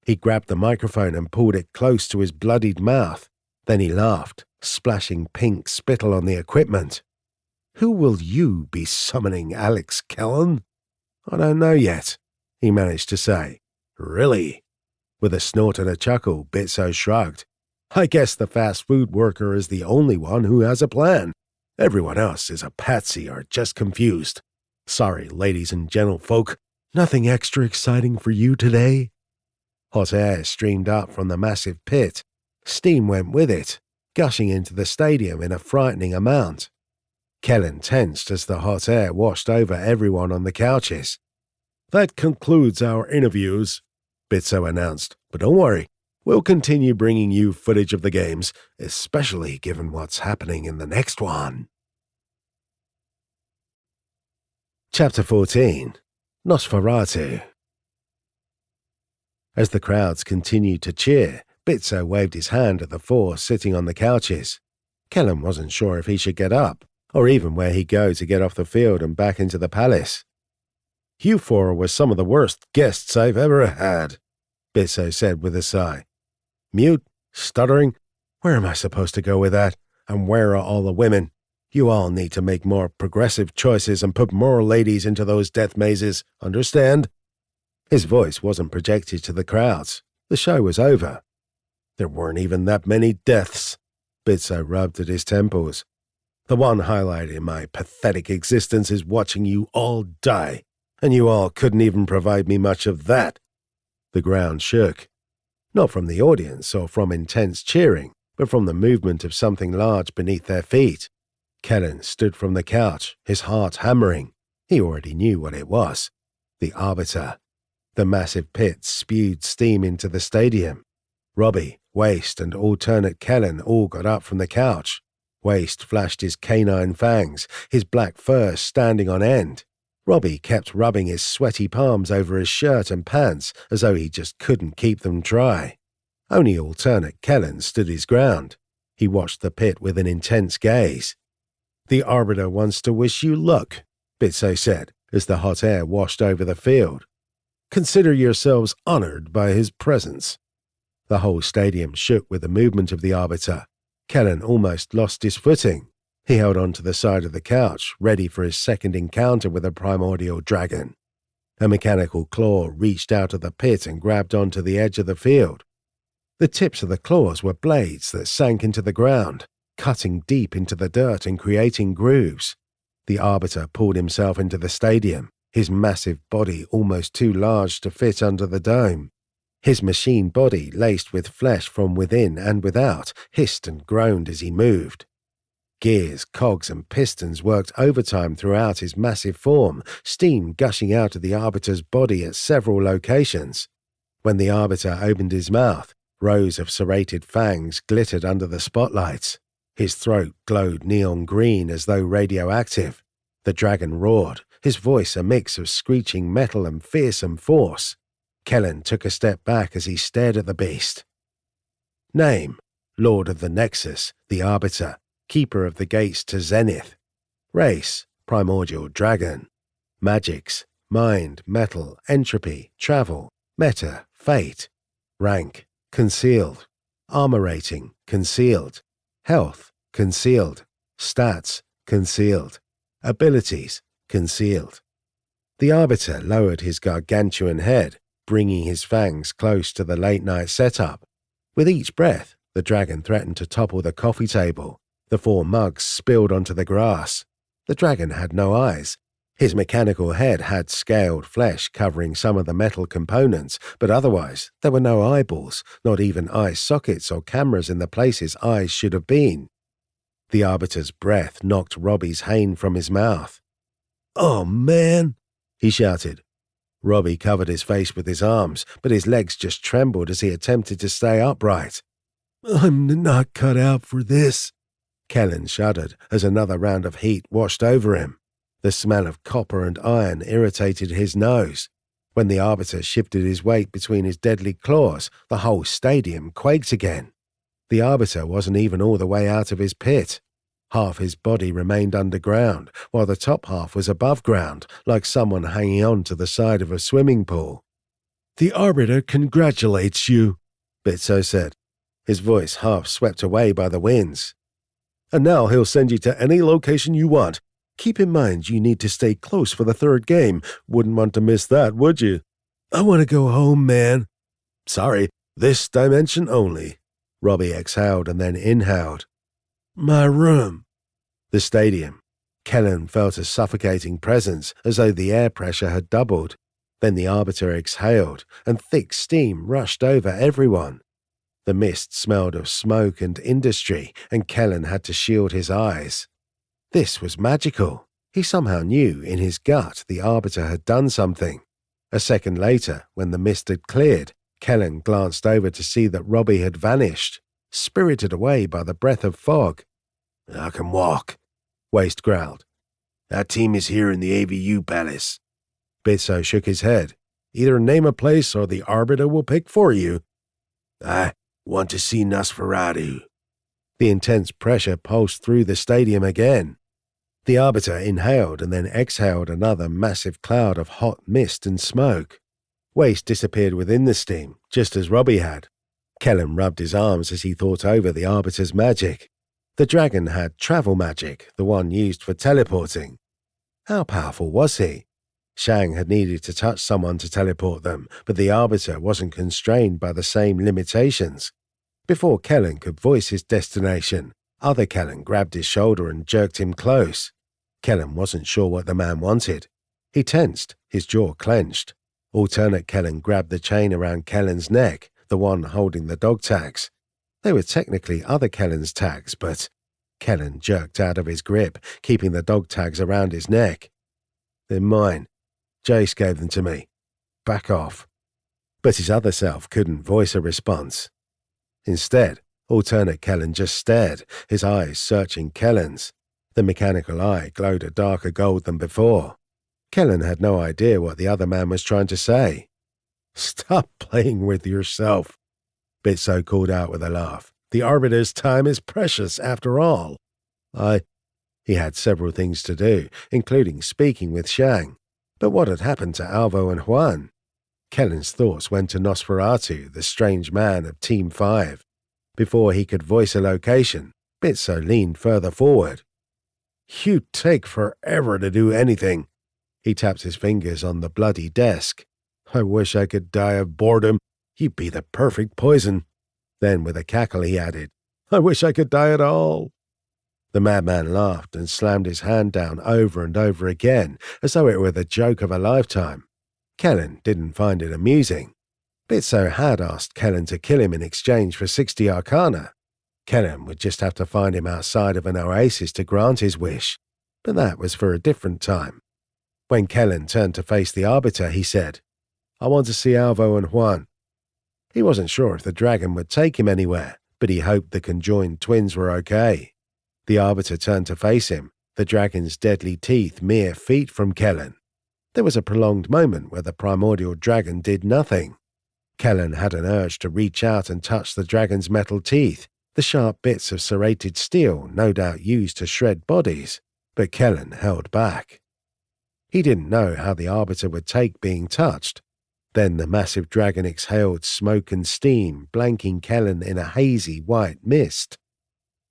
He grabbed the microphone and pulled it close to his bloodied mouth. Then he laughed, splashing pink spittle on the equipment. "Who will you be summoning, Alex Kellen?" "I don't know yet," he managed to say. "Really?" With a snort and a chuckle, Bitso shrugged. I guess the fast food worker is the only one who has a plan. Everyone else is a patsy or just confused. Sorry, ladies and gentlefolk, nothing extra exciting for you today? Hot air streamed up from the massive pit. Steam went with it, gushing into the stadium in a frightening amount. Kellen tensed as the hot air washed over everyone on the couches. That concludes our interviews, Bitso announced, but don't worry, we'll continue bringing you footage of the games, especially given what's happening in the next one. Chapter 14. Nosferatu. As the crowds continued to cheer, Bitso waved his hand at the four sitting on the couches. Kellen wasn't sure if he should get up, or even where he'd go to get off the field and back into the palace. You four were some of the worst guests I've ever had, Bitso said with a sigh. Mute, stuttering, where am I supposed to go with that? And where are all the women? You all need to make more progressive choices and put more ladies into those death mazes, understand? His voice wasn't projected to the crowds. The show was over. There weren't even that many deaths. Bitso rubbed at his temples. The one highlight in my pathetic existence is watching you all die, and you all couldn't even provide me much of that. The ground shook. Not from the audience or from intense cheering, but from the movement of something large beneath their feet. Kellen stood from the couch, his heart hammering. He already knew what it was. The Arbiter. The massive pit spewed steam into the stadium. Robbie, Waste, and alternate Kellen all got up from the couch. Waste flashed his canine fangs, his black fur standing on end. Robbie kept rubbing his sweaty palms over his shirt and pants as though he just couldn't keep them dry. Only alternate Kellen stood his ground. He watched the pit with an intense gaze. The Arbiter wants to wish you luck, Bitso said, as the hot air washed over the field. Consider yourselves honored by his presence. The whole stadium shook with the movement of the Arbiter. Kellen almost lost his footing. He held on to the side of the couch, ready for his second encounter with a primordial dragon. A mechanical claw reached out of the pit and grabbed onto the edge of the field. The tips of the claws were blades that sank into the ground, cutting deep into the dirt and creating grooves. The Arbiter pulled himself into the stadium, his massive body almost too large to fit under the dome. His machine body, laced with flesh from within and without, hissed and groaned as he moved. Gears, cogs, and pistons worked overtime throughout his massive form, steam gushing out of the Arbiter's body at several locations. When the Arbiter opened his mouth, rows of serrated fangs glittered under the spotlights. His throat glowed neon green as though radioactive. The dragon roared, his voice a mix of screeching metal and fearsome force. Kellen took a step back as he stared at the beast. Name: Lord of the Nexus, the Arbiter, Keeper of the Gates to Zenith. Race: Primordial Dragon. Magics: Mind, Metal, Entropy, Travel, Meta, Fate. Rank: Concealed. Armor rating: Concealed. Health: Concealed. Stats: Concealed. Abilities: Concealed. The Arbiter lowered his gargantuan head, bringing his fangs close to the late-night setup. With each breath, the dragon threatened to topple the coffee table. The 4 mugs spilled onto the grass. The dragon had no eyes. His mechanical head had scaled flesh covering some of the metal components, but otherwise there were no eyeballs, not even eye sockets or cameras in the places eyes should have been. The Arbiter's breath knocked Robbie's hane from his mouth. "Oh, man!" he shouted. Robbie covered his face with his arms, but his legs just trembled as he attempted to stay upright. "I'm not cut out for this." Kellen shuddered as another round of heat washed over him. The smell of copper and iron irritated his nose. When the Arbiter shifted his weight between his deadly claws, the whole stadium quaked again. The Arbiter wasn't even all the way out of his pit. Half his body remained underground, while the top half was above ground, like someone hanging on to the side of a swimming pool. "The Arbiter congratulates you," Bitso said, his voice half swept away by the winds. "And now he'll send you to any location you want. Keep in mind you need to stay close for the 3rd game. Wouldn't want to miss that, would you?" "I want to go home, man." Sorry, this dimension only. Robbie exhaled and then inhaled. My room. The stadium. Kellen felt a suffocating presence, as though the air pressure had doubled. Then the Arbiter exhaled, and thick steam rushed over everyone. The mist smelled of smoke and industry, and Kellen had to shield his eyes. This was magical. He somehow knew in his gut the Arbiter had done something. A second later, when the mist had cleared, Kellen glanced over to see that Robbie had vanished, spirited away by the breath of fog. I can walk, Waste growled. That team is here in the AVU Palace. Bitso shook his head. Either name a place or the Arbiter will pick for you. I want to see Nosferatu. The intense pressure pulsed through the stadium again. The Arbiter inhaled and then exhaled another massive cloud of hot mist and smoke. Waste disappeared within the steam, just as Robbie had. Kellen rubbed his arms as he thought over the Arbiter's magic. The dragon had travel magic, the one used for teleporting. How powerful was he? Shang had needed to touch someone to teleport them, but the Arbiter wasn't constrained by the same limitations. Before Kellen could voice his destination, other Kellen grabbed his shoulder and jerked him close. Kellen wasn't sure what the man wanted. He tensed, his jaw clenched. Alternate Kellen grabbed the chain around Kellen's neck, the one holding the dog tags. They were technically other Kellen's tags, but Kellen jerked out of his grip, keeping the dog tags around his neck. They're mine. Jace gave them to me. Back off. But his other self couldn't voice a response. Instead, alternate Kellen just stared, his eyes searching Kellen's. The mechanical eye glowed a darker gold than before. Kellen had no idea what the other man was trying to say. Stop playing with yourself, Bitso called out with a laugh. The Arbiter's time is precious after all. He had several things to do, including speaking with Shang. But what had happened to Alvo and Juan? Kellen's thoughts went to Nosferatu, the strange man of Team 5. Before he could voice a location, Bitso leaned further forward. You take forever to do anything. He tapped his fingers on the bloody desk. I wish I could die of boredom. You'd be the perfect poison. Then with a cackle he added, I wish I could die at all. The madman laughed and slammed his hand down over and over again, as though it were the joke of a lifetime. Kellen didn't find it amusing. Bitso had asked Kellen to kill him in exchange for 60 arcana. Kellen would just have to find him outside of an oasis to grant his wish, but that was for a different time. When Kellen turned to face the Arbiter, he said, I want to see Alvo and Juan. He wasn't sure if the dragon would take him anywhere, but he hoped the conjoined twins were okay. The Arbiter turned to face him, the dragon's deadly teeth mere feet from Kellen. There was a prolonged moment where the primordial dragon did nothing. Kellen had an urge to reach out and touch the dragon's metal teeth, the sharp bits of serrated steel no doubt used to shred bodies, but Kellen held back. He didn't know how the Arbiter would take being touched. Then the massive dragon exhaled smoke and steam, blanking Kellen in a hazy white mist.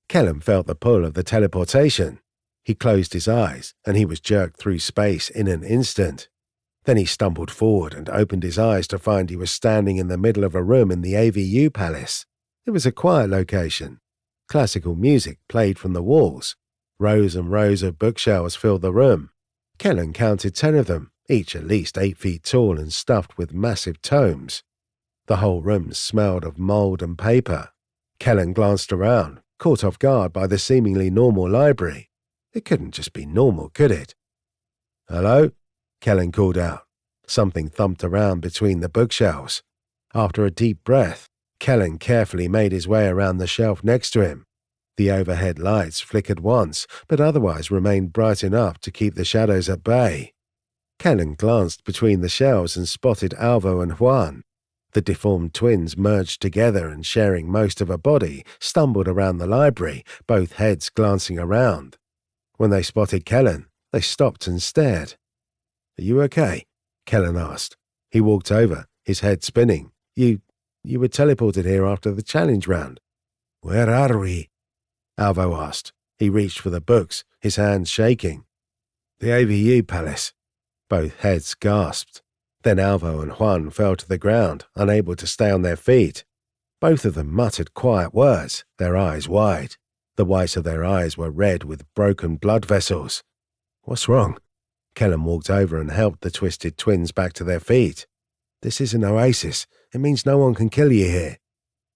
Kellen felt the pull of the teleportation. He closed his eyes, and he was jerked through space in an instant. Then he stumbled forward and opened his eyes to find he was standing in the middle of a room in the AVU Palace. It was a quiet location. Classical music played from the walls. Rows and rows of bookshelves filled the room. Kellen counted 10 of them, each at least 8 feet tall and stuffed with massive tomes. The whole room smelled of mold and paper. Kellen glanced around, caught off guard by the seemingly normal library. It couldn't just be normal, could it? Hello? Kellen called out. Something thumped around between the bookshelves. After a deep breath, Kellen carefully made his way around the shelf next to him. The overhead lights flickered once, but otherwise remained bright enough to keep the shadows at bay. Kellen glanced between the shelves and spotted Alvo and Juan. The deformed twins merged together and, sharing most of a body, stumbled around the library, both heads glancing around. When they spotted Kellen, they stopped and stared. Are you okay? Kellen asked. He walked over, his head spinning. You were teleported here after the challenge round. Where are we? Alvo asked. He reached for the books, his hands shaking. The AVU Palace. Both heads gasped. Then Alvo and Juan fell to the ground, unable to stay on their feet. Both of them muttered quiet words, their eyes wide. The whites of their eyes were red with broken blood vessels. "What's wrong?" Kellen walked over and helped the twisted twins back to their feet. "This is an oasis. It means no one can kill you here."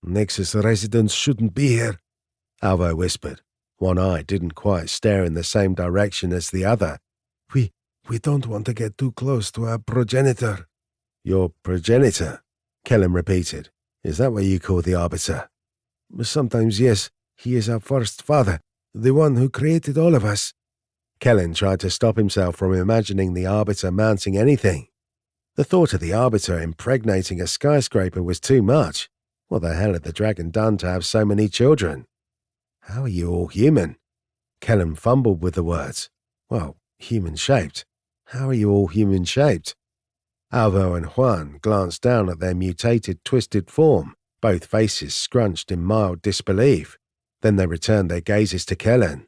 "Nexus residents shouldn't be here," Alvo whispered. One eye didn't quite stare in the same direction as the other. We don't want to get too close to our progenitor." "Your progenitor?" Kellen repeated. "Is that what you call the Arbiter?" "Sometimes, yes. He is our first father, the one who created all of us." Kellen tried to stop himself from imagining the Arbiter mounting anything. The thought of the Arbiter impregnating a skyscraper was too much. What the hell had the dragon done to have so many children? "How are you all human?" Kellen fumbled with the words. "Well, human-shaped. How are you all human-shaped?" Alvo and Juan glanced down at their mutated, twisted form, both faces scrunched in mild disbelief. Then they returned their gazes to Kellen.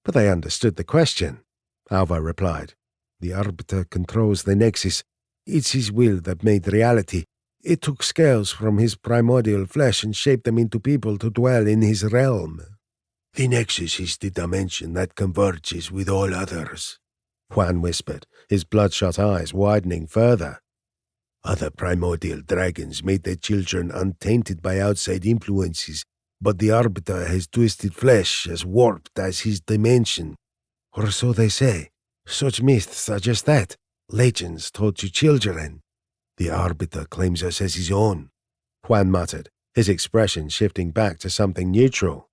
But they understood the question. Alvo replied, "The Arbiter controls the Nexus. It's his will that made reality. It took scales from his primordial flesh and shaped them into people to dwell in his realm. The Nexus is the dimension that converges with all others," Juan whispered, his bloodshot eyes widening further. "Other primordial dragons made their children untainted by outside influences, but the Arbiter has twisted flesh as warped as his dimension. Or so they say. Such myths are just that, legends told to children. The Arbiter claims us as his own," Juan muttered, his expression shifting back to something neutral.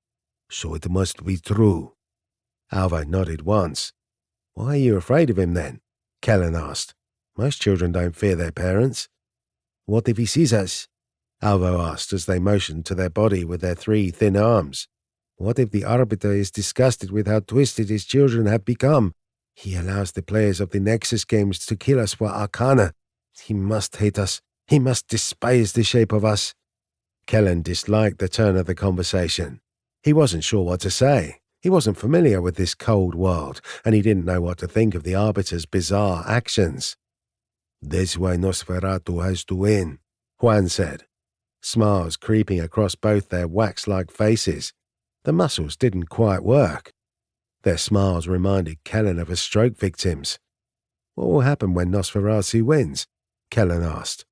"So it must be true." Alvo nodded once. "Why are you afraid of him then?" Kellen asked. "Most children don't fear their parents." "What if he sees us?" Alvo asked as they motioned to their body with their 3 thin arms. "What if the Arbiter is disgusted with how twisted his children have become? He allows the players of the Nexus games to kill us for Arcana. He must hate us. He must despise the shape of us." Kellen disliked the turn of the conversation. He wasn't sure what to say. He wasn't familiar with this cold world, and he didn't know what to think of the Arbiter's bizarre actions. "That's why Nosferatu has to win," Juan said, smiles creeping across both their wax-like faces. The muscles didn't quite work. Their smiles reminded Kellen of a stroke victim's. "What will happen when Nosferatu wins?" Kellen asked.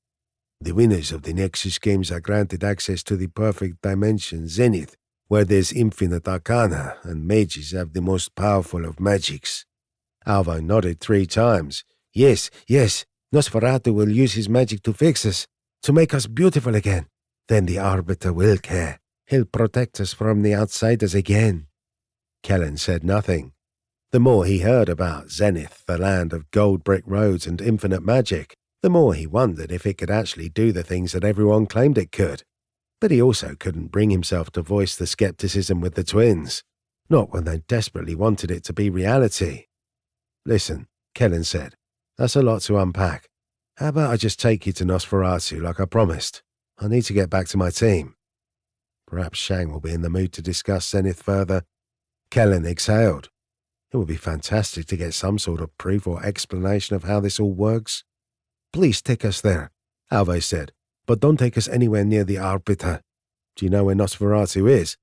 "The winners of the Nexus games are granted access to the perfect dimension Zenith, where there's infinite arcana, and mages have the most powerful of magics." Alvo nodded 3 times. Yes, Nosferatu will use his magic to fix us, to make us beautiful again. Then the Arbiter will care. He'll protect us from the outsiders again." Kellen said nothing. The more he heard about Zenith, the land of gold brick roads and infinite magic, the more he wondered if it could actually do the things that everyone claimed it could. But he also couldn't bring himself to voice the skepticism with the twins, not when they desperately wanted it to be reality. "Listen," Kellen said, "that's a lot to unpack. How about I just take you to Nosferatu like I promised? I need to get back to my team." Perhaps Shang will be in the mood to discuss Zenith further. Kellen exhaled. It would be fantastic to get some sort of proof or explanation of how this all works. "Please take us there," Alvo said, "but don't take us anywhere near the Arbiter. Do you know where Nosferatu is?"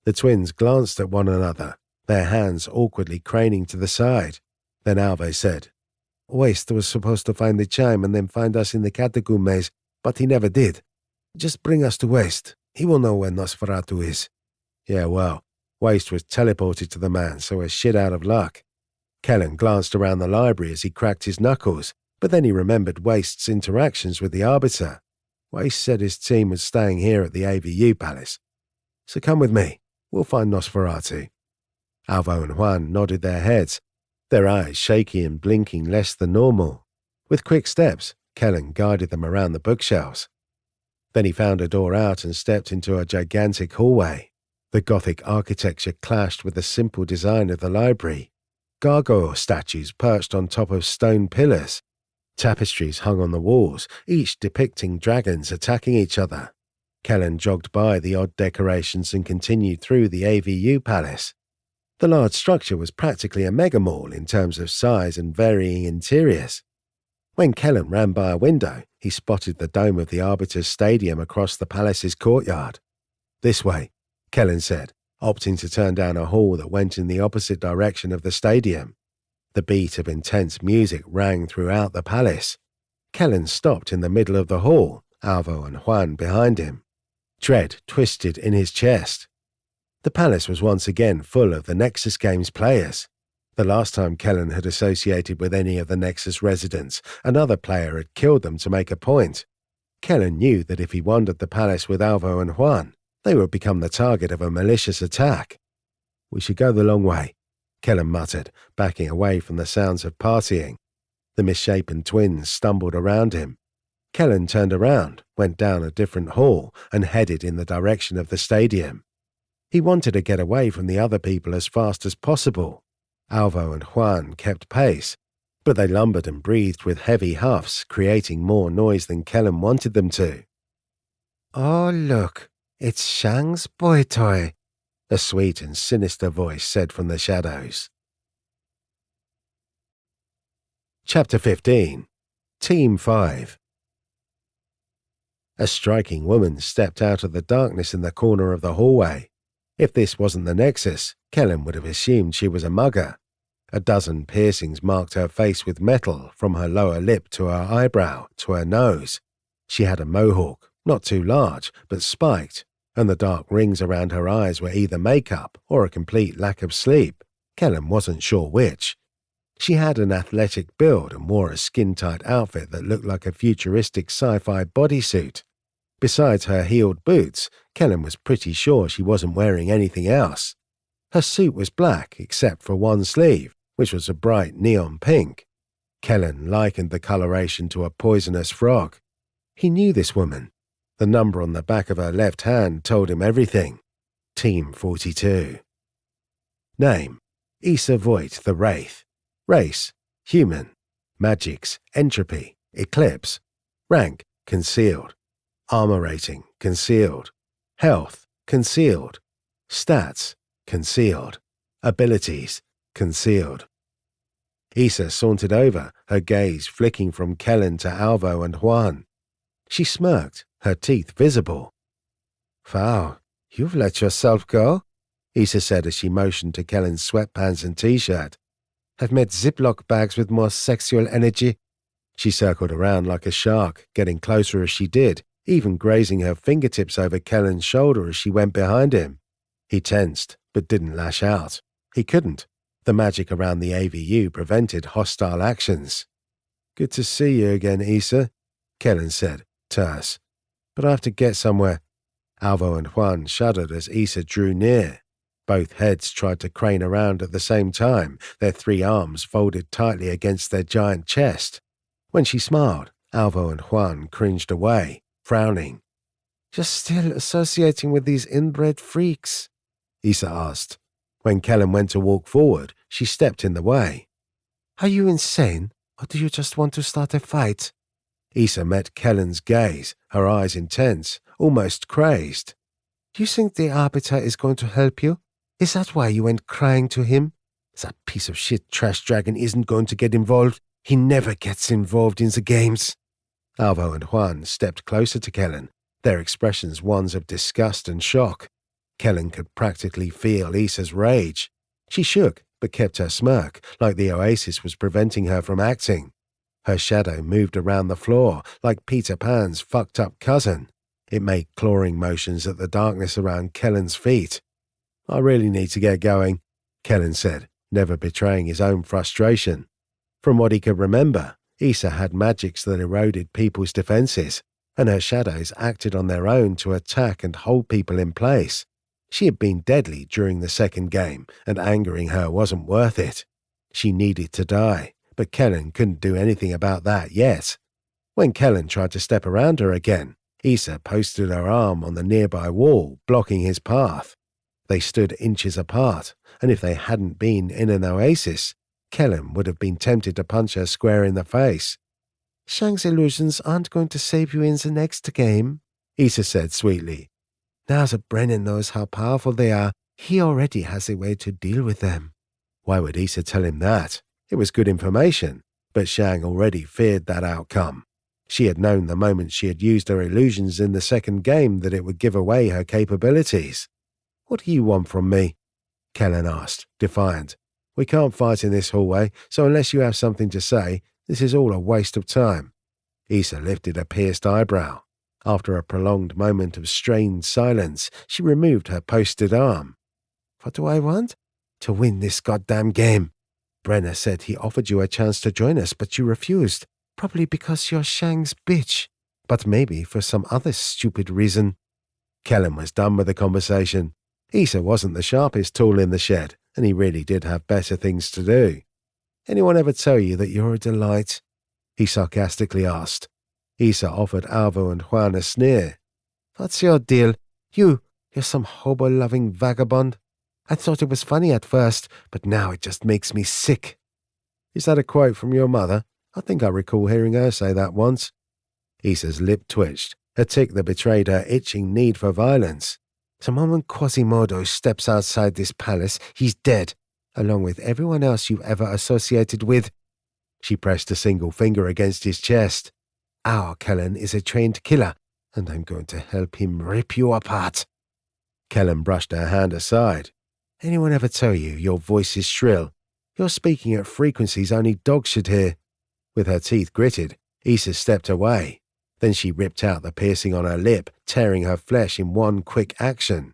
The twins glanced at one another, their hands awkwardly craning to the side. Then Alvo said, "Waste was supposed to find the chime and then find us in the catacomb maze, but he never did. Just bring us to Waste. He will know where Nosferatu is." Yeah, well, Waste was teleported to the man, so we're shit out of luck. Kellen glanced around the library as he cracked his knuckles, but then he remembered Waste's interactions with the Arbiter. Waste said his team was staying here at the AVU Palace. "So come with me. We'll find Nosferatu." Alvo and Juan nodded their heads, their eyes shaky and blinking less than normal. With quick steps, Kellen guided them around the bookshelves. Then he found a door out and stepped into a gigantic hallway. The Gothic architecture clashed with the simple design of the library. Gargoyle statues perched on top of stone pillars. Tapestries hung on the walls, each depicting dragons attacking each other. Kellen jogged by the odd decorations and continued through the AVU Palace. The large structure was practically a mega mall in terms of size and varying interiors. When Kellen ran by a window, he spotted the dome of the Arbiter's Stadium across the palace's courtyard. "This way," Kellen said, opting to turn down a hall that went in the opposite direction of the stadium. The beat of intense music rang throughout the palace. Kellen stopped in the middle of the hall, Alvo and Juan behind him. Dread twisted in his chest. The palace was once again full of the Nexus Games players. The last time Kellen had associated with any of the Nexus residents, another player had killed them to make a point. Kellen knew that if he wandered the palace with Alvo and Juan, they would become the target of a malicious attack. "We should go the long way," Kellen muttered, backing away from the sounds of partying. The misshapen twins stumbled around him. Kellen turned around, went down a different hall, and headed in the direction of the stadium. He wanted to get away from the other people as fast as possible. Alvo and Juan kept pace, but they lumbered and breathed with heavy huffs, creating more noise than Kellen wanted them to. "Oh, look, it's Shang's boy toy," a sweet and sinister voice said from the shadows. Chapter 15. Team 5. A striking woman stepped out of the darkness in the corner of the hallway. If this wasn't the Nexus, Kellen would have assumed she was a mugger. A dozen piercings marked her face with metal from her lower lip to her eyebrow to her nose. She had a mohawk, not too large, but spiked, and the dark rings around her eyes were either makeup or a complete lack of sleep. Kellen wasn't sure which. She had an athletic build and wore a skin-tight outfit that looked like a futuristic sci-fi bodysuit. Besides her heeled boots, Kellen was pretty sure she wasn't wearing anything else. Her suit was black except for one sleeve, which was a bright neon pink. Kellen likened the coloration to a poisonous frog. He knew this woman. The number on the back of her left hand told him everything. Team 42. Name: Issa Voigt the Wraith. Race: human. Magics: entropy, eclipse. Rank: concealed. Armor rating: concealed. Health: concealed. Stats: concealed. Abilities: concealed. Issa sauntered over, her gaze flicking from Kellen to Alvo and Juan. She smirked, her teeth visible. "Wow, you've let yourself go," Issa said as she motioned to Kellen's sweatpants and t-shirt. "I've met Ziploc bags with more sexual energy." She circled around like a shark, getting closer as she did, even grazing her fingertips over Kellen's shoulder as she went behind him. He tensed, but didn't lash out. He couldn't. The magic around the AVU prevented hostile actions. "Good to see you again, Issa," Kellen said, terse. "But I have to get somewhere." Alvo and Juan shuddered as Issa drew near. Both heads tried to crane around at the same time, their three arms folded tightly against their giant chest. When she smiled, Alvo and Juan cringed away, frowning. "You're still associating with these inbred freaks?" Issa asked. When Kellen went to walk forward, she stepped in the way. "Are you insane, or do you just want to start a fight?" Issa met Kellen's gaze, her eyes intense, almost crazed. "You think the Arbiter is going to help you? Is that why you went crying to him? That piece of shit trash dragon isn't going to get involved. He never gets involved in the games." Alvo and Juan stepped closer to Kellen, their expressions ones of disgust and shock. Kellen could practically feel Issa's rage. She shook, but kept her smirk, like the oasis was preventing her from acting. Her shadow moved around the floor, like Peter Pan's fucked-up cousin. It made clawing motions at the darkness around Kellen's feet. "I really need to get going," Kellen said, never betraying his own frustration. From what he could remember, Issa had magics that eroded people's defenses, and her shadows acted on their own to attack and hold people in place. She had been deadly during the second game, and angering her wasn't worth it. She needed to die, but Kellen couldn't do anything about that yet. When Kellen tried to step around her again, Issa posted her arm on the nearby wall, blocking his path. They stood inches apart, and if they hadn't been in an oasis, Kellen would have been tempted to punch her square in the face. "Shang's illusions aren't going to save you in the next game," Issa said sweetly. "Now that Brennan knows how powerful they are, he already has a way to deal with them." Why would Issa tell him that? It was good information, but Shang already feared that outcome. She had known the moment she had used her illusions in the second game that it would give away her capabilities. "What do you want from me?" Kellen asked, defiant. "We can't fight in this hallway, so unless you have something to say, this is all a waste of time." Issa lifted a pierced eyebrow. After a prolonged moment of strained silence, she removed her posted arm. "What do I want?" "To win this goddamn game. Brenner said he offered you a chance to join us, but you refused. Probably because you're Shang's bitch. But maybe for some other stupid reason." Kellen was done with the conversation. Issa wasn't the sharpest tool in the shed, and he really did have better things to do. "Anyone ever tell you that you're a delight?" he sarcastically asked. Issa offered Alvo and Juan a sneer. "What's your deal? You're some hobo-loving vagabond? I thought it was funny at first, but now it just makes me sick." "Is that a quote from your mother? I think I recall hearing her say that once." Issa's lip twitched, a tic that betrayed her itching need for violence. "The moment Quasimodo steps outside this palace, he's dead, along with everyone else you've ever associated with." She pressed a single finger against his chest. "Our Kellen is a trained killer, and I'm going to help him rip you apart." Kellen brushed her hand aside. "Anyone ever tell you your voice is shrill? You're speaking at frequencies only dogs should hear." With her teeth gritted, Issa stepped away. Then she ripped out the piercing on her lip, tearing her flesh in one quick action.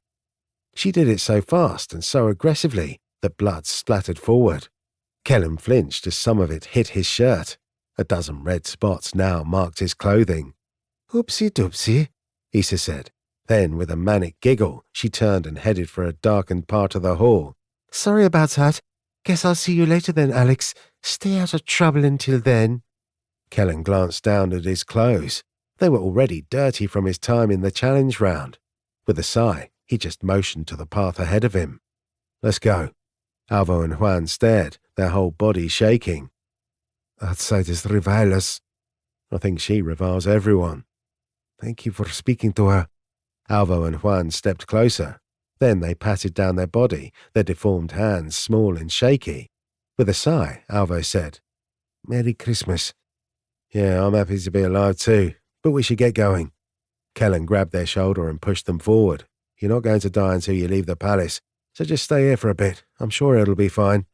She did it so fast and so aggressively that blood splattered forward. Kellen flinched as some of it hit his shirt. A dozen red spots now marked his clothing. "Oopsie doopsie," Issa said. Then, with a manic giggle, she turned and headed for a darkened part of the hall. "Sorry about that. Guess I'll see you later then, Alex. Stay out of trouble until then." Kellen glanced down at his clothes. They were already dirty from his time in the challenge round. With a sigh, he just motioned to the path ahead of him. "Let's go." Alvo and Juan stared, their whole body shaking. "Outsiders revile us." "I think she reviles everyone." "Thank you for speaking to her." Alvo and Juan stepped closer. Then they patted down their body, their deformed hands small and shaky. With a sigh, Alvo said, "Merry Christmas." "Yeah, I'm happy to be alive too, but we should get going." Kellen grabbed their shoulder and pushed them forward. "You're not going to die until you leave the palace, so just stay here for a bit. I'm sure it'll be fine.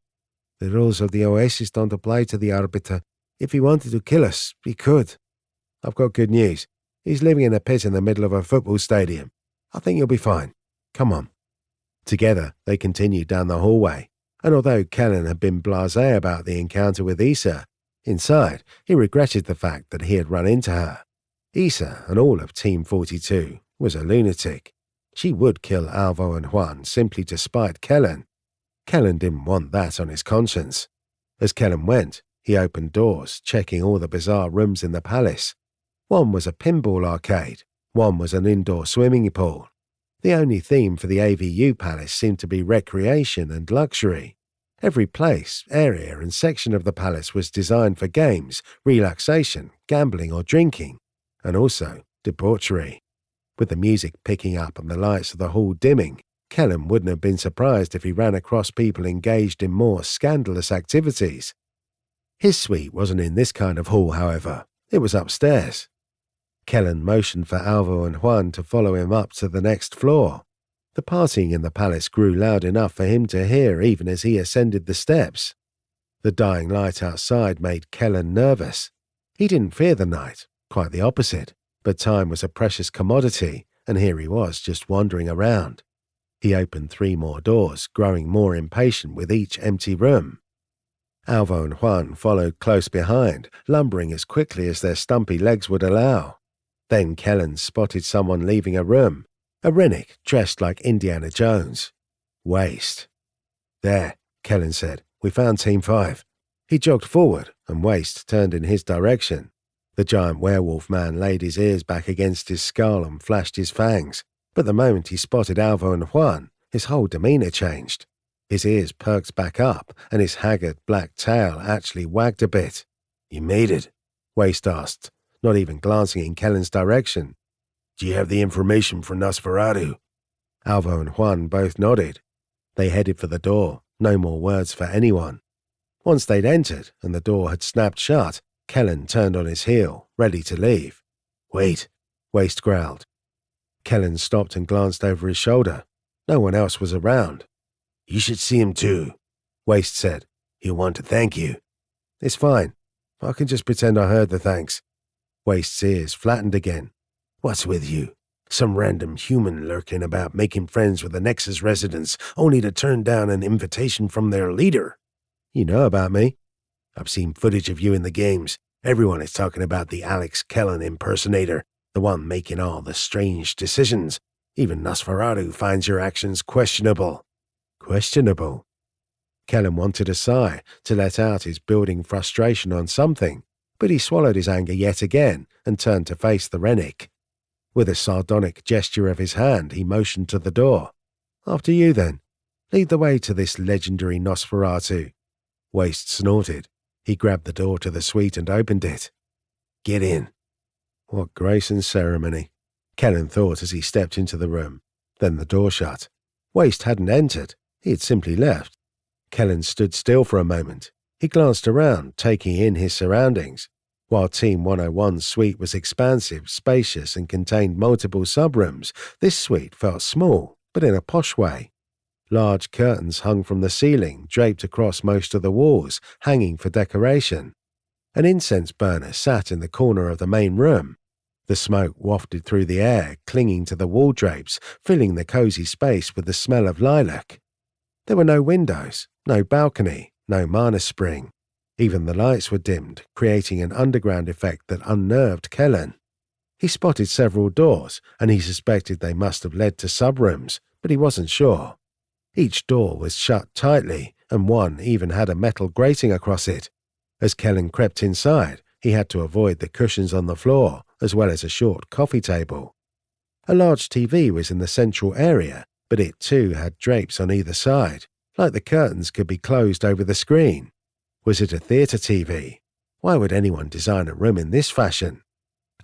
The rules of the Oasis don't apply to the Arbiter. If he wanted to kill us, he could. I've got good news. He's living in a pit in the middle of a football stadium. I think you'll be fine. Come on." Together, they continued down the hallway, and although Kellen had been blasé about the encounter with Issa, inside, he regretted the fact that he had run into her. Issa, and all of Team 42, was a lunatic. She would kill Alvo and Juan simply to spite Kellen. Kellen didn't want that on his conscience. As Kellen went, he opened doors, checking all the bizarre rooms in the palace. One was a pinball arcade, one was an indoor swimming pool. The only theme for the AVU palace seemed to be recreation and luxury. Every place, area, and section of the palace was designed for games, relaxation, gambling or drinking, and also debauchery. With the music picking up and the lights of the hall dimming, Kellen wouldn't have been surprised if he ran across people engaged in more scandalous activities. His suite wasn't in this kind of hall, however. It was upstairs. Kellen motioned for Alvo and Juan to follow him up to the next floor. The partying in the palace grew loud enough for him to hear even as he ascended the steps. The dying light outside made Kellen nervous. He didn't fear the night, quite the opposite, but time was a precious commodity, and here he was just wandering around. He opened 3 more doors, growing more impatient with each empty room. Alvo and Juan followed close behind, lumbering as quickly as their stumpy legs would allow. Then Kellen spotted someone leaving a room, a Rennick dressed like Indiana Jones. Waste. "There," Kellen said. "We found Team 5. He jogged forward, and Waste turned in his direction. The giant werewolf man laid his ears back against his skull and flashed his fangs, but the moment he spotted Alvo and Juan, his whole demeanor changed. His ears perked back up, and his haggard black tail actually wagged a bit. "You made it?" Waste asked, not even glancing in Kellen's direction. "Do you have the information for Nosferatu?" Alvo and Juan both nodded. They headed for the door, no more words for anyone. Once they'd entered and the door had snapped shut, Kellen turned on his heel, ready to leave. Wait, Waste growled. Kellen stopped and glanced over his shoulder. No one else was around. You should see him too, Waste said. He'll want to thank you. It's fine. I can just pretend I heard the thanks. Waste's ears flattened again. What's with you? Some random human lurking about making friends with the Nexus residents only to turn down an invitation from their leader. You know about me. I've seen footage of you in the games. Everyone is talking about the Alex Kellen impersonator, the one making all the strange decisions. Even Nosferatu finds your actions questionable. Questionable? Kellen wanted a sigh to let out his building frustration on something, but he swallowed his anger yet again and turned to face the Rennick. With a sardonic gesture of his hand, he motioned to the door. After you, then. Lead the way to this legendary Nosferatu. Waste snorted. He grabbed the door to the suite and opened it. Get in. What grace and ceremony, Kellen thought as he stepped into the room. Then the door shut. Waste hadn't entered. He had simply left. Kellen stood still for a moment. He glanced around, taking in his surroundings. While Team 101's suite was expansive, spacious, and contained multiple subrooms, this suite felt small, but in a posh way. Large curtains hung from the ceiling, draped across most of the walls, hanging for decoration. An incense burner sat in the corner of the main room. The smoke wafted through the air, clinging to the wall drapes, filling the cozy space with the smell of lilac. There were no windows, no balcony, no mana spring. Even the lights were dimmed, creating an underground effect that unnerved Kellen. He spotted several doors, and he suspected they must have led to subrooms, but he wasn't sure. Each door was shut tightly, and one even had a metal grating across it. As Kellen crept inside, he had to avoid the cushions on the floor, as well as a short coffee table. A large TV was in the central area, but it too had drapes on either side, like the curtains could be closed over the screen. Was it a theatre TV? Why would anyone design a room in this fashion?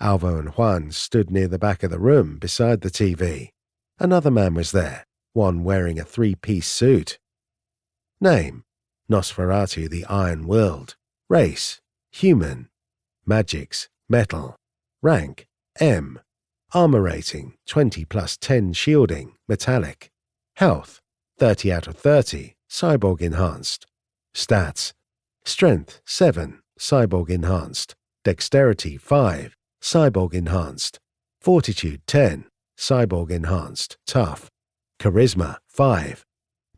Alvo and Juan stood near the back of the room beside the TV. Another man was there, one wearing a three-piece suit. Name: Nosferatu the Iron-Willed. Race: human. Magics: metal. Rank: M. Armor rating: 20+10 shielding, metallic. Health: 30 out of 30, cyborg enhanced. Stats: Strength 7, cyborg enhanced. Dexterity 5, cyborg enhanced. Fortitude 10, cyborg enhanced, tough. Charisma 5.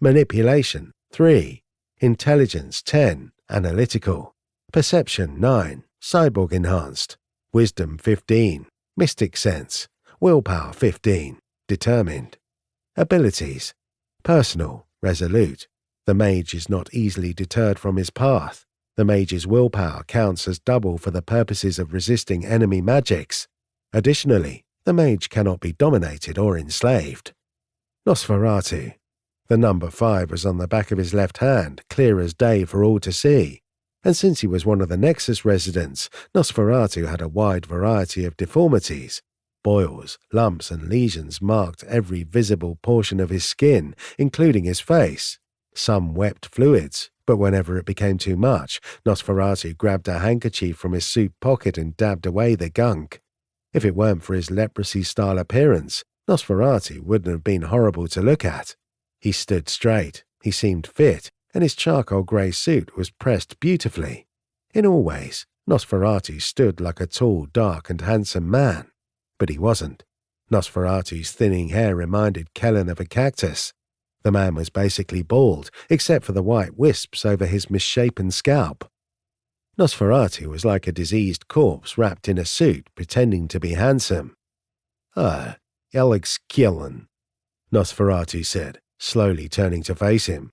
Manipulation 3. Intelligence 10, analytical. Perception 9, cyborg enhanced. Wisdom 15, mystic sense. Willpower 15, determined. Abilities: personal, resolute. The mage is not easily deterred from his path. The mage's willpower counts as double for the purposes of resisting enemy magics. Additionally, the mage cannot be dominated or enslaved. Nosferatu. The number 5 was on the back of his left hand, clear as day for all to see. And since he was one of the Nexus residents, Nosferatu had a wide variety of deformities. Boils, lumps, and lesions marked every visible portion of his skin, including his face. Some wept fluids, but whenever it became too much, Nosferatu grabbed a handkerchief from his suit pocket and dabbed away the gunk. If it weren't for his leprosy-style appearance, Nosferatu wouldn't have been horrible to look at. He stood straight, he seemed fit, and his charcoal grey suit was pressed beautifully. In all ways, Nosferatu stood like a tall, dark, and handsome man. But he wasn't. Nosferatu's thinning hair reminded Kellen of a cactus. The man was basically bald, except for the white wisps over his misshapen scalp. Nosferatu was like a diseased corpse wrapped in a suit, pretending to be handsome. Alex Kellen, Nosferatu said, slowly turning to face him.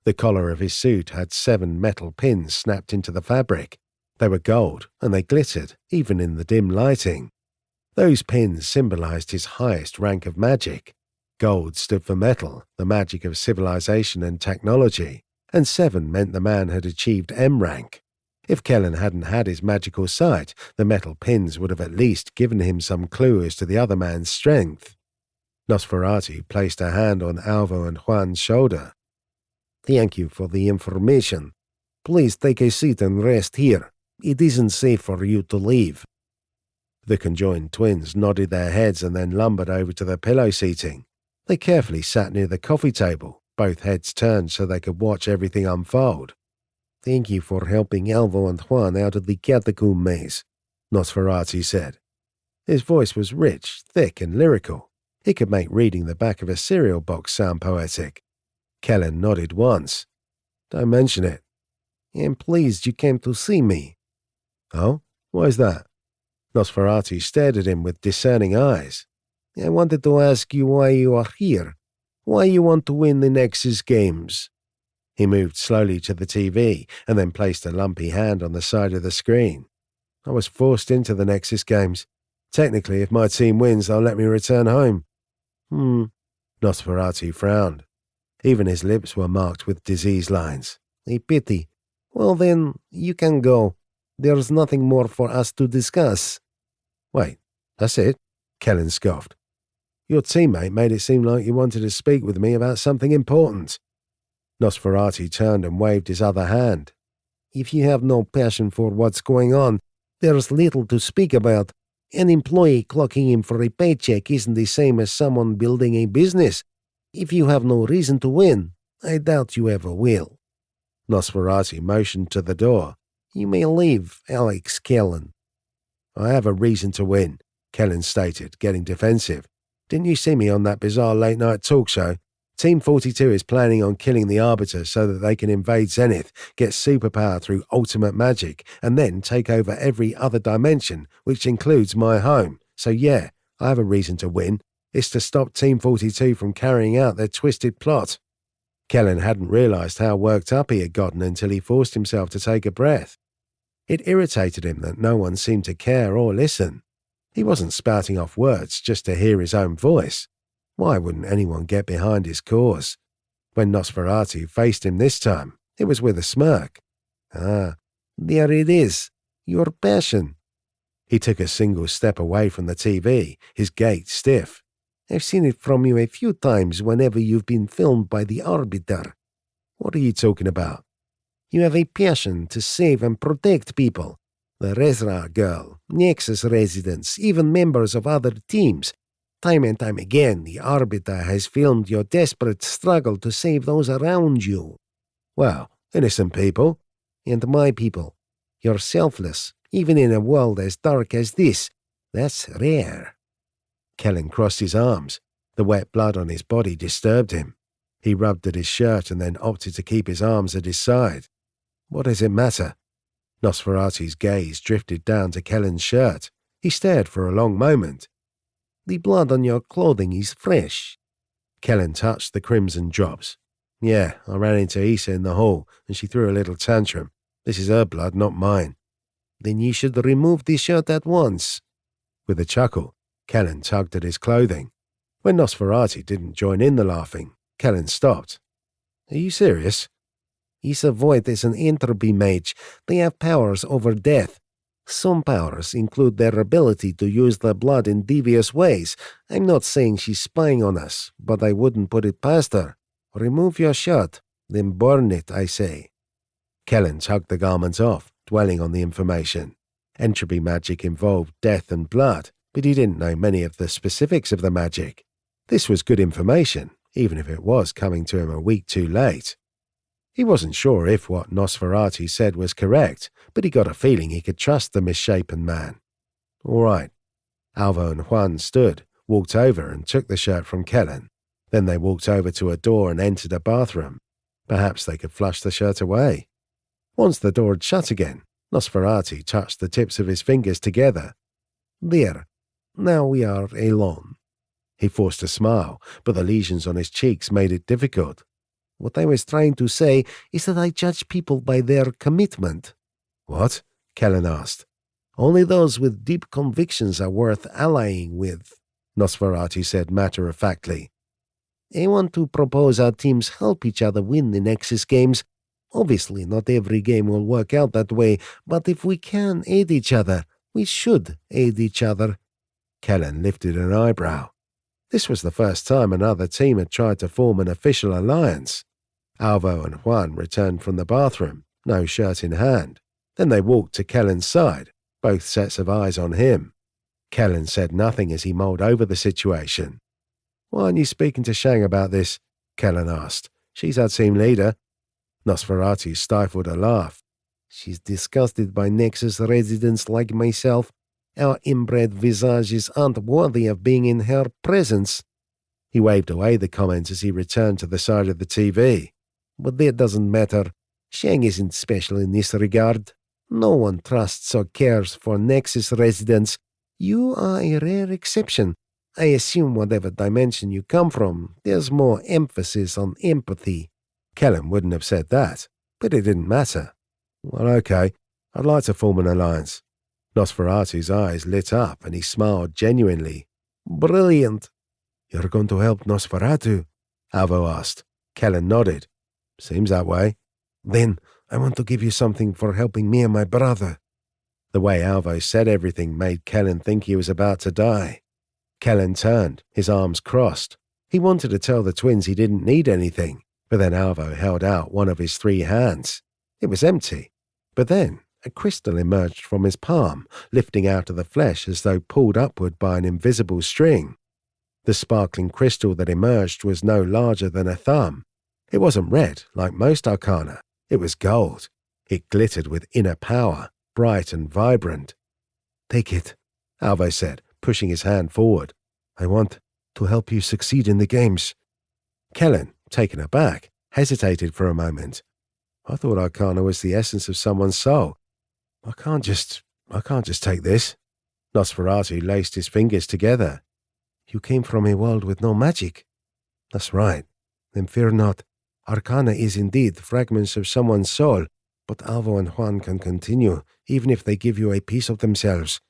The collar of his suit had 7 metal pins snapped into the fabric. They were gold, and they glittered, even in the dim lighting. Those pins symbolized his highest rank of magic. Gold stood for metal, the magic of civilization and technology, and 7 meant the man had achieved M rank. If Kellen hadn't had his magical sight, the metal pins would have at least given him some clue as to the other man's strength. Nosferatu placed a hand on Alvo and Juan's shoulder. Thank you for the information. Please take a seat and rest here. It isn't safe for you to leave." The conjoined twins nodded their heads and then lumbered over to the pillow seating. They carefully sat near the coffee table, both heads turned so they could watch everything unfold. "Thank you for helping Alvo and Juan out of the catacomb maze," Nosferatu said. His voice was rich, thick, and lyrical. He could make reading the back of a cereal box sound poetic. Kellen nodded once. "Don't mention it." "I'm pleased you came to see me." "Oh? Why's that?" Nosferatu stared at him with discerning eyes. "I wanted to ask you why you are here. Why you want to win the Nexus games." He moved slowly to the TV and then placed a lumpy hand on the side of the screen. "I was forced into the Nexus games. Technically, if my team wins, they'll let me return home." Nosferatu frowned. Even his lips were marked with disease lines. "A pity. Well then, you can go. There's nothing more for us to discuss." "Wait, that's it?" Kellen scoffed. "Your teammate made it seem like you wanted to speak with me about something important." Nosferatu turned and waved his other hand. "If you have no passion for what's going on, there's little to speak about. An employee clocking in for a paycheck isn't the same as someone building a business. If you have no reason to win, I doubt you ever will." Nosferatu motioned to the door. "You may leave, Alex Kellen." "I have a reason to win," Kellen stated, getting defensive. "Didn't you see me on that bizarre late-night talk show? Team 42 is planning on killing the Arbiter so that they can invade Zenith, get superpower through ultimate magic, and then take over every other dimension, which includes my home. So yeah, I have a reason to win. It's to stop Team 42 from carrying out their twisted plot." Kellen hadn't realized how worked up he had gotten until he forced himself to take a breath. It irritated him that no one seemed to care or listen. He wasn't spouting off words just to hear his own voice. Why wouldn't anyone get behind his cause? When Nosferatu faced him this time, it was with a smirk. "Ah, there it is. Your passion." He took a single step away from the TV, his gait stiff. "I've seen it from you a few times whenever you've been filmed by the Arbiter." "What are you talking about?" "You have a passion to save and protect people. The Rezra girl, Nexus residents, even members of other teams. Time and time again, the Arbiter has filmed your desperate struggle to save those around you." "Well, innocent people." "And my people. You're selfless, even in a world as dark as this. That's rare." Kellen crossed his arms. The wet blood on his body disturbed him. He rubbed at his shirt and then opted to keep his arms at his side. "What does it matter?" Nosferatu's gaze drifted down to Kellen's shirt. He stared for a long moment. "The blood on your clothing is fresh." Kellen touched the crimson drops. "Yeah, I ran into Issa in the hall, and she threw a little tantrum. This is her blood, not mine." "Then you should remove the shirt at once." With a chuckle, Kellen tugged at his clothing. When Nosferatu didn't join in the laughing, Kellen stopped. "Are you serious?" "Issa Voigt is an entropy mage. They have powers over death. Some powers include their ability to use the blood in devious ways. I'm not saying she's spying on us, but I wouldn't put it past her. Remove your shirt, then burn it, I say." Kellen tugged the garment off, dwelling on the information. Entropy magic involved death and blood, but he didn't know many of the specifics of the magic. This was good information, even if it was coming to him a week too late. He wasn't sure if what Nosferatu said was correct, but he got a feeling he could trust the misshapen man. "All right." Alvo and Juan stood, walked over and took the shirt from Kellen. Then they walked over to a door and entered a bathroom. Perhaps they could flush the shirt away. Once the door had shut again, Nosferatu touched the tips of his fingers together. "There. Now we are alone." He forced a smile, but the lesions on his cheeks made it difficult. "What I was trying to say is that I judge people by their commitment." "What?" Kellen asked. "Only those with deep convictions are worth allying with," Nosferatu said matter-of-factly. "I want to propose our teams help each other win the Nexus games. Obviously, not every game will work out that way, but if we can aid each other, we should aid each other." Kellen lifted an eyebrow. This was the first time another team had tried to form an official alliance. Alvo and Juan returned from the bathroom, no shirt in hand. Then they walked to Kellen's side, both sets of eyes on him. Kellen said nothing as he mulled over the situation. "Why aren't you speaking to Shang about this?" Kellen asked. "She's our team leader." Nosferatu stifled a laugh. "She's disgusted by Nexus residents like myself. Our inbred visages aren't worthy of being in her presence." He waved away the comment as he returned to the side of the TV. "But that doesn't matter. Shang isn't special in this regard. No one trusts or cares for Nexus residents. You are a rare exception. I assume whatever dimension you come from, there's more emphasis on empathy." Kellen wouldn't have said that, but it didn't matter. "Well, okay. I'd like to form an alliance." Nosferatu's eyes lit up and he smiled genuinely. "Brilliant." "You're going to help Nosferatu?" Alvo asked. Kellen nodded. "Seems that way." "Then I want to give you something for helping me and my brother." The way Alvo said everything made Kellen think he was about to die. Kellen turned, his arms crossed. He wanted to tell the twins he didn't need anything, but then Alvo held out one of his 3 hands. It was empty. But then a crystal emerged from his palm, lifting out of the flesh as though pulled upward by an invisible string. The sparkling crystal that emerged was no larger than a thumb. It wasn't red, like most arcana. It was gold. It glittered with inner power, bright and vibrant. "Take it," Alvo said, pushing his hand forward. "I want to help you succeed in the games." Kellen, taken aback, hesitated for a moment. "I thought arcana was the essence of someone's soul. I can't just take this." Nosferatu laced his fingers together. "You came from a world with no magic." "That's right. Then fear not. Arcana is indeed fragments of someone's soul, but Alvo and Juan can continue, even if they give you a piece of themselves."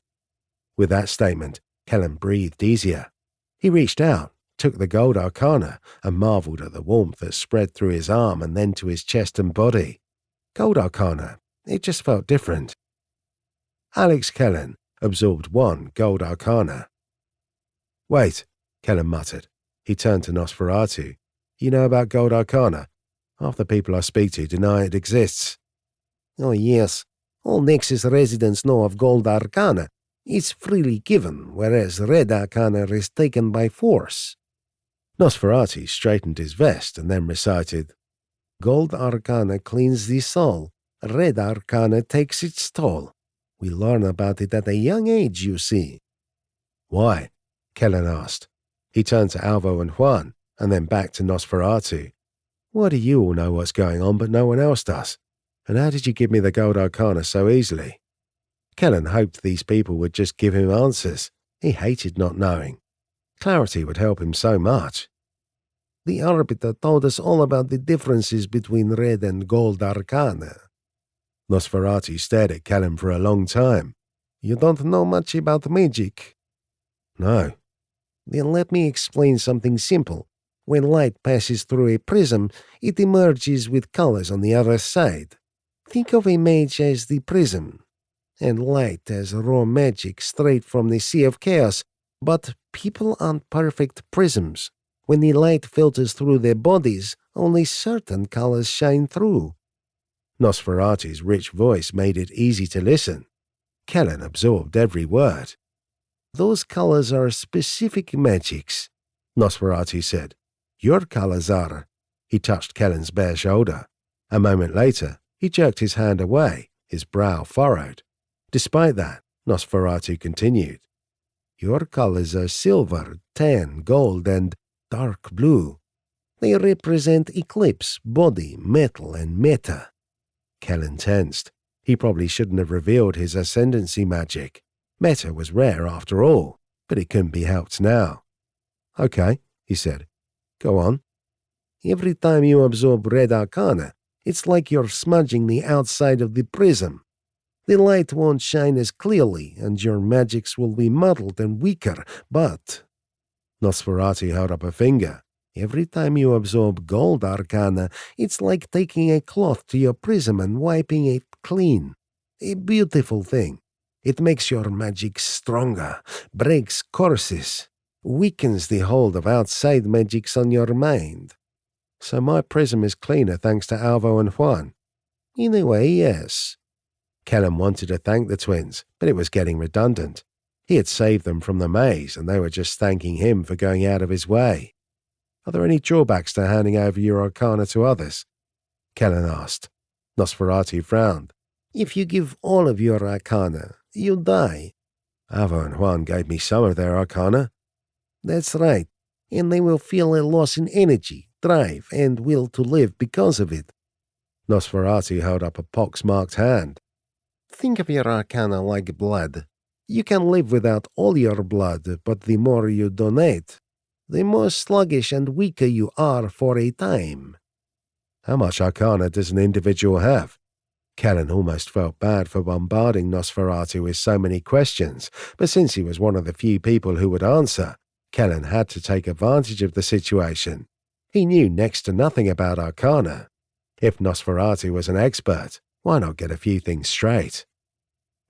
With that statement, Kellen breathed easier. He reached out, took the gold arcana, and marveled at the warmth that spread through his arm and then to his chest and body. Gold arcana, it just felt different. Alex Kellen absorbed 1 gold arcana. "Wait," Kellen muttered. He turned to Nosferatu. "You know about gold arcana? Half the people I speak to deny it exists." "Oh yes, all Nexus residents know of gold arcana. It's freely given, whereas red arcana is taken by force." Nosferatu straightened his vest and then recited, "Gold arcana cleans the soul, red arcana takes its toll. We learn about it at a young age, you see." "Why?" Kellen asked. He turned to Alvo and Juan, and then back to Nosferatu. "Why do you all know what's going on but no one else does? And how did you give me the gold arcana so easily?" Kellen hoped these people would just give him answers. He hated not knowing. Clarity would help him so much. "The Arbiter told us all about the differences between red and gold arcana." Nosferatu stared at Kellen for a long time. "You don't know much about magic?" "No." "Then let me explain something simple. When light passes through a prism, it emerges with colors on the other side. Think of a mage as the prism, and light as raw magic straight from the sea of chaos. But people aren't perfect prisms. When the light filters through their bodies, only certain colors shine through." Nosferatu's rich voice made it easy to listen. Kellen absorbed every word. "Those colors are specific magics," Nosferatu said. "Your colors are." He touched Kellen's bare shoulder. A moment later, he jerked his hand away, his brow furrowed. Despite that, Nosferatu continued. "Your colors are silver, tan, gold, and dark blue. They represent eclipse, body, metal, and meta." Kellen tensed. He probably shouldn't have revealed his ascendancy magic. Meta was rare after all, but it couldn't be helped now. "Okay," he said. "Go on." "Every time you absorb red arcana, it's like you're smudging the outside of the prism. The light won't shine as clearly, and your magics will be muddled and weaker, but—" Nosferatu held up a finger. "Every time you absorb gold arcana, it's like taking a cloth to your prism and wiping it clean. A beautiful thing. It makes your magic stronger, breaks curses, weakens the hold of outside magics on your mind. So my prism is cleaner thanks to Alvo and Juan." In a way, yes. Kellen wanted to thank the twins, but it was getting redundant. He had saved them from the maze, and they were just thanking him for going out of his way. Are there any drawbacks to handing over your arcana to others? Kellen asked. Nosferatu frowned. If you give all of your arcana, you die. Avo and Juan gave me some of their arcana. That's right, and they will feel a loss in energy, drive, and will to live because of it. Nosferatu held up a pox-marked hand. Think of your arcana like blood. You can live without all your blood, but the more you donate, the more sluggish and weaker you are for a time. How much arcana does an individual have? Kellen almost felt bad for bombarding Nosferatu with so many questions, but since he was one of the few people who would answer, Kellen had to take advantage of the situation. He knew next to nothing about arcana. If Nosferatu was an expert, why not get a few things straight?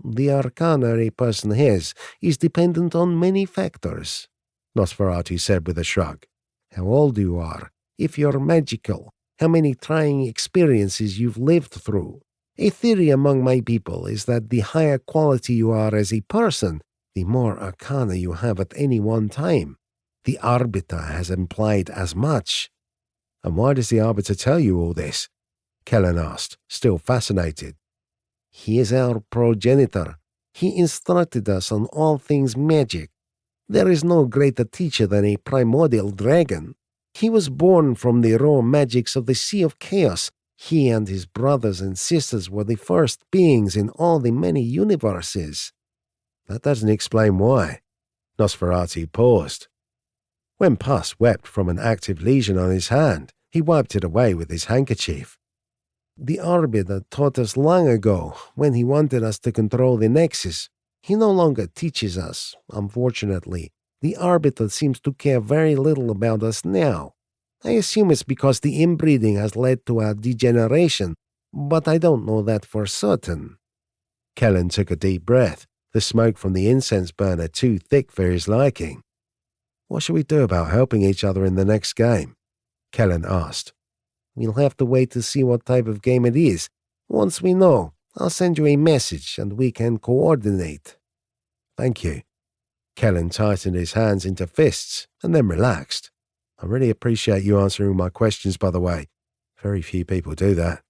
The arcana a person has is dependent on many factors, Nosferatu said with a shrug. How old you are, if you're magical, how many trying experiences you've lived through. A theory among my people is that the higher quality you are as a person, the more arcana you have at any one time. The Arbiter has implied as much. And why does the Arbiter tell you all this? Kellen asked, still fascinated. He is our progenitor. He instructed us on all things magic. There is no greater teacher than a primordial dragon. He was born from the raw magics of the Sea of Chaos. He and his brothers and sisters were the first beings in all the many universes. That doesn't explain why. Nosferatu paused. When pus wept from an active lesion on his hand, he wiped it away with his handkerchief. The Arbiter taught us long ago when he wanted us to control the Nexus. He no longer teaches us, unfortunately. The Arbiter seems to care very little about us now. I assume it's because the inbreeding has led to our degeneration, but I don't know that for certain. Kellen took a deep breath, the smoke from the incense burner too thick for his liking. What shall we do about helping each other in the next game? Kellen asked. We'll have to wait to see what type of game it is. Once we know, I'll send you a message and we can coordinate. Thank you. Kellen tightened his hands into fists and then relaxed. I really appreciate you answering my questions, by the way. Very few people do that.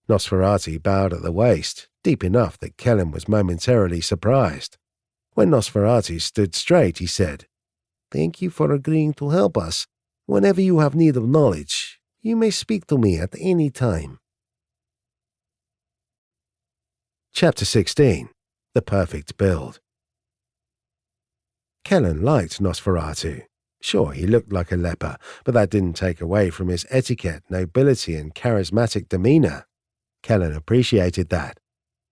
Nosferatu bowed at the waist, deep enough that Kellen was momentarily surprised. When Nosferatu stood straight, he said, Thank you for agreeing to help us. Whenever you have need of knowledge, you may speak to me at any time. Chapter 16. The Perfect Build. Kellen liked Nosferatu. Sure, he looked like a leper, but that didn't take away from his etiquette, nobility, and charismatic demeanor. Kellen appreciated that.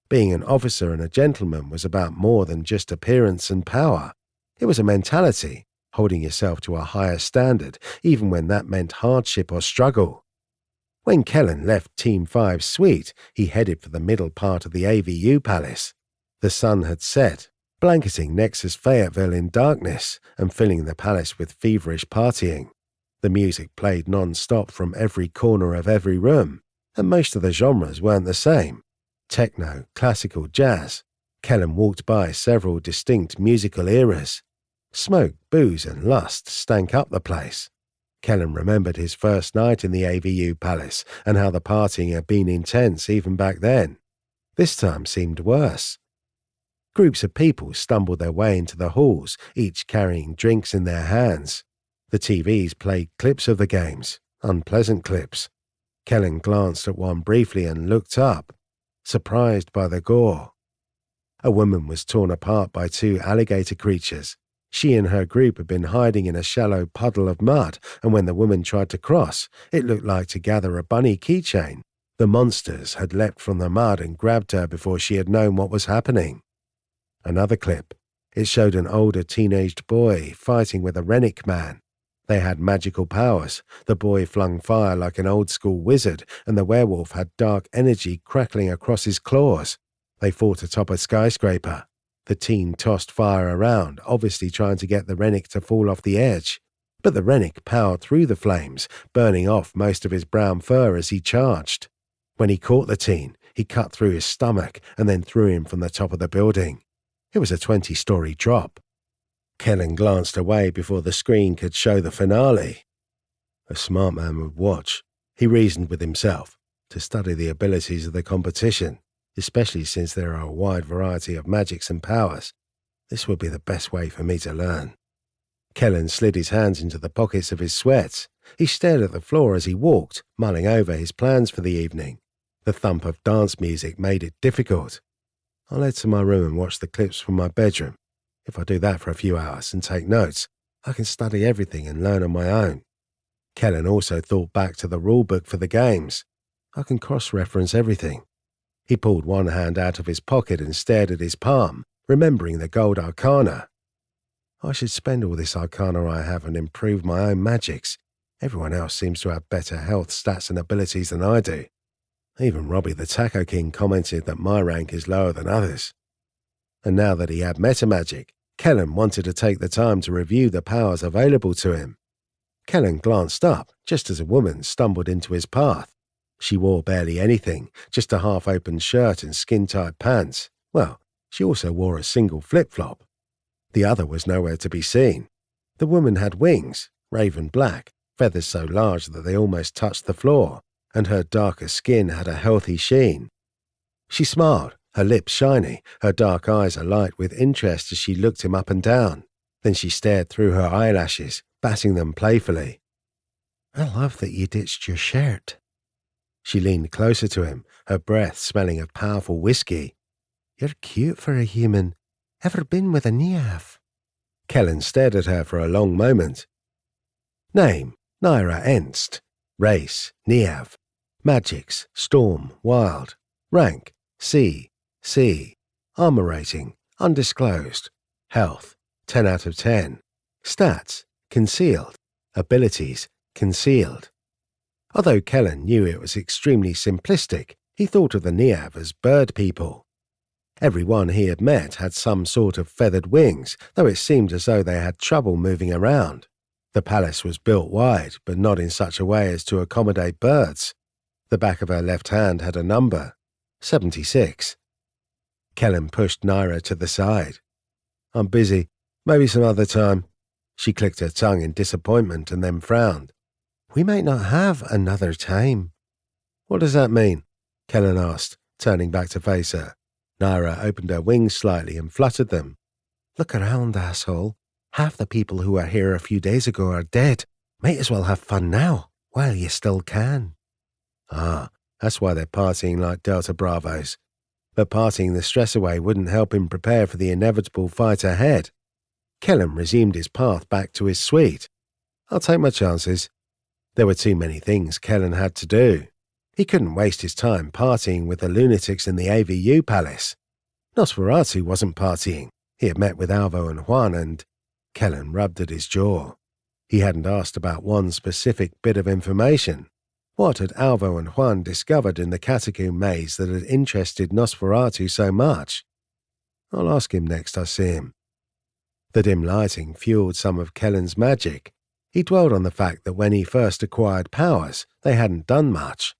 Being an officer and a gentleman was about more than just appearance and power. It was a mentality, holding yourself to a higher standard, even when that meant hardship or struggle. When Kellen left Team 5's suite, he headed for the middle part of the AVU palace. The sun had set, blanketing Nexus Fayetteville in darkness and filling the palace with feverish partying. The music played non-stop from every corner of every room, and most of the genres weren't the same. Techno, classical, jazz. Kellen walked by several distinct musical eras. Smoke, booze, and lust stank up the place. Kellen remembered his first night in the AVU palace and how the partying had been intense even back then. This time seemed worse. Groups of people stumbled their way into the halls, each carrying drinks in their hands. The TVs played clips of the games, unpleasant clips. Kellen glanced at one briefly and looked up, surprised by the gore. A woman was torn apart by two alligator creatures. She and her group had been hiding in a shallow puddle of mud, and when the woman tried to cross, it looked like to gather a bunny keychain. The monsters had leapt from the mud and grabbed her before she had known what was happening. Another clip. It showed an older teenaged boy fighting with a Rennick man. They had magical powers. The boy flung fire like an old-school wizard, and the werewolf had dark energy crackling across his claws. They fought atop a skyscraper. The teen tossed fire around, obviously trying to get the Rennick to fall off the edge. But the Rennick powered through the flames, burning off most of his brown fur as he charged. When he caught the teen, he cut through his stomach and then threw him from the top of the building. It was a 20-story drop. Kellen glanced away before the screen could show the finale. A smart man would watch, he reasoned with himself, to study the abilities of the competition, especially since there are a wide variety of magics and powers. This would be the best way for me to learn. Kellen slid his hands into the pockets of his sweats. He stared at the floor as he walked, mulling over his plans for the evening. The thump of dance music made it difficult. I'll head to my room and watch the clips from my bedroom. If I do that for a few hours and take notes, I can study everything and learn on my own. Kellen also thought back to the rulebook for the games. I can cross-reference everything. He pulled one hand out of his pocket and stared at his palm, remembering the gold arcana. I should spend all this arcana I have and improve my own magics. Everyone else seems to have better health, stats and abilities than I do. Even Robbie the Taco King commented that my rank is lower than others. And now that he had metamagic, Kellen wanted to take the time to review the powers available to him. Kellen glanced up just as a woman stumbled into his path. She wore barely anything, just a half-open shirt and skin-tight pants. Well, she also wore a single flip-flop. The other was nowhere to be seen. The woman had wings, raven black, feathers so large that they almost touched the floor, and her darker skin had a healthy sheen. She smiled, her lips shiny, her dark eyes alight with interest as she looked him up and down. Then she stared through her eyelashes, batting them playfully. I love that you ditched your shirt. She leaned closer to him, her breath smelling of powerful whiskey. You're cute for a human. Ever been with a Neav? Kellen stared at her for a long moment. Name, Naira Enst. Race, Neav. Magics, Storm, Wild. Rank, C. Armor rating, undisclosed. Health, 10 out of 10. Stats, concealed. Abilities, concealed. Although Kellen knew it was extremely simplistic, he thought of the Neav as bird people. Everyone he had met had some sort of feathered wings, though it seemed as though they had trouble moving around. The palace was built wide, but not in such a way as to accommodate birds. The back of her left hand had a number, 76. Kellen pushed Naira to the side. I'm busy. Maybe some other time. She clicked her tongue in disappointment and then frowned. We might not have another time. What does that mean? Kellen asked, turning back to face her. Naira opened her wings slightly and fluttered them. Look around, asshole. Half the people who were here a few days ago are dead. Might as well have fun now, while you still can. Ah, that's why they're partying like Delta Bravos. But partying the stress away wouldn't help him prepare for the inevitable fight ahead. Kellen resumed his path back to his suite. I'll take my chances. There were too many things Kellen had to do. He couldn't waste his time partying with the lunatics in the AVU palace. Nosferatu wasn't partying. He had met with Alvo and Juan and... Kellen rubbed at his jaw. He hadn't asked about one specific bit of information. What had Alvo and Juan discovered in the catacomb maze that had interested Nosferatu so much? I'll ask him next I see him. The dim lighting fueled some of Kellen's magic. He dwelled on the fact that when he first acquired powers, they hadn't done much.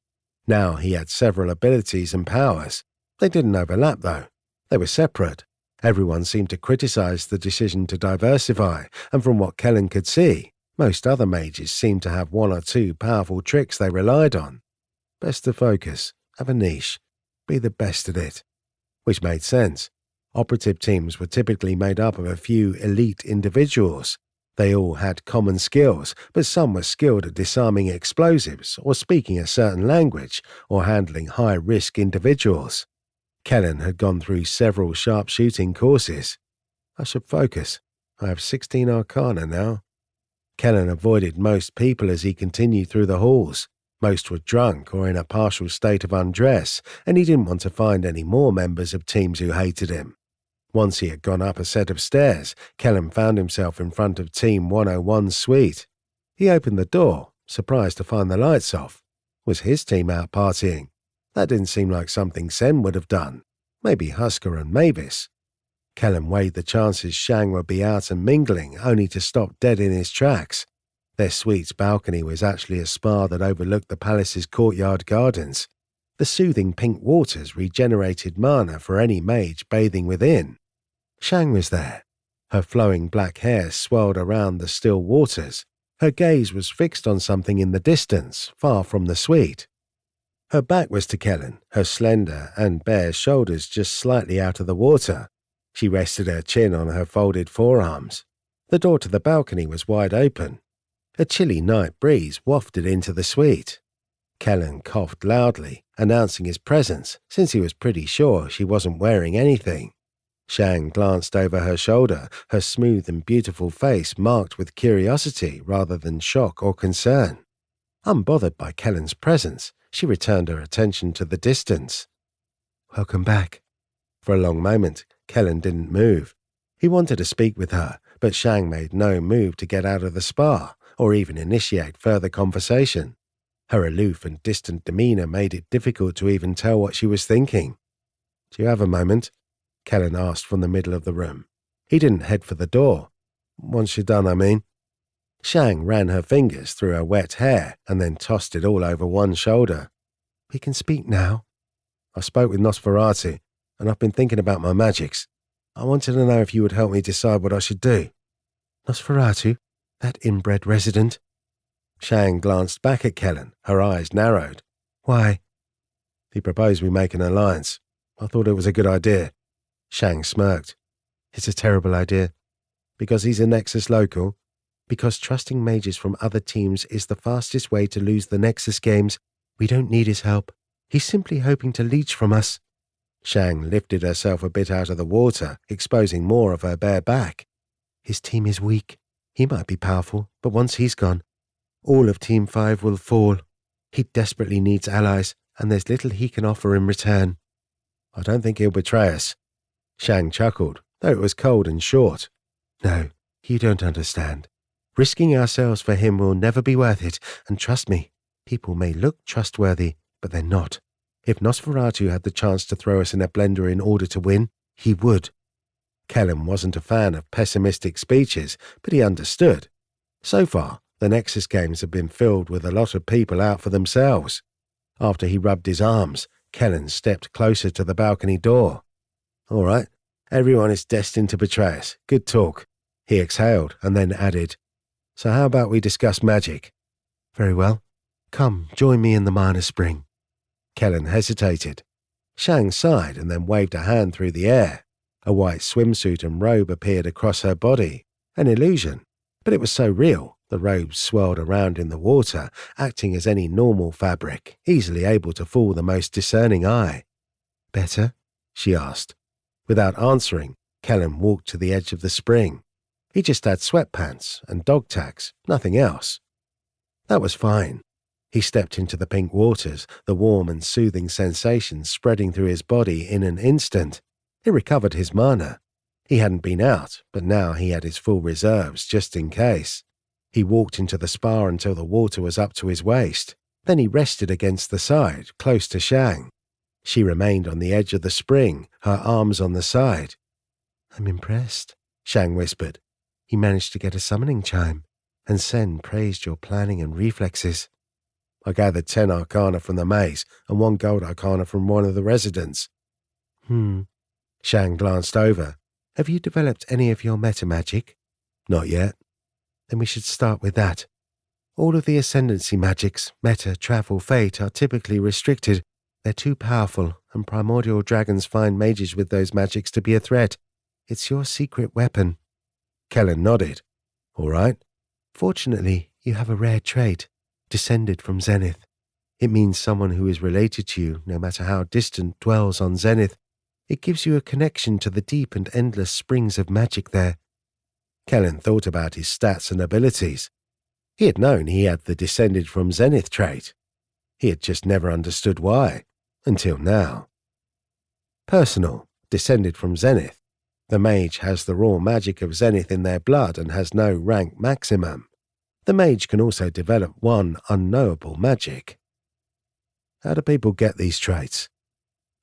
Now he had several abilities and powers. They didn't overlap, though. They were separate. Everyone seemed to criticize the decision to diversify, and from what Kellen could see, most other mages seemed to have one or two powerful tricks they relied on. Best to focus, have a niche, be the best at it. Which made sense. Operative teams were typically made up of a few elite individuals. They all had common skills, but some were skilled at disarming explosives, or speaking a certain language, or handling high-risk individuals. Kellen had gone through several sharpshooting courses. I should focus. I have 16 arcana now. Kellen avoided most people as he continued through the halls. Most were drunk or in a partial state of undress, and he didn't want to find any more members of teams who hated him. Once he had gone up a set of stairs, Kellen found himself in front of Team 101's suite. He opened the door, surprised to find the lights off. Was his team out partying? That didn't seem like something Sen would have done. Maybe Husker and Mavis. Kellen weighed the chances Shang would be out and mingling, only to stop dead in his tracks. Their suite's balcony was actually a spa that overlooked the palace's courtyard gardens. The soothing pink waters regenerated mana for any mage bathing within. Shang was there. Her flowing black hair swirled around the still waters. Her gaze was fixed on something in the distance, far from the suite. Her back was to Kellen, her slender and bare shoulders just slightly out of the water. She rested her chin on her folded forearms. The door to the balcony was wide open. A chilly night breeze wafted into the suite. Kellen coughed loudly, announcing his presence, since he was pretty sure she wasn't wearing anything. Shang glanced over her shoulder, her smooth and beautiful face marked with curiosity rather than shock or concern. Unbothered by Kellen's presence, she returned her attention to the distance. "Welcome back." For a long moment, Kellen didn't move. He wanted to speak with her, but Shang made no move to get out of the spa or even initiate further conversation. Her aloof and distant demeanor made it difficult to even tell what she was thinking. "Do you have a moment?" Kellen asked from the middle of the room. He didn't head for the door. "Once you're done, I mean." Shang ran her fingers through her wet hair and then tossed it all over one shoulder. "We can speak now." "I spoke with Nosferatu, and I've been thinking about my magics. I wanted to know if you would help me decide what I should do." "Nosferatu? That inbred resident?" Shang glanced back at Kellen, her eyes narrowed. "Why?" "He proposed we make an alliance. I thought it was a good idea." Shang smirked. "It's a terrible idea. Because he's a Nexus local? Because trusting mages from other teams is the fastest way to lose the Nexus games? We don't need his help. He's simply hoping to leech from us." Shang lifted herself a bit out of the water, exposing more of her bare back. "His team is weak. He might be powerful, but once he's gone, all of Team 5 will fall. He desperately needs allies, and there's little he can offer in return." "I don't think he'll betray us." Shang chuckled, though it was cold and short. "No, you don't understand. Risking ourselves for him will never be worth it, and trust me, people may look trustworthy, but they're not. If Nosferatu had the chance to throw us in a blender in order to win, he would." Kellen wasn't a fan of pessimistic speeches, but he understood. So far, the Nexus games had been filled with a lot of people out for themselves. After he rubbed his arms, Kellen stepped closer to the balcony door. "All right, everyone is destined to betray us. Good talk." He exhaled and then added, "So how about we discuss magic?" "Very well. Come, join me in the minor spring." Kellen hesitated. Shang sighed and then waved a hand through the air. A white swimsuit and robe appeared across her body. An illusion, but it was so real, the robe swirled around in the water, acting as any normal fabric, easily able to fool the most discerning eye. "Better?" she asked. Without answering, Kellen walked to the edge of the spring. He just had sweatpants and dog tags, nothing else. That was fine. He stepped into the pink waters, the warm and soothing sensations spreading through his body in an instant. He recovered his mana. He hadn't been out, but now he had his full reserves just in case. He walked into the spa until the water was up to his waist. Then he rested against the side, close to Shang. She remained on the edge of the spring, her arms on the side. "I'm impressed," Shang whispered. "You managed to get a summoning chime, and Sen praised your planning and reflexes." "I gathered 10 arcana from the maze and 1 gold arcana from one of the residents." Shang glanced over. "Have you developed any of your meta magic?" "Not yet." "Then we should start with that. All of the ascendancy magics, meta, travel, fate, are typically restricted. They're too powerful, and primordial dragons find mages with those magics to be a threat. It's your secret weapon." Kellen nodded. "All right." "Fortunately, you have a rare trait, descended from Zenith. It means someone who is related to you, no matter how distant, dwells on Zenith. It gives you a connection to the deep and endless springs of magic there." Kellen thought about his stats and abilities. He had known he had the descended from Zenith trait. He had just never understood why, until now. Personal, descended from Zenith. The mage has the raw magic of Zenith in their blood and has no rank maximum. The mage can also develop one unknowable magic. How do people get these traits?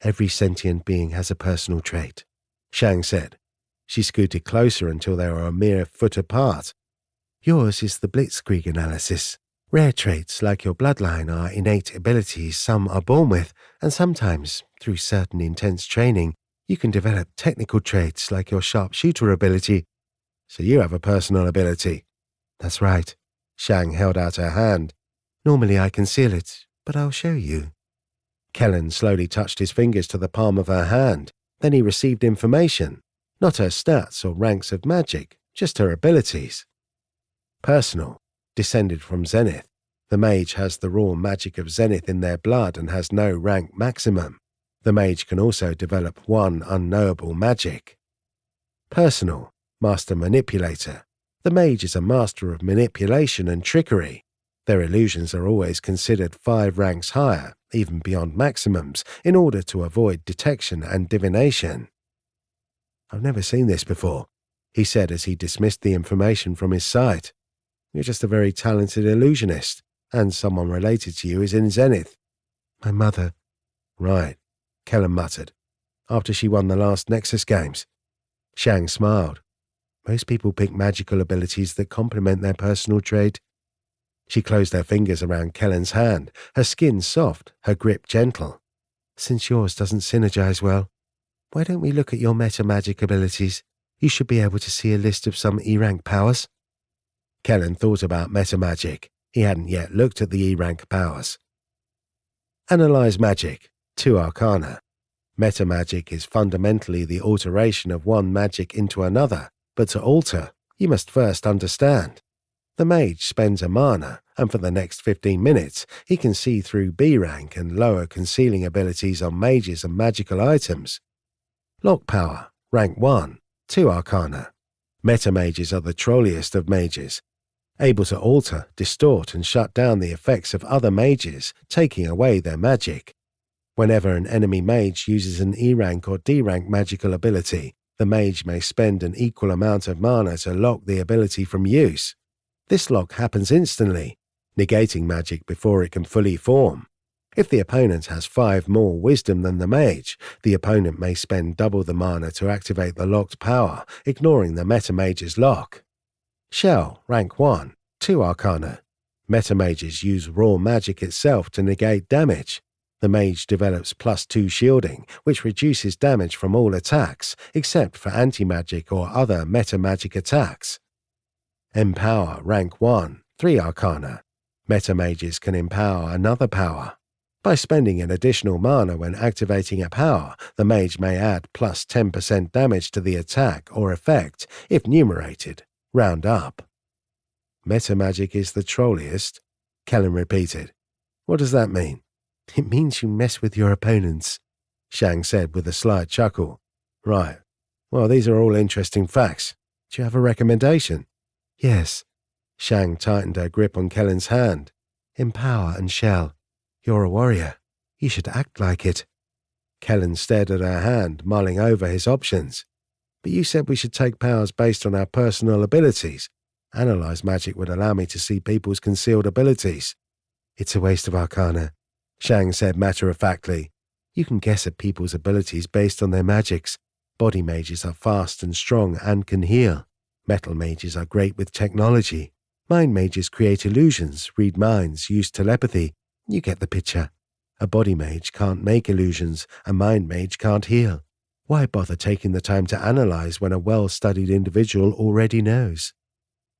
"Every sentient being has a personal trait," Shang said. She scooted closer until they were a mere foot apart. "Yours is the blitzkrieg analysis, Rare traits like your bloodline are innate abilities some are born with, and sometimes, through certain intense training, you can develop technical traits like your sharpshooter ability. So you have a personal ability. That's right. Shang held out her hand. Normally I conceal it, but I'll show you. Kellen slowly touched his fingers to the palm of her hand. Then he received information. Not her stats or ranks of magic, just her abilities. Personal. Descended from Zenith. The mage has the raw magic of Zenith in their blood and has no rank maximum. The mage can also develop one unknowable magic. Personal. Master Manipulator. The mage is a master of manipulation and trickery. Their illusions are always considered 5 ranks higher, even beyond maximums, in order to avoid detection and divination. I've never seen this before, he said as he dismissed the information from his sight. You're just a very talented illusionist, and someone related to you is in Zenith. My mother. Right, Kellen muttered, after she won the last Nexus games. Shang smiled. Most people pick magical abilities that complement their personal trait. She closed her fingers around Kellen's hand, her skin soft, her grip gentle. Since yours doesn't synergize well, why don't we look at your meta-magic abilities? You should be able to see a list of some E-rank powers. Kellen thought about meta-magic. He hadn't yet looked at the E-rank powers. Analyze magic, 2 arcana. Meta-magic is fundamentally the alteration of one magic into another, but to alter, you must first understand. The mage spends a mana, and for the next 15 minutes, he can see through B-rank and lower concealing abilities on mages and magical items. Lock power, rank 1, 2 arcana. Meta-mages are the trolliest of mages, able to alter, distort, and shut down the effects of other mages, taking away their magic. Whenever an enemy mage uses an E-rank or D-rank magical ability, the mage may spend an equal amount of mana to lock the ability from use. This lock happens instantly, negating magic before it can fully form. If the opponent has 5 more wisdom than the mage, the opponent may spend double the mana to activate the locked power, ignoring the meta-mage's lock. Shell, rank 1, 2 arcana. Meta-mages use raw magic itself to negate damage. The mage develops +2 shielding, which reduces damage from all attacks, except for anti-magic or other meta-magic attacks. Empower, rank 1, 3 arcana. Meta-mages can empower another power. By spending an additional mana when activating a power, the mage may add +10% damage to the attack or effect, if numerated. Round up. Meta-magic is the trolliest, Kellen repeated. What does that mean? It means you mess with your opponents, Shang said with a slight chuckle. Right. Well, these are all interesting facts. Do you have a recommendation? Yes. Shang tightened her grip on Kellen's hand. Empower and shell. You're a warrior. You should act like it. Kellen stared at her hand, mulling over his options. But you said we should take powers based on our personal abilities. Analyze magic would allow me to see people's concealed abilities. It's a waste of arcana, Shang said matter-of-factly. You can guess at people's abilities based on their magics. Body mages are fast and strong and can heal. Metal mages are great with technology. Mind mages create illusions, read minds, use telepathy. You get the picture. A body mage can't make illusions, a mind mage can't heal. Why bother taking the time to analyze when a well-studied individual already knows?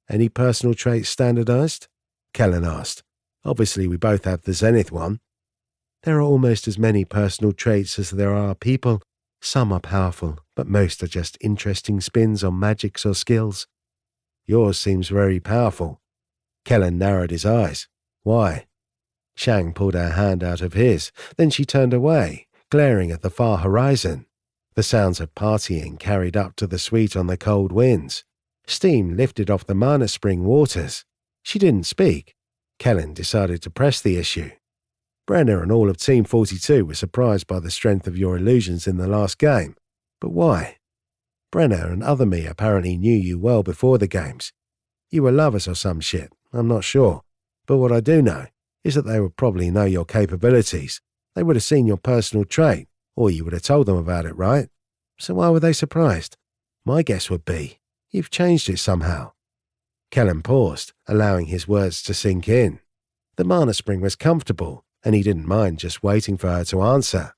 Any personal traits standardized? Kellen asked. Obviously we both have the Zenith one. There are almost as many personal traits as there are people. Some are powerful, but most are just interesting spins on magics or skills. Yours seems very powerful. Kellen narrowed his eyes. Why? Shang pulled her hand out of his, then she turned away, glaring at the far horizon. The sounds of partying carried up to the suite on the cold winds. Steam lifted off the mana spring waters. She didn't speak. Kellen decided to press the issue. Brenner and all of Team 42 were surprised by the strength of your illusions in the last game. But why? Brenner and other me apparently knew you well before the games. You were lovers or some shit, I'm not sure. But what I do know is that they would probably know your capabilities. They would have seen your personal trait, or you would have told them about it, right? So why were they surprised? My guess would be, you've changed it somehow. Kellen paused, allowing his words to sink in. The mana spring was comfortable, and he didn't mind just waiting for her to answer.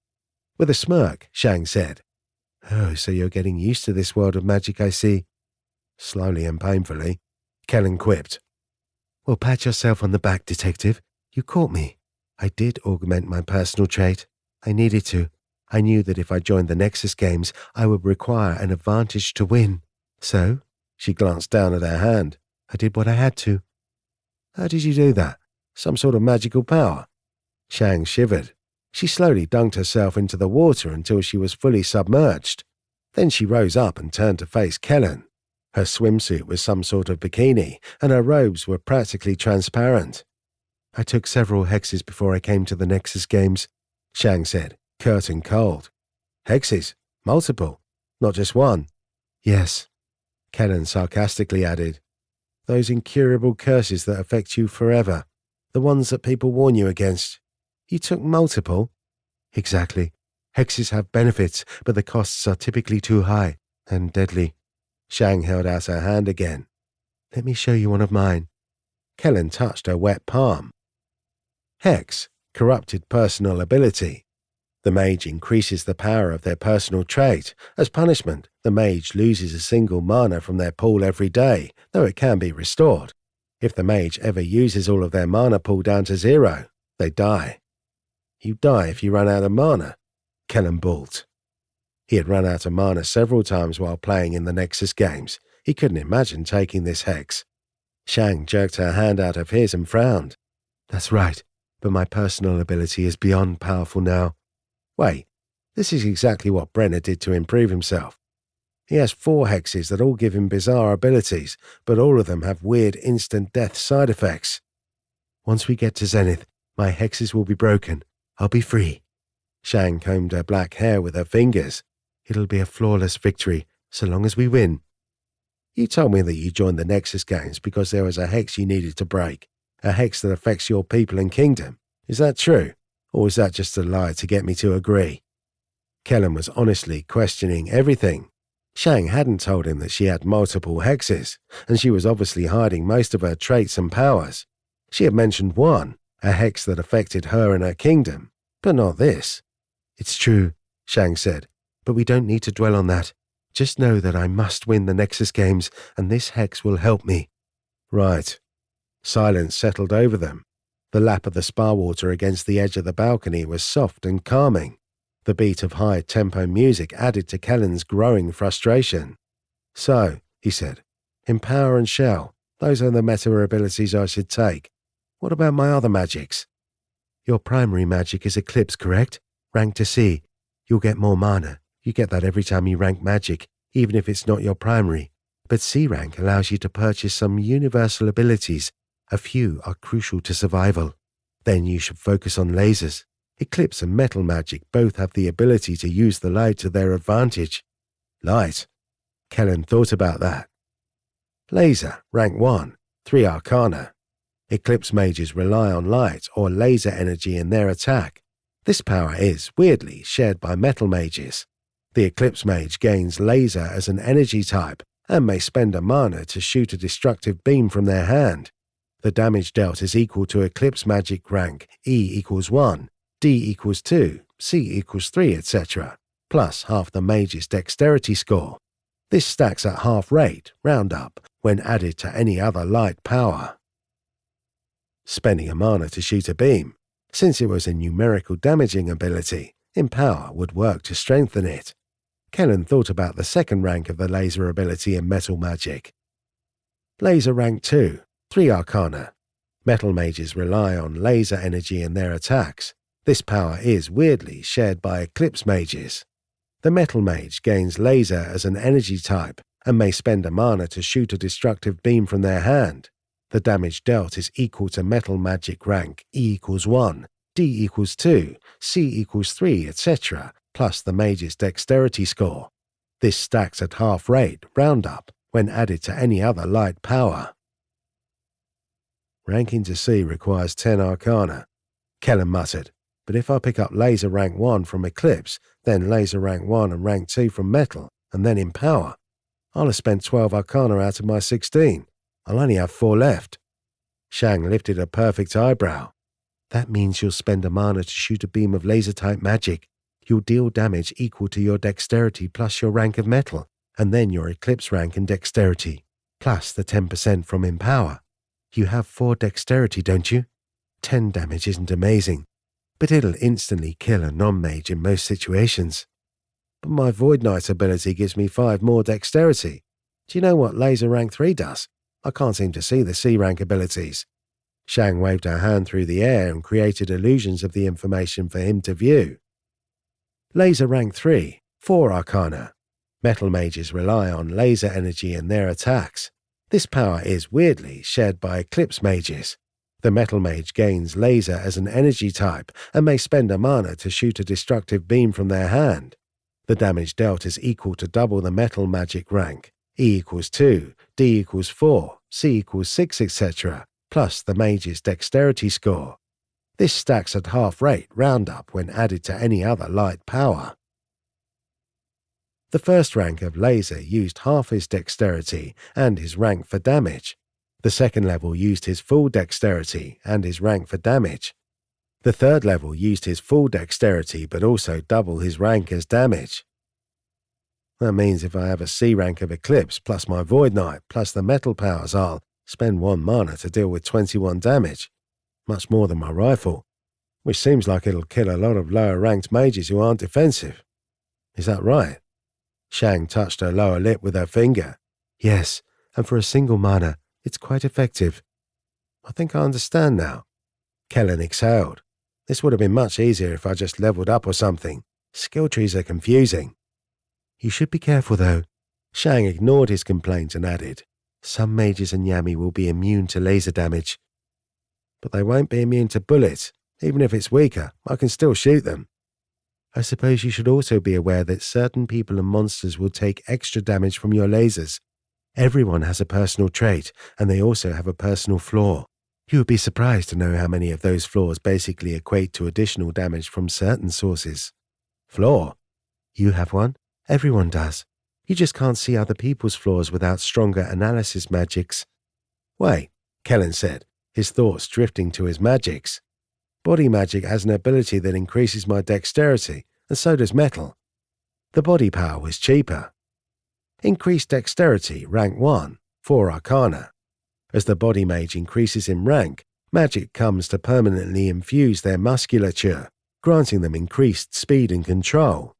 With a smirk, Shang said, "Oh, so you're getting used to this world of magic, I see." slowly and painfully. Kellen quipped, "Well, pat yourself on the back, detective. You caught me. I did augment my personal trait. I needed to. I knew that if I joined the Nexus games, I would require an advantage to win. So," she glanced down at her hand, "I did what I had to." "How did you do that? Some sort of magical power?" Shang shivered. She slowly dunked herself into the water until she was fully submerged. Then she rose up and turned to face Kellen. Her swimsuit was some sort of bikini, and her robes were practically transparent. "I took several hexes before I came to the Nexus games," Shang said, curtain cold. "Hexes? Multiple? Not just one?" "Yes," Kellen sarcastically added. "Those incurable curses that affect you forever. The ones that people warn you against. You took multiple?" "Exactly. Hexes have benefits, but the costs are typically too high and deadly." Shang held out her hand again. "Let me show you one of mine." Kellen touched her wet palm. Hex, corrupted personal ability. The mage increases the power of their personal trait. As punishment, the mage loses a single mana from their pool every day, though it can be restored. If the mage ever uses all of their mana pool down to 0, they die. "You die if you run out of mana," Kellen balked. He had run out of mana several times while playing in the Nexus games. He couldn't imagine taking this hex. Shang jerked her hand out of his and frowned. "That's right, but my personal ability is beyond powerful now." Wait, this is exactly what Brenner did to improve himself. He has 4 hexes that all give him bizarre abilities, but all of them have weird instant death side effects. "Once we get to Zenith, my hexes will be broken. I'll be free." Shang combed her black hair with her fingers. "It'll be a flawless victory, so long as we win." "You told me that you joined the Nexus games because there was a hex you needed to break, a hex that affects your people and kingdom. Is that true? Or was that just a lie to get me to agree?" Kellen was honestly questioning everything. Shang hadn't told him that she had multiple hexes, and she was obviously hiding most of her traits and powers. She had mentioned one, a hex that affected her and her kingdom, but not this. "It's true," Shang said, "but we don't need to dwell on that. Just know that I must win the Nexus games, and this hex will help me." "Right." Silence settled over them. The lap of the spa water against the edge of the balcony was soft and calming. The beat of high-tempo music added to Kellen's growing frustration. "So," he said, "Empower and Shell, those are the meta abilities I should take. What about my other magics?" "Your primary magic is Eclipse, correct? Rank to C. You'll get more mana. You get that every time you rank magic, even if it's not your primary. But C rank allows you to purchase some universal abilities. A few are crucial to survival. Then you should focus on lasers. Eclipse and metal magic both have the ability to use the light to their advantage." "Light?" Kellen thought about that. "Laser, rank 1, 3 arcana. Eclipse mages rely on light or laser energy in their attack. This power is, weirdly, shared by metal mages. The Eclipse mage gains laser as an energy type and may spend a mana to shoot a destructive beam from their hand. The damage dealt is equal to Eclipse magic rank E equals 1, D equals 2, C equals 3, etc., plus half the mage's dexterity score. This stacks at half rate, round up, when added to any other light power." Spending a mana to shoot a beam, since it was a numerical damaging ability, Empower would work to strengthen it. Kellen thought about the second rank of the laser ability in metal magic. Laser rank 2, 3 arcana. Metal mages rely on laser energy in their attacks. This power is, weirdly, shared by Eclipse mages. The metal mage gains laser as an energy type and may spend a mana to shoot a destructive beam from their hand. The damage dealt is equal to metal magic rank E equals 1, D equals 2, C equals 3, etc., plus the mage's dexterity score. This stacks at half rate, round up, when added to any other light power. "Ranking to C requires 10 arcana," Kellen muttered. "But if I pick up laser rank 1 from Eclipse, then laser rank 1 and rank 2 from metal, and then Empower, I'll have spent 12 arcana out of my 16. I'll only have 4 left." Shang lifted a perfect eyebrow. That means you'll spend a mana to shoot a beam of laser-type magic. You'll deal damage equal to your dexterity plus your rank of metal, and then your eclipse rank and dexterity, plus the 10% from Empower. You have 4 dexterity, don't you? 10 damage isn't amazing, but it'll instantly kill a non-mage in most situations. But my Void Knight ability gives me 5 more dexterity. Do you know what Laser Rank 3 does? I can't seem to see the C rank abilities. Shang waved her hand through the air and created illusions of the information for him to view. Laser Rank 3, 4 Arcana. Metal mages rely on laser energy in their attacks. This power is, weirdly, shared by Eclipse mages. The metal mage gains laser as an energy type and may spend a mana to shoot a destructive beam from their hand. The damage dealt is equal to double the metal magic rank, E equals 2, D equals 4, C equals 6, etc., plus the mage's dexterity score. This stacks at half rate roundup when added to any other light power. The first rank of laser used half his dexterity and his rank for damage. The second level used his full dexterity and his rank for damage. The third level used his full dexterity but also double his rank as damage. That means if I have a C rank of Eclipse plus my Void Knight plus the metal powers, I'll spend 1 mana to deal with 21 damage. Much more than my rifle, which seems like it'll kill a lot of lower ranked mages who aren't defensive. Is that right? Shang touched her lower lip with her finger. Yes, and for a single mana, it's quite effective. I think I understand now. Kellen exhaled. This would have been much easier if I just leveled up or something. Skill trees are confusing. You should be careful though. Shang ignored his complaint and added, some mages and Yami will be immune to laser damage. But they won't be immune to bullets. Even if it's weaker, I can still shoot them. I suppose you should also be aware that certain people and monsters will take extra damage from your lasers. Everyone has a personal trait, and they also have a personal flaw. You would be surprised to know how many of those flaws basically equate to additional damage from certain sources. Flaw? You have one? Everyone does. You just can't see other people's flaws without stronger analysis magics. Wait, Kellen said, his thoughts drifting to his magics. Body magic has an ability that increases my dexterity, and so does metal. The body power was cheaper. Increased dexterity, rank 1, 4 Arcana. As the body mage increases in rank, magic comes to permanently infuse their musculature, granting them increased speed and control.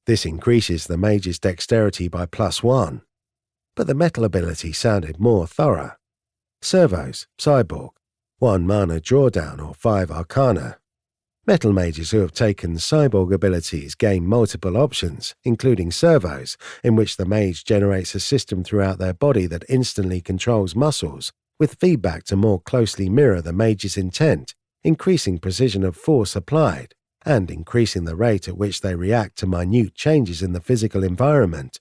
This increases the mage's dexterity by +1. But the metal ability sounded more thorough. Servos, Cyborg, 1 mana drawdown or 5 Arcana. Metal mages who have taken cyborg abilities gain multiple options, including servos, in which the mage generates a system throughout their body that instantly controls muscles, with feedback to more closely mirror the mage's intent, increasing precision of force applied, and increasing the rate at which they react to minute changes in the physical environment.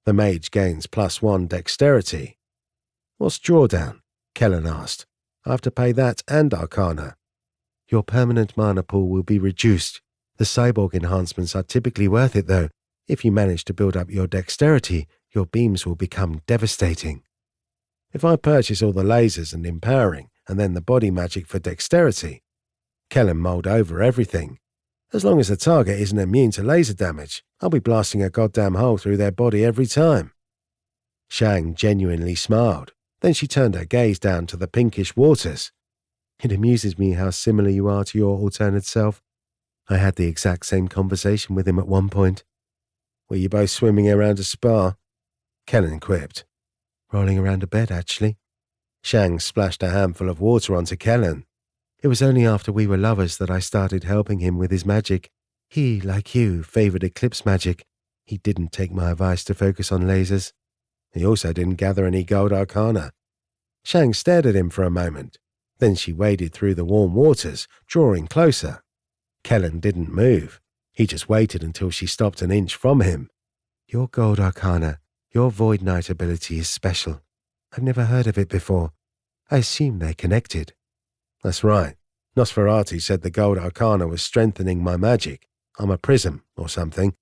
The mage gains +1 dexterity. What's drawdown? Kellen asked. I have to pay that and Arcana. Your permanent mana pool will be reduced. The cyborg enhancements are typically worth it though. If you manage to build up your dexterity, your beams will become devastating. If I purchase all the lasers and empowering, and then the body magic for dexterity, Kellen mulled over everything. As long as the target isn't immune to laser damage, I'll be blasting a goddamn hole through their body every time. Shang genuinely smiled. Then she turned her gaze down to the pinkish waters. It amuses me how similar you are to your alternate self. I had the exact same conversation with him at one point. Were you both swimming around a spa? Kellen quipped. Rolling around a bed, actually. Shang splashed a handful of water onto Kellen. It was only after we were lovers that I started helping him with his magic. He, like you, favored eclipse magic. He didn't take my advice to focus on lasers. He also didn't gather any gold arcana. Shang stared at him for a moment. Then she waded through the warm waters, drawing closer. Kellen didn't move. He just waited until she stopped an inch from him. Your gold arcana, your Void Knight ability is special. I've never heard of it before. I assume they're connected. That's right. Nosferatu said the gold arcana was strengthening my magic. I'm a prism, or something.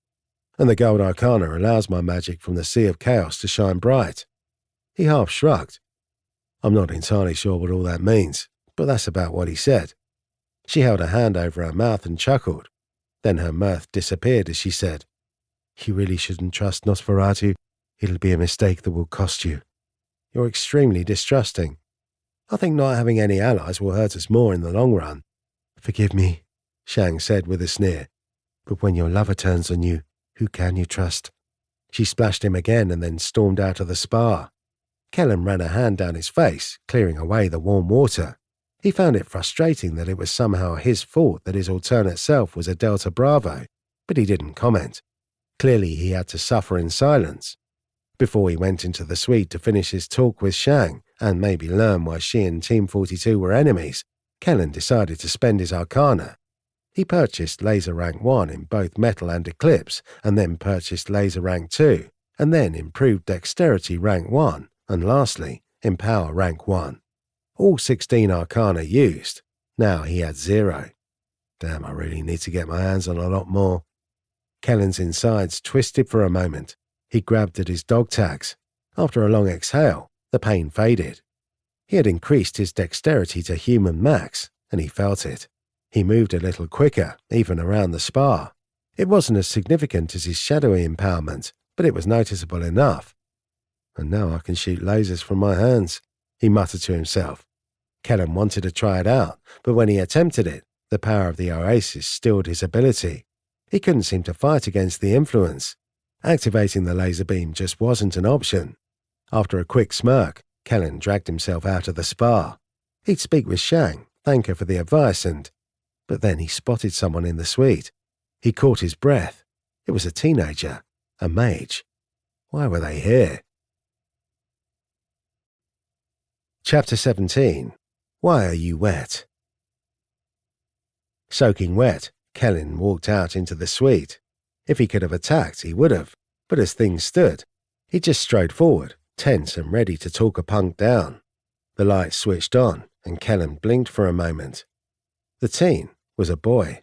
And the gold arcana allows my magic from the Sea of Chaos to shine bright. He half shrugged. I'm not entirely sure what all that means, but that's about what he said. She held a hand over her mouth and chuckled. Then her mirth disappeared as she said, You really shouldn't trust Nosferatu. It'll be a mistake that will cost you. You're extremely distrusting. I think not having any allies will hurt us more in the long run. Forgive me, Shang said with a sneer, but when your lover turns on you, who can you trust? She splashed him again and then stormed out of the spa. Kellen ran a hand down his face, clearing away the warm water. He found it frustrating that it was somehow his fault that his alternate self was a Delta Bravo, but he didn't comment. Clearly he had to suffer in silence. Before he went into the suite to finish his talk with Shang and maybe learn why she and Team 42 were enemies, Kellen decided to spend his arcana. He purchased Laser Rank 1 in both Metal and Eclipse, and then purchased Laser Rank 2, and then improved Dexterity Rank 1, and lastly, Empower Rank 1. All 16 arcana used. Now he had 0. Damn, I really need to get my hands on a lot more. Kellen's insides twisted for a moment. He grabbed at his dog tags. After a long exhale, the pain faded. He had increased his dexterity to human max, and he felt it. He moved a little quicker, even around the spa. It wasn't as significant as his shadowy empowerment, but it was noticeable enough. And now I can shoot lasers from my hands, he muttered to himself. Kellen wanted to try it out, but when he attempted it, the power of the oasis stilled his ability. He couldn't seem to fight against the influence. Activating the laser beam just wasn't an option. After a quick smirk, Kellen dragged himself out of the spa. He'd speak with Shang, thank her for the advice, but then he spotted someone in the suite. He caught his breath. It was a teenager, a mage. Why were they here? Chapter 17. Why Are You Wet? Soaking wet, Kellen walked out into the suite. If he could have attacked, he would have, but as things stood, he just strode forward, tense and ready to talk a punk down. The light switched on, and Kellen blinked for a moment. The teen was a boy.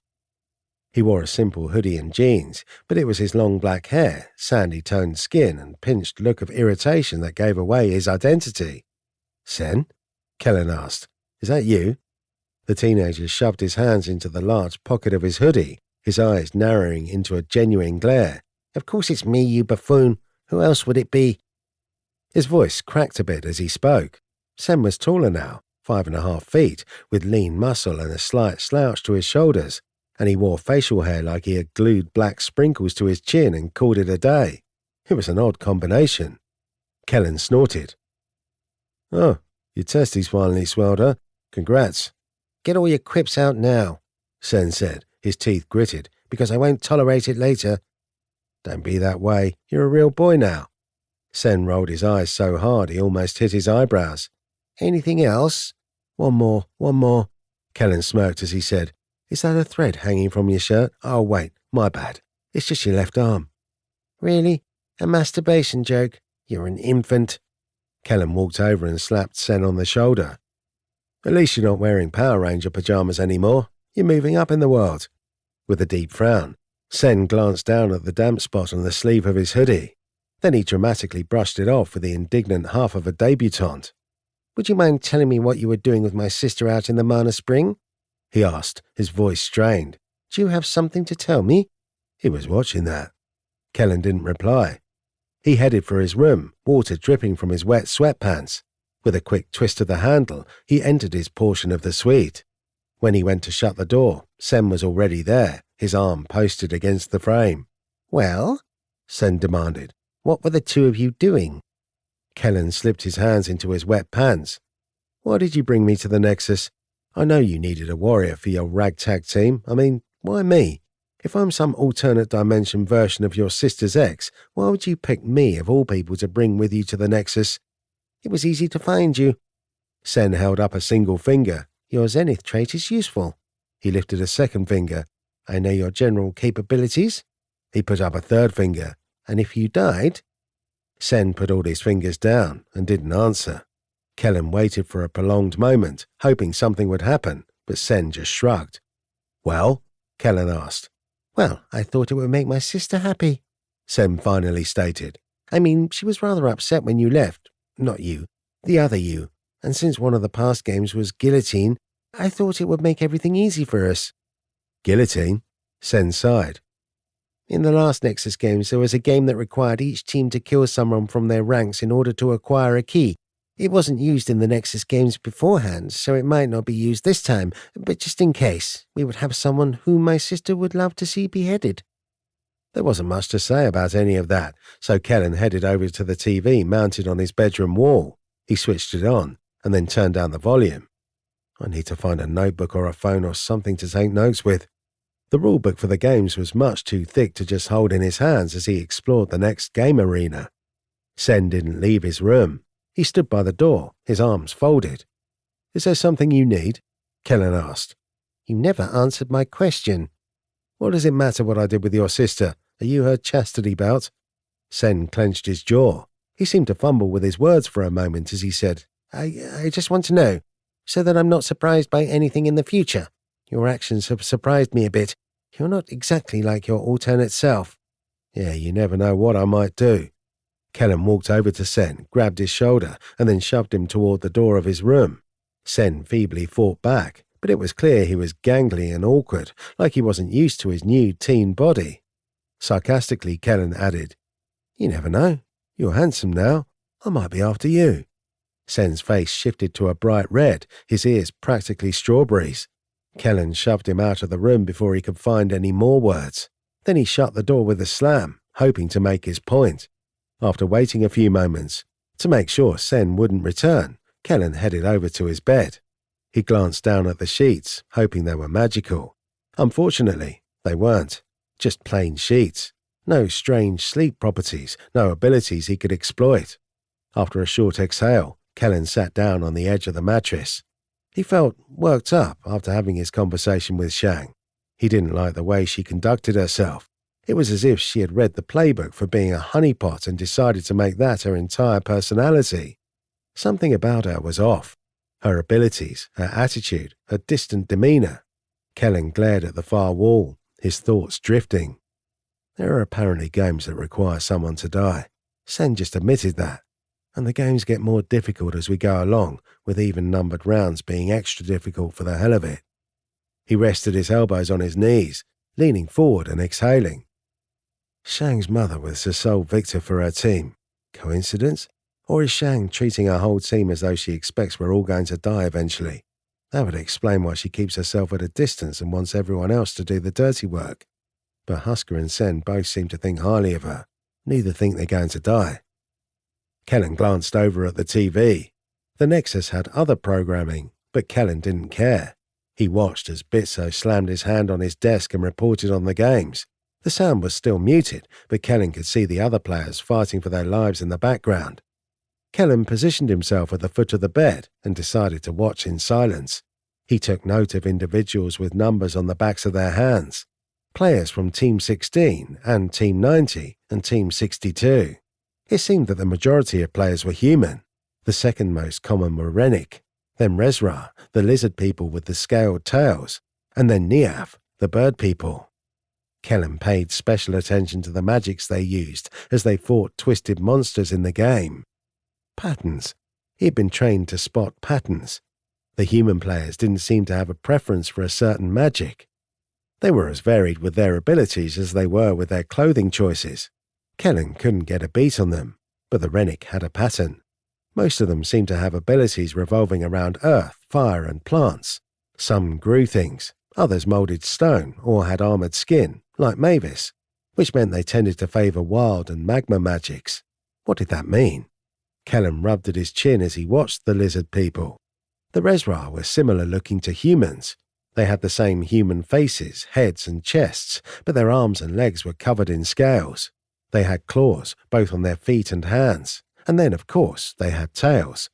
He wore a simple hoodie and jeans, but it was his long black hair, sandy-toned skin, and pinched look of irritation that gave away his identity. Sen? Kellen asked. Is that you? The teenager shoved his hands into the large pocket of his hoodie, his eyes narrowing into a genuine glare. Of course it's me, you buffoon. Who else would it be? His voice cracked a bit as he spoke. Sen was taller now, 5.5 feet, with lean muscle and a slight slouch to his shoulders, and he wore facial hair like he had glued black sprinkles to his chin and called it a day. It was an odd combination. Kellen snorted. Oh, your testes finally swelled, huh? Congrats. Get all your quips out now, Sen said, his teeth gritted, because I won't tolerate it later. Don't be that way. You're a real boy now. Sen rolled his eyes so hard he almost hit his eyebrows. Anything else? One more. Kellen smirked as he said, Is that a thread hanging from your shirt? Oh, wait, my bad. It's just your left arm. Really? A masturbation joke? You're an infant. Kellen walked over and slapped Sen on the shoulder. At least you're not wearing Power Ranger pajamas anymore. You're moving up in the world. With a deep frown, Sen glanced down at the damp spot on the sleeve of his hoodie. Then he dramatically brushed it off with the indignant half of a debutante. Would you mind telling me what you were doing with my sister out in the Mana Spring? He asked, his voice strained. Do you have something to tell me? He was watching that. Kellen didn't reply. He headed for his room, water dripping from his wet sweatpants. With a quick twist of the handle, he entered his portion of the suite. When he went to shut the door, Sen was already there, his arm posted against the frame. Well? Sen demanded. What were the two of you doing? Kellen slipped his hands into his wet pants. Why did you bring me to the Nexus? I know you needed a warrior for your ragtag team. I mean, why me? If I'm some alternate dimension version of your sister's ex, why would you pick me of all people to bring with you to the Nexus? It was easy to find you. Sen held up a single finger. Your Zenith trait is useful. He lifted a second finger. I know your general capabilities. He put up a third finger. And if you died? Sen put all his fingers down and didn't answer. Kellen waited for a prolonged moment, hoping something would happen, but Sen just shrugged. Well? Kellen asked. Well, I thought it would make my sister happy, Sen finally stated. I mean, she was rather upset when you left. Not you, the other you. And since one of the past games was guillotine, I thought it would make everything easy for us. Guillotine? Sen sighed. In the last Nexus games, there was a game that required each team to kill someone from their ranks in order to acquire a key. It wasn't used in the Nexus games beforehand, so it might not be used this time, but just in case, we would have someone whom my sister would love to see beheaded. There wasn't much to say about any of that, so Kellen headed over to the TV mounted on his bedroom wall. He switched it on, and then turned down the volume. I need to find a notebook or a phone or something to take notes with. The rulebook for the games was much too thick to just hold in his hands as he explored the next game arena. Sen didn't leave his room. He stood by the door, his arms folded. Is there something you need? Kellen asked. You never answered my question. What does it matter what I did with your sister? Are you her chastity belt? Sen clenched his jaw. He seemed to fumble with his words for a moment as he said, I just want to know, so that I'm not surprised by anything in the future. Your actions have surprised me a bit. You're not exactly like your alternate self. Yeah, you never know what I might do. Kellen walked over to Sen, grabbed his shoulder, and then shoved him toward the door of his room. Sen feebly fought back, but it was clear he was gangly and awkward, like he wasn't used to his new teen body. Sarcastically, Kellen added, You never know. You're handsome now. I might be after you. Sen's face shifted to a bright red, his ears practically strawberries. Kellen shoved him out of the room before he could find any more words. Then he shut the door with a slam, hoping to make his point. After waiting a few moments, to make sure Sen wouldn't return, Kellen headed over to his bed. He glanced down at the sheets, hoping they were magical. Unfortunately, they weren't. Just plain sheets. No strange sleep properties, no abilities he could exploit. After a short exhale, Kellen sat down on the edge of the mattress. He felt worked up after having his conversation with Shang. He didn't like the way she conducted herself. It was as if she had read the playbook for being a honeypot and decided to make that her entire personality. Something about her was off. Her abilities, her attitude, her distant demeanor. Kellen glared at the far wall, his thoughts drifting. There are apparently games that require someone to die. Sen just admitted that. And the games get more difficult as we go along, with even-numbered rounds being extra difficult for the hell of it. He rested his elbows on his knees, leaning forward and exhaling. Shang's mother was the sole victor for her team. Coincidence? Or is Shang treating her whole team as though she expects we're all going to die eventually? That would explain why she keeps herself at a distance and wants everyone else to do the dirty work. But Husker and Sen both seem to think highly of her. Neither think they're going to die. Kellen glanced over at the TV. The Nexus had other programming, but Kellen didn't care. He watched as Bitso slammed his hand on his desk and reported on the games. The sound was still muted, but Kellen could see the other players fighting for their lives in the background. Kellen positioned himself at the foot of the bed and decided to watch in silence. He took note of individuals with numbers on the backs of their hands. Players from Team 16 and Team 90 and Team 62. It seemed that the majority of players were human. The second most common were Rennick, then Rezra, the lizard people with the scaled tails, and then Niav, the bird people. Kellen paid special attention to the magics they used as they fought twisted monsters in the game. Patterns. He had been trained to spot patterns. The human players didn't seem to have a preference for a certain magic. They were as varied with their abilities as they were with their clothing choices. Kellen couldn't get a beat on them, but the Rennick had a pattern. Most of them seemed to have abilities revolving around earth, fire, and plants. Some grew things, others moulded stone or had armoured skin, like Mavis, which meant they tended to favour wild and magma magics. What did that mean? Kellen rubbed at his chin as he watched the lizard people. The Rezra were similar looking to humans. They had the same human faces, heads, and chests, but their arms and legs were covered in scales. They had claws, both on their feet and hands, and then, of course, they had tails.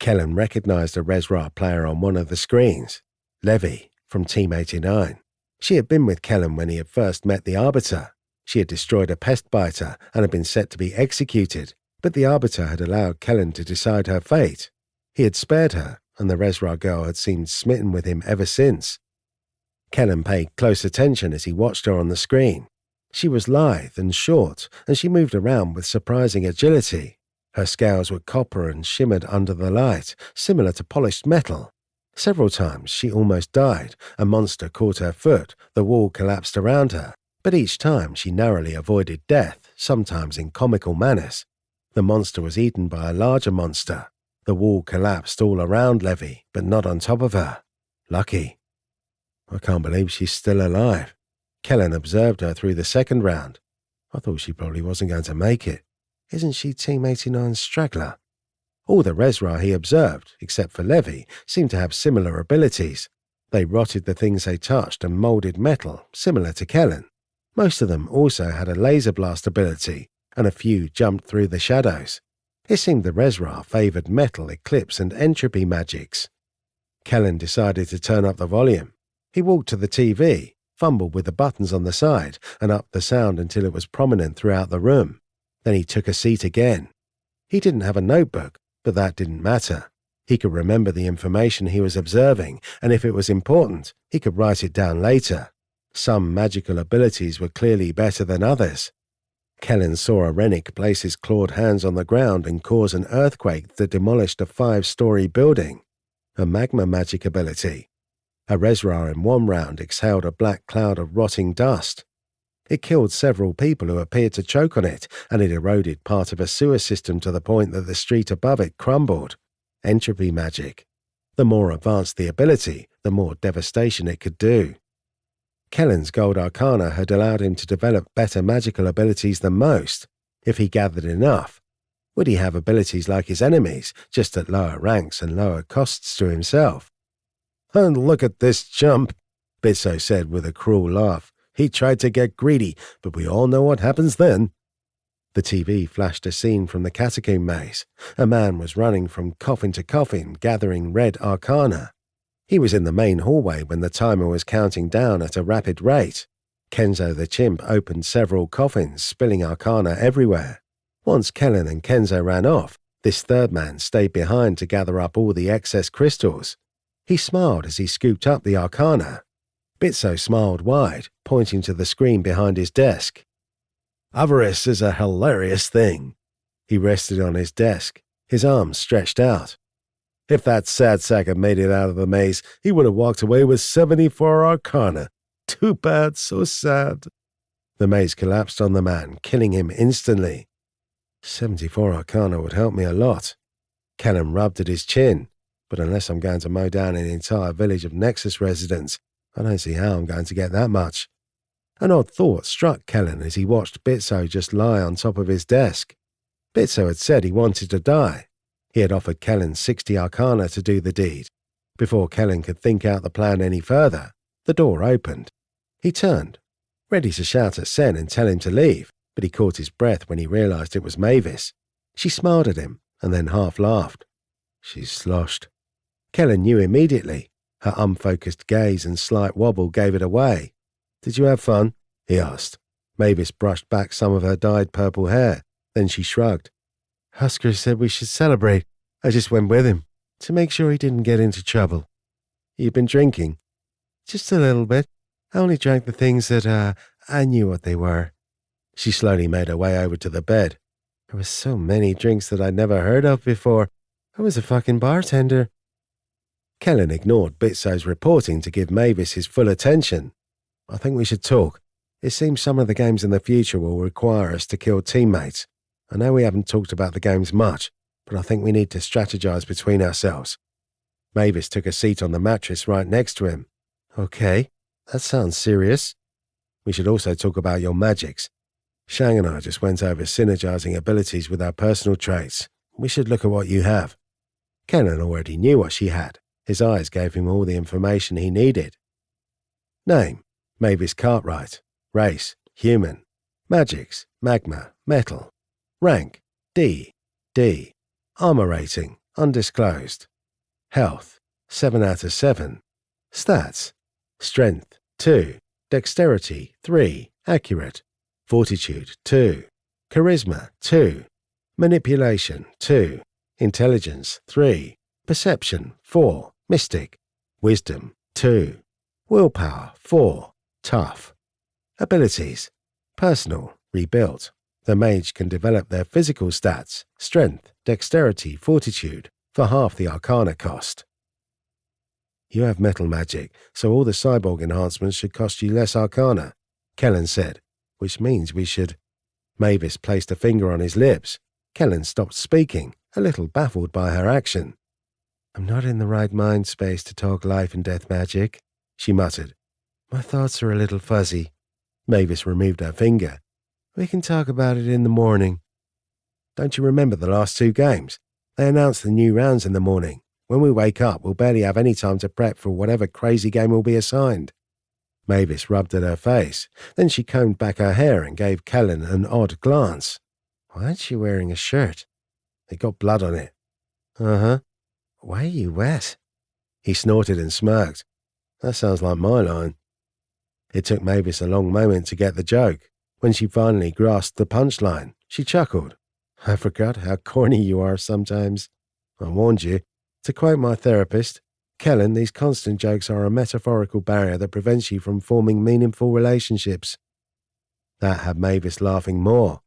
Kellen recognized a Rezra player on one of the screens, Levy, from Team 89. She had been with Kellen when he had first met the Arbiter. She had destroyed a pest biter and had been set to be executed, but the Arbiter had allowed Kellen to decide her fate. He had spared her, and the Rezra girl had seemed smitten with him ever since. Kellen paid close attention as he watched her on the screen. She was lithe and short, and she moved around with surprising agility. Her scales were copper and shimmered under the light, similar to polished metal. Several times she almost died. A monster caught her foot, the wall collapsed around her, but each time she narrowly avoided death, sometimes in comical manners. The monster was eaten by a larger monster. The wall collapsed all around Levy, but not on top of her. Lucky. I can't believe she's still alive. Kellen observed her through the second round. I thought she probably wasn't going to make it. Isn't she Team 89's straggler? All the Resra he observed, except for Levy, seemed to have similar abilities. They rotted the things they touched and moulded metal, similar to Kellen. Most of them also had a laser blast ability, and a few jumped through the shadows. It seemed the Resra favoured metal, eclipse and entropy magics. Kellen decided to turn up the volume. He walked to the TV, fumbled with the buttons on the side, and upped the sound until it was prominent throughout the room. Then he took a seat again. He didn't have a notebook, but that didn't matter. He could remember the information he was observing, and if it was important, he could write it down later. Some magical abilities were clearly better than others. Kellen saw a Rennick place his clawed hands on the ground and cause an earthquake that demolished a 5-story building. A magma magic ability. A Resra in one round exhaled a black cloud of rotting dust. It killed several people who appeared to choke on it, and it eroded part of a sewer system to the point that the street above it crumbled. Entropy magic. The more advanced the ability, the more devastation it could do. Kellen's Gold Arcana had allowed him to develop better magical abilities than most, if he gathered enough. Would he have abilities like his enemies, just at lower ranks and lower costs to himself? "And look at this chump," Bitso said with a cruel laugh. "He tried to get greedy, but we all know what happens then." The TV flashed a scene from the catacomb maze. A man was running from coffin to coffin, gathering red arcana. He was in the main hallway when the timer was counting down at a rapid rate. Kenzo the chimp opened several coffins, spilling arcana everywhere. Once Kellen and Kenzo ran off, this third man stayed behind to gather up all the excess crystals. He smiled as he scooped up the arcana. Bitso smiled wide, pointing to the screen behind his desk. "Avarice is a hilarious thing." He rested on his desk, his arms stretched out. "If that sad sack had made it out of the maze, he would have walked away with 74 arcana. Too bad, so sad." The maze collapsed on the man, killing him instantly. 74 arcana would help me a lot. Kellen rubbed at his chin. But unless I'm going to mow down an entire village of Nexus residents, I don't see how I'm going to get that much. An odd thought struck Kellen as he watched Bitso just lie on top of his desk. Bitso had said he wanted to die. He had offered Kellen 60 arcana to do the deed. Before Kellen could think out the plan any further, the door opened. He turned, ready to shout at Sen and tell him to leave, but he caught his breath when he realized it was Mavis. She smiled at him and then half laughed. She's sloshed. Kellen knew immediately. Her unfocused gaze and slight wobble gave it away. "Did you have fun?" he asked. Mavis brushed back some of her dyed purple hair. Then she shrugged. "Husker said we should celebrate. I just went with him, to make sure he didn't get into trouble." "You've been drinking?" "Just a little bit. I only drank the things that, I knew what they were." She slowly made her way over to the bed. "There were so many drinks that I'd never heard of before. I was a fucking bartender." Kellen ignored Bitso's reporting to give Mavis his full attention. "I think we should talk. It seems some of the games in the future will require us to kill teammates. I know we haven't talked about the games much, but I think we need to strategize between ourselves." Mavis took a seat on the mattress right next to him. "Okay, that sounds serious. We should also talk about your magics. Shang and I just went over synergizing abilities with our personal traits. We should look at what you have." Kellen already knew what she had. His eyes gave him all the information he needed. Name: Mavis Cartwright. Race: human. Magics: magma, metal. Rank: D. Armor rating: undisclosed. Health: 7 out of 7. Stats: Strength: 2. Dexterity: 3. Accurate. Fortitude: 2. Charisma: 2. Manipulation: 2. Intelligence: 3. Perception: 4. Mystic. Wisdom: 2. Willpower: 4. Tough. Abilities: Personal, rebuilt. The mage can develop their physical stats, strength, dexterity, fortitude, for half the arcana cost. You have metal magic, so all the cyborg enhancements should cost you less arcana, Kellen said, which means we should. Mavis placed a finger on his lips. Kellen stopped speaking, a little baffled by her action. I'm not in the right mind space to talk life and death magic, she muttered. My thoughts are a little fuzzy. Mavis removed her finger. We can talk about it in the morning. Don't you remember the last 2 games? They announced the new rounds in the morning. When we wake up, we'll barely have any time to prep for whatever crazy game will be assigned. Mavis rubbed at her face. Then she combed back her hair and gave Kellen an odd glance. Why aren't she wearing a shirt? It got blood on it. Uh-huh. Why are you wet? He snorted and smirked. That sounds like my line. It took Mavis a long moment to get the joke. When she finally grasped the punchline, she chuckled. I forgot how corny you are sometimes. I warned you. To quote my therapist, Kellen, these constant jokes are a metaphorical barrier that prevents you from forming meaningful relationships. That had Mavis laughing more.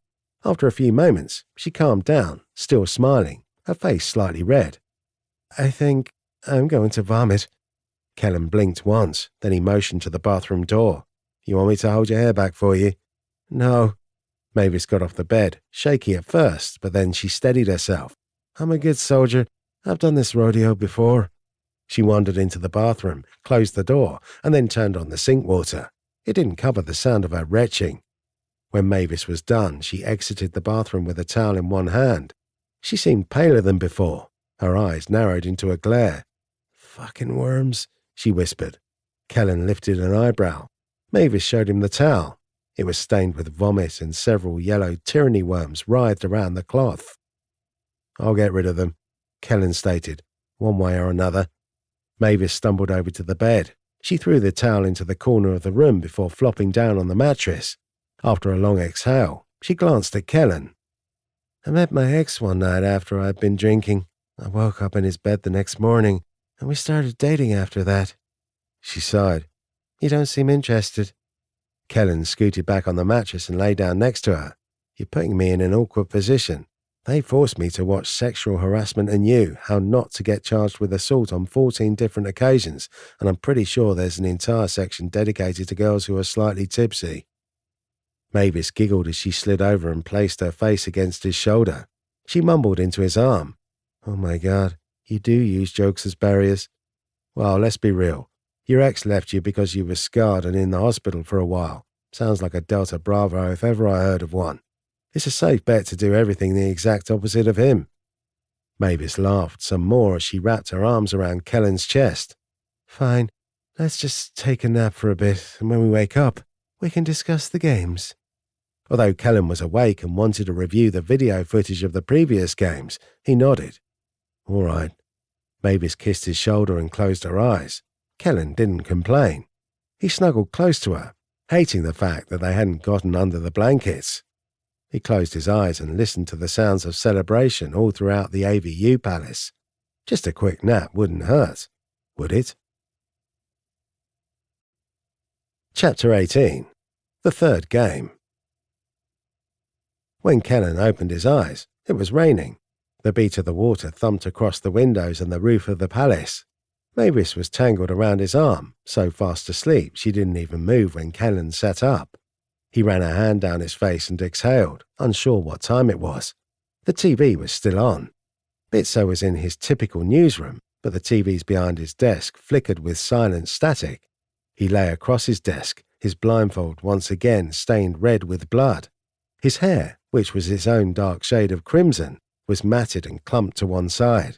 After a few moments, she calmed down, still smiling, her face slightly red. I think I'm going to vomit. Kellen blinked once, then he motioned to the bathroom door. You want me to hold your hair back for you? No. Mavis got off the bed, shaky at first, but then she steadied herself. I'm a good soldier. I've done this rodeo before. She wandered into the bathroom, closed the door, and then turned on the sink water. It didn't cover the sound of her retching. When Mavis was done, she exited the bathroom with a towel in one hand. She seemed paler than before. Her eyes narrowed into a glare. Fucking worms, she whispered. Kellen lifted an eyebrow. Mavis showed him the towel. It was stained with vomit and several yellow tyranny worms writhed around the cloth. I'll get rid of them, Kellen stated, one way or another. Mavis stumbled over to the bed. She threw the towel into the corner of the room before flopping down on the mattress. After a long exhale, she glanced at Kellen. I met my ex one night after I'd been drinking. I woke up in his bed the next morning, and we started dating after that. She sighed. You don't seem interested. Kellen scooted back on the mattress and lay down next to her. You're putting me in an awkward position. They forced me to watch Sexual Harassment and You, How Not to Get Charged with Assault on 14 different occasions, and I'm pretty sure there's an entire section dedicated to girls who are slightly tipsy. Mavis giggled as she slid over and placed her face against his shoulder. She mumbled into his arm. Oh my God, you do use jokes as barriers. Well, let's be real. Your ex left you because you were scarred and in the hospital for a while. Sounds like a Delta Bravo if ever I heard of one. It's a safe bet to do everything the exact opposite of him. Mavis laughed some more as she wrapped her arms around Kellen's chest. Fine, let's just take a nap for a bit, and when we wake up, we can discuss the games. Although Kellen was awake and wanted to review the video footage of the previous games, he nodded. All right. Mavis kissed his shoulder and closed her eyes. Kellen didn't complain. He snuggled close to her, hating the fact that they hadn't gotten under the blankets. He closed his eyes and listened to the sounds of celebration all throughout the AVU palace. Just a quick nap wouldn't hurt, would it? Chapter 18. The Third Game. When Kellen opened his eyes, it was raining. The beat of the water thumped across the windows and the roof of the palace. Mavis was tangled around his arm, so fast asleep she didn't even move when Kellen sat up. He ran a hand down his face and exhaled, unsure what time it was. The TV was still on. Bitso was in his typical newsroom, but the TVs behind his desk flickered with silent static. He lay across his desk, his blindfold once again stained red with blood. His hair, which was its own dark shade of crimson, was matted and clumped to one side.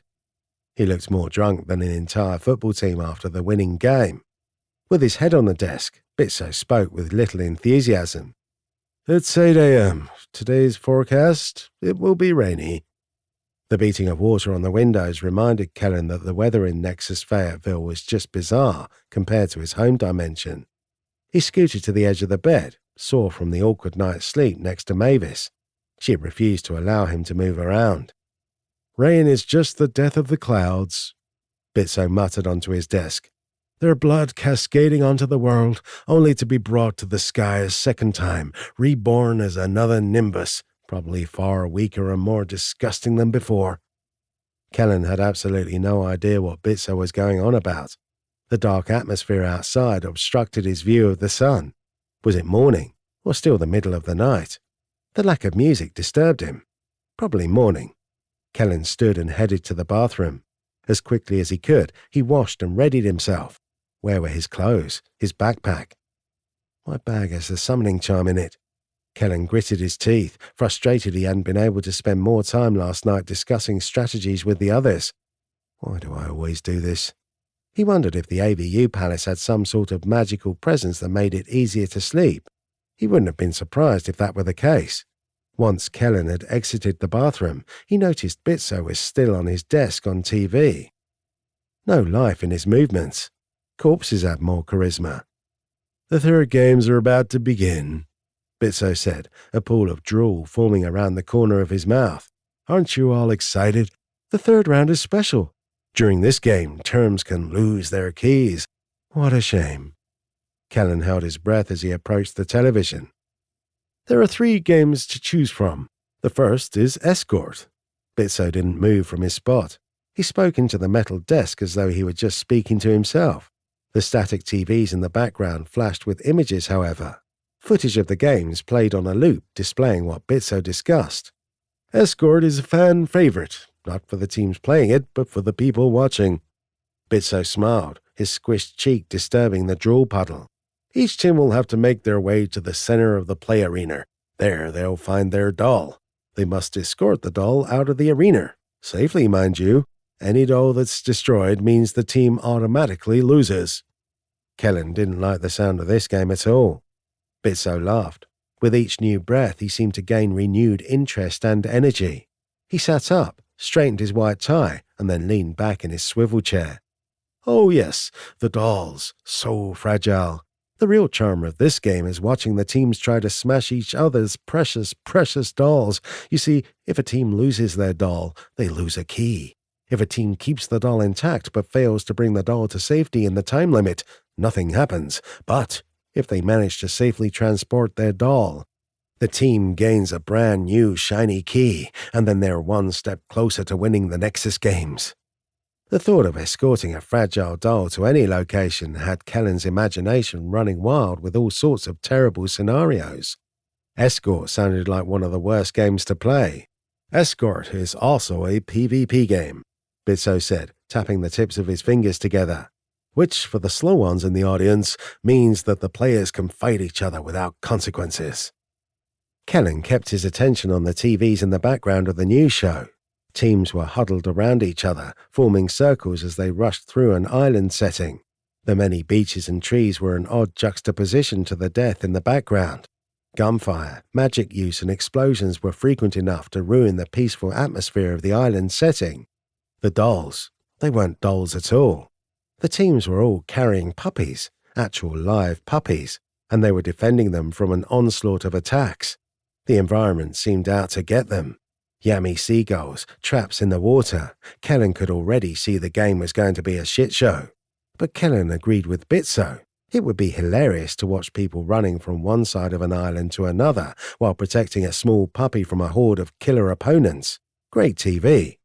He looked more drunk than an entire football team after the winning game. With his head on the desk, Bitso spoke with little enthusiasm. It's 8 a.m. Today's forecast, it will be rainy. The beating of water on the windows reminded Kellen that the weather in Nexus Fayetteville was just bizarre compared to his home dimension. He scooted to the edge of the bed, sore from the awkward night's sleep next to Mavis. She refused to allow him to move around. Rain is just the death of the clouds, Bitso muttered onto his desk. Their blood cascading onto the world, only to be brought to the sky a second time, reborn as another Nimbus, probably far weaker and more disgusting than before. Kellen had absolutely no idea what Bitso was going on about. The dark atmosphere outside obstructed his view of the sun. Was it morning, or still the middle of the night? The lack of music disturbed him. Probably morning. Kellen stood and headed to the bathroom. As quickly as he could, he washed and readied himself. Where were his clothes, his backpack? My bag has a summoning charm in it. Kellen gritted his teeth, frustrated he hadn't been able to spend more time last night discussing strategies with the others. Why do I always do this? He wondered if the AVU palace had some sort of magical presence that made it easier to sleep. He wouldn't have been surprised if that were the case. Once Kellen had exited the bathroom, he noticed Bitso was still on his desk on TV. No life in his movements. Corpses had more charisma. The third games are about to begin, Bitso said, a pool of drool forming around the corner of his mouth. Aren't you all excited? The third round is special. During this game, terms can lose their keys. What a shame. Kellen held his breath as he approached the television. There are 3 games to choose from. The first is Escort. Bitso didn't move from his spot. He spoke into the metal desk as though he were just speaking to himself. The static TVs in the background flashed with images, however. Footage of the games played on a loop, displaying what Bitso discussed. Escort is a fan favorite, not for the teams playing it, but for the people watching. Bitso smiled, his squished cheek disturbing the drool puddle. Each team will have to make their way to the center of the play arena. There they'll find their doll. They must escort the doll out of the arena. Safely, mind you. Any doll that's destroyed means the team automatically loses. Kellen didn't like the sound of this game at all. Bitso laughed. With each new breath, he seemed to gain renewed interest and energy. He sat up, straightened his white tie, and then leaned back in his swivel chair. Oh yes, the dolls. So fragile. The real charm of this game is watching the teams try to smash each other's precious, precious dolls. You see, if a team loses their doll, they lose a key. If a team keeps the doll intact but fails to bring the doll to safety in the time limit, nothing happens. But if they manage to safely transport their doll, the team gains a brand new shiny key, and then they're one step closer to winning the Nexus games. The thought of escorting a fragile doll to any location had Kellen's imagination running wild with all sorts of terrible scenarios. Escort sounded like one of the worst games to play. Escort is also a PvP game, Bitso said, tapping the tips of his fingers together, which, for the slow ones in the audience, means that the players can fight each other without consequences. Kellen kept his attention on the TVs in the background of the news show. Teams were huddled around each other, forming circles as they rushed through an island setting. The many beaches and trees were an odd juxtaposition to the death in the background. Gunfire, magic use, and explosions were frequent enough to ruin the peaceful atmosphere of the island setting. The dolls, they weren't dolls at all. The teams were all carrying puppies, actual live puppies, and they were defending them from an onslaught of attacks. The environment seemed out to get them. Yummy seagulls, traps in the water. Kellen could already see the game was going to be a shit show. But Kellen agreed with Bitso. It would be hilarious to watch people running from one side of an island to another while protecting a small puppy from a horde of killer opponents. Great TV.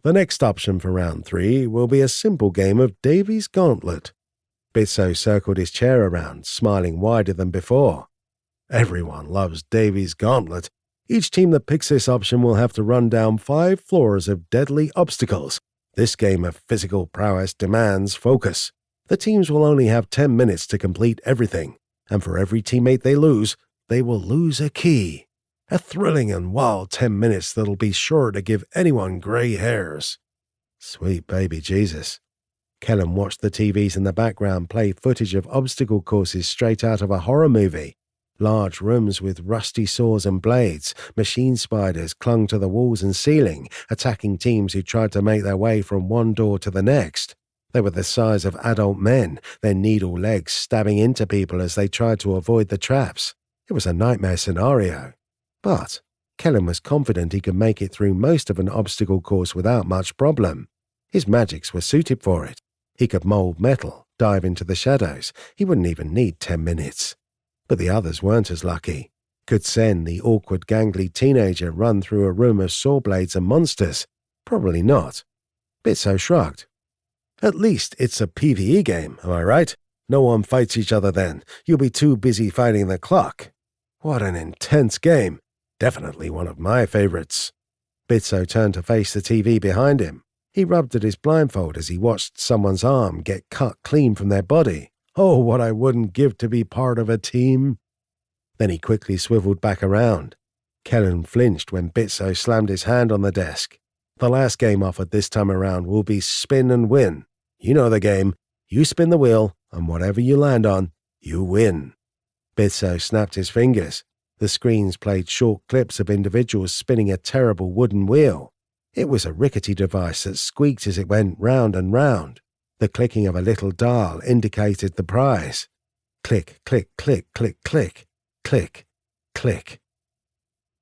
The next option for round 3 will be a simple game of Davy's Gauntlet. Bitso circled his chair around, smiling wider than before. Everyone loves Davy's Gauntlet. Each team that picks this option will have to run down 5 floors of deadly obstacles. This game of physical prowess demands focus. The teams will only have 10 minutes to complete everything, and for every teammate they will lose a key. A thrilling and wild 10 minutes that'll be sure to give anyone gray hairs. Sweet baby Jesus. Kellen watched the TVs in the background play footage of obstacle courses straight out of a horror movie. Large rooms with rusty saws and blades, machine spiders clung to the walls and ceiling, attacking teams who tried to make their way from one door to the next. They were the size of adult men, their needle legs stabbing into people as they tried to avoid the traps. It was a nightmare scenario. But Kellen was confident he could make it through most of an obstacle course without much problem. His magics were suited for it. He could mold metal, dive into the shadows. He wouldn't even need 10 minutes. But the others weren't as lucky. Could Sen, the awkward gangly teenager, run through a room of saw blades and monsters? Probably not. Bitso shrugged. At least it's a PvE game, am I right? No one fights each other then. You'll be too busy fighting the clock. What an intense game. Definitely one of my favorites. Bitso turned to face the TV behind him. He rubbed at his blindfold as he watched someone's arm get cut clean from their body. Oh, what I wouldn't give to be part of a team. Then he quickly swiveled back around. Kellen flinched when Bitso slammed his hand on the desk. The last game offered this time around will be spin and win. You know the game. You spin the wheel, and whatever you land on, you win. Bitso snapped his fingers. The screens played short clips of individuals spinning a terrible wooden wheel. It was a rickety device that squeaked as it went round and round. The clicking of a little dial indicated the prize. Click, click, click, click, click, click, click.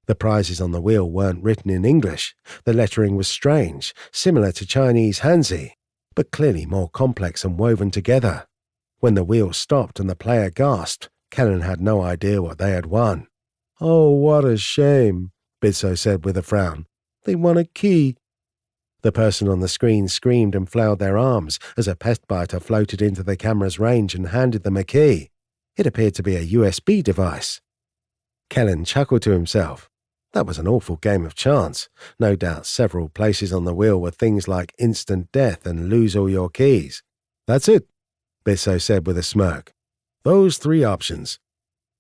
The prizes on the wheel weren't written in English. The lettering was strange, similar to Chinese Hanzi, but clearly more complex and woven together. When the wheel stopped and the player gasped, Kellen had no idea what they had won. Oh, what a shame, Bitso said with a frown. They won a key. The person on the screen screamed and flailed their arms as a pest biter floated into the camera's range and handed them a key. It appeared to be a USB device. Kellen chuckled to himself. That was an awful game of chance. No doubt several places on the wheel were things like instant death and lose all your keys. That's it, Bitso said with a smirk. Those 3 options.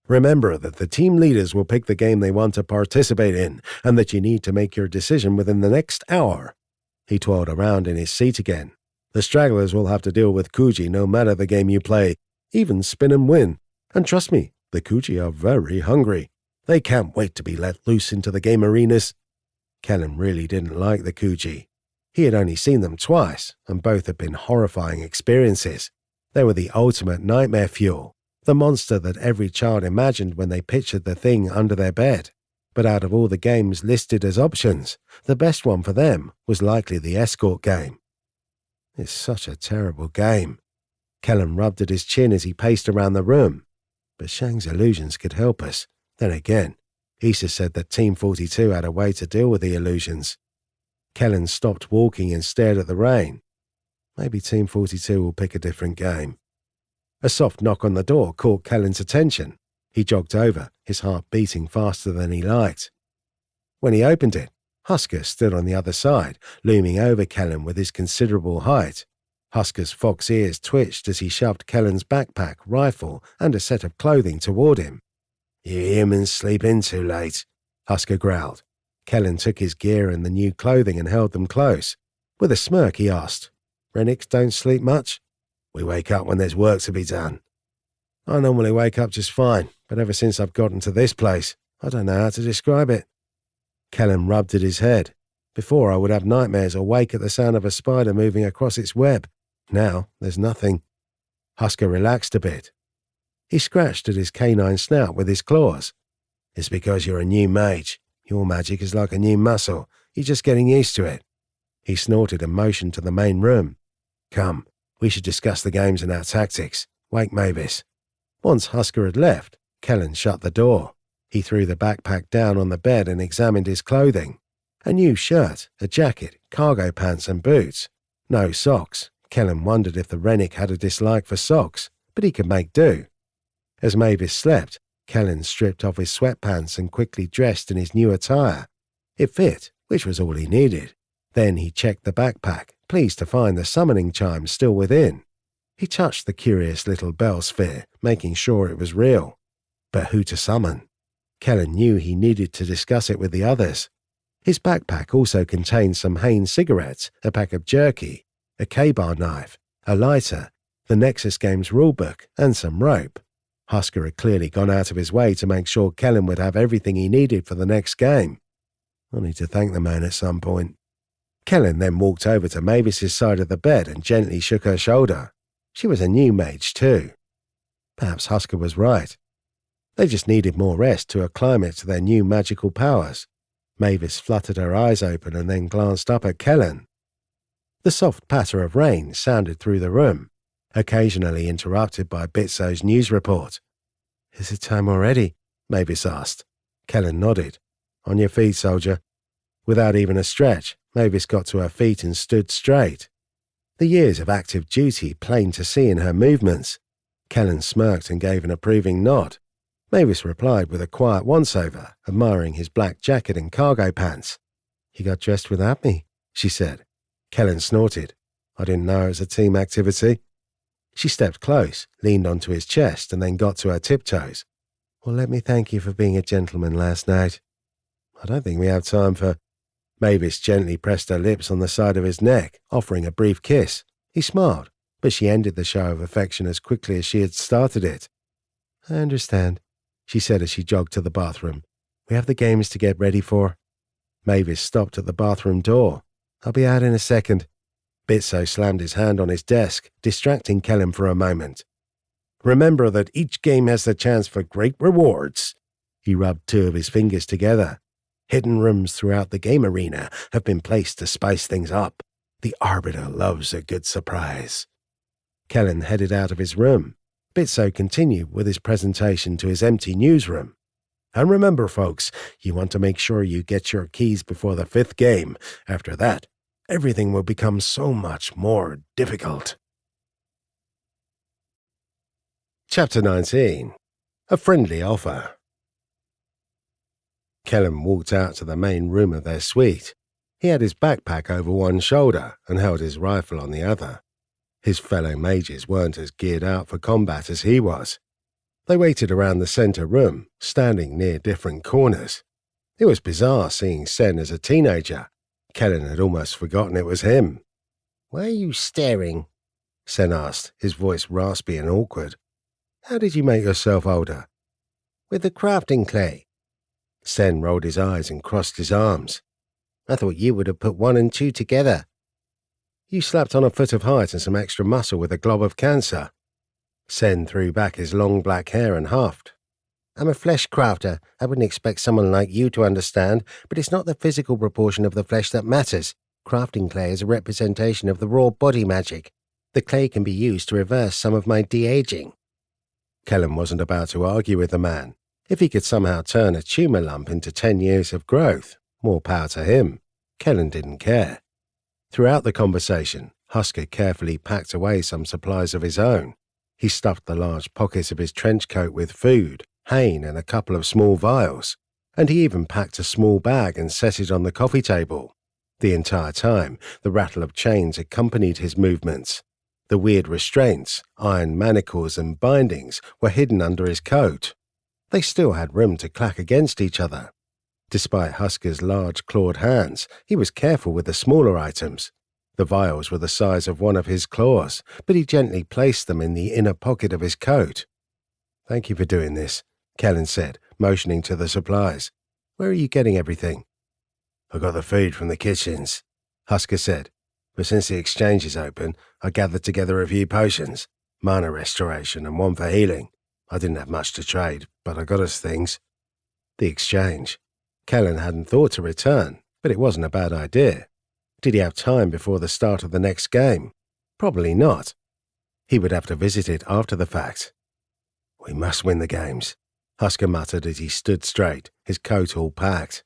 Remember that the team leaders will pick the game they want to participate in, and that you need to make your decision within the next hour. He twirled around in his seat again. The stragglers will have to deal with Kuji no matter the game you play, even spin and win. And trust me, the Kuji are very hungry. They can't wait to be let loose into the game arenas. Kellen really didn't like the Kuji. He had only seen them twice, and both had been horrifying experiences. They were the ultimate nightmare fuel, the monster that every child imagined when they pictured the thing under their bed. But out of all the games listed as options, the best one for them was likely the escort game. It's such a terrible game. Kellen rubbed at his chin as he paced around the room. But Shang's illusions could help us. Then again, Issa said that Team 42 had a way to deal with the illusions. Kellen stopped walking and stared at the rain. Maybe Team 42 will pick a different game. A soft knock on the door caught Kellen's attention. He jogged over, his heart beating faster than he liked. When he opened it, Husker stood on the other side, looming over Kellen with his considerable height. Husker's fox ears twitched as he shoved Kellen's backpack, rifle, and a set of clothing toward him. You humans sleep in too late, Husker growled. Kellen took his gear and the new clothing and held them close. With a smirk, he asked, Renniks don't sleep much? We wake up when there's work to be done. I normally wake up just fine, but ever since I've gotten to this place, I don't know how to describe it. Kellen rubbed at his head. Before I would have nightmares or wake at the sound of a spider moving across its web. Now there's nothing. Husker relaxed a bit. He scratched at his canine snout with his claws. It's because you're a new mage. Your magic is like a new muscle. You're just getting used to it. He snorted and motioned to the main room. Come, we should discuss the games and our tactics. Wake Mavis. Once Husker had left, Kellen shut the door. He threw the backpack down on the bed and examined his clothing. A new shirt, a jacket, cargo pants and boots. No socks. Kellen wondered if the Rennick had a dislike for socks, but he could make do. As Mavis slept, Kellen stripped off his sweatpants and quickly dressed in his new attire. It fit, which was all he needed. Then he checked the backpack, pleased to find the summoning chime still within. He touched the curious little bell sphere, making sure it was real. But who to summon? Kellen knew he needed to discuss it with the others. His backpack also contained some Hain cigarettes, a pack of jerky, a K-bar knife, a lighter, the Nexus game's rulebook, and some rope. Husker had clearly gone out of his way to make sure Kellen would have everything he needed for the next game. I'll need to thank the man at some point. Kellen then walked over to Mavis's side of the bed and gently shook her shoulder. She was a new mage too. Perhaps Husker was right. They just needed more rest to acclimate to their new magical powers. Mavis fluttered her eyes open and then glanced up at Kellen. The soft patter of rain sounded through the room, occasionally interrupted by Bitso's news report. Is it time already? Mavis asked. Kellen nodded. On your feet, soldier. Without even a stretch, Mavis got to her feet and stood straight. The years of active duty plain to see in her movements. Kellen smirked and gave an approving nod. Mavis replied with a quiet once-over, admiring his black jacket and cargo pants. You got dressed without me, she said. Kellen snorted. I didn't know it was a team activity. She stepped close, leaned onto his chest, and then got to her tiptoes. Well, let me thank you for being a gentleman last night. I don't think we have time for... Mavis gently pressed her lips on the side of his neck, offering a brief kiss. He smiled, but she ended the show of affection as quickly as she had started it. I understand, she said as she jogged to the bathroom. We have the games to get ready for. Mavis stopped at the bathroom door. I'll be out in a second. Bitso slammed his hand on his desk, distracting Kellen for a moment. Remember that each game has the chance for great rewards. He rubbed two of his fingers together. Hidden rooms throughout the game arena have been placed to spice things up. The Arbiter loves a good surprise. Kellen headed out of his room. Bitso continued with his presentation to his empty newsroom. And remember, folks, you want to make sure you get your keys before the 5th game. After that, everything will become so much more difficult. Chapter 19. A Friendly Offer. Kellen walked out to the main room of their suite. He had his backpack over one shoulder and held his rifle on the other. His fellow mages weren't as geared out for combat as he was. They waited around the center room, standing near different corners. It was bizarre seeing Sen as a teenager. Kellen had almost forgotten it was him. Why are you staring? Sen asked, his voice raspy and awkward. How did you make yourself older? With the crafting clay. Sen rolled his eyes and crossed his arms. I thought you would have put 1 and 2 together. You slapped on a foot of height and some extra muscle with a glob of cancer. Sen threw back his long black hair and huffed. I'm a flesh crafter. I wouldn't expect someone like you to understand, but it's not the physical proportion of the flesh that matters. Crafting clay is a representation of the raw body magic. The clay can be used to reverse some of my de-aging. Kellen wasn't about to argue with the man. If he could somehow turn a tumor lump into 10 years of growth, more power to him. Kellen didn't care. Throughout the conversation, Husker carefully packed away some supplies of his own. He stuffed the large pockets of his trench coat with food, Hain and a couple of small vials, and he even packed a small bag and set it on the coffee table. The entire time, the rattle of chains accompanied his movements. The weird restraints, iron manacles and bindings were hidden under his coat. They still had room to clack against each other. Despite Husker's large clawed hands, he was careful with the smaller items. The vials were the size of one of his claws, but he gently placed them in the inner pocket of his coat. Thank you for doing this, Kellen said, motioning to the supplies. Where are you getting everything? I got the food from the kitchens, Husker said. But since the exchange is open, I gathered together a few potions, mana restoration and one for healing. I didn't have much to trade, but I got us things. The exchange. Kellen hadn't thought to return, but it wasn't a bad idea. Did he have time before the start of the next game? Probably not. He would have to visit it after the fact. We must win the games, Husker muttered as he stood straight, his coat all packed.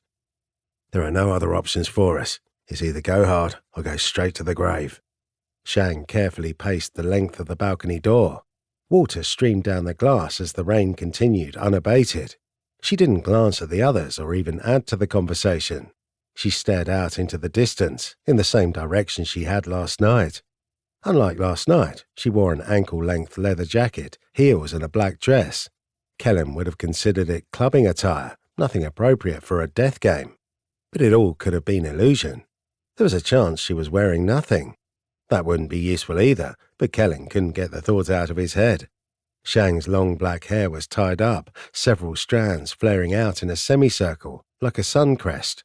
There are no other options for us. It's either go hard or go straight to the grave. Shang carefully paced the length of the balcony door. Water streamed down the glass as the rain continued unabated. She didn't glance at the others or even add to the conversation. She stared out into the distance, in the same direction she had last night. Unlike last night, she wore an ankle-length leather jacket, heels and a black dress. Kellen would have considered it clubbing attire, nothing appropriate for a death game. But it all could have been illusion. There was a chance she was wearing nothing. That wouldn't be useful either, but Kellen couldn't get the thought out of his head. Shang's long black hair was tied up, several strands flaring out in a semicircle, like a sun crest.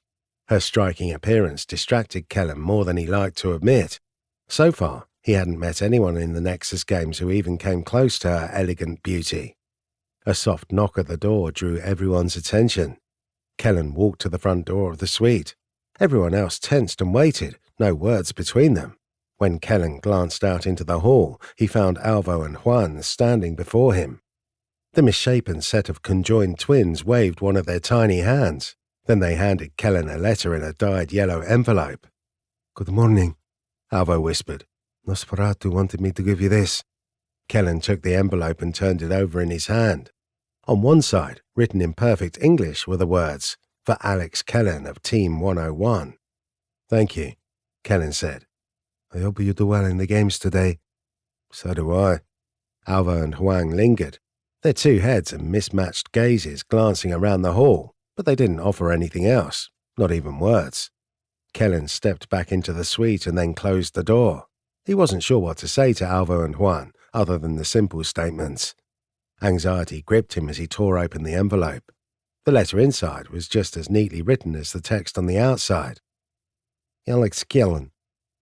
Her striking appearance distracted Kellen more than he liked to admit. So far, he hadn't met anyone in the Nexus games who even came close to her elegant beauty. A soft knock at the door drew everyone's attention. Kellen walked to the front door of the suite. Everyone else tensed and waited, no words between them. When Kellen glanced out into the hall, he found Alvo and Juan standing before him. The misshapen set of conjoined twins waved one of their tiny hands. Then they handed Kellen a letter in a dyed yellow envelope. "Good morning," Alvo whispered. "Nosferatu wanted me to give you this." Kellen took the envelope and turned it over in his hand. On one side, written in perfect English, were the words, "For Alex Kellen of Team 101. "Thank you," Kellen said. "I hope you do well in the games today." "So do I." Alva and Huang lingered, their two heads and mismatched gazes glancing around the hall, but they didn't offer anything else, not even words. Kellen stepped back into the suite and then closed the door. He wasn't sure what to say to Alva and Huang, other than the simple statements. Anxiety gripped him as he tore open the envelope. The letter inside was just as neatly written as the text on the outside. "Alex Kellen,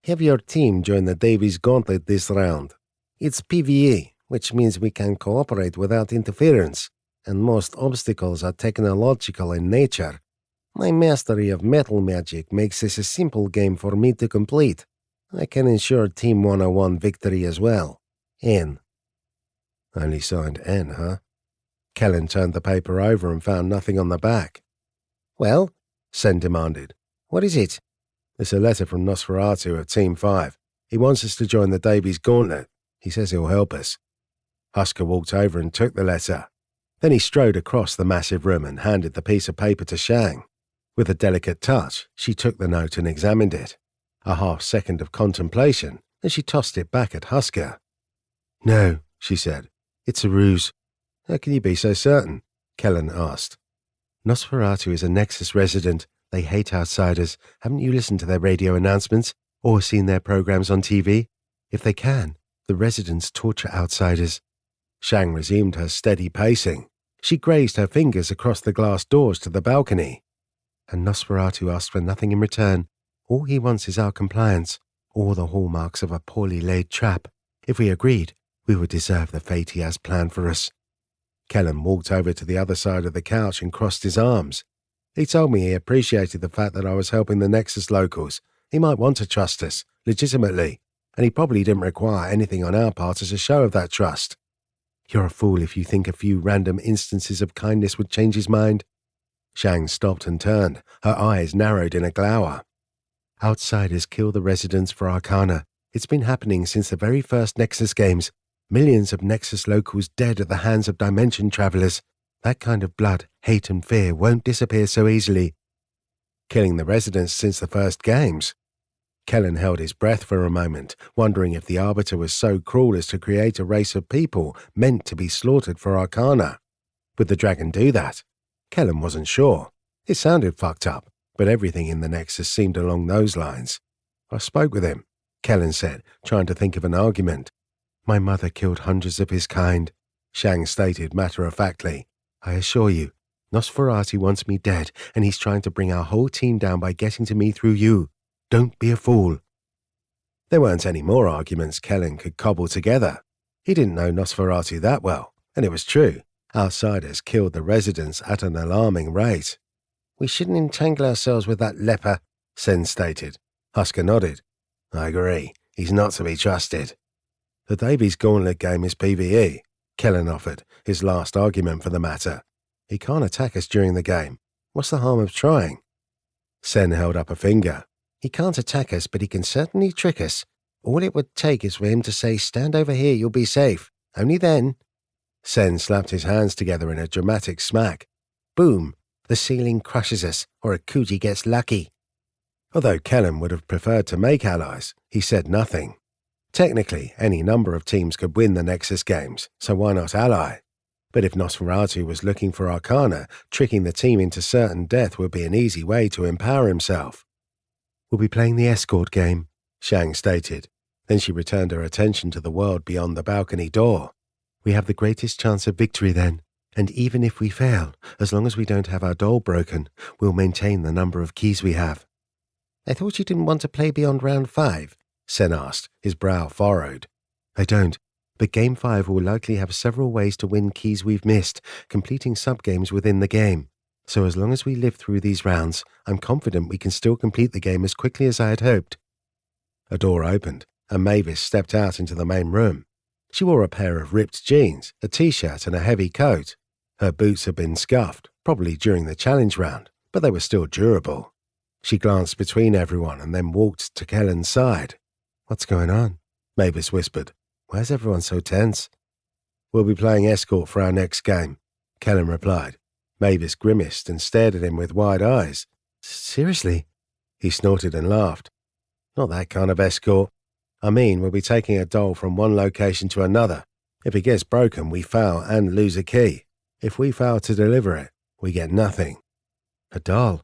have your team join the Davies Gauntlet this round. It's PvE, which means we can cooperate without interference, and most obstacles are technological in nature. My mastery of metal magic makes this a simple game for me to complete. I can ensure Team 101 victory as well. N." Only signed N, huh? Kellen turned the paper over and found nothing on the back. "Well," Sen demanded. "what is it?" "It's a letter from Nosferatu of Team 5. He wants us to join the Davies Gauntlet. He says he'll help us." Husker walked over and took the letter. Then he strode across the massive room and handed the piece of paper to Shang. With a delicate touch, she took the note and examined it. A half-second of contemplation, and she tossed it back at Husker. "No," she said. "It's a ruse." "How can you be so certain?" Kellen asked. "Nosferatu is a Nexus resident. They hate outsiders. Haven't you listened to their radio announcements or seen their programs on TV? If they can, the residents torture outsiders." Shang resumed her steady pacing. She grazed her fingers across the glass doors to the balcony. "And Nosferatu asks for nothing in return. All he wants is our compliance, all the hallmarks of a poorly laid trap. If we agreed, we would deserve the fate he has planned for us." Kellen walked over to the other side of the couch and crossed his arms. "He told me he appreciated the fact that I was helping the Nexus locals. He might want to trust us, legitimately, and he probably didn't require anything on our part as a show of that trust." "You're a fool if you think a few random instances of kindness would change his mind." Shang stopped and turned, her eyes narrowed in a glower. "Outsiders kill the residents for Arcana. It's been happening since the very first Nexus games. Millions of Nexus locals dead at the hands of dimension travelers. That kind of blood, hate and fear won't disappear so easily." "Killing the residents since the first games?" Kellen held his breath for a moment, wondering if the Arbiter was so cruel as to create a race of people meant to be slaughtered for Arcana. Would the dragon do that? Kellen wasn't sure. It sounded fucked up, but everything in the Nexus seemed along those lines. "I spoke with him," Kellen said, trying to think of an argument. "My mother killed hundreds of his kind," Shang stated matter-of-factly. "I assure you, Nosferatu wants me dead, and he's trying to bring our whole team down by getting to me through you. Don't be a fool." There weren't any more arguments Kellen could cobble together. He didn't know Nosferatu that well, and it was true. Outsiders killed the residents at an alarming rate. "We shouldn't entangle ourselves with that leper," Sen stated. Husker nodded. "I agree. He's not to be trusted." "The Davies Gauntlet game is PvE," Kellen offered, his last argument for the matter. "He can't attack us during the game. What's the harm of trying?" Sen held up a finger. "He can't attack us, but he can certainly trick us. All it would take is for him to say, 'Stand over here, you'll be safe.' Only then—" Sen slapped his hands together in a dramatic smack. "Boom! The ceiling crushes us, or a Kuji gets lucky." Although Kellen would have preferred to make allies, he said nothing. Technically, any number of teams could win the Nexus games, so why not ally? But if Nosferatu was looking for Arcana, tricking the team into certain death would be an easy way to empower himself. "We'll be playing the escort game," Shang stated. Then she returned her attention to the world beyond the balcony door. "We have the greatest chance of victory then, and even if we fail, as long as we don't have our doll broken, we'll maintain the number of keys we have." "I thought you didn't want to play beyond round 5, Sen asked, his brow furrowed. "I don't, but Game 5 will likely have several ways to win keys we've missed, completing sub-games within the game. So as long as we live through these rounds, I'm confident we can still complete the game as quickly as I had hoped." A door opened, and Mavis stepped out into the main room. She wore a pair of ripped jeans, a t-shirt and a heavy coat. Her boots had been scuffed, probably during the challenge round, but they were still durable. She glanced between everyone and then walked to Kellen's side. "What's going on?" Mavis whispered. "Why's everyone so tense?" "We'll be playing escort for our next game," Kellen replied. Mavis grimaced and stared at him with wide eyes. "Seriously?" He snorted and laughed. "Not that kind of escort. I mean, we'll be taking a doll from one location to another. If it gets broken, we fail and lose a key. If we fail to deliver it, we get nothing." "A doll?"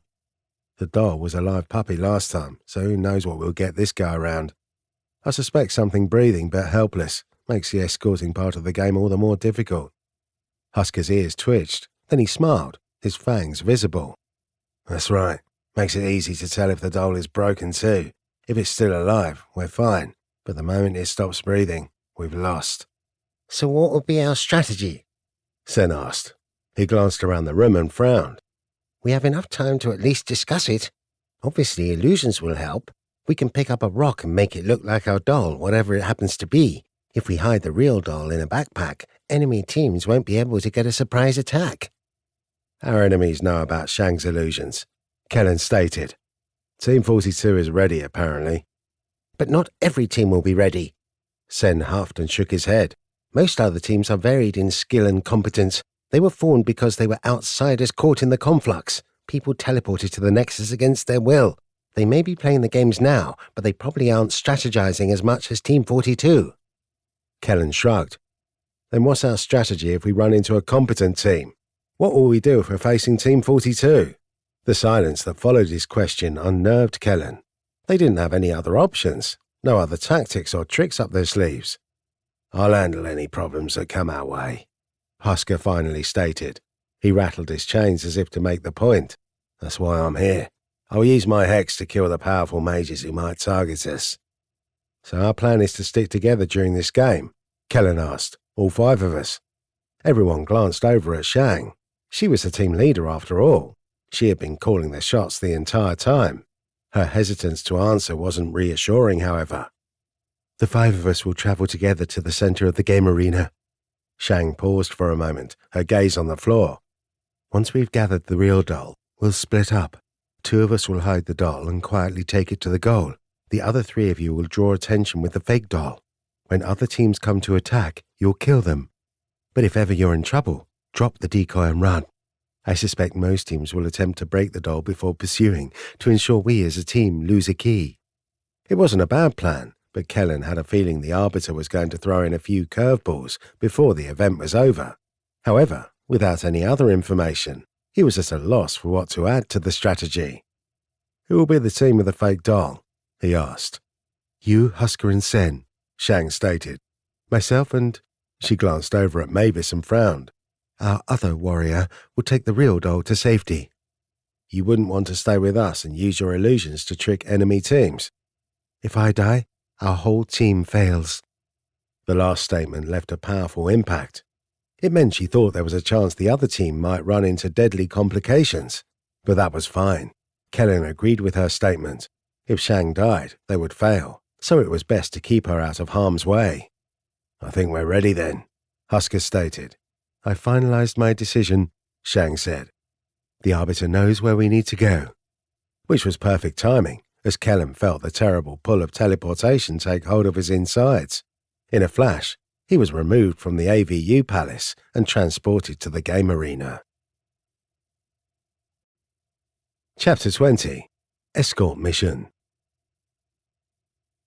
"The doll was a live puppy last time, so who knows what we'll get this go around. I suspect something breathing but helpless. Makes the escorting part of the game all the more difficult." Husker's ears twitched. Then he smiled, his fangs visible. "That's right. Makes it easy to tell if the doll is broken too. If it's still alive, we're fine. But the moment it stops breathing, we've lost." "So what would be our strategy?" Sen asked. He glanced around the room and frowned. "We have enough time to at least discuss it. Obviously, illusions will help. We can pick up a rock and make it look like our doll, whatever it happens to be. If we hide the real doll in a backpack, enemy teams won't be able to get a surprise attack." "Our enemies know about Shang's illusions," Kellen stated. "Team 42 is ready, apparently." "But not every team will be ready." Sen huffed and shook his head. "Most other teams are varied in skill and competence. They were formed because they were outsiders caught in the conflux. People teleported to the Nexus against their will. They may be playing the games now, but they probably aren't strategizing as much as Team 42. Kellen shrugged. "Then what's our strategy if we run into a competent team? What will we do if we're facing Team 42? The silence that followed his question unnerved Kellen. They didn't have any other options, no other tactics or tricks up their sleeves. "I'll handle any problems that come our way," Husker finally stated. He rattled his chains as if to make the point. "That's why I'm here. I'll use my hex to kill the powerful mages who might target us." "So our plan is to stick together during this game?" Kellen asked. "All 5 of us?" Everyone glanced over at Shang. She was the team leader after all. She had been calling the shots the entire time. Her hesitance to answer wasn't reassuring, however. "The 5 of us will travel together to the center of the game arena." Shang paused for a moment, her gaze on the floor. "Once we've gathered the real doll, we'll split up. 2 of us will hide the doll and quietly take it to the goal. The other 3 of you will draw attention with the fake doll. When other teams come to attack, you'll kill them. But if ever you're in trouble, drop the decoy and run. I suspect most teams will attempt to break the doll before pursuing to ensure we as a team lose a key." It wasn't a bad plan, but Kellen had a feeling the Arbiter was going to throw in a few curveballs before the event was over. However, without any other information, he was at a loss for what to add to the strategy. "Who will be the team with the fake doll?" he asked. "You, Husker and Sen," Shang stated. "Myself and—" She glanced over at Mavis and frowned. "Our other warrior will take the real doll to safety." "You wouldn't want to stay with us and use your illusions to trick enemy teams?" "If I die, our whole team fails." The last statement left a powerful impact. It meant she thought there was a chance the other team might run into deadly complications. But that was fine. Kellen agreed with her statement. If Shang died, they would fail, so it was best to keep her out of harm's way. "I think we're ready then," Husker stated. "I finalized my decision," Shang said. "The Arbiter knows where we need to go." Which was perfect timing, as Kellen felt the terrible pull of teleportation take hold of his insides. In a flash, he was removed from the AVU palace and transported to the game arena. Chapter 20. Escort Mission.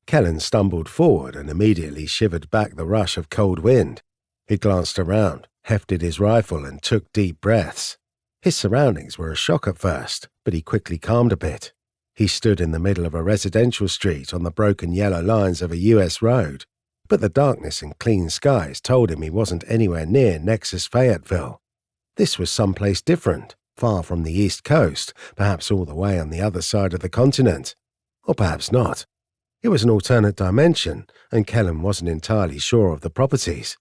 Kellen stumbled forward and immediately shivered back the rush of cold wind. He glanced around, hefted his rifle and took deep breaths. His surroundings were a shock at first, but he quickly calmed a bit. He stood in the middle of a residential street on the broken yellow lines of a US road, but the darkness and clean skies told him he wasn't anywhere near Nexus Fayetteville. This was someplace different, far from the East Coast, perhaps all the way on the other side of the continent. Or perhaps not. It was an alternate dimension, and Kellen wasn't entirely sure of the properties.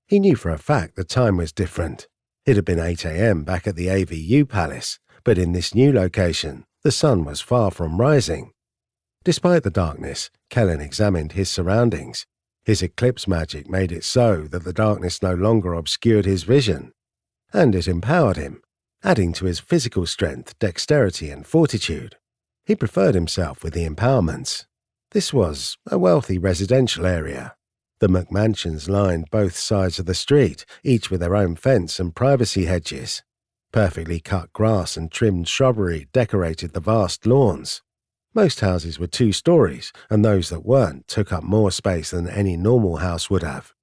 He knew for a fact the time was different. It had been 8 a.m. back at the AVU Palace, but in this new location, the sun was far from rising. Despite the darkness, Kellen examined his surroundings. His eclipse magic made it so that the darkness no longer obscured his vision, and it empowered him, adding to his physical strength, dexterity, and fortitude. He preferred himself with the empowerments. This was a wealthy residential area. The McMansions lined both sides of the street, each with their own fence and privacy hedges. Perfectly cut grass and trimmed shrubbery decorated the vast lawns. Most houses were 2 stories, and those that weren't took up more space than any normal house would have.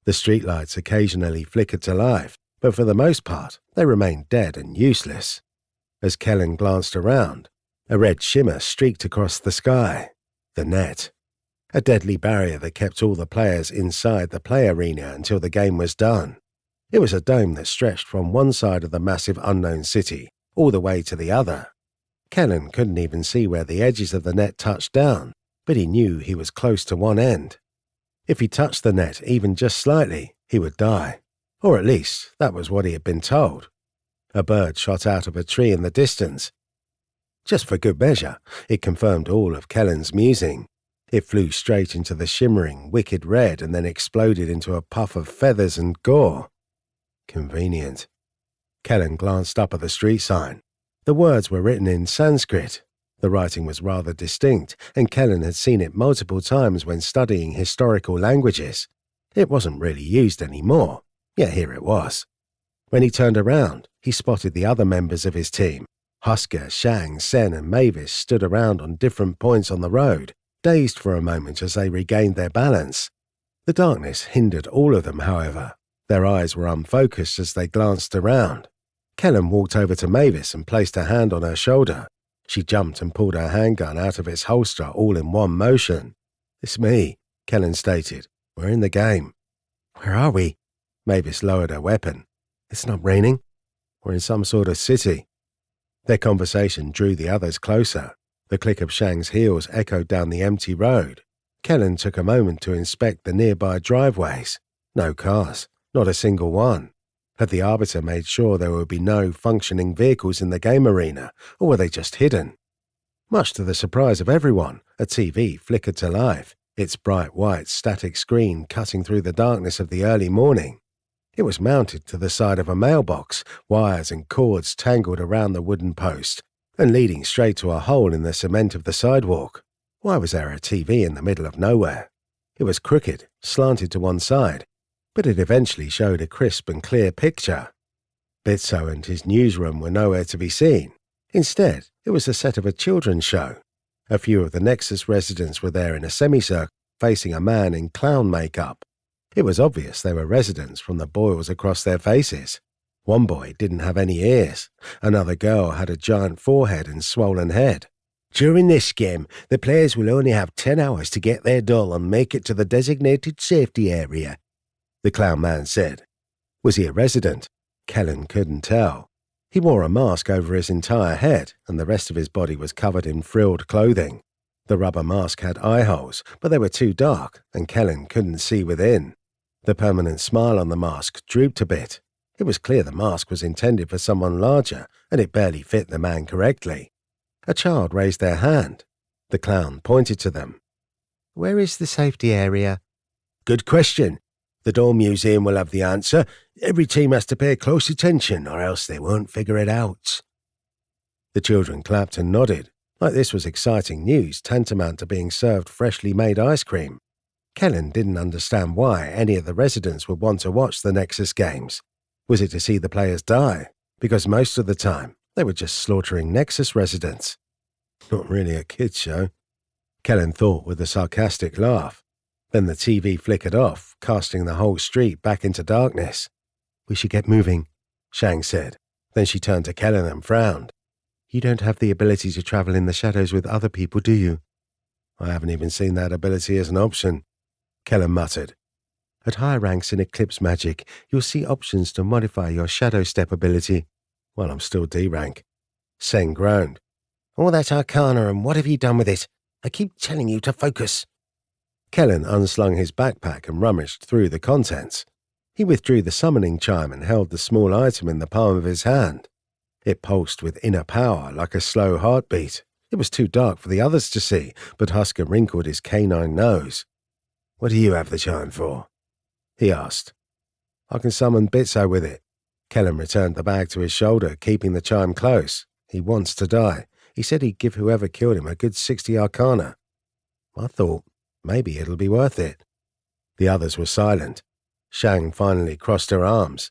The streetlights occasionally flickered to life, but for the most part, they remained dead and useless. As Kellen glanced around, a red shimmer streaked across the sky. The net. A deadly barrier that kept all the players inside the play arena until the game was done. It was a dome that stretched from one side of the massive unknown city all the way to the other. Kellen couldn't even see where the edges of the net touched down, but he knew he was close to one end. If he touched the net even just slightly, he would die. Or at least, that was what he had been told. A bird shot out of a tree in the distance. Just for good measure, it confirmed all of Kellen's musing. It flew straight into the shimmering, wicked red and then exploded into a puff of feathers and gore. Convenient. Kellen glanced up at the street sign. The words were written in Sanskrit. The writing was rather distinct, and Kellen had seen it multiple times when studying historical languages. It wasn't really used anymore, yet here it was. When he turned around, he spotted the other members of his team. Husker, Shang, Sen, and Mavis stood around on different points on the road, dazed for a moment as they regained their balance. The darkness hindered all of them, however. Their eyes were unfocused as they glanced around. Kellen walked over to Mavis and placed a hand on her shoulder. She jumped and pulled her handgun out of its holster all in one motion. "It's me," Kellen stated. "We're in the game." "Where are we?" Mavis lowered her weapon. "It's not raining." "We're in some sort of city." Their conversation drew the others closer. The click of Shang's heels echoed down the empty road. Kellen took a moment to inspect the nearby driveways. No cars, not a single one. Had the Arbiter made sure there would be no functioning vehicles in the game arena, or were they just hidden? Much to the surprise of everyone, a TV flickered to life, its bright white static screen cutting through the darkness of the early morning. It was mounted to the side of a mailbox, wires and cords tangled around the wooden post, and leading straight to a hole in the cement of the sidewalk. Why was there a TV in the middle of nowhere? It was crooked, slanted to one side, but it eventually showed a crisp and clear picture. Bitso and his newsroom were nowhere to be seen. Instead, it was the set of a children's show. A few of the Nexus residents were there in a semicircle, facing a man in clown makeup. It was obvious they were residents from the boils across their faces. One boy didn't have any ears. Another girl had a giant forehead and swollen head. "During this game, the players will only have 10 hours to get their doll and make it to the designated safety area," the clown man said. Was he a resident? Kellen couldn't tell. He wore a mask over his entire head, and the rest of his body was covered in frilled clothing. The rubber mask had eye holes, but they were too dark, and Kellen couldn't see within. The permanent smile on the mask drooped a bit. It was clear the mask was intended for someone larger, and it barely fit the man correctly. A child raised their hand. The clown pointed to them. "Where is the safety area?" "Good question. The Doll Museum will have the answer. Every team has to pay close attention, or else they won't figure it out." The children clapped and nodded, like this was exciting news tantamount to being served freshly made ice cream. Kellen didn't understand why any of the residents would want to watch the Nexus games. Was it to see the players die? Because most of the time, they were just slaughtering Nexus residents. Not really a kids' show, Kellen thought with a sarcastic laugh. Then the TV flickered off, casting the whole street back into darkness. "We should get moving," Shang said. Then she turned to Kellen and frowned. "You don't have the ability to travel in the shadows with other people, do you?" "I haven't even seen that ability as an option," Kellen muttered. "At higher ranks in Eclipse magic, you'll see options to modify your shadow step ability." "Well, I'm still D rank." Sen groaned. "All that arcana, and what have you done with it? I keep telling you to focus." Kellen unslung his backpack and rummaged through the contents. He withdrew the summoning chime and held the small item in the palm of his hand. It pulsed with inner power like a slow heartbeat. It was too dark for the others to see, but Husker wrinkled his canine nose. What do you have the chime for? He asked. I can summon Bitso with it. Kellen returned the bag to his shoulder, keeping the chime close. He wants to die. He said he'd give whoever killed him a good 60 arcana. I thought, maybe it'll be worth it. The others were silent. Shang finally crossed her arms.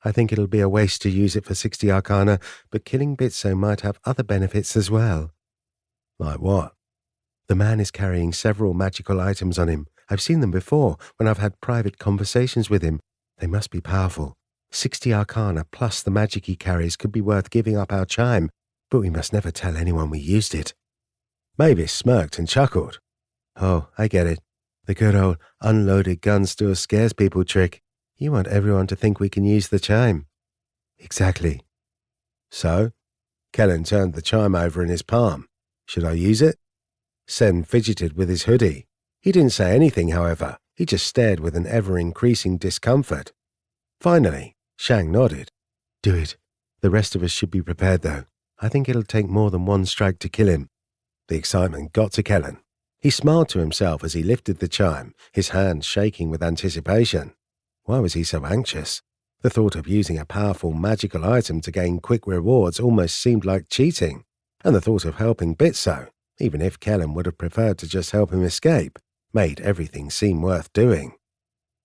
I think it'll be a waste to use it for 60 arcana, but killing Bitso might have other benefits as well. Like what? The man is carrying several magical items on him. I've seen them before when I've had private conversations with him. They must be powerful. 60 arcana plus the magic he carries could be worth giving up our chime, but we must never tell anyone we used it. Mavis smirked and chuckled. Oh, I get it. The good old unloaded gun still scares people trick. You want everyone to think we can use the chime. Exactly. So? Kellen turned the chime over in his palm. Should I use it? Sen fidgeted with his hoodie. He didn't say anything, however. He just stared with an ever-increasing discomfort. Finally, Shang nodded. Do it. The rest of us should be prepared, though. I think it'll take more than one strike to kill him. The excitement got to Kellen. He smiled to himself as he lifted the chime, his hands shaking with anticipation. Why was he so anxious? The thought of using a powerful magical item to gain quick rewards almost seemed like cheating, and the thought of helping Bitso, even if Kellen would have preferred to just help him escape, made everything seem worth doing.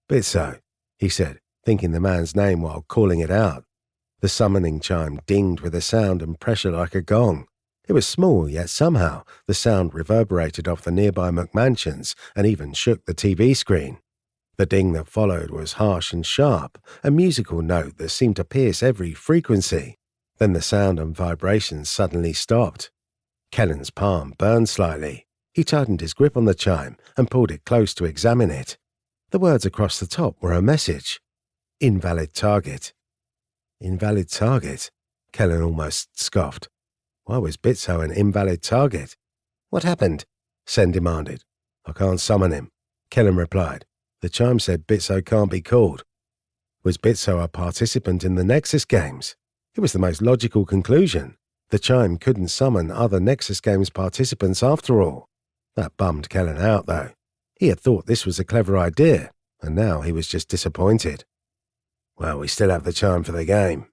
Bitso, he said, thinking the man's name while calling it out. The summoning chime dinged with a sound and pressure like a gong. It was small, yet somehow the sound reverberated off the nearby McMansions and even shook the TV screen. The ding that followed was harsh and sharp, a musical note that seemed to pierce every frequency. Then the sound and vibrations suddenly stopped. Kellen's palm burned slightly. He tightened his grip on the chime and pulled it close to examine it. The words across the top were a message. Invalid target. Invalid target? Kellen almost scoffed. Why was Bitso an invalid target? What happened? Sen demanded. I can't summon him, Kellen replied. The chime said Bitso can't be called. Was Bitso a participant in the Nexus games? It was the most logical conclusion. The chime couldn't summon other Nexus games participants after all. That bummed Kellen out, though. He had thought this was a clever idea, and now he was just disappointed. Well, we still have the chime for the game,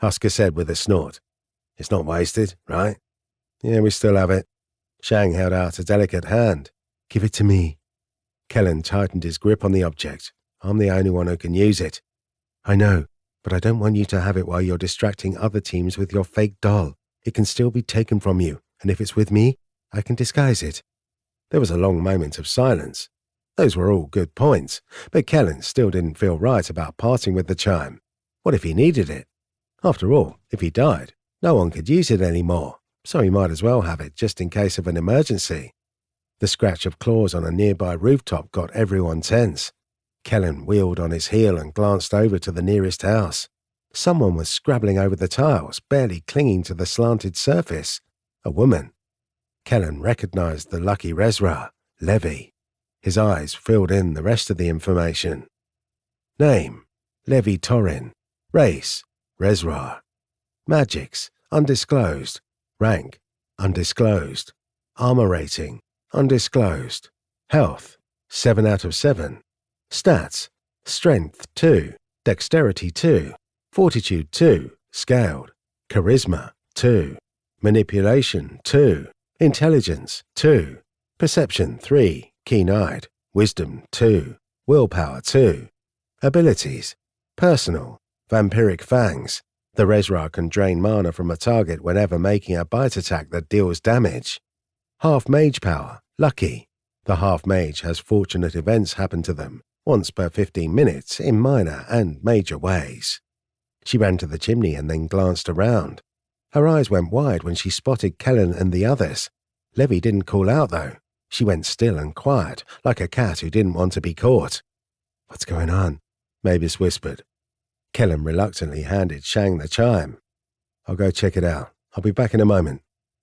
Husker said with a snort. It's not wasted, right? Yeah, we still have it. Shang held out a delicate hand. Give it to me. Kellen tightened his grip on the object. I'm the only one who can use it. I know, but I don't want you to have it while you're distracting other teams with your fake doll. It can still be taken from you, and if it's with me, I can disguise it. There was a long moment of silence. Those were all good points, but Kellen still didn't feel right about parting with the chime. What if he needed it? After all, if he died, no one could use it anymore, so he might as well have it just in case of an emergency. The scratch of claws on a nearby rooftop got everyone tense. Kellen wheeled on his heel and glanced over to the nearest house. Someone was scrabbling over the tiles, barely clinging to the slanted surface. A woman. Kellen recognized the lucky Rezra, Levi. His eyes filled in the rest of the information. Name, Levi Torin. Race, Rezra. Magics, undisclosed. Rank, undisclosed. Armor rating, undisclosed. Health, 7 out of 7. Stats, Strength 2, Dexterity 2, Fortitude 2, Scaled, Charisma 2, Manipulation 2, Intelligence 2, Perception 3, Keen-eyed, Wisdom 2, Willpower 2. Abilities, Personal, Vampiric Fangs. The Rezra can drain mana from a target whenever making a bite attack that deals damage. Half Mage Power, Lucky. The Half Mage has fortunate events happen to them, once per 15 minutes in minor and major ways. She ran to the chimney and then glanced around. Her eyes went wide when she spotted Kellen and the others. Levi didn't call out, though. She went still and quiet, like a cat who didn't want to be caught. What's going on? Mavis whispered. Kellen reluctantly handed Shang the chime. I'll go check it out. I'll be back in a moment.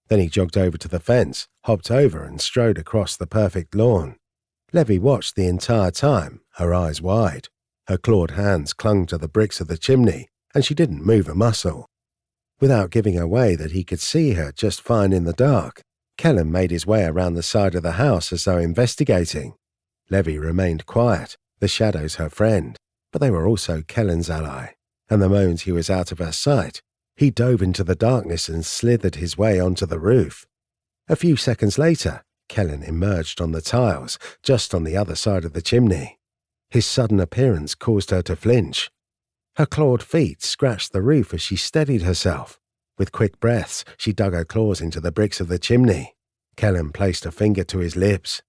Then he jogged over to the fence, hopped over and strode across the perfect lawn. Levi watched the entire time, her eyes wide. Her clawed hands clung to the bricks of the chimney, and she didn't move a muscle. Without giving away that he could see her just fine in the dark, Kellen made his way around the side of the house as though investigating. Levy remained quiet, the shadows her friend, but they were also Kellen's ally, and the moment he was out of her sight, he dove into the darkness and slithered his way onto the roof. A few seconds later, Kellen emerged on the tiles, just on the other side of the chimney. His sudden appearance caused her to flinch. Her clawed feet scratched the roof as she steadied herself. With quick breaths, she dug her claws into the bricks of the chimney. Kellen placed a finger to his lips.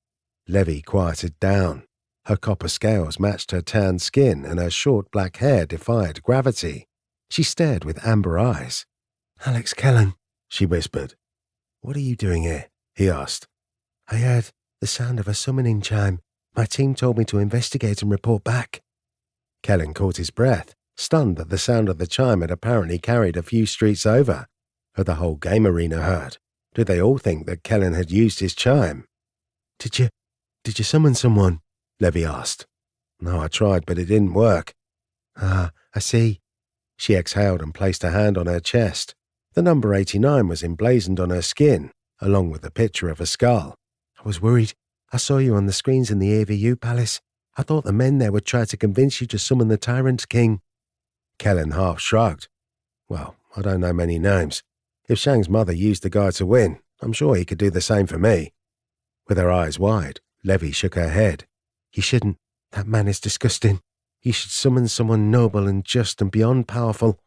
Levy quieted down. Her copper scales matched her tanned skin and her short black hair defied gravity. She stared with amber eyes. Alex Kellen, she whispered. what are you doing here? He asked. I heard the sound of a summoning chime. My team told me to investigate and report back. Kellen caught his breath, stunned that the sound of the chime had apparently carried a few streets over. Had the whole game arena heard? Did they all think that Kellen had used his chime? Did you summon someone? Levy asked. No, I tried, but it didn't work. Ah, I see. She exhaled and placed a hand on her chest. The number 89 was emblazoned on her skin, along with the picture of a skull. I was worried. I saw you on the screens in the AVU Palace. I thought the men there would try to convince you to summon the Tyrant King. Kellen half shrugged. Well, I don't know many names. If Shang's mother used the guy to win, I'm sure he could do the same for me. With her eyes wide, Levy shook her head. You shouldn't. That man is disgusting. You should summon someone noble and just and beyond powerful.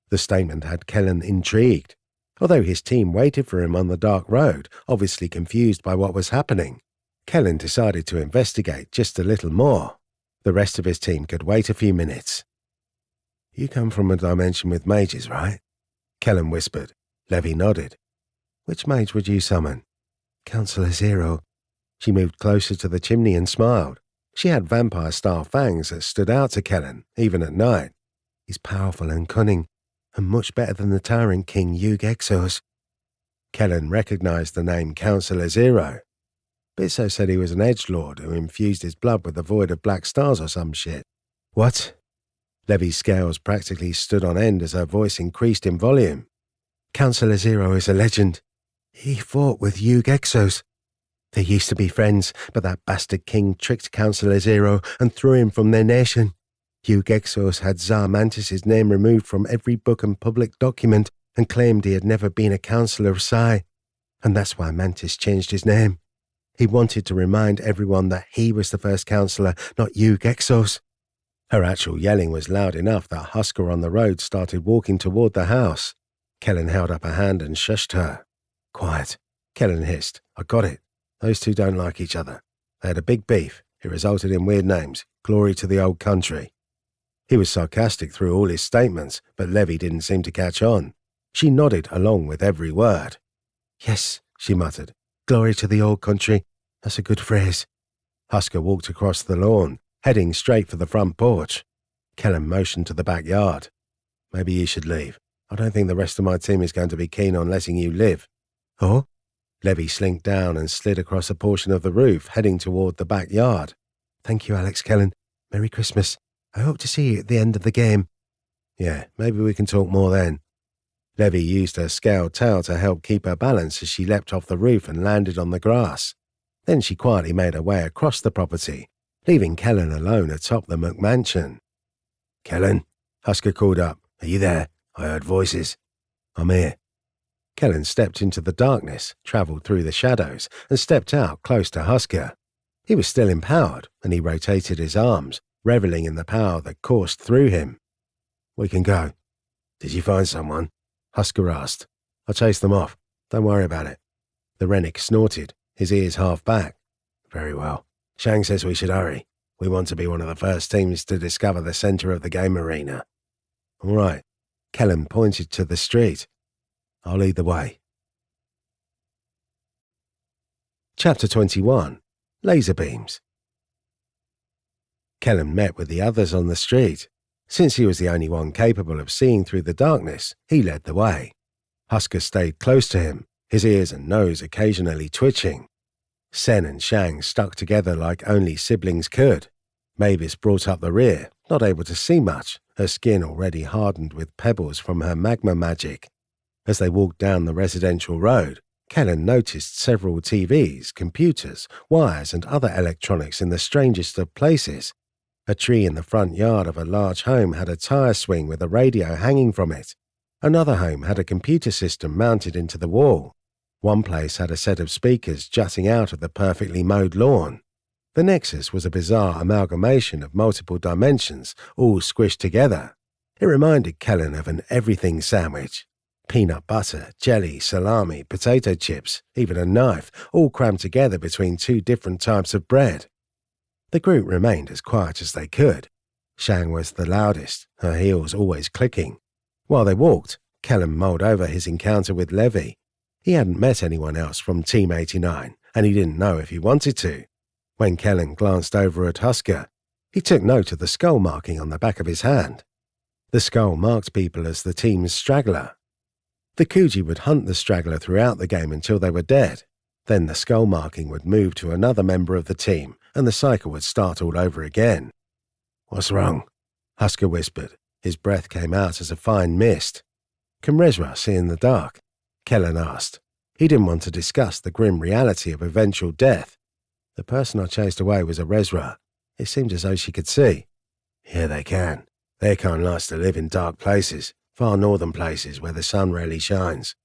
The statement had Kellen intrigued. Although his team waited for him on the dark road, obviously confused by what was happening, Kellen decided to investigate just a little more. The rest of his team could wait a few minutes. You come from a dimension with mages, right? Kellen whispered. Levy nodded. Which mage would you summon? Counselor Zero. She moved closer to the chimney and smiled. She had vampire-style fangs that stood out to Kellen, even at night. He's powerful and cunning, and much better than the Tyrant King Hugh Exos. Kellen recognized the name Counselor Zero. Bitso said he was an edgelord who infused his blood with the void of black stars or some shit. What? Levy's scales practically stood on end as her voice increased in volume. Counselor Zero is a legend. He fought with Hugh Exos. They used to be friends, but that bastard king tricked Counselor Zero and threw him from their nation. Hugh Exos had Tsar Mantis's name removed from every book and public document and claimed he had never been a Counselor of Psi. And that's why Mantis changed his name. He wanted to remind everyone that he was the first Counselor, not Hugh Exos. Her actual yelling was loud enough that Husker on the road started walking toward the house. Kellen held up a hand and shushed her. Quiet, Kellen hissed. I got it. Those two don't like each other. They had a big beef. It resulted in weird names. Glory to the old country. He was sarcastic through all his statements, but Levy didn't seem to catch on. She nodded along with every word. Yes, she muttered. Glory to the old country. That's a good phrase. Husker walked across the lawn, heading straight for the front porch. Kellen motioned to the backyard. Maybe you should leave. I don't think the rest of my team is going to be keen on letting you live. Oh? Levy slinked down and slid across a portion of the roof, heading toward the backyard. Thank you, Alex Kellen. Merry Christmas. I hope to see you at the end of the game. Yeah, maybe we can talk more then. Levy used her scaled tail to help keep her balance as she leapt off the roof and landed on the grass. Then she quietly made her way across the property, leaving Kellen alone atop the McMansion. Kellen, Husker called up. Are you there? I heard voices. I'm here. Kellen stepped into the darkness, travelled through the shadows, and stepped out close to Husker. He was still empowered, and he rotated his arms, reveling in the power that coursed through him. We can go. Did you find someone? Husker asked. I chased them off. Don't worry about it. The Rennick snorted, his ears half back. Very well. Shang says we should hurry. We want to be one of the first teams to discover the centre of the game arena. All right. Kellen pointed to the street. I'll lead the way. Chapter 21. Laser Beams. Kellen met with the others on the street. Since he was the only one capable of seeing through the darkness, he led the way. Husker stayed close to him, his ears and nose occasionally twitching. Sen and Shang stuck together like only siblings could. Mavis brought up the rear, not able to see much, her skin already hardened with pebbles from her magma magic. As they walked down the residential road, Kellen noticed several TVs, computers, wires and other electronics in the strangest of places. A tree in the front yard of a large home had a tire swing with a radio hanging from it. Another home had a computer system mounted into the wall. One place had a set of speakers jutting out of the perfectly mowed lawn. The Nexus was a bizarre amalgamation of multiple dimensions, all squished together. It reminded Kellen of an everything sandwich. Peanut butter, jelly, salami, potato chips, even a knife, all crammed together between two different types of bread. The group remained as quiet as they could. Shang was the loudest, her heels always clicking. While they walked, Kellen mulled over his encounter with Levy. He hadn't met anyone else from Team 89, and he didn't know if he wanted to. When Kellen glanced over at Husker, he took note of the skull marking on the back of his hand. The skull marked people as the team's straggler. The Kuji would hunt the straggler throughout the game until they were dead. Then the skull marking would move to another member of the team, and the cycle would start all over again. "What's wrong?" Husker whispered. His breath came out as a fine mist. "Can Rezra see in the dark?" Kellen asked. He didn't want to discuss the grim reality of eventual death. "The person I chased away was a Rezra. It seemed as though she could see." "Yeah, they can. Their kind likes to live in dark places, far northern places where the sun rarely shines.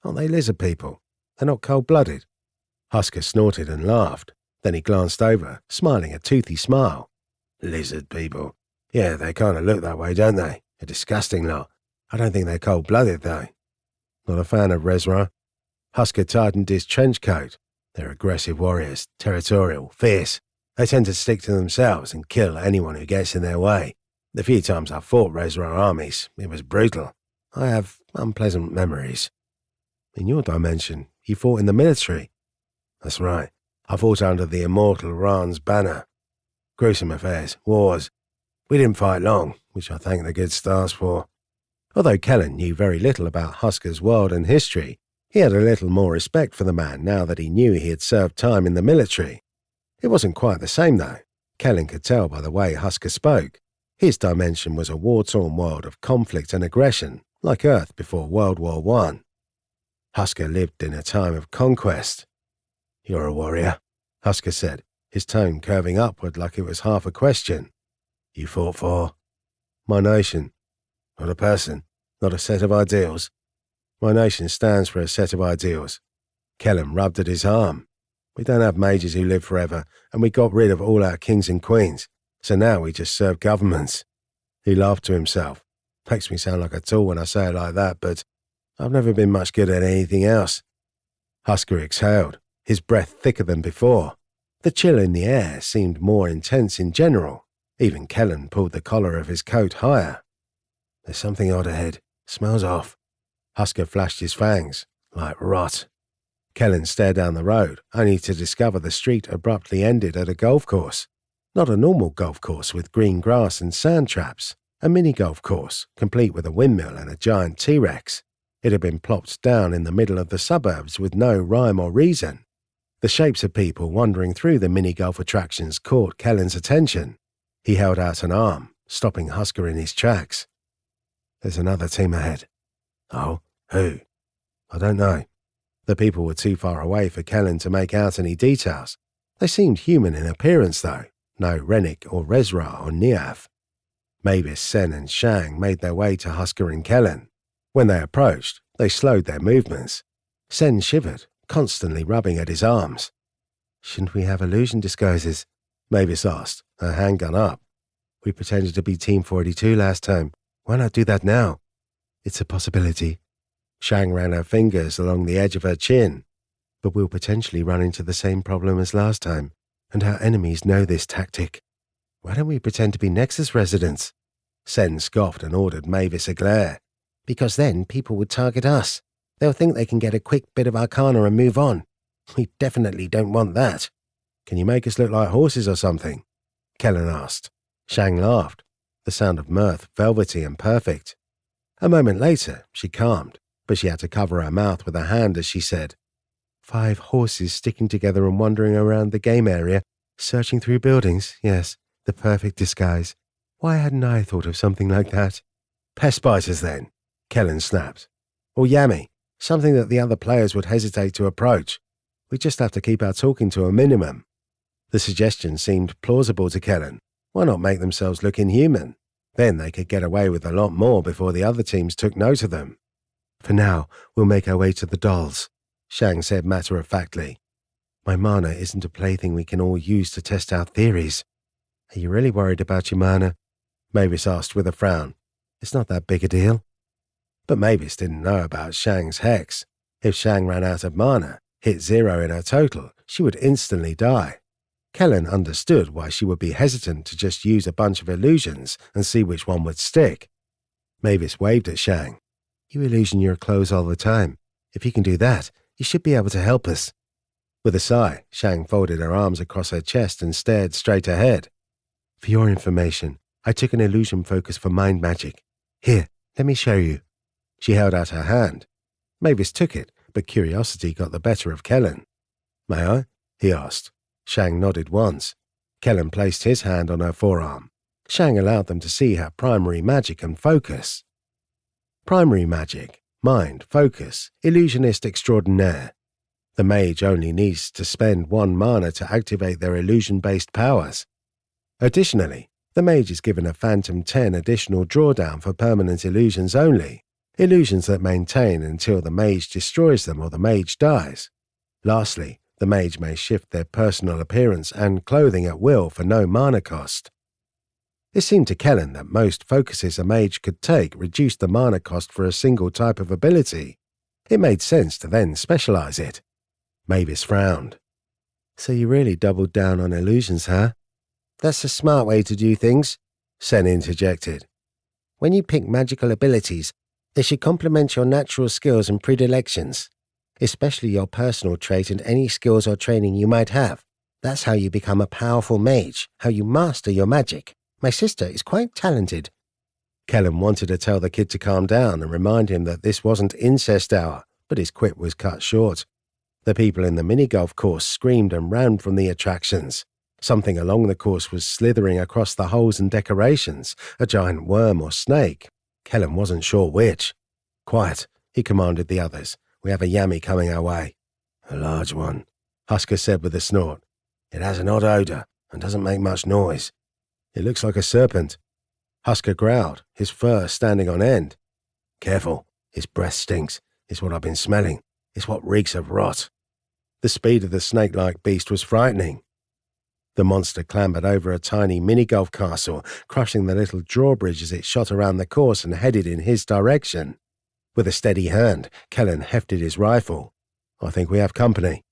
Aren't they lizard people? They're not cold-blooded." Husker snorted and laughed. Then he glanced over, smiling a toothy smile. "Lizard people. Yeah, they kind of look that way, don't they? A disgusting lot. I don't think they're cold-blooded, though." "Not a fan of Rezra." Husker tightened his trench coat. "They're aggressive warriors, territorial, fierce. They tend to stick to themselves and kill anyone who gets in their way. The few times I've fought Rezra armies, it was brutal. I have unpleasant memories." "In your dimension, you fought in the military." "That's right. I fought under the immortal Ran's banner. Gruesome affairs, wars. We didn't fight long, which I thank the good stars for." Although Kellen knew very little about Husker's world and history, he had a little more respect for the man now that he knew he had served time in the military. It wasn't quite the same, though. Kellen could tell by the way Husker spoke. His dimension was a war-torn world of conflict and aggression, like Earth before World War I. Husker lived in a time of conquest. "You're a warrior," Husker said, his tone curving upward like it was half a question. "You fought for?" "My nation." "Not a person, not a set of ideals." "My nation stands for a set of ideals." Kellen rubbed at his arm. "We don't have mages who live forever, and we got rid of all our kings and queens, so now we just serve governments." He laughed to himself. "Makes me sound like a tool when I say it like that, but I've never been much good at anything else." Husker exhaled, his breath thicker than before. The chill in the air seemed more intense in general. Even Kellen pulled the collar of his coat higher. "There's something odd ahead. Smells off." Husker flashed his fangs. "Like rot." Kellen stared down the road, only to discover the street abruptly ended at a golf course. Not a normal golf course with green grass and sand traps. A mini-golf course, complete with a windmill and a giant T-Rex. It had been plopped down in the middle of the suburbs with no rhyme or reason. The shapes of people wandering through the mini-golf attractions caught Kellen's attention. He held out an arm, stopping Husker in his tracks. "There's another team ahead." "Oh, who?" "I don't know." The people were too far away for Kellen to make out any details. They seemed human in appearance, though. No Rennick or Rezra or Niav. Mavis, Sen and Shang made their way to Husker and Kellen. When they approached, they slowed their movements. Sen shivered, constantly rubbing at his arms. "Shouldn't we have illusion disguises?" Mavis asked, her handgun up. "We pretended to be Team 42 last time. Why not do that now?" "It's a possibility." Shang ran her fingers along the edge of her chin. "But we'll potentially run into the same problem as last time, and our enemies know this tactic. Why don't we pretend to be Nexus residents?" Sen scoffed and ordered Mavis a glare. "Because then people would target us. They'll think they can get a quick bit of arcana and move on. We definitely don't want that." "Can you make us look like horses or something?" Kellen asked. Shang laughed, the sound of mirth velvety and perfect. A moment later, she calmed, but she had to cover her mouth with a hand as she said, 5 horses sticking together and wandering around the game area, searching through buildings, yes, the perfect disguise. Why hadn't I thought of something like that?" "Pest biters, then," Kellen snapped. "Or Yami. something that the other players would hesitate to approach. We just have to keep our talking to a minimum. The suggestion seemed plausible to Kellen. Why not make themselves look inhuman? Then they could get away with a lot more before the other teams took note of them. For now, we'll make our way to the dolls, Shang said matter-of-factly. My mana isn't a plaything we can all use to test our theories. Are you really worried about your mana? Mavis asked with a frown. It's not that big a deal. But Mavis didn't know about Shang's hex. If Shang ran out of mana, hit 0 in her total, she would instantly die. Kellen understood why she would be hesitant to just use a bunch of illusions and see which one would stick. Mavis waved at Shang. You illusion your clothes all the time. If you can do that, you should be able to help us. With a sigh, Shang folded her arms across her chest and stared straight ahead. For your information, I took an illusion focus for mind magic. Here, let me show you. She held out her hand. Mavis took it, but curiosity got the better of Kellen. May I? He asked. Shang nodded once. Kellen placed his hand on her forearm. Shang allowed them to see her primary magic and focus. Primary magic, mind, focus, illusionist extraordinaire. The mage only needs to spend 1 mana to activate their illusion-based powers. Additionally, the mage is given a Phantom 10 additional drawdown for permanent illusions only, illusions that maintain until the mage destroys them or the mage dies. Lastly, the mage may shift their personal appearance and clothing at will for no mana cost. It seemed to Kellen that most focuses a mage could take reduced the mana cost for a single type of ability. It made sense to then specialize it. Mavis frowned. So you really doubled down on illusions, huh? That's a smart way to do things, Sen interjected. When you pick magical abilities, they should complement your natural skills and predilections, especially your personal trait and any skills or training you might have. That's how you become a powerful mage, how you master your magic. My sister is quite talented. Kellen wanted to tell the kid to calm down and remind him that this wasn't incest hour, but his quip was cut short. The people in the mini-golf course screamed and ran from the attractions. Something along the course was slithering across the holes and decorations, a giant worm or snake. Kellen wasn't sure which. Quiet, he commanded the others. We have a yammy coming our way. A large one, Husker said with a snort. It has an odd odor and doesn't make much noise. It looks like a serpent. Husker growled, his fur standing on end. Careful, his breath stinks. It's what I've been smelling. It's what reeks of rot. The speed of the snake-like beast was frightening. The monster clambered over a tiny mini-golf castle, crushing the little drawbridge as it shot around the course and headed in his direction. With a steady hand, Kellen hefted his rifle. I think we have company.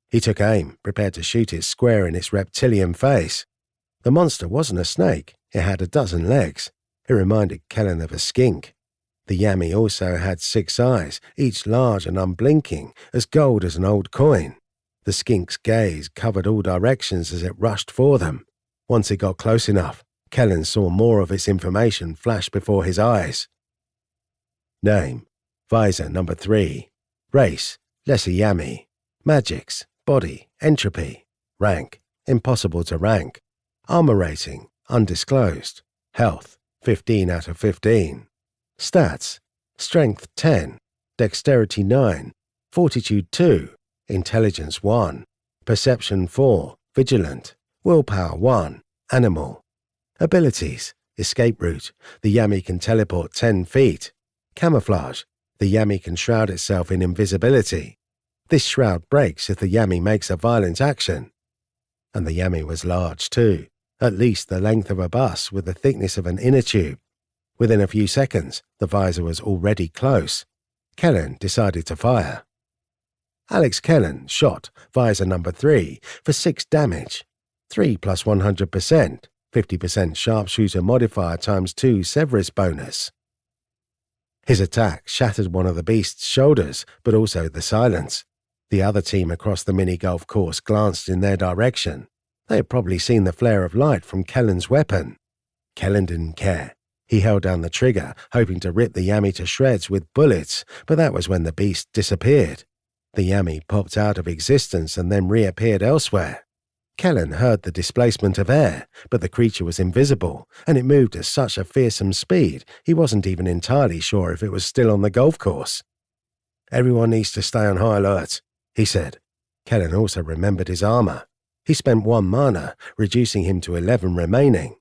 He took aim, prepared to shoot it square in its reptilian face. The monster wasn't a snake. It had 12 legs. It reminded Kellen of a skink. The yammy also had 6 eyes, each large and unblinking, as gold as an old coin. The skink's gaze covered all directions as it rushed for them. Once it got close enough, Kellen saw more of its information flash before his eyes. Name, Visor number 3. Race, Lesser Yammy. Magics, Body, Entropy. Rank, Impossible to rank. Armor rating, Undisclosed. Health, 15 out of 15. Stats, Strength 10, Dexterity 9, Fortitude 2, Intelligence 1, Perception 4, Vigilant, Willpower 1, Animal. Abilities, Escape Route, the yammy can teleport 10 feet. Camouflage, the yammy can shroud itself in invisibility. This shroud breaks if the yammy makes a violent action. And the yammy was large too, at least the length of a bus with the thickness of an inner tube. Within a few seconds, the visor was already close. Kellen decided to fire. Alex Kellen shot visor number 3 for 6 damage. 3 plus 100%, 50% sharpshooter modifier times 2 Severus bonus. His attack shattered one of the beast's shoulders, but also the silence. The other team across the mini-golf course glanced in their direction. They had probably seen the flare of light from Kellen's weapon. Kellen didn't care. He held down the trigger, hoping to rip the yammy to shreds with bullets, but that was when the beast disappeared. The yammy popped out of existence and then reappeared elsewhere. Kellen heard the displacement of air, but the creature was invisible, and it moved at such a fearsome speed he wasn't even entirely sure if it was still on the golf course. Everyone needs to stay on high alert, he said. Kellen also remembered his armor. He spent 1 mana, reducing him to 11 remaining.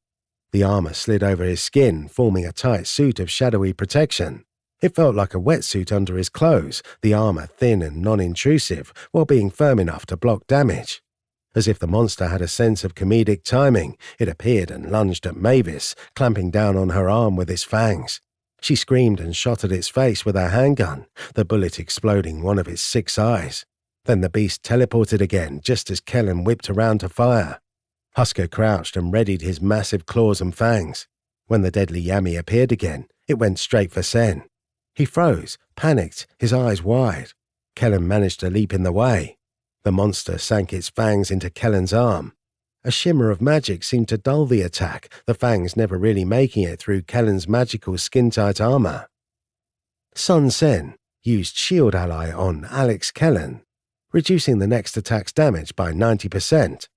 The armor slid over his skin, forming a tight suit of shadowy protection. It felt like a wetsuit under his clothes, the armor thin and non-intrusive, while being firm enough to block damage. As if the monster had a sense of comedic timing, it appeared and lunged at Mavis, clamping down on her arm with its fangs. She screamed and shot at its face with her handgun, the bullet exploding one of its 6 eyes. Then the beast teleported again, just as Kellen whipped around to fire. Husker crouched and readied his massive claws and fangs. When the deadly Yami appeared again, it went straight for Sen. He froze, panicked, his eyes wide. Kellen managed to leap in the way. The monster sank its fangs into Kellen's arm. A shimmer of magic seemed to dull the attack, the fangs never really making it through Kellen's magical skin-tight armor. Sun Sen used Shield Ally on Alex Kellen, reducing the next attack's damage by 90%.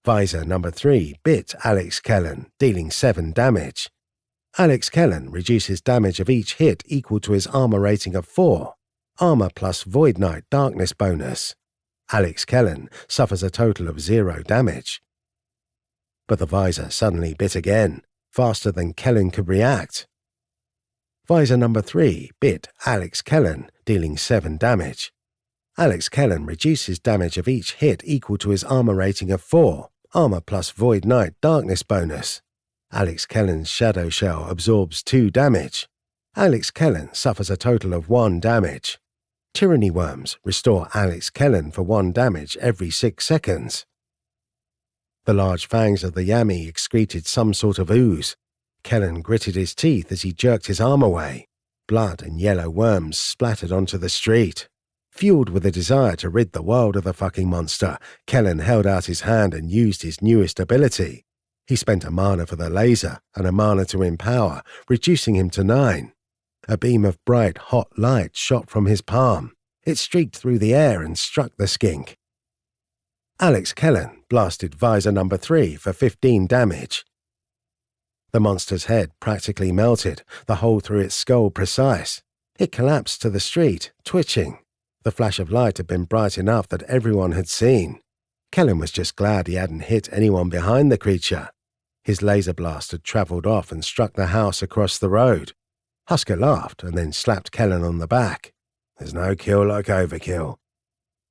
Visor number 3 bit Alex Kellen, dealing 7 damage. Alex Kellen reduces damage of each hit equal to his armor rating of 4, armor plus Void Knight Darkness bonus. Alex Kellen suffers a total of 0 damage. But the visor suddenly bit again, faster than Kellen could react. Visor number 3 bit Alex Kellen, dealing 7 damage. Alex Kellen reduces damage of each hit equal to his armor rating of 4, armor plus Void Knight Darkness bonus. Alex Kellen's Shadow Shell absorbs 2 damage. Alex Kellen suffers a total of 1 damage. Tyranny Worms restore Alex Kellen for 1 damage every 6 seconds. The large fangs of the Yami excreted some sort of ooze. Kellen gritted his teeth as he jerked his arm away. Blood and yellow worms splattered onto the street. Fueled with a desire to rid the world of the fucking monster, Kellen held out his hand and used his newest ability. He spent a mana for the laser and a mana to empower, reducing him to 9. A beam of bright, hot light shot from his palm. It streaked through the air and struck the skink. Alex Kellen blasted visor number 3 for 15 damage. The monster's head practically melted, the hole through its skull precise. It collapsed to the street, twitching. The flash of light had been bright enough that everyone had seen. Kellen was just glad he hadn't hit anyone behind the creature. His laser blast had travelled off and struck the house across the road. Husker laughed and then slapped Kellen on the back. There's no kill like overkill.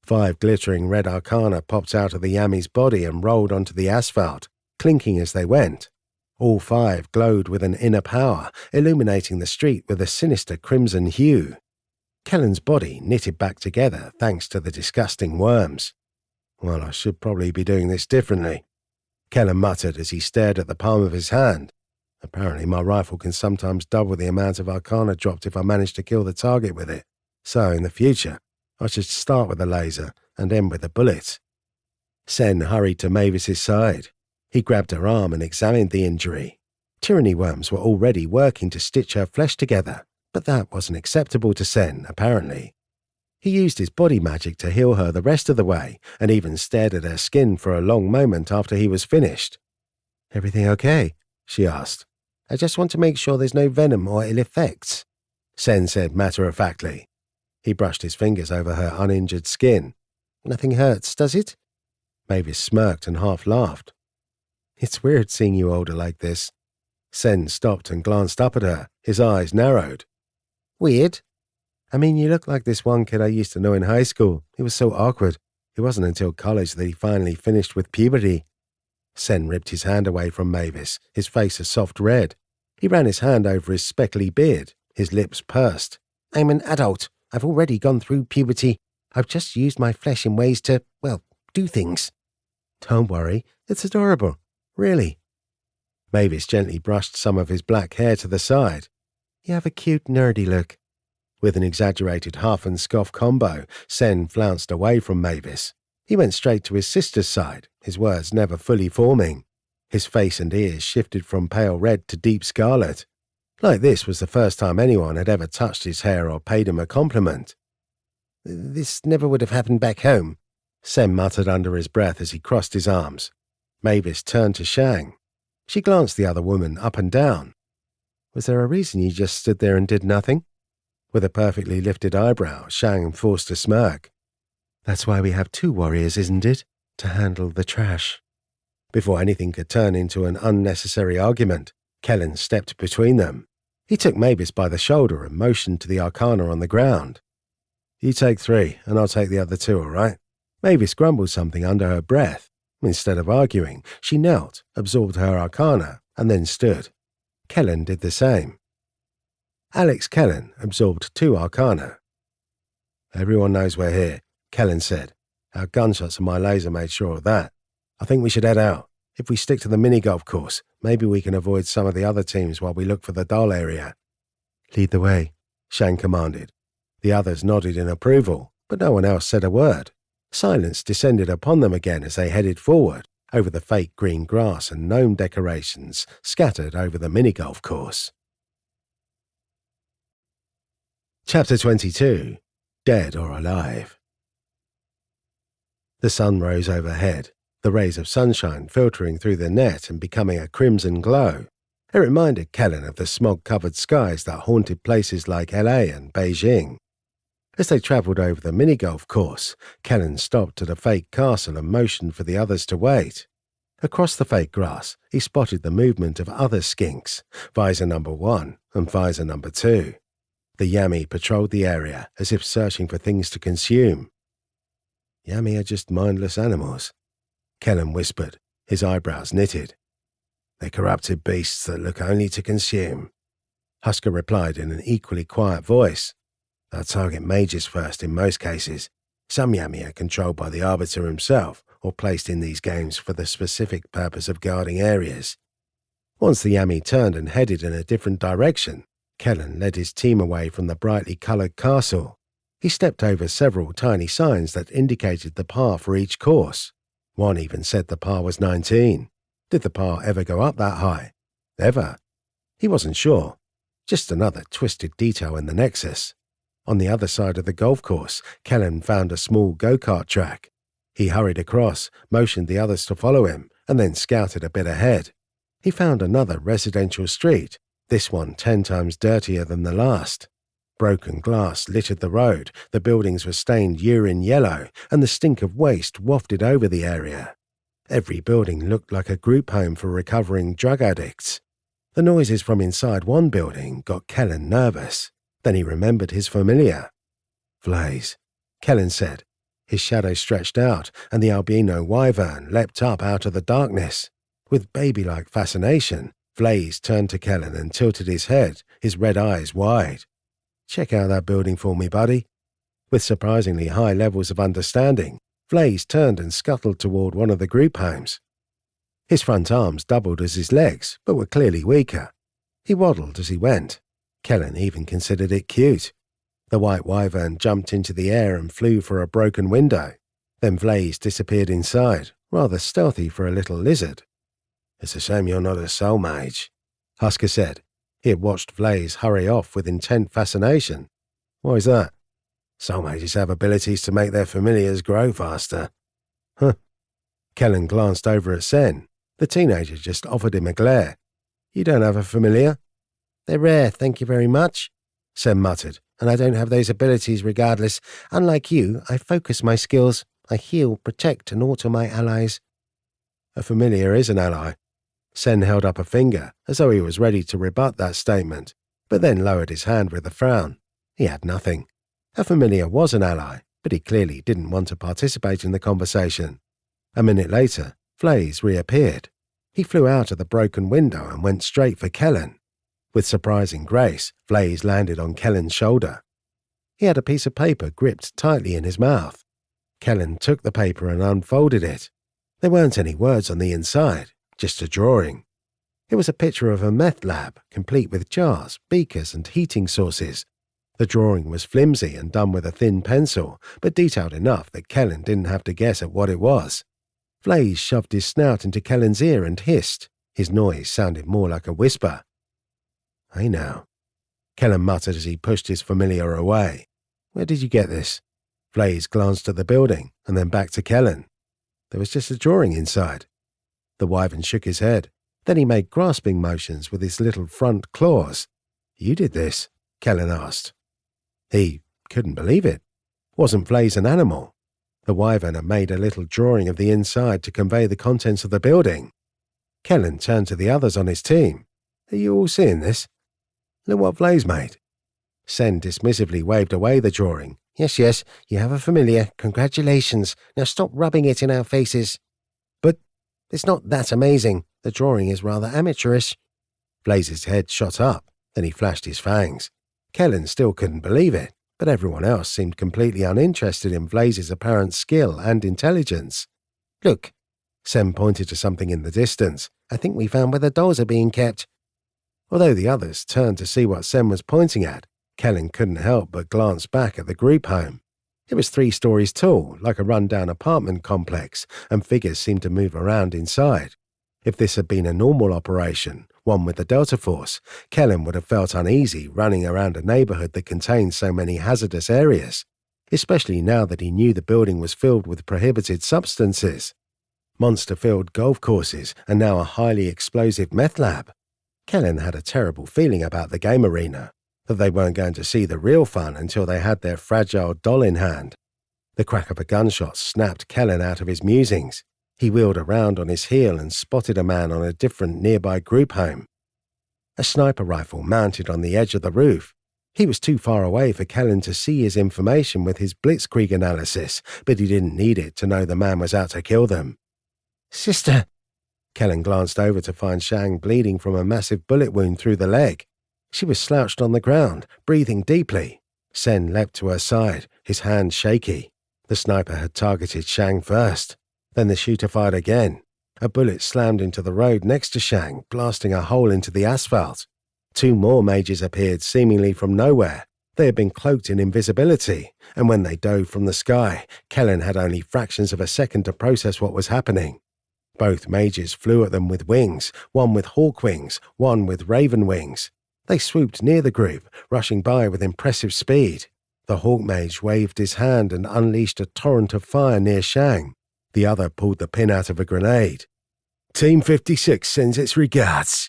5 glittering red arcana popped out of the Yami's body and rolled onto the asphalt, clinking as they went. All 5 glowed with an inner power, illuminating the street with a sinister crimson hue. Kellen's body knitted back together thanks to the disgusting worms. Well, I should probably be doing this differently, Kellen muttered as he stared at the palm of his hand. Apparently my rifle can sometimes double the amount of arcana dropped if I manage to kill the target with it. So, in the future, I should start with a laser and end with a bullet. Sen hurried to Mavis's side. He grabbed her arm and examined the injury. Tyranny worms were already working to stitch her flesh together, but that wasn't acceptable to Sen, apparently. He used his body magic to heal her the rest of the way, and even stared at her skin for a long moment after he was finished. "Everything okay?" she asked. "I just want to make sure there's no venom or ill effects," Sen said matter-of-factly. He brushed his fingers over her uninjured skin. "Nothing hurts, does it?" Mavis smirked and half laughed. "It's weird seeing you older like this." Sen stopped and glanced up at her, his eyes narrowed. "Weird? I mean, you look like this one kid I used to know in high school. He was so awkward. It wasn't until college that he finally finished with puberty." Sen ripped his hand away from Mavis, his face a soft red. He ran his hand over his speckly beard, his lips pursed. "I'm an adult. I've already gone through puberty. I've just used my flesh in ways to, well, do things." "Don't worry. It's adorable. Really." Mavis gently brushed some of his black hair to the side. "You have a cute, nerdy look." With an exaggerated huff and scoff combo, Sen flounced away from Mavis. He went straight to his sister's side, his words never fully forming. His face and ears shifted from pale red to deep scarlet. Like this was the first time anyone had ever touched his hair or paid him a compliment. "This never would have happened back home," Sen muttered under his breath as he crossed his arms. Mavis turned to Shang. She glanced the other woman up and down. "Was there a reason you just stood there and did nothing?" With a perfectly lifted eyebrow, Shang forced a smirk. That's why we have 2 warriors, isn't it? To handle the trash. Before anything could turn into an unnecessary argument, Kellen stepped between them. He took Mavis by the shoulder and motioned to the arcana on the ground. You take 3, and I'll take the other 2, all right? Mavis grumbled something under her breath. Instead of arguing, she knelt, absorbed her arcana, and then stood. Kellen did the same. Alex Kellen absorbed 2 arcana. Everyone knows we're here, Kellen said. Our gunshots and my laser made sure of that. I think we should head out. If we stick to the mini-golf course, maybe we can avoid some of the other teams while we look for the doll area. Lead the way, Shang commanded. The others nodded in approval, but no one else said a word. Silence descended upon them again as they headed forward, over the fake green grass and gnome decorations scattered over the mini-golf course. Chapter 22. Dead or Alive. The sun rose overhead, the rays of sunshine filtering through the net and becoming a crimson glow. It reminded Kellen of the smog-covered skies that haunted places like LA and Beijing. As they travelled over the mini-golf course, Kellen stopped at a fake castle and motioned for the others to wait. Across the fake grass, he spotted the movement of other skinks, Visor number 1 and Visor number 2. The Yami patrolled the area as if searching for things to consume. Yami are just mindless animals, Kellen whispered, his eyebrows knitted. They're corrupted beasts that look only to consume, Husker replied in an equally quiet voice. They'll target mages first in most cases. Some Yami are controlled by the Arbiter himself or placed in these games for the specific purpose of guarding areas. Once the Yami turned and headed in a different direction, Kellen led his team away from the brightly coloured castle. He stepped over several tiny signs that indicated the par for each course. One even said the par was 19. Did the par ever go up that high? Ever? He wasn't sure. Just another twisted detail in the Nexus. On the other side of the golf course, Kellen found a small go-kart track. He hurried across, motioned the others to follow him, and then scouted a bit ahead. He found another residential street, this one 10 times dirtier than the last. Broken glass littered the road, the buildings were stained urine yellow, and the stink of waste wafted over the area. Every building looked like a group home for recovering drug addicts. The noises from inside one building got Kellen nervous. Then he remembered his familiar. Blaze, Kellen said. His shadow stretched out, and the albino wyvern leapt up out of the darkness. With baby-like fascination, Blaze turned to Kellen and tilted his head, his red eyes wide. Check out that building for me, buddy. With surprisingly high levels of understanding, Blaze turned and scuttled toward one of the group homes. His front arms doubled as his legs, but were clearly weaker. He waddled as he went. Kellen even considered it cute. The white wyvern jumped into the air and flew for a broken window. Then Blaze disappeared inside, rather stealthy for a little lizard. It's a shame you're not a soul mage, Husker said. He had watched Blaze hurry off with intent fascination. Why is that? Soul mages have abilities to make their familiars grow faster. Huh. Kellen glanced over at Sen. The teenager just offered him a glare. You don't have a familiar? They're rare, thank you very much, Sen muttered, and I don't have those abilities regardless. Unlike you, I focus my skills. I heal, protect, and alter my allies. A familiar is an ally. Sen held up a finger, as though he was ready to rebut that statement, but then lowered his hand with a frown. He had nothing. A familiar was an ally, but he clearly didn't want to participate in the conversation. A minute later, Blaze reappeared. He flew out of the broken window and went straight for Kellen. With surprising grace, Blaze landed on Kellen's shoulder. He had a piece of paper gripped tightly in his mouth. Kellen took the paper and unfolded it. There weren't any words on the inside, just a drawing. It was a picture of a meth lab, complete with jars, beakers, and heating sources. The drawing was flimsy and done with a thin pencil, but detailed enough that Kellen didn't have to guess at what it was. Blaze shoved his snout into Kellen's ear and hissed. His noise sounded more like a whisper. Hey now, Kellen muttered as he pushed his familiar away. Where did you get this? Blaze glanced at the building and then back to Kellen. There was just a drawing inside. The wyvern shook his head. Then he made grasping motions with his little front claws. You did this? Kellen asked. He couldn't believe it. Wasn't Blaze an animal? The wyvern had made a little drawing of the inside to convey the contents of the building. Kellen turned to the others on his team. Are you all seeing this? Look what Blaze made. Sen dismissively waved away the drawing. Yes, yes, you have a familiar. Congratulations. Now stop rubbing it in our faces. But it's not that amazing. The drawing is rather amateurish. Blaze's head shot up, then he flashed his fangs. Kellen still couldn't believe it, but everyone else seemed completely uninterested in Blaze's apparent skill and intelligence. Look. Sen pointed to something in the distance. I think we found where the dolls are being kept. Although the others turned to see what Sen was pointing at, Kellen couldn't help but glance back at the group home. It was 3 stories tall, like a run-down apartment complex, and figures seemed to move around inside. If this had been a normal operation, one with the Delta Force, Kellen would have felt uneasy running around a neighborhood that contained so many hazardous areas, especially now that he knew the building was filled with prohibited substances. Monster-filled golf courses and now a highly explosive meth lab. Kellen had a terrible feeling about the game arena, that they weren't going to see the real fun until they had their fragile doll in hand. The crack of a gunshot snapped Kellen out of his musings. He wheeled around on his heel and spotted a man on a different nearby group home. A sniper rifle mounted on the edge of the roof. He was too far away for Kellen to see his information with his blitzkrieg analysis, but he didn't need it to know the man was out to kill them. Sister! Kellen glanced over to find Shang bleeding from a massive bullet wound through the leg. She was slouched on the ground, breathing deeply. Sen leapt to her side, his hand shaky. The sniper had targeted Shang first. Then the shooter fired again. A bullet slammed into the road next to Shang, blasting a hole into the asphalt. 2 more mages appeared seemingly from nowhere. They had been cloaked in invisibility, and when they dove from the sky, Kellen had only fractions of a second to process what was happening. Both mages flew at them with wings, one with hawk wings, one with raven wings. They swooped near the group, rushing by with impressive speed. The hawk mage waved his hand and unleashed a torrent of fire near Shang. The other pulled the pin out of a grenade. Team 56 sends its regards,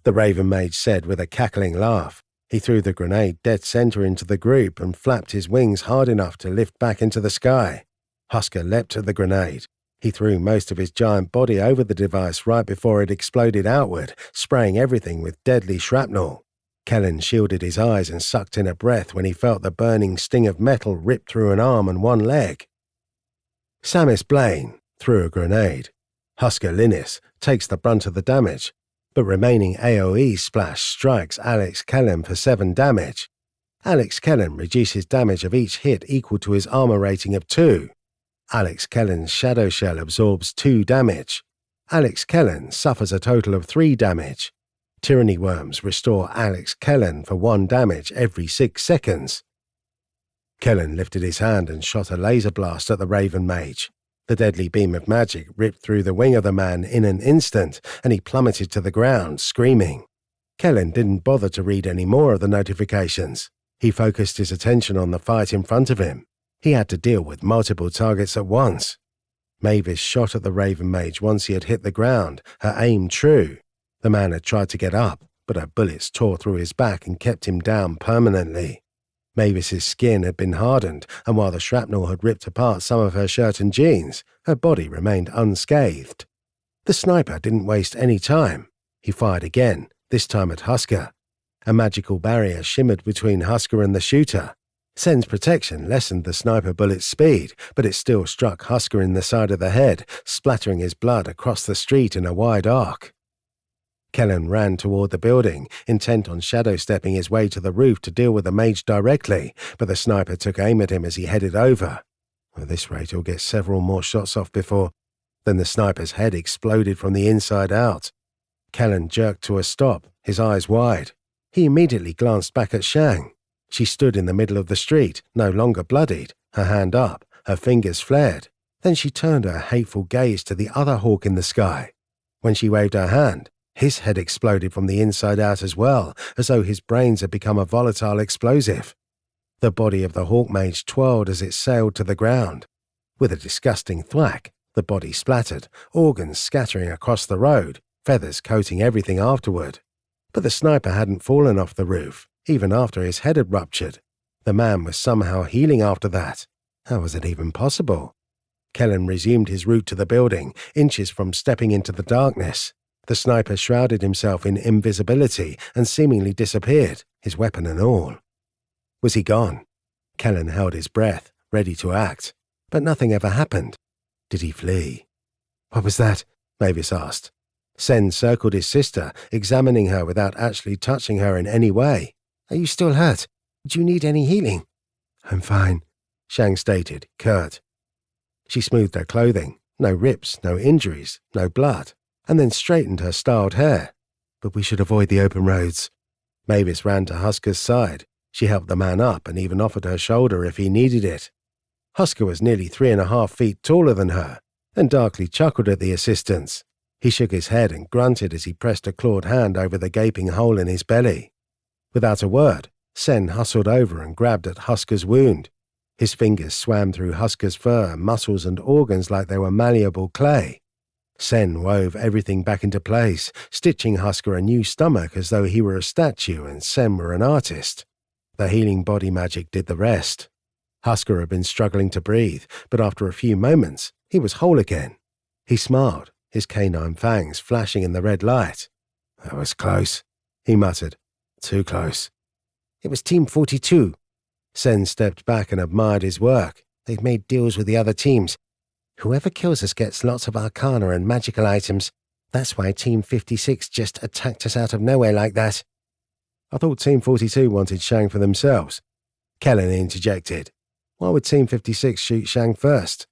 the raven mage said with a cackling laugh. He threw the grenade dead center into the group and flapped his wings hard enough to lift back into the sky. Husker leapt at the grenade. He threw most of his giant body over the device right before it exploded outward, spraying everything with deadly shrapnel. Kellen shielded his eyes and sucked in a breath when he felt the burning sting of metal rip through an arm and one leg. Samus Blaine threw a grenade. Husker Linus takes the brunt of the damage, but remaining AoE splash strikes Alex Kellen for 7 damage. Alex Kellen reduces damage of each hit equal to his armor rating of 2. Alex Kellen's Shadow Shell absorbs 2 damage. Alex Kellen suffers a total of 3 damage. Tyranny Worms restore Alex Kellen for 1 damage every 6 seconds. Kellen lifted his hand and shot a laser blast at the Raven Mage. The deadly beam of magic ripped through the wing of the man in an instant, and he plummeted to the ground, screaming. Kellen didn't bother to read any more of the notifications. He focused his attention on the fight in front of him. He had to deal with multiple targets at once. Mavis shot at the Raven Mage once he had hit the ground, her aim true. The man had tried to get up, but her bullets tore through his back and kept him down permanently. Mavis's skin had been hardened, and while the shrapnel had ripped apart some of her shirt and jeans, her body remained unscathed. The sniper didn't waste any time. He fired again, this time at Husker. A magical barrier shimmered between Husker and the shooter. Sen's protection lessened the sniper bullet's speed, but it still struck Husker in the side of the head, splattering his blood across the street in a wide arc. Kellen ran toward the building, intent on shadow-stepping his way to the roof to deal with the mage directly, but the sniper took aim at him as he headed over. At this rate, he'll get several more shots off before... Then the sniper's head exploded from the inside out. Kellen jerked to a stop, his eyes wide. He immediately glanced back at Shang. She stood in the middle of the street, no longer bloodied, her hand up, her fingers flared. Then she turned her hateful gaze to the other hawk in the sky. When she waved her hand, his head exploded from the inside out as well, as though his brains had become a volatile explosive. The body of the hawk mage twirled as it sailed to the ground. With a disgusting thwack, the body splattered, organs scattering across the road, feathers coating everything afterward. But the sniper hadn't fallen off the roof, even after his head had ruptured. The man was somehow healing after that. How was it even possible? Kellen resumed his route to the building, inches from stepping into the darkness. The sniper shrouded himself in invisibility and seemingly disappeared, his weapon and all. Was he gone? Kellen held his breath, ready to act, but nothing ever happened. Did he flee? What was that? Mavis asked. Sen circled his sister, examining her without actually touching her in any way. Are you still hurt? Do you need any healing? I'm fine, Shang stated, curt. She smoothed her clothing. No rips, no injuries, no blood, and then straightened her styled hair. But we should avoid the open roads. Mavis ran to Husker's side. She helped the man up and even offered her shoulder if he needed it. Husker was nearly 3.5 feet taller than her, and darkly chuckled at the assistance. He shook his head and grunted as he pressed a clawed hand over the gaping hole in his belly. Without a word, Sen hustled over and grabbed at Husker's wound. His fingers swam through Husker's fur, muscles and organs like they were malleable clay. Sen wove everything back into place, stitching Husker a new stomach as though he were a statue and Sen were an artist. The healing body magic did the rest. Husker had been struggling to breathe, but after a few moments, he was whole again. He smiled, his canine fangs flashing in the red light. That was close, he muttered. Too close. It was Team 42. Sen stepped back and admired his work. They've made deals with the other teams. Whoever kills us gets lots of arcana and magical items. That's why Team 56 just attacked us out of nowhere like that. I thought Team 42 wanted Shang for themselves. Kellen interjected. Why would Team 56 shoot Shang first?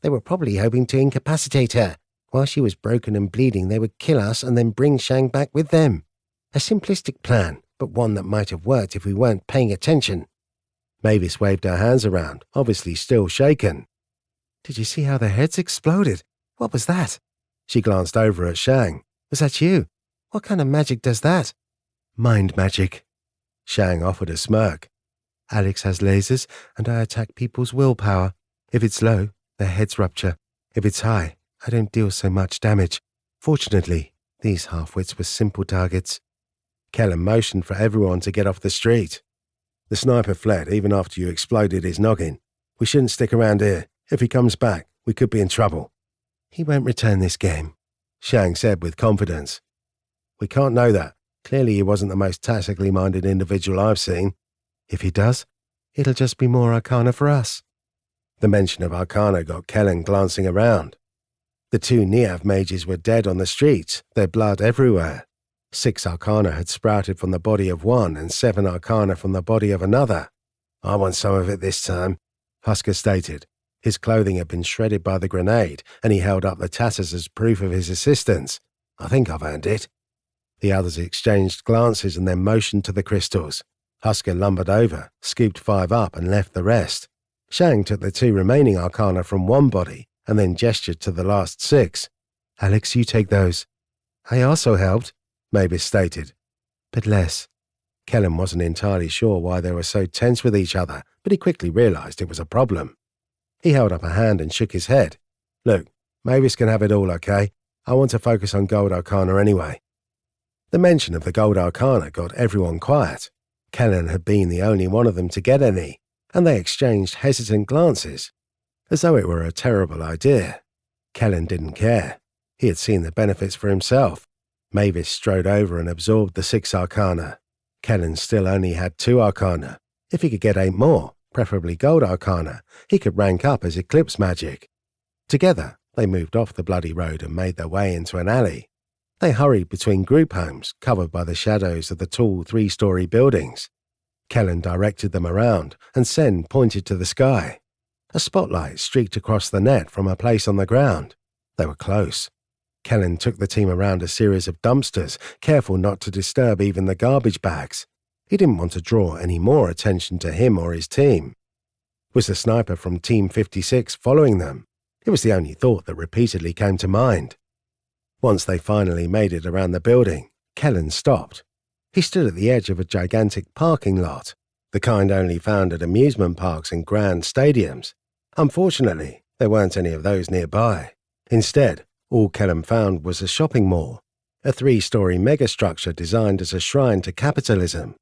They were probably hoping to incapacitate her. While she was broken and bleeding, they would kill us and then bring Shang back with them. A simplistic plan, but one that might have worked if we weren't paying attention. Mavis waved her hands around, obviously still shaken. Did you see how their heads exploded? What was that? She glanced over at Shang. Was that you? What kind of magic does that? Mind magic. Shang offered a smirk. Alex has lasers, and I attack people's willpower. If it's low, their heads rupture. If it's high, I don't deal so much damage. Fortunately, these half-wits were simple targets. Kellen motioned for everyone to get off the street. The sniper fled even after you exploded his noggin. We shouldn't stick around here. If he comes back, we could be in trouble. He won't return this game, Shang said with confidence. We can't know that. Clearly he wasn't the most tactically minded individual I've seen. If he does, it'll just be more arcana for us. The mention of arcana got Kellen glancing around. The 2 Neav mages were dead on the streets, their blood everywhere. 6 arcana had sprouted from the body of one and 7 arcana from the body of another. I want some of it this time, Husker stated. His clothing had been shredded by the grenade, and he held up the tatters as proof of his assistance. I think I've earned it. The others exchanged glances and then motioned to the crystals. Husker lumbered over, scooped 5 up and left the rest. Shang took the 2 remaining arcana from one body and then gestured to the last 6. Alex, you take those. I also helped, Mavis stated. But less. Kellen wasn't entirely sure why they were so tense with each other, but he quickly realized it was a problem. He held up a hand and shook his head. Look, Mavis can have it all, okay? I want to focus on gold arcana anyway. The mention of the gold arcana got everyone quiet. Kellen had been the only one of them to get any, and they exchanged hesitant glances, as though it were a terrible idea. Kellen didn't care. He had seen the benefits for himself. Mavis strode over and absorbed the 6 arcana. Kellen still only had 2 arcana. If he could get 8 more, preferably gold arcana, he could rank up as eclipse magic. Together, they moved off the bloody road and made their way into an alley. They hurried between group homes, covered by the shadows of the tall 3-story buildings. Kellen directed them around, and Sen pointed to the sky. A spotlight streaked across the net from a place on the ground. They were close. Kellen took the team around a series of dumpsters, careful not to disturb even the garbage bags. He didn't want to draw any more attention to him or his team. Was the sniper from Team 56 following them? It was the only thought that repeatedly came to mind. Once they finally made it around the building, Kellen stopped. He stood at the edge of a gigantic parking lot, the kind only found at amusement parks and grand stadiums. Unfortunately, there weren't any of those nearby. Instead, all Kellen found was a shopping mall, a 3-story megastructure designed as a shrine to capitalism.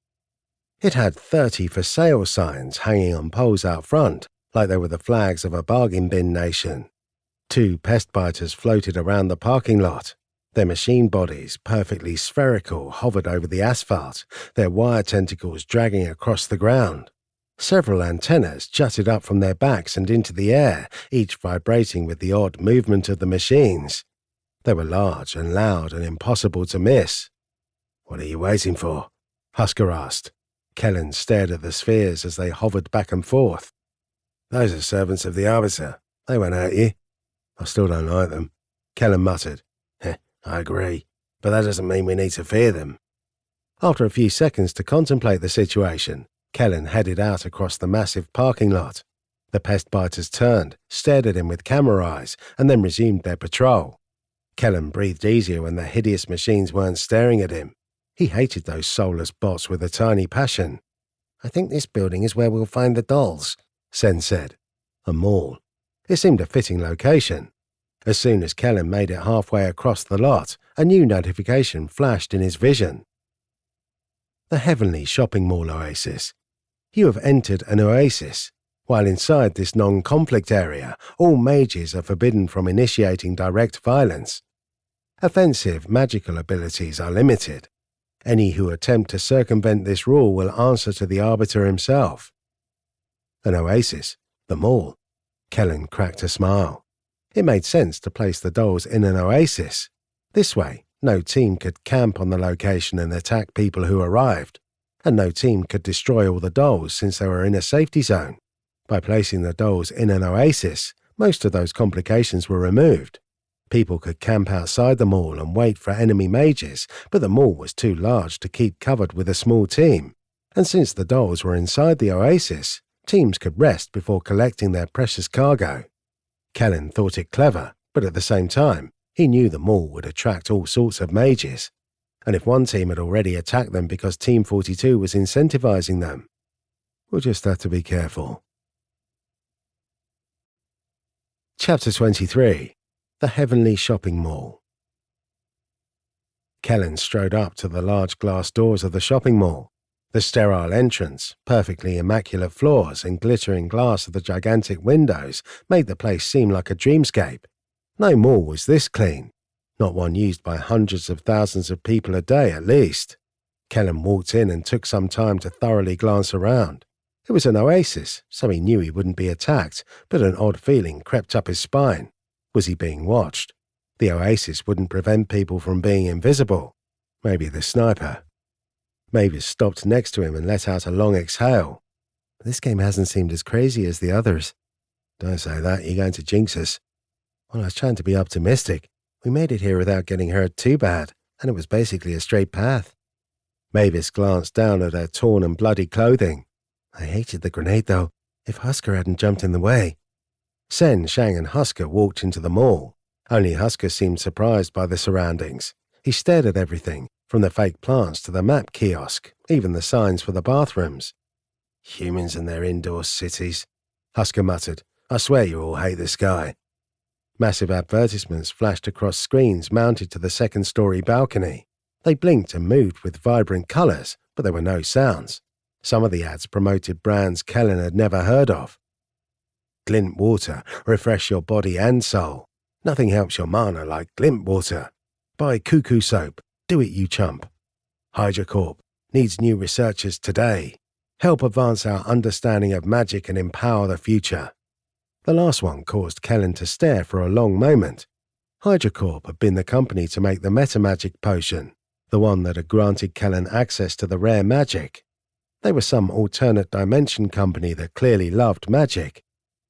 It had 30 for sale signs hanging on poles out front, like they were the flags of a bargain bin nation. 2 pest biters floated around the parking lot. Their machine bodies, perfectly spherical, hovered over the asphalt, their wire tentacles dragging across the ground. Several antennas jutted up from their backs and into the air, each vibrating with the odd movement of the machines. They were large and loud and impossible to miss. "What are you waiting for?" Husker asked. Kellen stared at the spheres as they hovered back and forth. "Those are servants of the Arbiter. They won't hurt you." "I still don't like them," Kellen muttered. "I agree, but that doesn't mean we need to fear them." After a few seconds to contemplate the situation, Kellen headed out across the massive parking lot. The pest biters turned, stared at him with camera eyes, and then resumed their patrol. Kellen breathed easier when the hideous machines weren't staring at him. He hated those soulless bots with a tiny passion. "I think this building is where we'll find the dolls," Sen said. A mall. It seemed a fitting location. As soon as Kellen made it halfway across the lot, a new notification flashed in his vision. The Heavenly Shopping Mall Oasis. You have entered an oasis. While inside this non-conflict area, all mages are forbidden from initiating direct violence. Offensive magical abilities are limited. Any who attempt to circumvent this rule will answer to the Arbiter himself. An oasis? The mall? Kellen cracked a smile. It made sense to place the dolls in an oasis. This way, no team could camp on the location and attack people who arrived, and no team could destroy all the dolls since they were in a safety zone. By placing the dolls in an oasis, most of those complications were removed. People could camp outside the mall and wait for enemy mages, but the mall was too large to keep covered with a small team, and since the dolls were inside the oasis, teams could rest before collecting their precious cargo. Kellen thought it clever, but at the same time, he knew the mall would attract all sorts of mages, and if one team had already attacked them because Team 42 was incentivizing them, we'll just have to be careful. Chapter 23. The Heavenly Shopping Mall. Kellen strode up to the large glass doors of the shopping mall. The sterile entrance, perfectly immaculate floors, and glittering glass of the gigantic windows made the place seem like a dreamscape. No mall was this clean, not one used by hundreds of thousands of people a day at least. Kellen walked in and took some time to thoroughly glance around. It was an oasis, so he knew he wouldn't be attacked, but an odd feeling crept up his spine. Was he being watched? The oasis wouldn't prevent people from being invisible. Maybe the sniper. Mavis stopped next to him and let out a long exhale. "This game hasn't seemed as crazy as the others." "Don't say that, you're going to jinx us." "Well, I was trying to be optimistic. We made it here without getting hurt too bad, and it was basically a straight path." Mavis glanced down at her torn and bloody clothing. "I hated the grenade, though. If Husker hadn't jumped in the way." Sen, Shang, and Husker walked into the mall. Only Husker seemed surprised by the surroundings. He stared at everything, from the fake plants to the map kiosk, even the signs for the bathrooms. "Humans and their indoor cities," Husker muttered. "I swear you all hate the sky." Massive advertisements flashed across screens mounted to the second-story balcony. They blinked and moved with vibrant colors, but there were no sounds. Some of the ads promoted brands Kellen had never heard of. Glint water, refresh your body and soul. Nothing helps your mana like Glint water. Buy Cuckoo soap. Do it, you chump. HydroCorp needs new researchers today. Help advance our understanding of magic and empower the future. The last one caused Kellen to stare for a long moment. HydroCorp had been the company to make the metamagic potion, the one that had granted Kellen access to the rare magic. They were some alternate dimension company that clearly loved magic.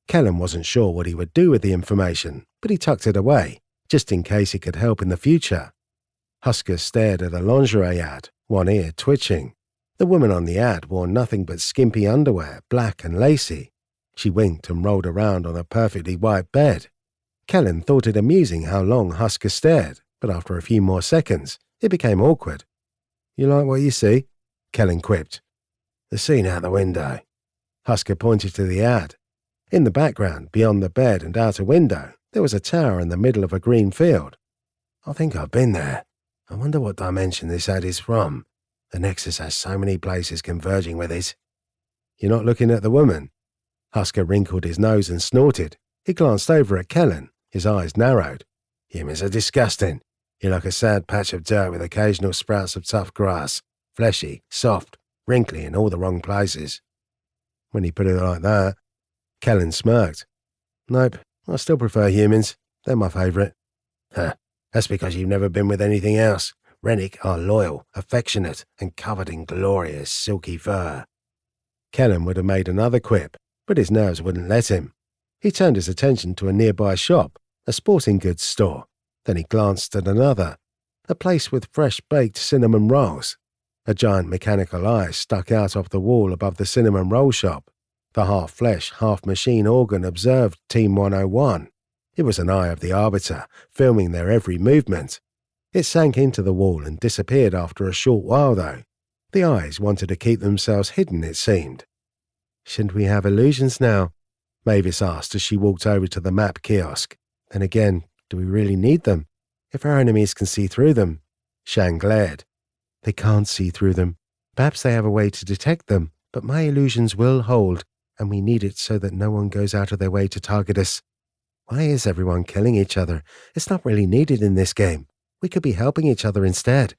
Kellen wasn't sure what he would do with the information, but he tucked it away, just in case it could help in the future. Husker stared at a lingerie ad, one ear twitching. The woman on the ad wore nothing but skimpy underwear, black and lacy. She winked and rolled around on a perfectly white bed. Kellen thought it amusing how long Husker stared, but after a few more seconds, it became awkward. "You like what you see?" Kellen quipped. "The scene out the window." Husker pointed to the ad. In the background, beyond the bed and out a window, there was a tower in the middle of a green field. "I think I've been there. I wonder what dimension this ad is from. The Nexus has so many places converging with it. You're not looking at the woman? Husker wrinkled his nose and snorted. He glanced over at Kellen, his eyes narrowed. Humans are disgusting. You're like a sad patch of dirt with occasional sprouts of tough grass, fleshy, soft, wrinkly in all the wrong places. When he put it like that, Kellen smirked. Nope, I still prefer humans. They're my favourite. Huh, that's because you've never been with anything else. Rennick are loyal, affectionate, and covered in glorious silky fur. Kellen would have made another quip, but his nerves wouldn't let him. He turned his attention to a nearby shop, a sporting goods store. Then he glanced at another, a place with fresh-baked cinnamon rolls. A giant mechanical eye stuck out off the wall above the cinnamon roll shop. The half-flesh, half-machine organ observed Team 101. It was an eye of the Arbiter, filming their every movement. It sank into the wall and disappeared after a short while, though. The eyes wanted to keep themselves hidden, it seemed. Shouldn't we have illusions now? Mavis asked as she walked over to the map kiosk. Then again, do we really need them? If our enemies can see through them? Shang glared. They can't see through them. Perhaps they have a way to detect them, but my illusions will hold, and we need it so that no one goes out of their way to target us. Why is everyone killing each other? It's not really needed in this game. We could be helping each other instead.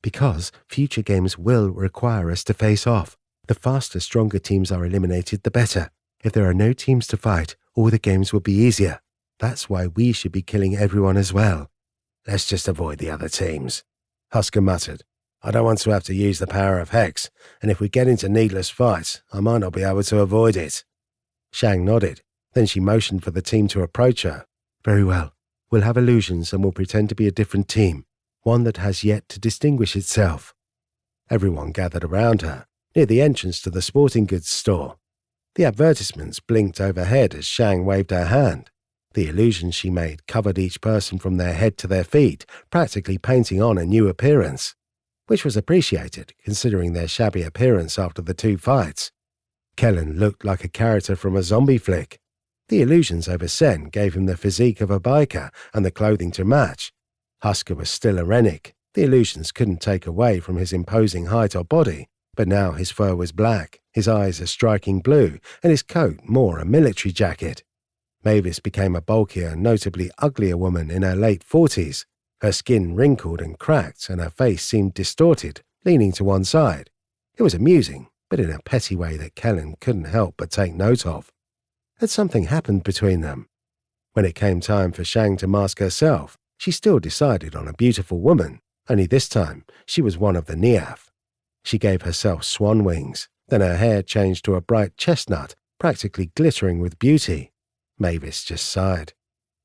Because future games will require us to face off. The faster, stronger teams are eliminated, the better. If there are no teams to fight, all the games will be easier. That's why we should be killing everyone as well. Let's just avoid the other teams. Husker muttered. I don't want to have to use the power of Hex, and if we get into needless fights, I might not be able to avoid it. Shang nodded. Then she motioned for the team to approach her. Very well. We'll have illusions and we'll pretend to be a different team, one that has yet to distinguish itself. Everyone gathered around her, near the entrance to the sporting goods store. The advertisements blinked overhead as Shang waved her hand. The illusions she made covered each person from their head to their feet, practically painting on a new appearance, which was appreciated considering their shabby appearance after the two fights. Kellen looked like a character from a zombie flick. The illusions over Sen gave him the physique of a biker and the clothing to match. Husker was still a Rennick. The illusions couldn't take away from his imposing height or body, but now his fur was black, his eyes a striking blue, and his coat more a military jacket. Mavis became a bulkier, notably uglier woman in her late 40s. Her skin wrinkled and cracked, and her face seemed distorted, leaning to one side. It was amusing, but in a petty way that Kellen couldn't help but take note of. Had something happened between them? When it came time for Shang to mask herself, she still decided on a beautiful woman, only this time she was one of the Neath. She gave herself swan wings, then her hair changed to a bright chestnut, practically glittering with beauty. Mavis just sighed.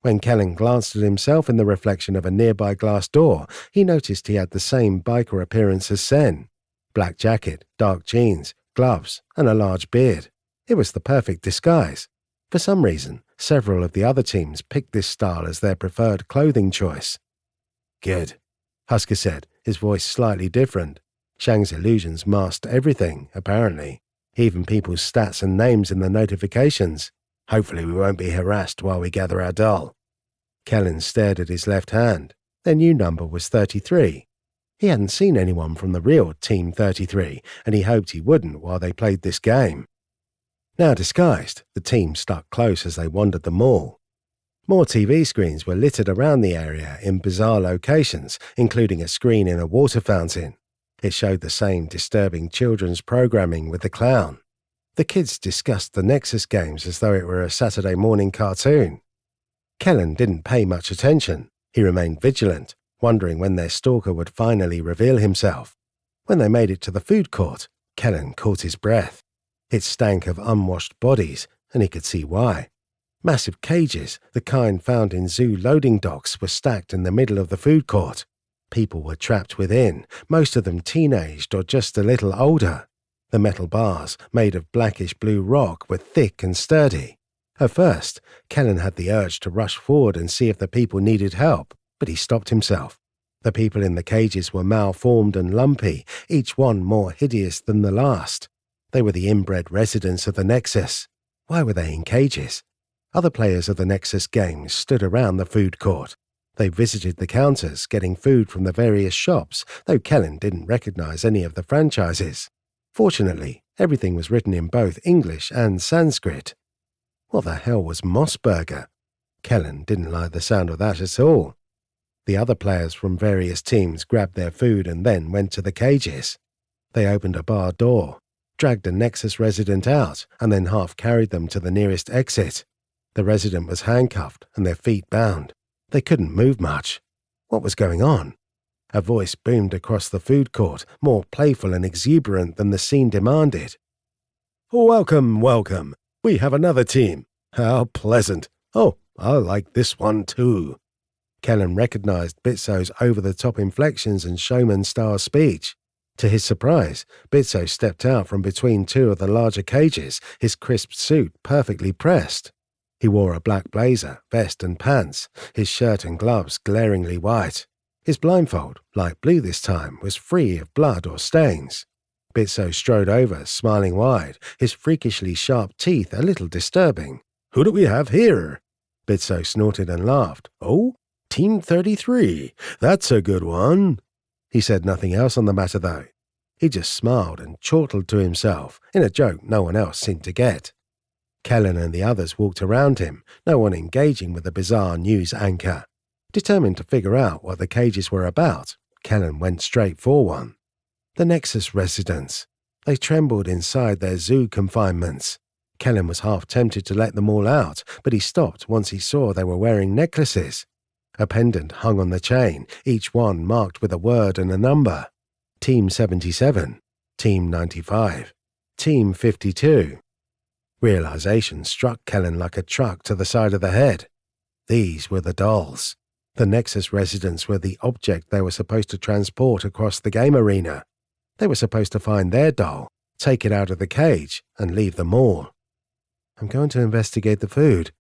When Kellen glanced at himself in the reflection of a nearby glass door, he noticed he had the same biker appearance as Sen. Black jacket, dark jeans, gloves, and a large beard. It was the perfect disguise. For some reason, several of the other teams picked this style as their preferred clothing choice. Good, Husker said, his voice slightly different. Shang's illusions masked everything, apparently, even people's stats and names in the notifications. Hopefully we won't be harassed while we gather our doll. Kellen stared at his left hand. Their new number was 33. He hadn't seen anyone from the real Team 33, and he hoped he wouldn't while they played this game. Now disguised, the team stuck close as they wandered the mall. More TV screens were littered around the area in bizarre locations, including a screen in a water fountain. It showed the same disturbing children's programming with the clown. The kids discussed the Nexus games as though it were a Saturday morning cartoon. Kellen didn't pay much attention. He remained vigilant, wondering when their stalker would finally reveal himself. When they made it to the food court, Kellen caught his breath. It stank of unwashed bodies, and he could see why. Massive cages, the kind found in zoo loading docks, were stacked in the middle of the food court. People were trapped within, most of them teenaged or just a little older. The metal bars, made of blackish-blue rock, were thick and sturdy. At first, Kellen had the urge to rush forward and see if the people needed help, but he stopped himself. The people in the cages were malformed and lumpy, each one more hideous than the last. They were the inbred residents of the Nexus. Why were they in cages? Other players of the Nexus games stood around the food court. They visited the counters, getting food from the various shops, though Kellen didn't recognize any of the franchises. Fortunately, everything was written in both English and Sanskrit. What the hell was Mossburger? Kellen didn't like the sound of that at all. The other players from various teams grabbed their food and then went to the cages. They opened a bar door, dragged a Nexus resident out, and then half-carried them to the nearest exit. The resident was handcuffed and their feet bound. They couldn't move much. What was going on? A voice boomed across the food court, more playful and exuberant than the scene demanded. "Welcome, welcome. We have another team. How pleasant. Oh, I like this one too." Kellen recognized Bitso's over-the-top inflections and showman-style speech. To his surprise, Bitso stepped out from between two of the larger cages, his crisp suit perfectly pressed. He wore a black blazer, vest and pants, his shirt and gloves glaringly white. His blindfold, light blue this time, was free of blood or stains. Bitso strode over, smiling wide, his freakishly sharp teeth a little disturbing. "Who do we have here?" Bitso snorted and laughed. "Oh, Team 33. That's a good one." He said nothing else on the matter, though. He just smiled and chortled to himself, in a joke no one else seemed to get. Kellen and the others walked around him, no one engaging with the bizarre news anchor. Determined to figure out what the cages were about, Kellen went straight for one. The Nexus residents. They trembled inside their zoo confinements. Kellen was half tempted to let them all out, but he stopped once he saw they were wearing necklaces. A pendant hung on the chain, each one marked with a word and a number. Team 77, Team 95, Team 52. Realization struck Kellen like a truck to the side of the head. These were the dolls. The Nexus residents were the object they were supposed to transport across the game arena. They were supposed to find their doll, take it out of the cage, and leave them all. "I'm going to investigate the food,"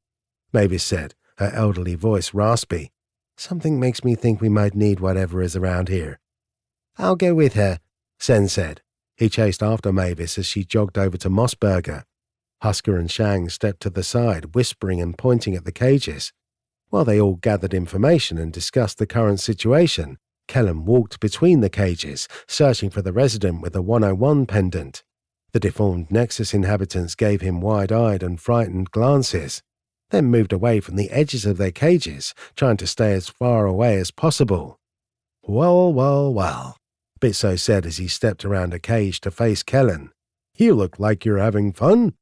Mavis said, her elderly voice raspy. "Something makes me think we might need whatever is around here." "I'll go with her," Sen said. He chased after Mavis as she jogged over to Mossburger. Husker and Shang stepped to the side, whispering and pointing at the cages. While they all gathered information and discussed the current situation, Kellen walked between the cages, searching for the resident with the 101 pendant. The deformed Nexus inhabitants gave him wide-eyed and frightened glances, then moved away from the edges of their cages, trying to stay as far away as possible. "Well, well, well," Bitso said as he stepped around a cage to face Kellen. "You look like you're having fun."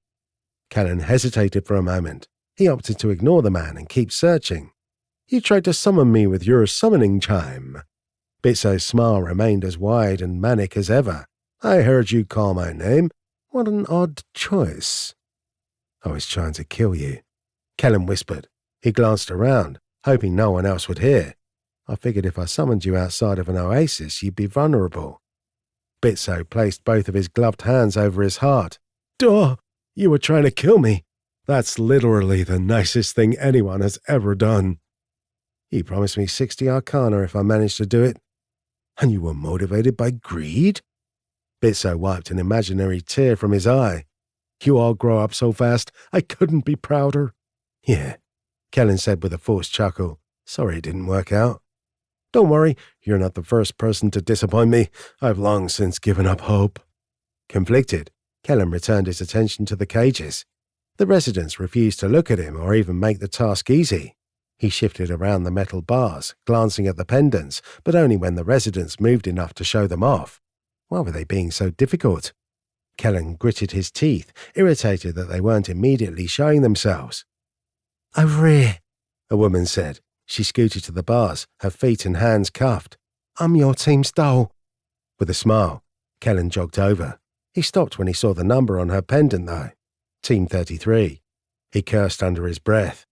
Kellen hesitated for a moment. He opted to ignore the man and keep searching. "You tried to summon me with your summoning chime." Bitso's smile remained as wide and manic as ever. "I heard you call my name. What an odd choice." "I was trying to kill you," Kellen whispered. He glanced around, hoping no one else would hear. "I figured if I summoned you outside of an oasis, you'd be vulnerable." Bitso placed both of his gloved hands over his heart. "Duh! You were trying to kill me. That's literally the nicest thing anyone has ever done." "You promised me 60 arcana if I managed to do it." "And you were motivated by greed?" Bitso wiped an imaginary tear from his eye. "You all grow up so fast, I couldn't be prouder." "Yeah," Kellen said with a forced chuckle. "Sorry it didn't work out." "Don't worry, you're not the first person to disappoint me. I've long since given up hope." Conflicted, Kellen returned his attention to the cages. The residents refused to look at him or even make the task easy. He shifted around the metal bars, glancing at the pendants, but only when the residents moved enough to show them off. Why were they being so difficult? Kellen gritted his teeth, irritated that they weren't immediately showing themselves. "Over here," a woman said. She scooted to the bars, her feet and hands cuffed. "I'm your team's doll." With a smile, Kellen jogged over. He stopped when he saw the number on her pendant, though. Team 33. He cursed under his breath.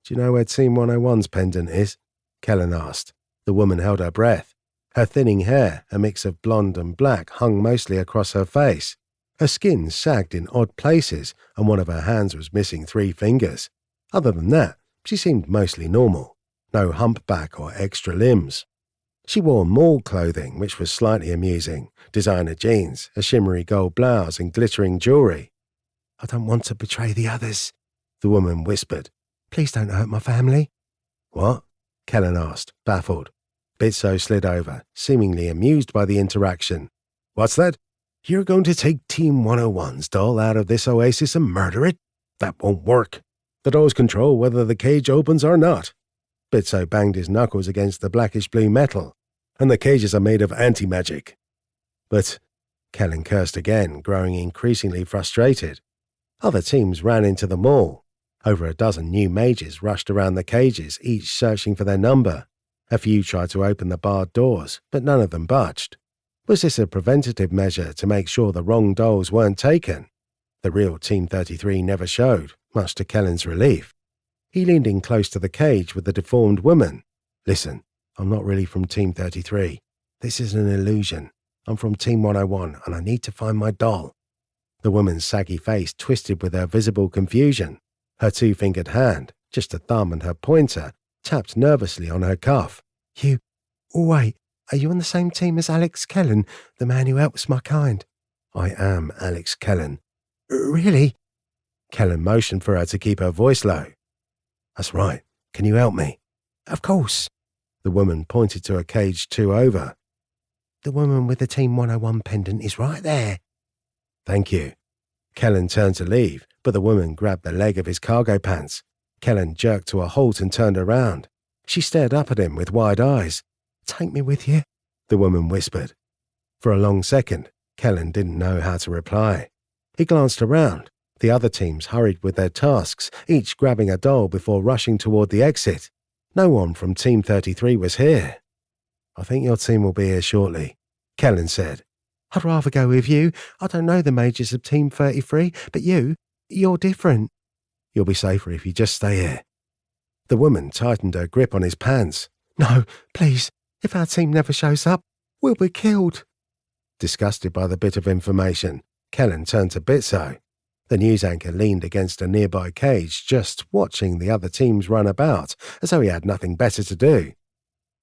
"Do you know where Team 101's pendant is?" Kellen asked. The woman held her breath. Her thinning hair, a mix of blonde and black, hung mostly across her face. Her skin sagged in odd places, and one of her hands was missing 3 fingers. Other than that, she seemed mostly normal. No humpback or extra limbs. She wore mall clothing, which was slightly amusing. Designer jeans, a shimmery gold blouse, and glittering jewelry. "I don't want to betray the others," the woman whispered. "Please don't hurt my family." "What?" Kellen asked, baffled. Bitso slid over, seemingly amused by the interaction. What's that? You're going to take Team 101's doll out of this oasis and murder it? That won't work. The dolls control whether the cage opens or not. Bitso banged his knuckles against the blackish-blue metal, and the cages are made of anti-magic. But, Kellen cursed again, growing increasingly frustrated. Other teams ran into the mall. Over a dozen new mages rushed around the cages, each searching for their number. A few tried to open the barred doors, but none of them budged. Was this a preventative measure to make sure the wrong dolls weren't taken? The real Team 33 never showed, much to Kellen's relief. He leaned in close to the cage with the deformed woman. Listen, I'm not really from Team 33. This is an illusion. I'm from Team 101 and I need to find my doll. The woman's saggy face twisted with her visible confusion. Her two-fingered hand, just a thumb and her pointer, tapped nervously on her cuff. Wait, are you on the same team as Alex Kellen, the man who helps my kind? I am Alex Kellen. Really? Kellen motioned for her to keep her voice low. That's right. Can you help me? Of course. The woman pointed to a cage 2 over. The woman with the Team 101 pendant is right there. Thank you. Kellen turned to leave, but the woman grabbed the leg of his cargo pants. Kellen jerked to a halt and turned around. She stared up at him with wide eyes. Take me with you, the woman whispered. For a long second, Kellen didn't know how to reply. He glanced around. The other teams hurried with their tasks, each grabbing a doll before rushing toward the exit. No one from Team 33 was here. I think your team will be here shortly, Kellen said. I'd rather go with you. I don't know the majors of Team 33, but you're different. You'll be safer if you just stay here. The woman tightened her grip on his pants. No, please. If our team never shows up, we'll be killed. Disgusted by the bit of information, Kellen turned to Bitso. The news anchor leaned against a nearby cage, just watching the other teams run about, as though he had nothing better to do.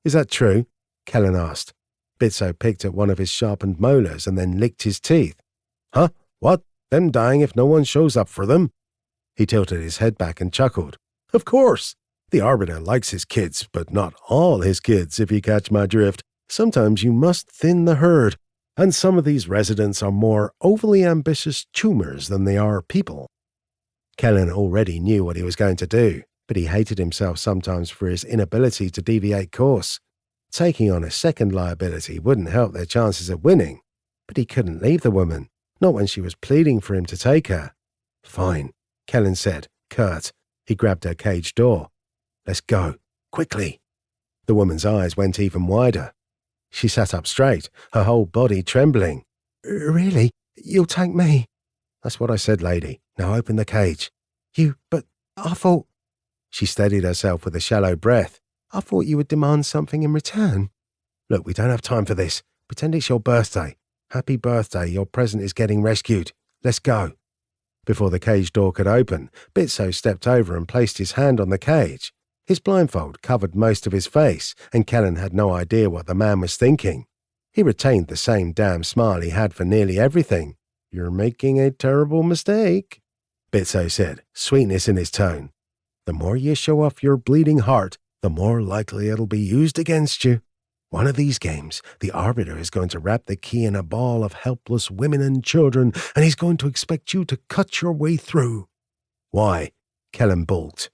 Is that true? Kellen asked. Bitso picked at one of his sharpened molars and then licked his teeth. Huh? What? Them dying if no one shows up for them? He tilted his head back and chuckled. Of course. The Arbiter likes his kids, but not all his kids, if you catch my drift. Sometimes you must thin the herd, and some of these residents are more overly ambitious tumors than they are people. Kellen already knew what he was going to do, but he hated himself sometimes for his inability to deviate course. Taking on a second liability wouldn't help their chances of winning, but he couldn't leave the woman, not when she was pleading for him to take her. Fine, Kellen said, curt. He grabbed her cage door. Let's go, quickly. The woman's eyes went even wider. She sat up straight, her whole body trembling. Really? You'll take me? That's what I said, lady. Now open the cage. But I thought... She steadied herself with a shallow breath. I thought you would demand something in return. Look, we don't have time for this. Pretend it's your birthday. Happy birthday, your present is getting rescued. Let's go. Before the cage door could open, Bitso stepped over and placed his hand on the cage. His blindfold covered most of his face, and Kellen had no idea what the man was thinking. He retained the same damn smile he had for nearly everything. You're making a terrible mistake, Bitso said, sweetness in his tone. The more you show off your bleeding heart, the more likely it'll be used against you. One of these games, the Arbiter is going to wrap the key in a ball of helpless women and children, and he's going to expect you to cut your way through. Why? Kellen balked.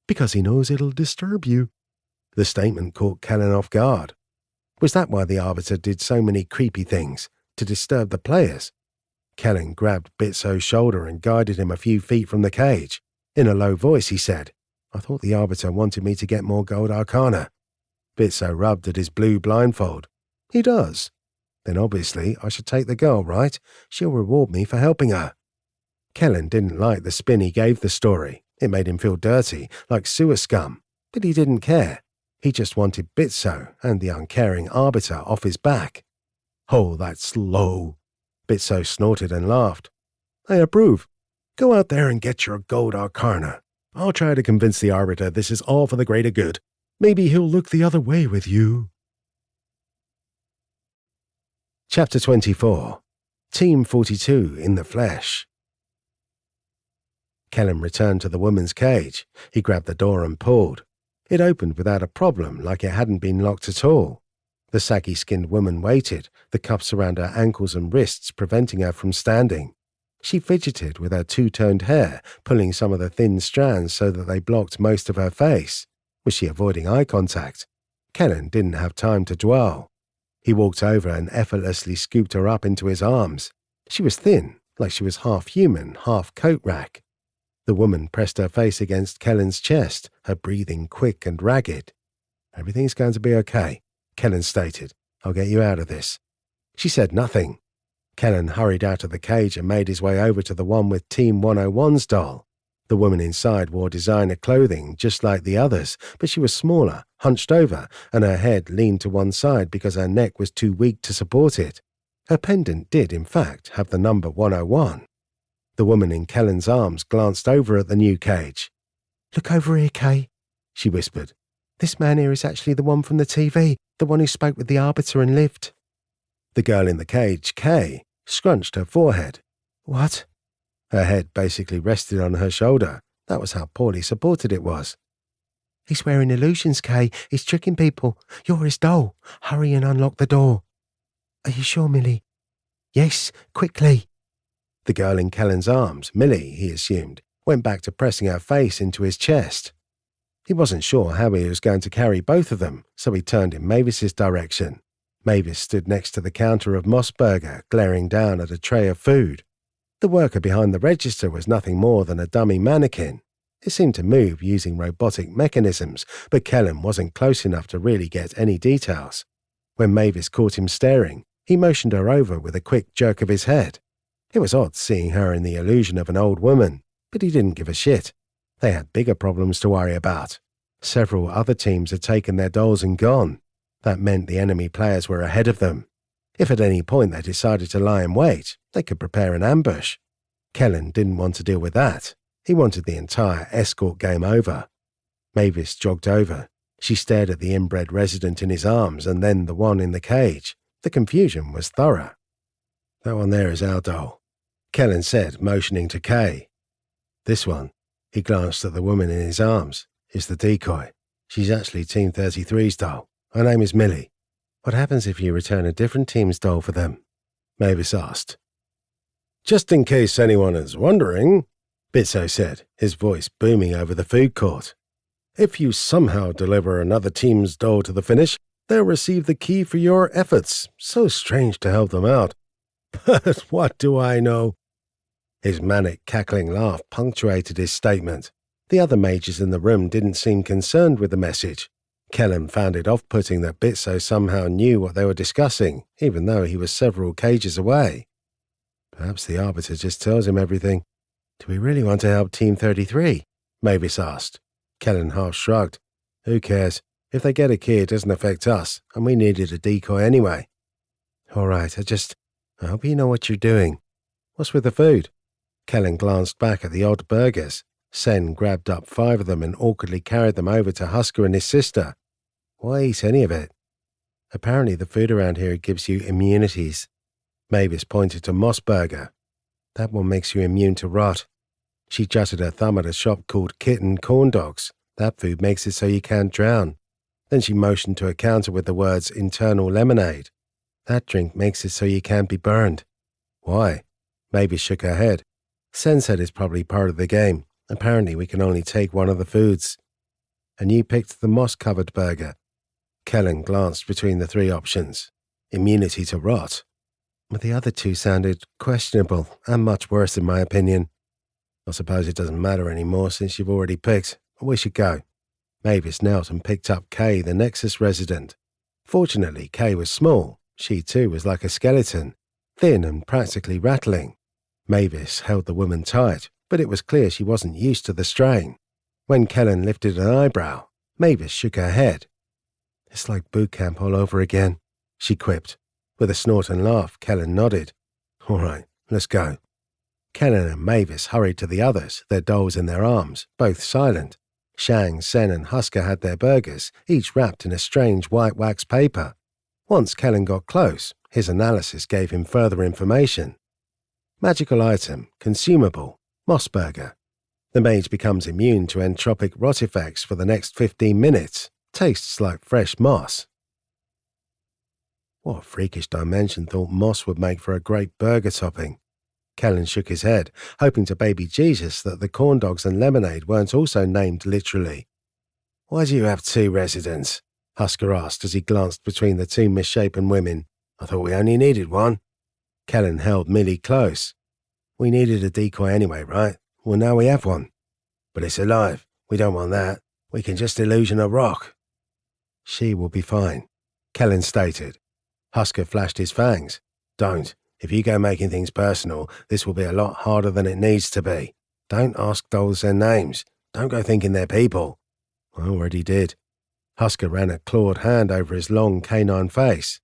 Because he knows it'll disturb you. The statement caught Kellen off guard. Was that why the Arbiter did so many creepy things? To disturb the players? Kellen grabbed Bitso's shoulder and guided him a few feet from the cage. In a low voice, he said, I thought the Arbiter wanted me to get more gold arcana. Bitso rubbed at his blue blindfold. He does. Then obviously I should take the girl, right? She'll reward me for helping her. Kellen didn't like the spin he gave the story. It made him feel dirty, like sewer scum. But he didn't care. He just wanted Bitso and the uncaring Arbiter off his back. Oh, that's low. Bitso snorted and laughed. I approve. Go out there and get your gold arcana. I'll try to convince the Arbiter this is all for the greater good. Maybe he'll look the other way with you. Chapter 24. Team 42 in the flesh. Kellen returned to the woman's cage. He grabbed the door and pulled. It opened without a problem, like it hadn't been locked at all. The saggy-skinned woman waited, the cuffs around her ankles and wrists preventing her from standing. She fidgeted with her two-toned hair, pulling some of the thin strands so that they blocked most of her face. Was she avoiding eye contact? Kellen didn't have time to dwell. He walked over and effortlessly scooped her up into his arms. She was thin, like she was half human, half coat rack. The woman pressed her face against Kellen's chest, her breathing quick and ragged. "Everything's going to be okay," Kellen stated. "I'll get you out of this." She said nothing. Kellen hurried out of the cage and made his way over to the one with Team 101's doll. The woman inside wore designer clothing just like the others, but she was smaller, hunched over, and her head leaned to one side because her neck was too weak to support it. Her pendant did, in fact, have the number 101. The woman in Kellen's arms glanced over at the new cage. "Look over here, Kay," she whispered. "This man here is actually the one from the TV, the one who spoke with the Arbiter and lived." The girl in the cage, Kay, scrunched her forehead. "What?" Her head basically rested on her shoulder. That was how poorly supported it was. "He's wearing illusions, Kay. He's tricking people. You're his doll. Hurry and unlock the door." "Are you sure, Millie?" "Yes, quickly." The girl in Kellen's arms, Millie, he assumed, went back to pressing her face into his chest. He wasn't sure how he was going to carry both of them, so he turned in Mavis's direction. Mavis stood next to the counter of Mossburger, glaring down at a tray of food. The worker behind the register was nothing more than a dummy mannequin. It seemed to move using robotic mechanisms, but Kellen wasn't close enough to really get any details. When Mavis caught him staring, he motioned her over with a quick jerk of his head. It was odd seeing her in the illusion of an old woman, but he didn't give a shit. They had bigger problems to worry about. Several other teams had taken their dolls and gone. That meant the enemy players were ahead of them. If at any point they decided to lie in wait, they could prepare an ambush. Kellen didn't want to deal with that. He wanted the entire escort game over. Mavis jogged over. She stared at the inbred resident in his arms and then the one in the cage. The confusion was thorough. "That one there is our doll," Kellen said, motioning to Kay. "This one," he glanced at the woman in his arms, "is the decoy. She's actually Team 33's doll. Her name is Millie." "What happens if you return a different team's doll for them?" Mavis asked. "Just in case anyone is wondering," Bitso said, his voice booming over the food court. "If you somehow deliver another team's doll to the finish, they'll receive the key for your efforts. So strange to help them out. But what do I know?" His manic, cackling laugh punctuated his statement. The other mages in the room didn't seem concerned with the message. Kellen found it off-putting that Bitso somehow knew what they were discussing, even though he was several cages away. Perhaps the Arbiter just tells him everything. "Do we really want to help Team 33? Mavis asked. Kellen half shrugged. "Who cares? If they get a key, it doesn't affect us, and we needed a decoy anyway." "All right, I hope you know what you're doing. What's with the food?" Kellen glanced back at the odd burgers. Sen grabbed up 5 of them and awkwardly carried them over to Husker and his sister. "Why eat any of it?" "Apparently the food around here gives you immunities." Mavis pointed to Mossburger. "That one makes you immune to rot." She jutted her thumb at a shop called Kitten Corn Dogs. "That food makes it so you can't drown." Then she motioned to a counter with the words internal lemonade. "That drink makes it so you can't be burned." "Why?" Mavis shook her head. "Sen said it's probably part of the game. Apparently we can only take one of the foods." "And you picked the moss-covered burger." Kellen glanced between the 3 options. Immunity to rot. But the other 2 sounded questionable and much worse in my opinion. "I suppose it doesn't matter anymore since you've already picked. We should go." Mavis knelt and picked up Kay, the Nexus resident. Fortunately, Kay was small. She too was like a skeleton, thin and practically rattling. Mavis held the woman tight, but it was clear she wasn't used to the strain. When Kellen lifted an eyebrow, Mavis shook her head. "It's like boot camp all over again," she quipped. With a snort and laugh, Kellen nodded. "All right, let's go." Kellen and Mavis hurried to the others, their dolls in their arms, both silent. Shang, Sen and Husker had their burgers, each wrapped in a strange white wax paper. Once Kellen got close, his analysis gave him further information. Magical item, consumable, Mossburger. The mage becomes immune to entropic rot effects for the next 15 minutes. Tastes like fresh moss. What a freakish dimension thought moss would make for a great burger topping. Kellen shook his head, hoping to baby Jesus that the corn dogs and lemonade weren't also named literally. "Why do you have 2 residents?" Husker asked as he glanced between the 2 misshapen women. "I thought we only needed 1. Kellen held Millie close. "We needed a decoy anyway, right? Well, now we have one. But it's alive. We don't want that. We can just illusion a rock." "She will be fine," Kellen stated. Husker flashed his fangs. "Don't. If you go making things personal, this will be a lot harder than it needs to be. Don't ask dolls their names. Don't go thinking they're people." "I already did." Husker ran a clawed hand over his long canine face.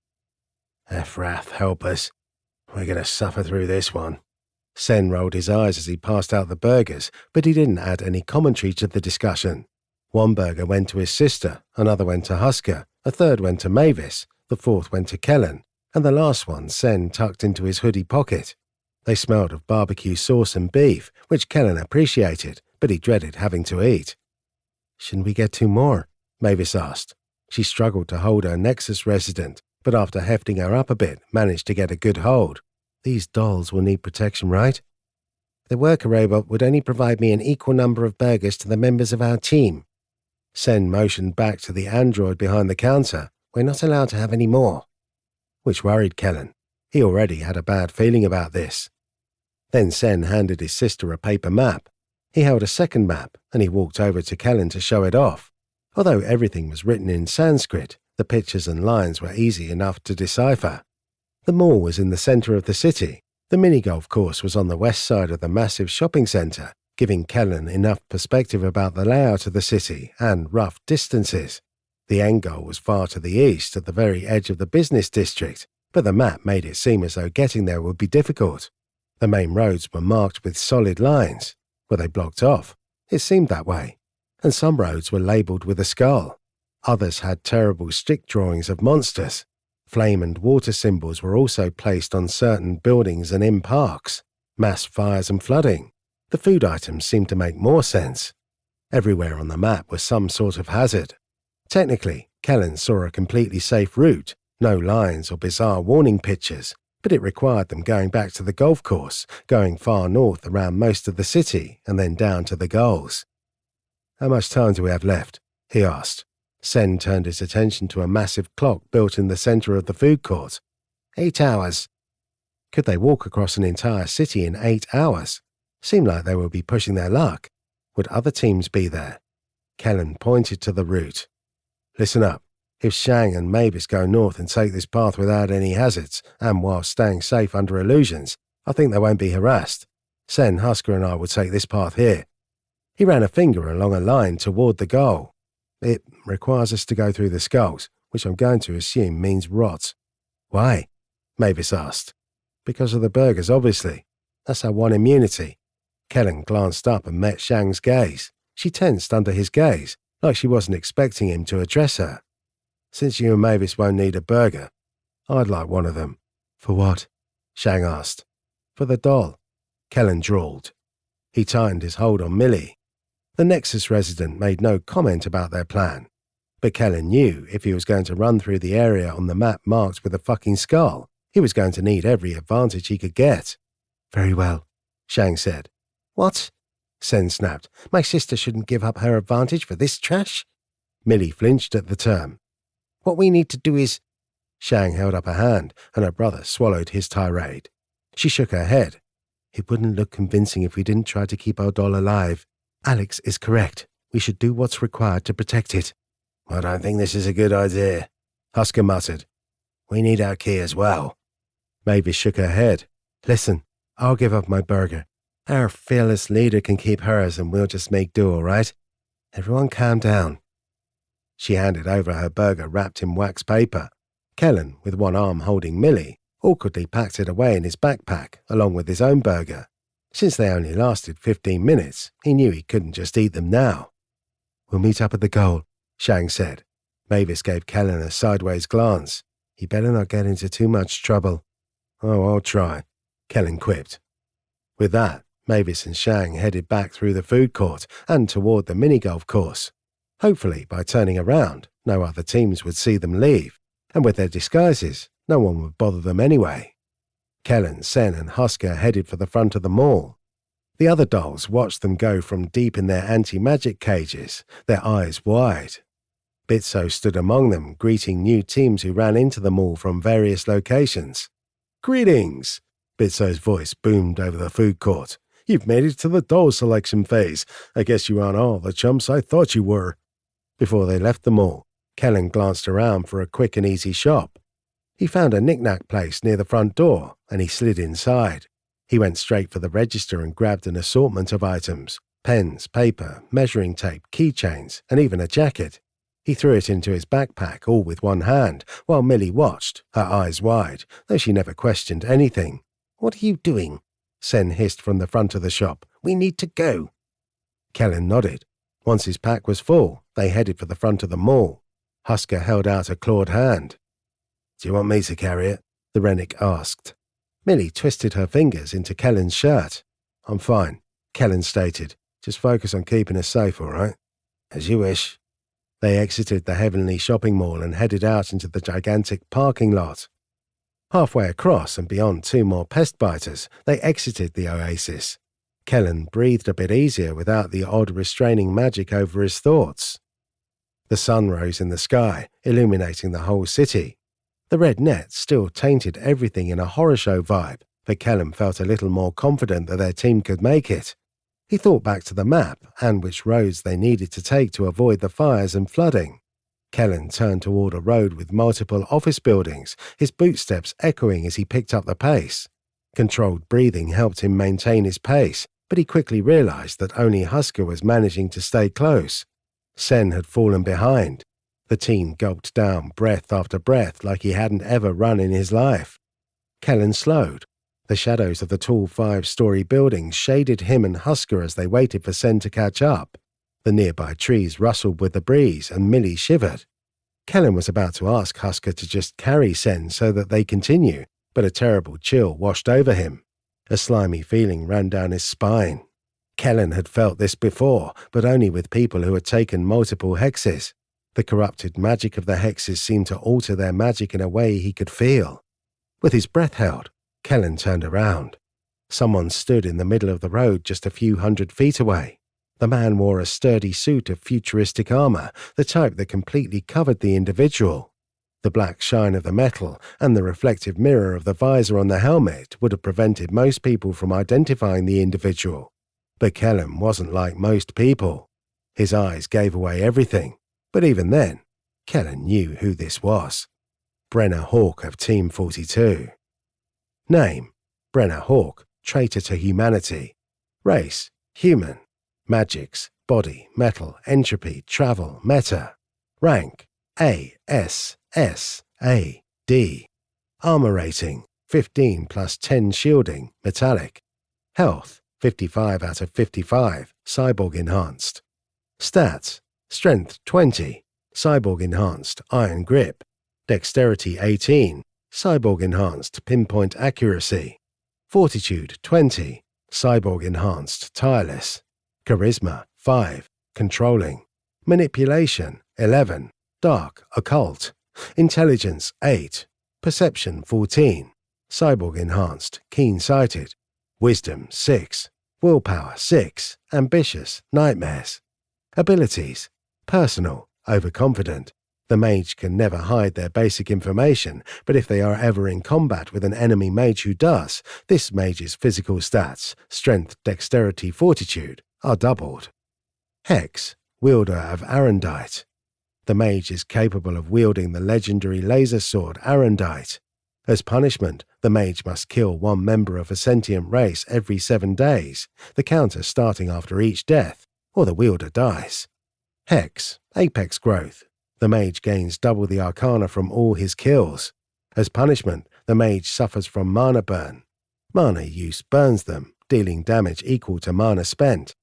"Ephrath, help us. We're going to suffer through this one." Sen rolled his eyes as he passed out the burgers, but he didn't add any commentary to the discussion. 1 burger went to his sister, another went to Husker, a third went to Mavis, the 4th went to Kellen, and the last one Sen tucked into his hoodie pocket. They smelled of barbecue sauce and beef, which Kellen appreciated, but he dreaded having to eat. "Shouldn't we get 2 more?" Mavis asked. She struggled to hold her Nexus resident, but after hefting her up a bit, managed to get a good hold. "These dolls will need protection, right?" "The worker robot would only provide me an equal number of burgers to the members of our team." Sen motioned back to the android behind the counter. "We're not allowed to have any more." Which worried Kellen. He already had a bad feeling about this. Then Sen handed his sister a paper map. He held a second map, and he walked over to Kellen to show it off. Although everything was written in Sanskrit, the pictures and lines were easy enough to decipher. The mall was in the center of the city. The mini-golf course was on the west side of the massive shopping center, giving Kellen enough perspective about the layout of the city and rough distances. The end goal was far to the east, at the very edge of the business district, but the map made it seem as though getting there would be difficult. The main roads were marked with solid lines. Were they blocked off? It seemed that way. And some roads were labelled with a skull. Others had terrible stick drawings of monsters. Flame and water symbols were also placed on certain buildings and in parks. Mass fires and flooding. The food items seemed to make more sense. Everywhere on the map was some sort of hazard. Technically, Kellen saw a completely safe route, no lines or bizarre warning pictures, but it required them going back to the golf course, going far north around most of the city, and then down to the goals. "How much time do we have left?" he asked. Sen turned his attention to a massive clock built in the center of the food court. 8 hours. Could they walk across an entire city in 8 hours? Seemed like they would be pushing their luck. Would other teams be there? Kellen pointed to the route. "Listen up. If Shang and Mavis go north and take this path without any hazards, and while staying safe under illusions, I think they won't be harassed. Sen, Husker and I will take this path here." He ran a finger along a line toward the goal. "It requires us to go through the skulls, which I'm going to assume means rot." "Why?" Mavis asked. "Because of the burgers, obviously. That's our one immunity." Kellen glanced up and met Shang's gaze. She tensed under his gaze, like she wasn't expecting him to address her. "Since you and Mavis won't need a burger, I'd like one of them." "For what?" Shang asked. "For the doll," Kellen drawled. He tightened his hold on Millie. The Nexus resident made no comment about their plan, but Kellen knew if he was going to run through the area on the map marked with a fucking skull, he was going to need every advantage he could get. "Very well," Shang said. "What?" Sen snapped. "My sister shouldn't give up her advantage for this trash?" Millie flinched at the term. "What we need to do is—" Shang held up a hand, and her brother swallowed his tirade. She shook her head. "It wouldn't look convincing if we didn't try to keep our doll alive. Alex is correct. We should do what's required to protect it." "I don't think this is a good idea," Husker muttered. "We need our key as well." Mavis shook her head. "Listen, I'll give up my burger. Our fearless leader can keep hers and we'll just make do, all right? Everyone calm down." She handed over her burger wrapped in wax paper. Kellen, with one arm holding Millie, awkwardly packed it away in his backpack along with his own burger. Since they only lasted 15 minutes, he knew he couldn't just eat them now. "We'll meet up at the goal," Shang said. Mavis gave Kellen a sideways glance. "He better not get into too much trouble." "Oh, I'll try," Kellen quipped. With that, Mavis and Shang headed back through the food court and toward the mini-golf course. Hopefully, by turning around, no other teams would see them leave, and with their disguises, no one would bother them anyway. Kellen, Sen, and Husker headed for the front of the mall. The other dolls watched them go from deep in their anti-magic cages, their eyes wide. Bitso stood among them, greeting new teams who ran into the mall from various locations. "Greetings!" Bitso's voice boomed over the food court. "You've made it to the doll selection phase. I guess you aren't all the chumps I thought you were." Before they left the mall, Kellen glanced around for a quick and easy shop. He found a knick-knack place near the front door, and he slid inside. He went straight for the register and grabbed an assortment of items: pens, paper, measuring tape, keychains, and even a jacket. He threw it into his backpack, all with one hand, while Millie watched, her eyes wide, though she never questioned anything. "What are you doing?" Sen hissed from the front of the shop. "We need to go." Kellen nodded. Once his pack was full, they headed for the front of the mall. Husker held out a clawed hand. "Do you want me to carry it?" the Rennick asked. Millie twisted her fingers into Kellen's shirt. "I'm fine," Kellen stated. "Just focus on keeping us safe, all right?" "As you wish." They exited the Heavenly shopping mall and headed out into the gigantic parking lot. Halfway across and beyond two more pest biters, they exited the oasis. Kellen breathed a bit easier without the odd restraining magic over his thoughts. The sun rose in the sky, illuminating the whole city. The red net still tainted everything in a horror show vibe, but Kellen felt a little more confident that their team could make it. He thought back to the map and which roads they needed to take to avoid the fires and flooding. Kellen turned toward a road with multiple office buildings, his bootsteps echoing as he picked up the pace. Controlled breathing helped him maintain his pace, but he quickly realized that only Husker was managing to stay close. Sen had fallen behind. The teen gulped down breath after breath like he hadn't ever run in his life. Kellen slowed. The shadows of the tall 5-story buildings shaded him and Husker as they waited for Sen to catch up. The nearby trees rustled with the breeze, and Millie shivered. Kellen was about to ask Husker to just carry Sen so that they continue, but a terrible chill washed over him. A slimy feeling ran down his spine. Kellen had felt this before, but only with people who had taken multiple hexes. The corrupted magic of the hexes seemed to alter their magic in a way he could feel. With his breath held, Kellen turned around. Someone stood in the middle of the road just a few 100 feet away. The man wore a sturdy suit of futuristic armor, the type that completely covered the individual. The black shine of the metal and the reflective mirror of the visor on the helmet would have prevented most people from identifying the individual. But Kellen wasn't like most people. His eyes gave away everything, but even then, Kellen knew who this was. Brenner Hawk of Team 42. Name: Brenner Hawk, traitor to humanity. Race: human. Magics: body, metal, entropy, travel, meta. Rank: A, S, S, A, D. Armor rating: 15 plus 10 shielding, metallic. Health: 55 out of 55, cyborg enhanced. Stats: strength 20, cyborg enhanced, iron grip. Dexterity 18, cyborg enhanced, pinpoint accuracy. Fortitude 20, cyborg enhanced, tireless. Charisma 5, controlling. Manipulation 11, dark, occult. Intelligence 8, perception 14, cyborg enhanced, keen-sighted. Wisdom 6, willpower 6, ambitious, nightmares. Abilities: personal, overconfident. The mage can never hide their basic information, but if they are ever in combat with an enemy mage who does, this mage's physical stats, strength, dexterity, fortitude, are doubled. Hex: wielder of Arendite. The mage is capable of wielding the legendary laser sword Arendite. As punishment, the mage must kill one member of a sentient race every 7 days, the counter starting after each death, or the wielder dies. Hex: apex growth. The mage gains double the arcana from all his kills. As punishment, the mage suffers from mana burn. Mana use burns them, dealing damage equal to mana spent.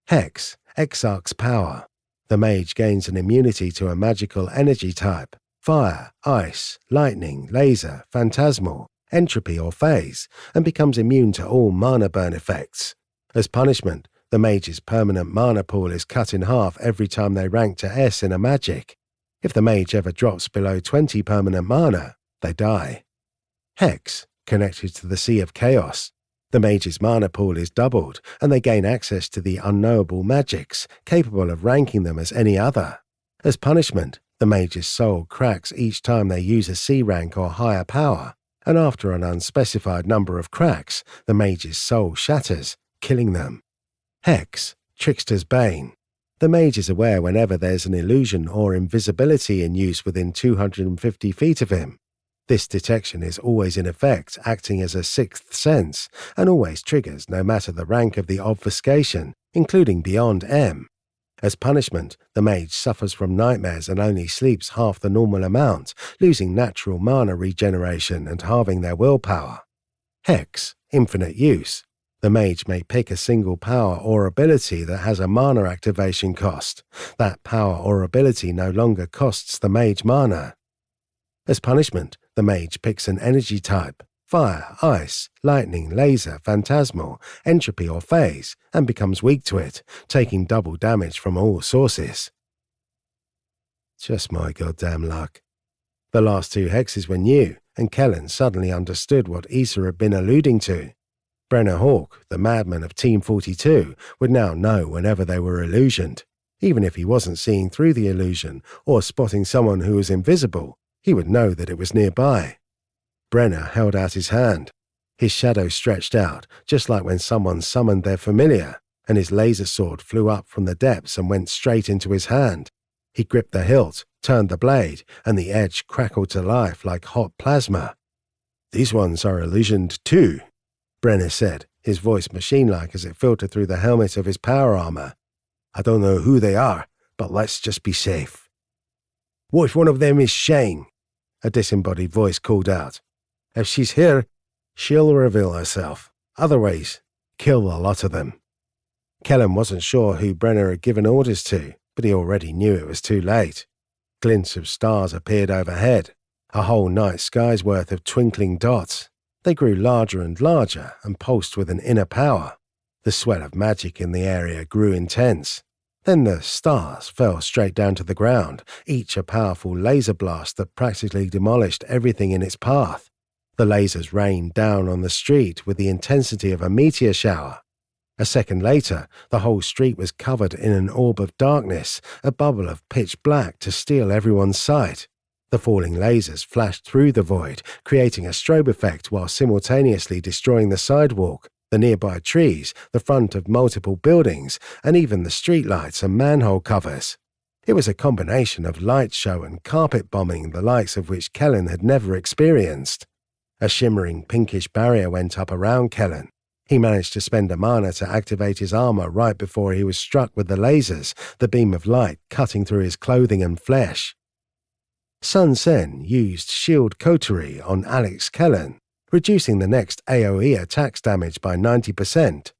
Hex: Exarch's power. The mage gains an immunity to a magical energy type: fire, ice, lightning, laser, phantasmal, entropy or phase, and becomes immune to all mana burn effects. As punishment, the mage's permanent mana pool is cut in half every time they rank to S in a magic. If the mage ever drops below 20 permanent mana, they die. Hex, connected to the Sea of Chaos. The mage's mana pool is doubled, and they gain access to the unknowable magics, capable of ranking them as any other. As punishment, the mage's soul cracks each time they use a C rank or higher power, and after an unspecified number of cracks, the mage's soul shatters, killing them. Hex, Trickster's Bane. The mage is aware whenever there's an illusion or invisibility in use within 250 feet of him. This detection is always in effect, acting as a sixth sense, and always triggers no matter the rank of the obfuscation, including beyond M. As punishment, the mage suffers from nightmares and only sleeps half the normal amount, losing natural mana regeneration and halving their willpower. Hex, Infinite Use. The mage may pick a single power or ability that has a mana activation cost. That power or ability no longer costs the mage mana. As punishment, the mage picks an energy type, fire, ice, lightning, laser, phantasmal, entropy or phase, and becomes weak to it, taking double damage from all sources. Just my goddamn luck. The last two hexes were new, and Kellen suddenly understood what Issa had been alluding to. Brenner Hawk, the madman of Team 42, would now know whenever they were illusioned. Even if he wasn't seeing through the illusion or spotting someone who was invisible, he would know that it was nearby. Brenner held out his hand. His shadow stretched out, just like when someone summoned their familiar, and his laser sword flew up from the depths and went straight into his hand. He gripped the hilt, turned the blade, and the edge crackled to life like hot plasma. "These ones are illusioned too," Brenner said, his voice machine-like as it filtered through the helmet of his power armor. "I don't know who they are, but let's just be safe." "What if one of them is Shane?" a disembodied voice called out. "If she's here, she'll reveal herself. Otherwise, kill a lot of them." Kellen wasn't sure who Brenner had given orders to, but he already knew it was too late. Glints of stars appeared overhead, a whole night sky's worth of twinkling dots. They grew larger and larger and pulsed with an inner power. The swell of magic in the area grew intense. Then the stars fell straight down to the ground, each a powerful laser blast that practically demolished everything in its path. The lasers rained down on the street with the intensity of a meteor shower. A second later, the whole street was covered in an orb of darkness, a bubble of pitch black to steal everyone's sight. The falling lasers flashed through the void, creating a strobe effect while simultaneously destroying the sidewalk, the nearby trees, the front of multiple buildings, and even the streetlights and manhole covers. It was a combination of light show and carpet bombing the likes of which Kellen had never experienced. A shimmering pinkish barrier went up around Kellen. He managed to spend a mana to activate his armor right before he was struck with the lasers, the beam of light cutting through his clothing and flesh. Sun Sen used shield coterie on Alex Kellen, reducing the next AoE attacks damage by 90%.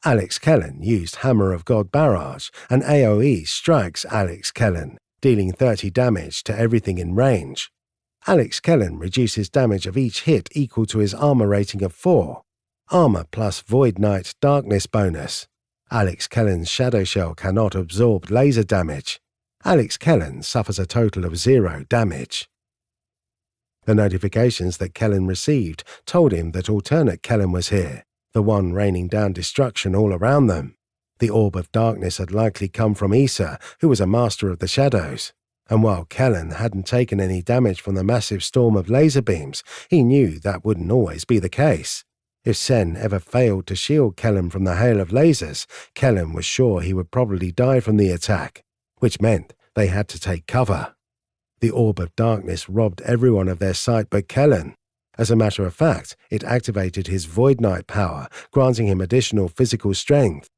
Alex Kellen used Hammer of God Barrage, and AoE strikes Alex Kellen, dealing 30 damage to everything in range. Alex Kellen reduces damage of each hit equal to his armor rating of 4. Armor plus Void Knight Darkness bonus. Alex Kellen's Shadow Shell cannot absorb laser damage. Alex Kellen suffers a total of 0 damage. The notifications that Kellen received told him that alternate Kellen was here, the one raining down destruction all around them. The orb of darkness had likely come from Issa, who was a master of the shadows. And while Kellen hadn't taken any damage from the massive storm of laser beams, he knew that wouldn't always be the case. If Sen ever failed to shield Kellen from the hail of lasers, Kellen was sure he would probably die from the attack, which meant they had to take cover. The orb of darkness robbed everyone of their sight but Kellen. As a matter of fact, it activated his Void Knight power, granting him additional physical strength.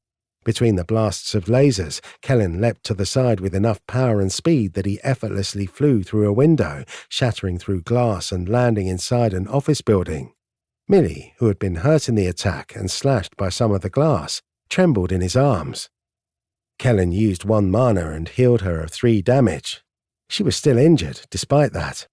Between the blasts of lasers, Kellen leapt to the side with enough power and speed that he effortlessly flew through a window, shattering through glass and landing inside an office building. Millie, who had been hurt in the attack and slashed by some of the glass, trembled in his arms. Kellen used 1 mana and healed her of 3 damage. She was still injured, despite that.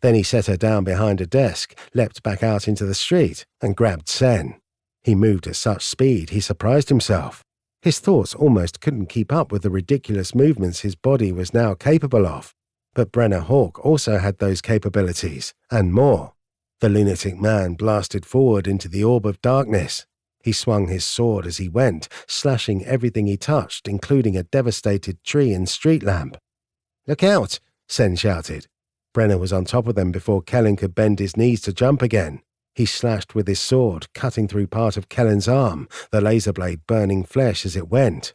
Then he set her down behind a desk, leapt back out into the street, and grabbed Sen. He moved at such speed he surprised himself. His thoughts almost couldn't keep up with the ridiculous movements his body was now capable of. But Brenner Hawk also had those capabilities, and more. The lunatic man blasted forward into the orb of darkness. He swung his sword as he went, slashing everything he touched, including a devastated tree and street lamp. "Look out!" Sen shouted. Brenner was on top of them before Kellen could bend his knees to jump again. He slashed with his sword, cutting through part of Kellen's arm, the laser blade burning flesh as it went.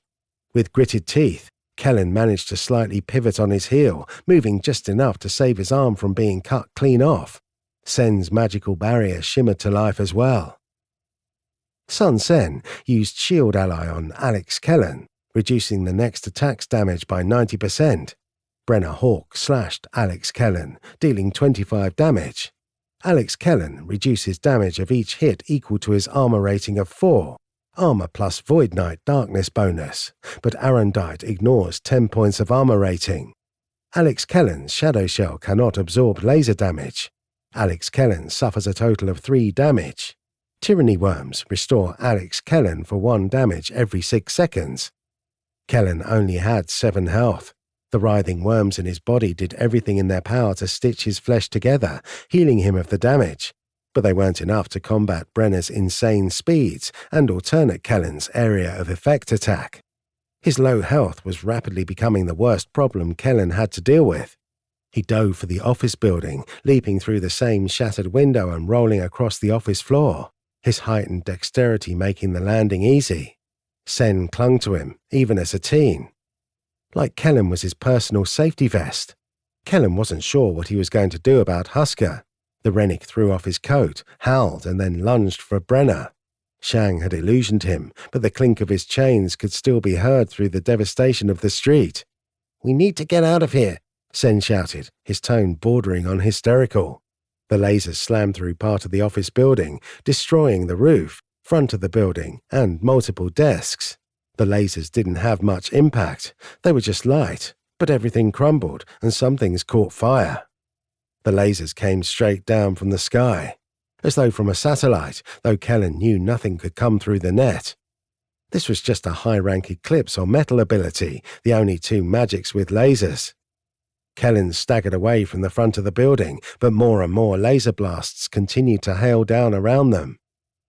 With gritted teeth, Kellen managed to slightly pivot on his heel, moving just enough to save his arm from being cut clean off. Sen's magical barrier shimmered to life as well. Sun Sen used Shield Ally on Alex Kellen, reducing the next attack's damage by 90%. Brenner Hawk slashed Alex Kellen, dealing 25 damage. Alex Kellen reduces damage of each hit equal to his armor rating of 4, armor plus Void Knight Darkness bonus, but Arendite ignores 10 points of armor rating. Alex Kellen's Shadow Shell cannot absorb laser damage. Alex Kellen suffers a total of 3 damage. Tyranny Worms restore Alex Kellen for 1 damage every 6 seconds. Kellen only had 7 health. The writhing worms in his body did everything in their power to stitch his flesh together, healing him of the damage. But they weren't enough to combat Brenner's insane speeds and alternate Kellen's area of effect attack. His low health was rapidly becoming the worst problem Kellen had to deal with. He dove for the office building, leaping through the same shattered window and rolling across the office floor, his heightened dexterity making the landing easy. Sen clung to him, even as a teen. Like Kellen was his personal safety vest. Kellen wasn't sure what he was going to do about Husker. The Rennick threw off his coat, howled, and then lunged for Brenner. Shang had illusioned him, but the clink of his chains could still be heard through the devastation of the street. "We need to get out of here," Sen shouted, his tone bordering on hysterical. The lasers slammed through part of the office building, destroying the roof, front of the building, and multiple desks. The lasers didn't have much impact. They were just light, but everything crumbled and some things caught fire. The lasers came straight down from the sky, as though from a satellite, though Kellen knew nothing could come through the net. This was just a high-rank eclipse or metal ability, the only 2 magics with lasers. Kellen staggered away from the front of the building, but more and more laser blasts continued to hail down around them.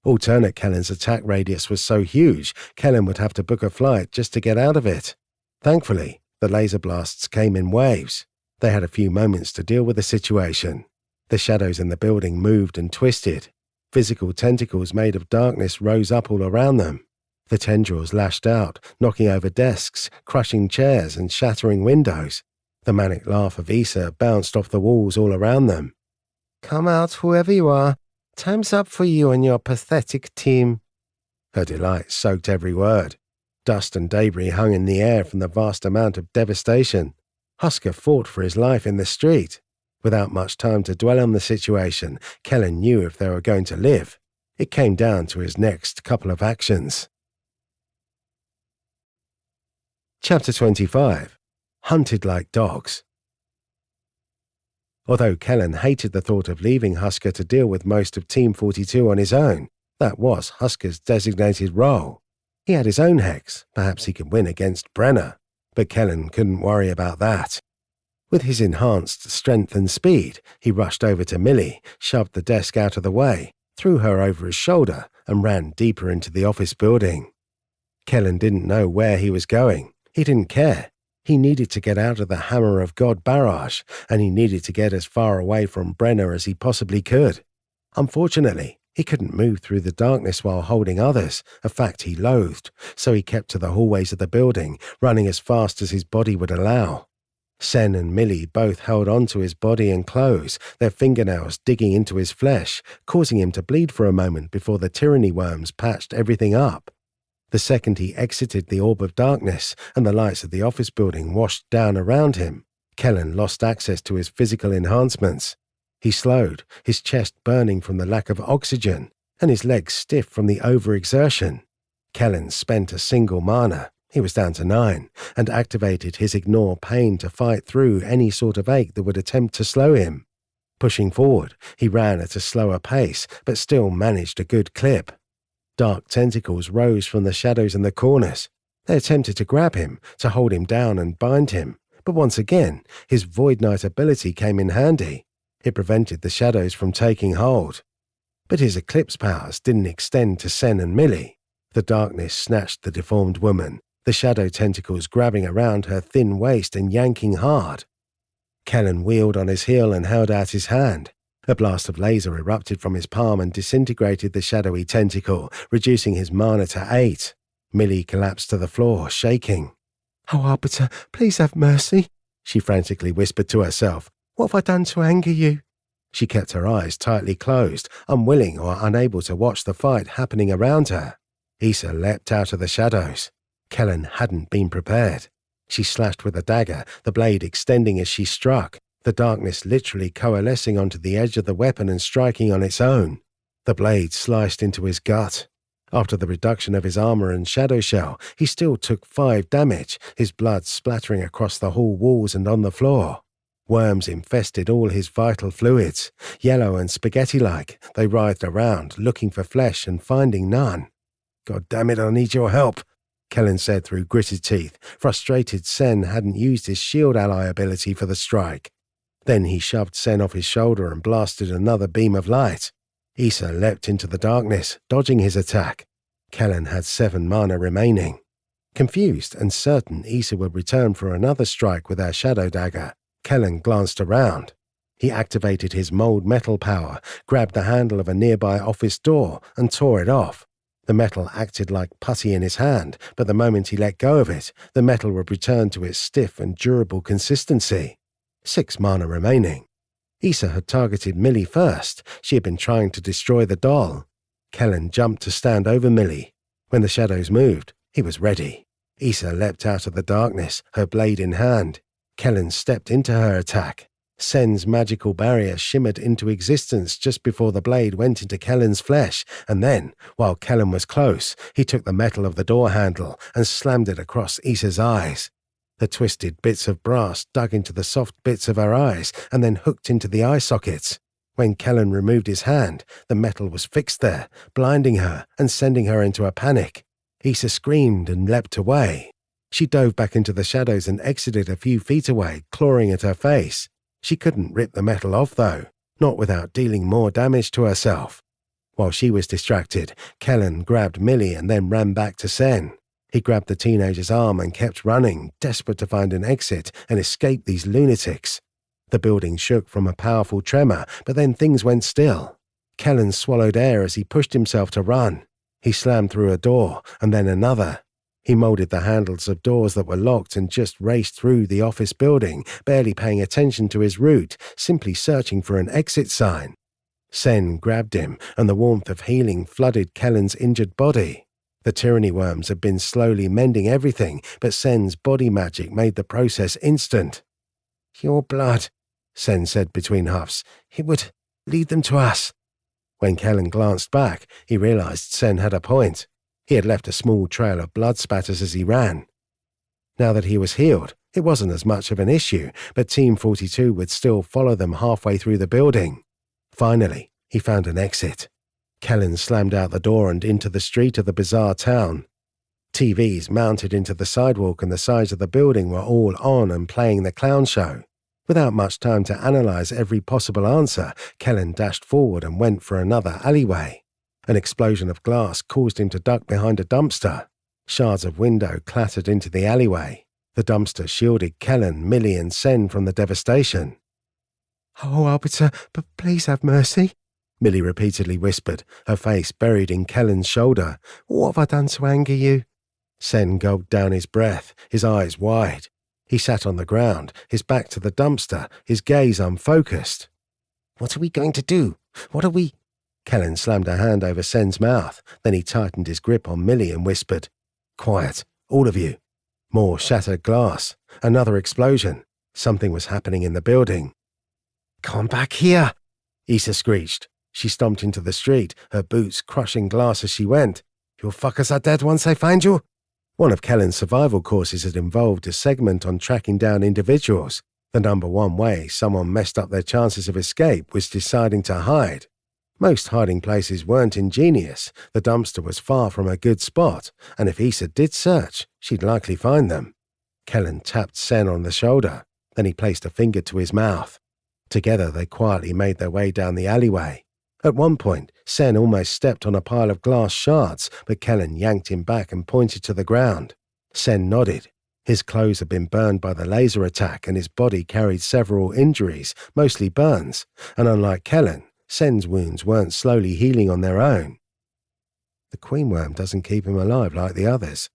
Alternate Kellen's attack radius was so huge, Kellen would have to book a flight just to get out of it. Thankfully, the laser blasts came in waves. They had a few moments to deal with the situation. The shadows in the building moved and twisted. Physical tentacles made of darkness rose up all around them. The tendrils lashed out, knocking over desks, crushing chairs, and shattering windows. The manic laugh of Issa bounced off the walls all around them. "Come out, whoever you are. Time's up for you and your pathetic team." Her delight soaked every word. Dust and debris hung in the air from the vast amount of devastation. Husker fought for his life in the street. Without much time to dwell on the situation, Kellen knew if they were going to live. It came down to his next couple of actions. Chapter 25. Hunted Like Dogs. Although Kellen hated the thought of leaving Husker to deal with most of Team 42 on his own, that was Husker's designated role. He had his own hex, perhaps he could win against Brenner, but Kellen couldn't worry about that. With his enhanced strength and speed, he rushed over to Millie, shoved the desk out of the way, threw her over his shoulder, and ran deeper into the office building. Kellen didn't know where he was going. He didn't care. He needed to get out of the Hammer of God barrage, and he needed to get as far away from Brenner as he possibly could. Unfortunately, he couldn't move through the darkness while holding others, a fact he loathed, so he kept to the hallways of the building, running as fast as his body would allow. Sen and Millie both held onto his body and clothes, their fingernails digging into his flesh, causing him to bleed for a moment before the tyranny worms patched everything up. The second he exited the orb of darkness and the lights of the office building washed down around him, Kellen lost access to his physical enhancements. He slowed, his chest burning from the lack of oxygen, and his legs stiff from the overexertion. Kellen spent a single mana, he was down to 9, and activated his ignore pain to fight through any sort of ache that would attempt to slow him. Pushing forward, he ran at a slower pace, but still managed a good clip. Dark tentacles rose from the shadows in the corners. They attempted to grab him, to hold him down and bind him, but once again, his Void Knight ability came in handy. It prevented the shadows from taking hold. But his eclipse powers didn't extend to Sen and Millie. The darkness snatched the deformed woman, the shadow tentacles grabbing around her thin waist and yanking hard. Kellen wheeled on his heel and held out his hand. A blast of laser erupted from his palm and disintegrated the shadowy tentacle, reducing his mana to 8. Millie collapsed to the floor, shaking. "Oh, Arbiter, please have mercy," she frantically whispered to herself. "What have I done to anger you?" She kept her eyes tightly closed, unwilling or unable to watch the fight happening around her. Issa leapt out of the shadows. Kellen hadn't been prepared. She slashed with a dagger, the blade extending as she struck, the darkness literally coalescing onto the edge of the weapon and striking on its own. The blade sliced into his gut. After the reduction of his armor and shadow shell, he still took 5 damage, his blood splattering across the hall walls and on the floor. Worms infested all his vital fluids. Yellow and spaghetti-like, they writhed around, looking for flesh and finding none. "God damn it, I need your help," Kellen said through gritted teeth, frustrated Sen hadn't used his shield ally ability for the strike. Then he shoved Sen off his shoulder and blasted another beam of light. Issa leapt into the darkness, dodging his attack. Kellen had 7 mana remaining. Confused and certain Issa would return for another strike with her shadow dagger, Kellen glanced around. He activated his mold metal power, grabbed the handle of a nearby office door, and tore it off. The metal acted like putty in his hand, but the moment he let go of it, the metal would return to its stiff and durable consistency. 6 mana remaining. Issa had targeted Millie first. She had been trying to destroy the doll. Kellen jumped to stand over Millie. When the shadows moved, he was ready. Issa leapt out of the darkness, her blade in hand. Kellen stepped into her attack. Sen's magical barrier shimmered into existence just before the blade went into Kellen's flesh, and then, while Kellen was close, he took the metal of the door handle and slammed it across Issa's eyes. The twisted bits of brass dug into the soft bits of her eyes and then hooked into the eye sockets. When Kellen removed his hand, the metal was fixed there, blinding her and sending her into a panic. Issa screamed and leapt away. She dove back into the shadows and exited a few feet away, clawing at her face. She couldn't rip the metal off, though, not without dealing more damage to herself. While she was distracted, Kellen grabbed Millie and then ran back to Sen. He grabbed the teenager's arm and kept running, desperate to find an exit and escape these lunatics. The building shook from a powerful tremor, but then things went still. Kellen swallowed air as he pushed himself to run. He slammed through a door, and then another. He molded the handles of doors that were locked and just raced through the office building, barely paying attention to his route, simply searching for an exit sign. Sen grabbed him, and the warmth of healing flooded Kellen's injured body. The tyranny worms had been slowly mending everything, but Sen's body magic made the process instant. "Your blood," Sen said between huffs. "It would lead them to us." When Kellen glanced back, he realized Sen had a point. He had left a small trail of blood spatters as he ran. Now that he was healed, it wasn't as much of an issue, but Team 42 would still follow them halfway through the building. Finally, he found an exit. Kellen slammed out the door and into the street of the bizarre town. TVs mounted into the sidewalk and the sides of the building were all on and playing the clown show. Without much time to analyze every possible answer, Kellen dashed forward and went for another alleyway. An explosion of glass caused him to duck behind a dumpster. Shards of window clattered into the alleyway. The dumpster shielded Kellen, Millie, and Sen from the devastation. "Oh, Arbiter, but please have mercy," Millie repeatedly whispered, her face buried in Kellen's shoulder. "What have I done to anger you?" Sen gulped down his breath, his eyes wide. He sat on the ground, his back to the dumpster, his gaze unfocused. "What are we going to do? What are we—" Kellen slammed a hand over Sen's mouth. Then he tightened his grip on Millie and whispered, "Quiet, all of you." More shattered glass. Another explosion. Something was happening in the building. "Come back here," Issa screeched. She stomped into the street, her boots crushing glass as she went. "You fuckers are dead once I find you." One of Kellen's survival courses had involved a segment on tracking down individuals. The number one way someone messed up their chances of escape was deciding to hide. Most hiding places weren't ingenious. The dumpster was far from a good spot, and if Issa did search, she'd likely find them. Kellen tapped Sen on the shoulder. Then he placed a finger to his mouth. Together they quietly made their way down the alleyway. At one point, Sen almost stepped on a pile of glass shards, but Kellen yanked him back and pointed to the ground. Sen nodded. His clothes had been burned by the laser attack and his body carried several injuries, mostly burns, and unlike Kellen, Sen's wounds weren't slowly healing on their own. The queen worm doesn't keep him alive like the others.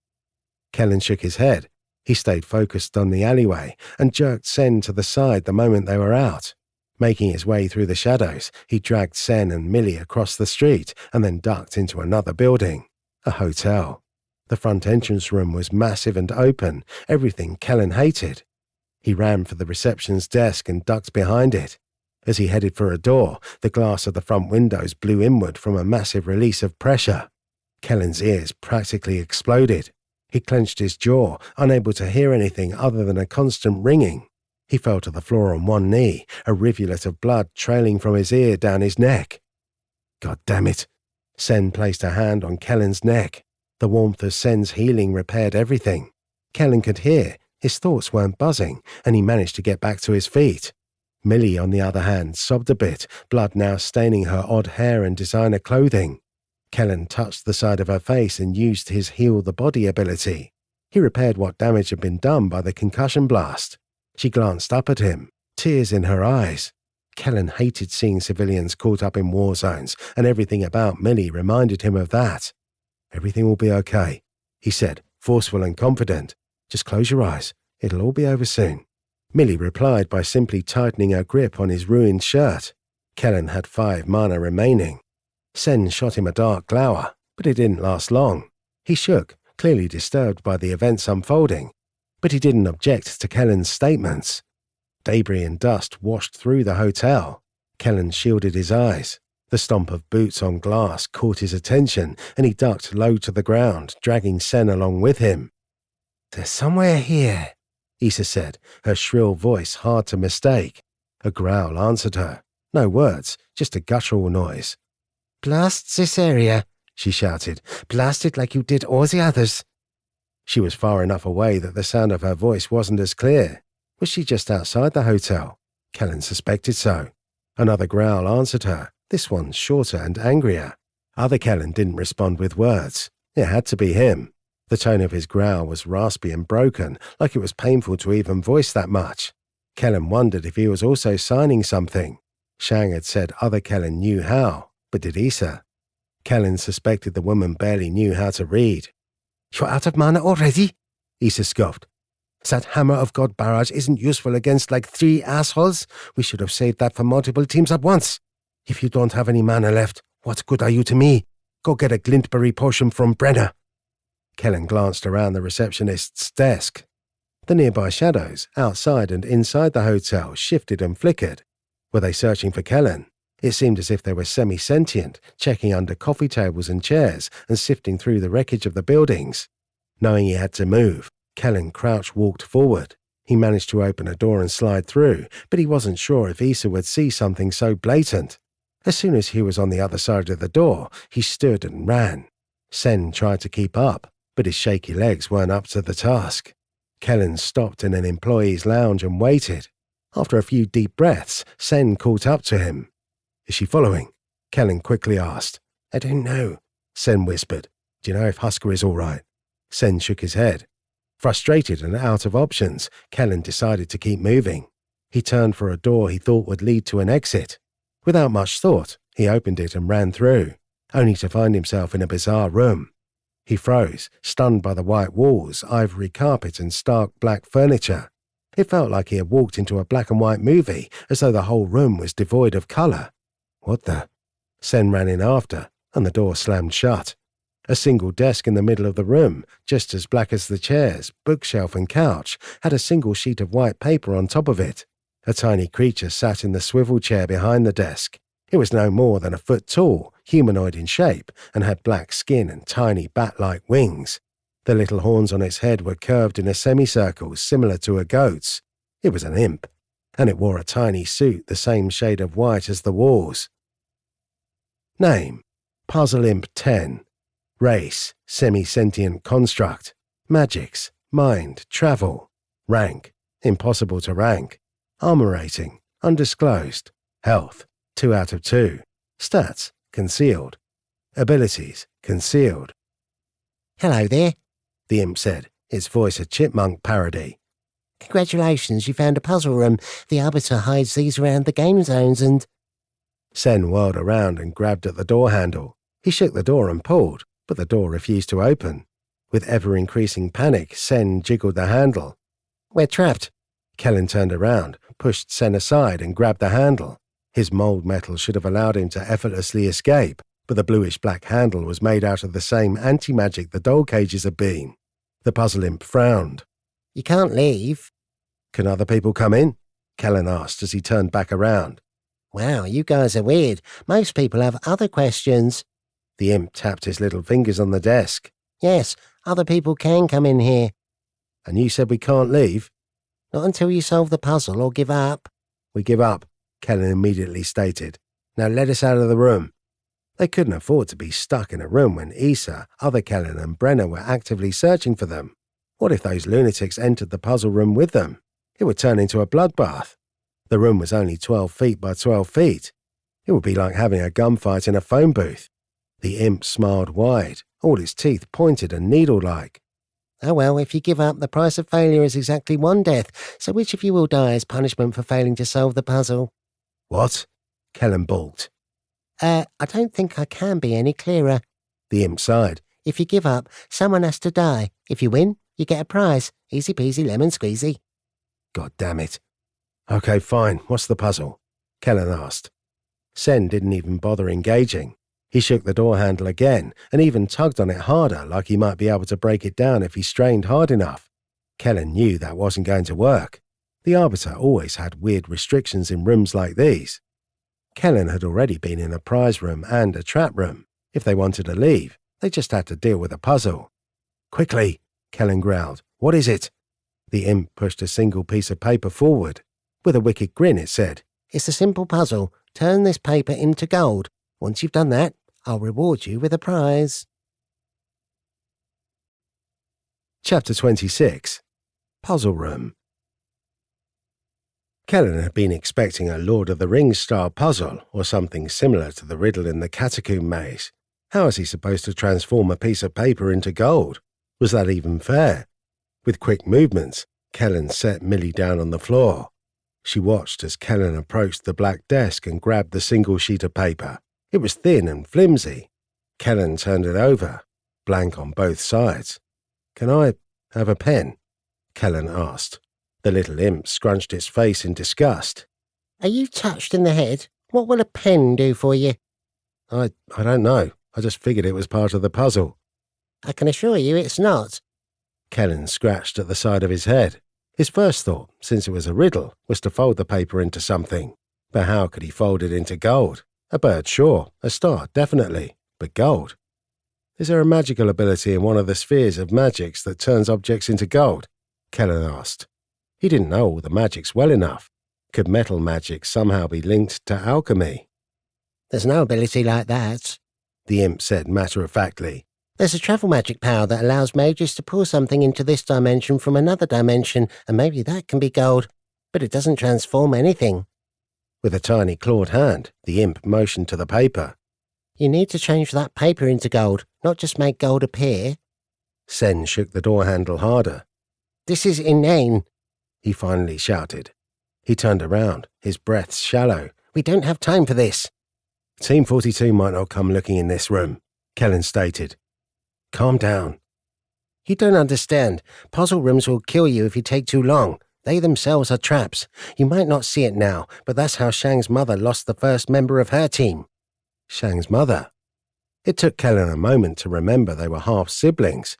Kellen shook his head. He stayed focused on the alleyway and jerked Sen to the side the moment they were out. Making his way through the shadows, he dragged Sen and Millie across the street and then ducked into another building, a hotel. The front entrance room was massive and open, everything Kellen hated. He ran for the reception's desk and ducked behind it. As he headed for a door, the glass of the front windows blew inward from a massive release of pressure. Kellen's ears practically exploded. He clenched his jaw, unable to hear anything other than a constant ringing. He fell to the floor on one knee, a rivulet of blood trailing from his ear down his neck. God damn it. Sen placed a hand on Kellen's neck. The warmth of Sen's healing repaired everything. Kellen could hear. His thoughts weren't buzzing, and he managed to get back to his feet. Millie, on the other hand, sobbed a bit, blood now staining her odd hair and designer clothing. Kellen touched the side of her face and used his heal-the-body ability. He repaired what damage had been done by the concussion blast. She glanced up at him, tears in her eyes. Kellen hated seeing civilians caught up in war zones, and everything about Millie reminded him of that. Everything will be okay, he said, forceful and confident. Just close your eyes. It'll all be over soon. Millie replied by simply tightening her grip on his ruined shirt. Kellen had 5 mana remaining. Sen shot him a dark glower, but it didn't last long. He shook, clearly disturbed by the events unfolding, but he didn't object to Kellen's statements. Debris and dust washed through the hotel. Kellen shielded his eyes. The stomp of boots on glass caught his attention, and he ducked low to the ground, dragging Sen along with him. There's somewhere here, Issa said, her shrill voice hard to mistake. A growl answered her. No words, just a guttural noise. Blast this area, she shouted. Blast it like you did all the others. She was far enough away that the sound of her voice wasn't as clear. Was she just outside the hotel? Kellen suspected so. Another growl answered her, this one shorter and angrier. Other Kellen didn't respond with words. It had to be him. The tone of his growl was raspy and broken, like it was painful to even voice that much. Kellen wondered if he was also signing something. Shang had said other Kellen knew how, but did Issa? Kellen suspected the woman barely knew how to read. You're out of mana already? Issa scoffed. That Hammer of God barrage isn't useful against like 3 assholes. We should have saved that for multiple teams at once. If you don't have any mana left, what good are you to me? Go get a glintberry potion from Brenner. Kellen glanced around the receptionist's desk. The nearby shadows, outside and inside the hotel, shifted and flickered. Were they searching for Kellen? It seemed as if they were semi-sentient, checking under coffee tables and chairs and sifting through the wreckage of the buildings. Knowing he had to move, Kellen walked forward. He managed to open a door and slide through, but he wasn't sure if Issa would see something so blatant. As soon as he was on the other side of the door, he stood and ran. Sen tried to keep up, but his shaky legs weren't up to the task. Kellen stopped in an employee's lounge and waited. After a few deep breaths, Sen caught up to him. Is she following? Kellen quickly asked. I don't know, Sen whispered. Do you know if Husker is all right? Sen shook his head. Frustrated and out of options, Kellen decided to keep moving. He turned for a door he thought would lead to an exit. Without much thought, he opened it and ran through, only to find himself in a bizarre room. He froze, stunned by the white walls, ivory carpet and stark black furniture. It felt like he had walked into a black and white movie, as though the whole room was devoid of colour. What the? Sen ran in after, and the door slammed shut. A single desk in the middle of the room, just as black as the chairs, bookshelf and couch, had a single sheet of white paper on top of it. A tiny creature sat in the swivel chair behind the desk. It was no more than a foot tall, humanoid in shape, and had black skin and tiny bat-like wings. The little horns on its head were curved in a semicircle similar to a goat's. It was an imp, and it wore a tiny suit the same shade of white as the walls. Name: Puzzle Imp 10. Race: semi-sentient construct. Magics: mind, travel. Rank: impossible to rank. Armor rating: undisclosed. Health: 2 out of 2. Stats: concealed. Abilities: concealed. Hello there, The imp said, its voice a chipmunk parody. congratulations, you found a puzzle room. The Arbiter hides these around the game zones and… Sen whirled around and grabbed at the door handle. He shook the door and pulled, but the door refused to open. With ever-increasing panic, Sen jiggled the handle. We're trapped. Kellen turned around, pushed Sen aside and grabbed the handle. His mold metal should have allowed him to effortlessly escape, but the bluish-black handle was made out of the same anti-magic the doll cages had been. The puzzle imp frowned. You can't leave. Can other people come in? Kellen asked as he turned back around. Wow, you guys are weird. Most people have other questions. The imp tapped his little fingers on the desk. Yes, other people can come in here. And you said we can't leave? Not until you solve the puzzle or give up. We give up, Kellen immediately stated. Now let us out of the room. They couldn't afford to be stuck in a room when Issa, other Kellen and Brenner were actively searching for them. What if those lunatics entered the puzzle room with them? It would turn into a bloodbath. The room was only 12 feet by 12 feet. It would be like having a gunfight in a phone booth. The imp smiled wide, all his teeth pointed and needle-like. Oh well, if you give up, the price of failure is exactly 1 death, so which of you will die as punishment for failing to solve the puzzle? What? Kellen balked. I don't think I can be any clearer. The imp sighed. If you give up, someone has to die. If you win, you get a prize. Easy peasy lemon squeezy. God damn it. Okay, fine. What's the puzzle? Kellen asked. Sen didn't even bother engaging. He shook the door handle again and even tugged on it harder like he might be able to break it down if he strained hard enough. Kellen knew that wasn't going to work. The Arbiter always had weird restrictions in rooms like these. Kellen had already been in a prize room and a trap room. If they wanted to leave, they just had to deal with a puzzle. Quickly, Kellen growled. What is it? The imp pushed a single piece of paper forward. With a wicked grin, it said, It's a simple puzzle. Turn this paper into gold. Once you've done that, I'll reward you with a prize. Chapter 26. Puzzle Room. Kellen had been expecting a Lord of the Rings-style puzzle or something similar to the riddle in the catacomb maze. How was he supposed to transform a piece of paper into gold? Was that even fair? With quick movements, Kellen set Millie down on the floor. She watched as Kellen approached the black desk and grabbed the single sheet of paper. It was thin and flimsy. Kellen turned it over, blank on both sides. Can I have a pen? Kellen asked. The little imp scrunched its face in disgust. Are you touched in the head? What will a pen do for you? I don't know. I just figured it was part of the puzzle. I can assure you it's not. Kellen scratched at the side of his head. His first thought, since it was a riddle, was to fold the paper into something. But how could he fold it into gold? A bird, sure. A star, definitely. But gold? Is there a magical ability in one of the spheres of magics that turns objects into gold? Kellen asked. He didn't know all the magics well enough. Could metal magic somehow be linked to alchemy? There's no ability like that, the imp said matter-of-factly. There's a travel magic power that allows mages to pull something into this dimension from another dimension, and maybe that can be gold. But it doesn't transform anything. With a tiny clawed hand, the imp motioned to the paper. You need to change that paper into gold, not just make gold appear. Sen shook the door handle harder. This is inane, he finally shouted. He turned around, his breath shallow. We don't have time for this. Team 42 might not come looking in this room, Kellen stated. Calm down. You don't understand. Puzzle rooms will kill you if you take too long. They themselves are traps. You might not see it now, but that's how Shang's mother lost the first member of her team. Shang's mother? It took Kellen a moment to remember they were half-siblings.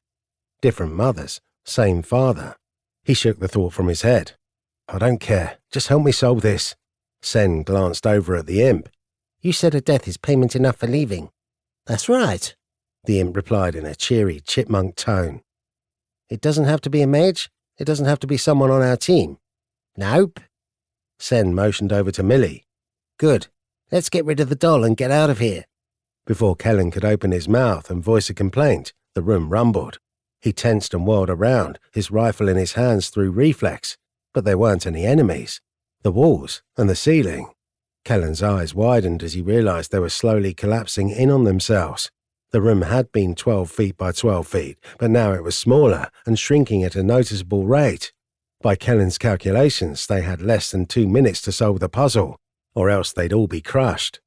Different mothers, same father. He shook the thought from his head. I don't care. Just help me solve this. Sen glanced over at the imp. You said a death is payment enough for leaving. That's right, the imp replied in a cheery chipmunk tone. It doesn't have to be a mage. It doesn't have to be someone on our team. Nope. Sen motioned over to Millie. Good. Let's get rid of the doll and get out of here. Before Kellen could open his mouth and voice a complaint, the room rumbled. He tensed and whirled around, his rifle in his hands through reflex. But there weren't any enemies. The walls and the ceiling. Kellen's eyes widened as he realized they were slowly collapsing in on themselves. The room had been 12 feet by 12 feet, but now it was smaller and shrinking at a noticeable rate. By Kellen's calculations, they had less than 2 minutes to solve the puzzle, or else they'd all be crushed.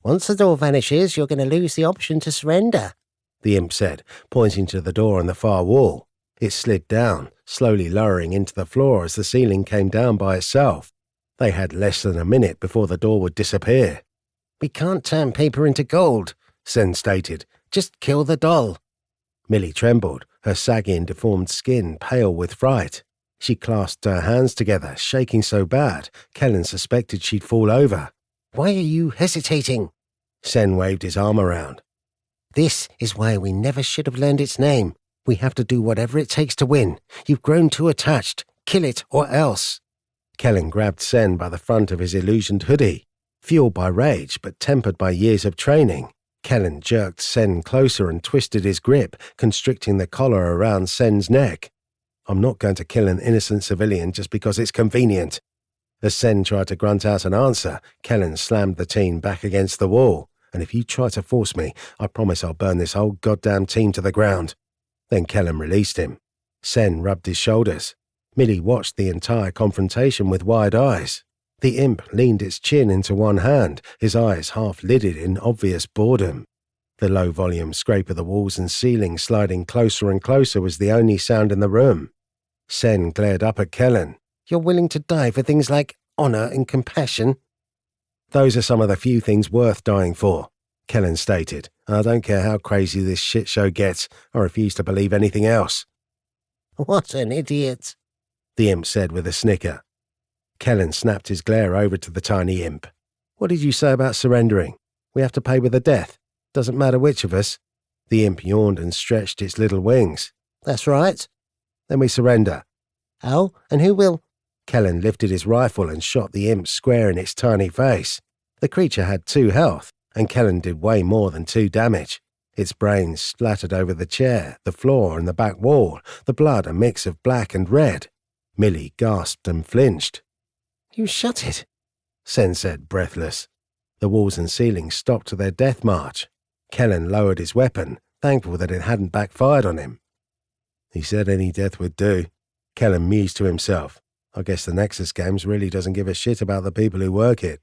Once the door vanishes, you're going to lose the option to surrender, the imp said, pointing to the door on the far wall. It slid down, slowly lowering into the floor as the ceiling came down by itself. They had less than a minute before the door would disappear. We can't turn paper into gold, Sen stated. Just kill the doll. Millie trembled, her saggy and deformed skin pale with fright. She clasped her hands together, shaking so bad, Kellen suspected she'd fall over. Why are you hesitating? Sen waved his arm around. This is why we never should have learned its name. We have to do whatever it takes to win. You've grown too attached. Kill it or else. Kellen grabbed Sen by the front of his illusioned hoodie. Fueled by rage, but tempered by years of training, Kellen jerked Sen closer and twisted his grip, constricting the collar around Sen's neck. I'm not going to kill an innocent civilian just because it's convenient. As Sen tried to grunt out an answer, Kellen slammed the teen back against the wall. And if you try to force me, I promise I'll burn this whole goddamn team to the ground. Then Kellen released him. Sen rubbed his shoulders. Millie watched the entire confrontation with wide eyes. The imp leaned its chin into one hand, his eyes half-lidded in obvious boredom. The low-volume scrape of the walls and ceiling sliding closer and closer was the only sound in the room. Sen glared up at Kellen. You're willing to die for things like honor and compassion? Those are some of the few things worth dying for, Kellen stated. I don't care how crazy this shit show gets. I refuse to believe anything else. What an idiot, the imp said with a snicker. Kellen snapped his glare over to the tiny imp. What did you say about surrendering? We have to pay with a death. Doesn't matter which of us. The imp yawned and stretched its little wings. That's right. Then we surrender. Oh, and who will? Kellen lifted his rifle and shot the imp square in its tiny face. The creature had 2 health, and Kellen did way more than 2 damage. Its brains splattered over the chair, the floor, and the back wall, the blood a mix of black and red. Millie gasped and flinched. You shot it, Sen said, breathless. The walls and ceiling stopped to their death march. Kellen lowered his weapon, thankful that it hadn't backfired on him. He said any death would do. Kellen mused to himself. I guess the Nexus Games really doesn't give a shit about the people who work it.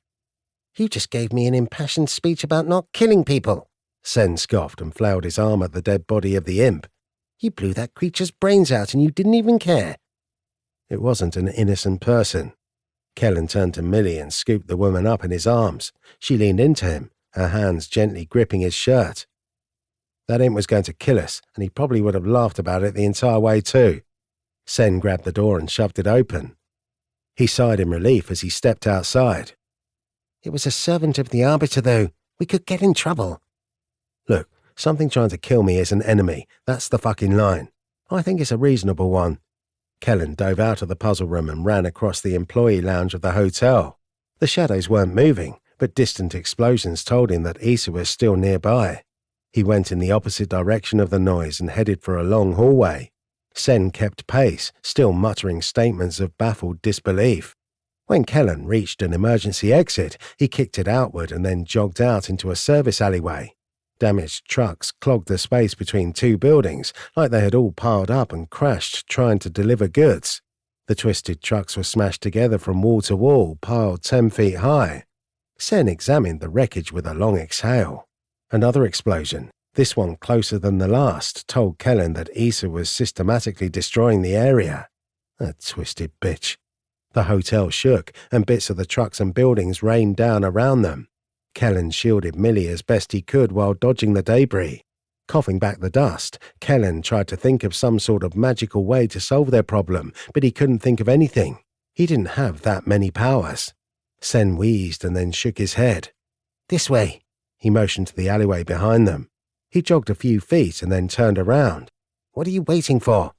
You just gave me an impassioned speech about not killing people, Sen scoffed and flailed his arm at the dead body of the imp. You blew that creature's brains out and you didn't even care. It wasn't an innocent person. Kellen turned to Millie and scooped the woman up in his arms. She leaned into him, her hands gently gripping his shirt. That imp was going to kill us, and he probably would have laughed about it the entire way too. Sen grabbed the door and shoved it open. He sighed in relief as he stepped outside. It was a servant of the Arbiter, though. We could get in trouble. Look, something trying to kill me is an enemy. That's the fucking line. I think it's a reasonable one. Kellen dove out of the puzzle room and ran across the employee lounge of the hotel. The shadows weren't moving, but distant explosions told him that Issa was still nearby. He went in the opposite direction of the noise and headed for a long hallway. Sen kept pace, still muttering statements of baffled disbelief. When Kellen reached an emergency exit, he kicked it outward and then jogged out into a service alleyway. Damaged trucks clogged the space between 2 buildings, like they had all piled up and crashed trying to deliver goods. The twisted trucks were smashed together from wall to wall, piled 10 feet high. Sen examined the wreckage with a long exhale. Another explosion, this one closer than the last, told Kellen that Issa was systematically destroying the area. A twisted bitch. The hotel shook, and bits of the trucks and buildings rained down around them. Kellen shielded Millie as best he could while dodging the debris. Coughing back the dust, Kellen tried to think of some sort of magical way to solve their problem, but he couldn't think of anything. He didn't have that many powers. Sen wheezed and then shook his head. This way. He motioned to the alleyway behind them. He jogged a few feet and then turned around. What are you waiting for?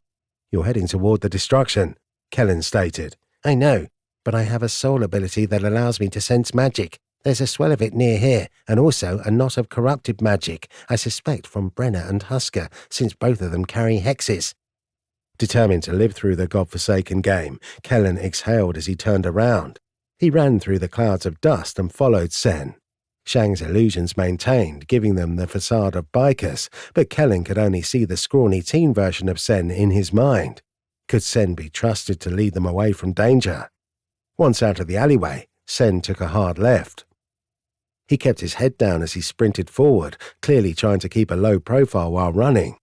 You're heading toward the destruction, Kellen stated. I know, but I have a soul ability that allows me to sense magic. There's a swell of it near here, and also a knot of corrupted magic, I suspect from Brenner and Husker, since both of them carry hexes. Determined to live through the godforsaken game, Kellen exhaled as he turned around. He ran through the clouds of dust and followed Sen. Shang's illusions maintained, giving them the facade of bikers, but Kellen could only see the scrawny teen version of Sen in his mind. Could Sen be trusted to lead them away from danger? Once out of the alleyway, Sen took a hard left. He kept his head down as he sprinted forward, clearly trying to keep a low profile while running.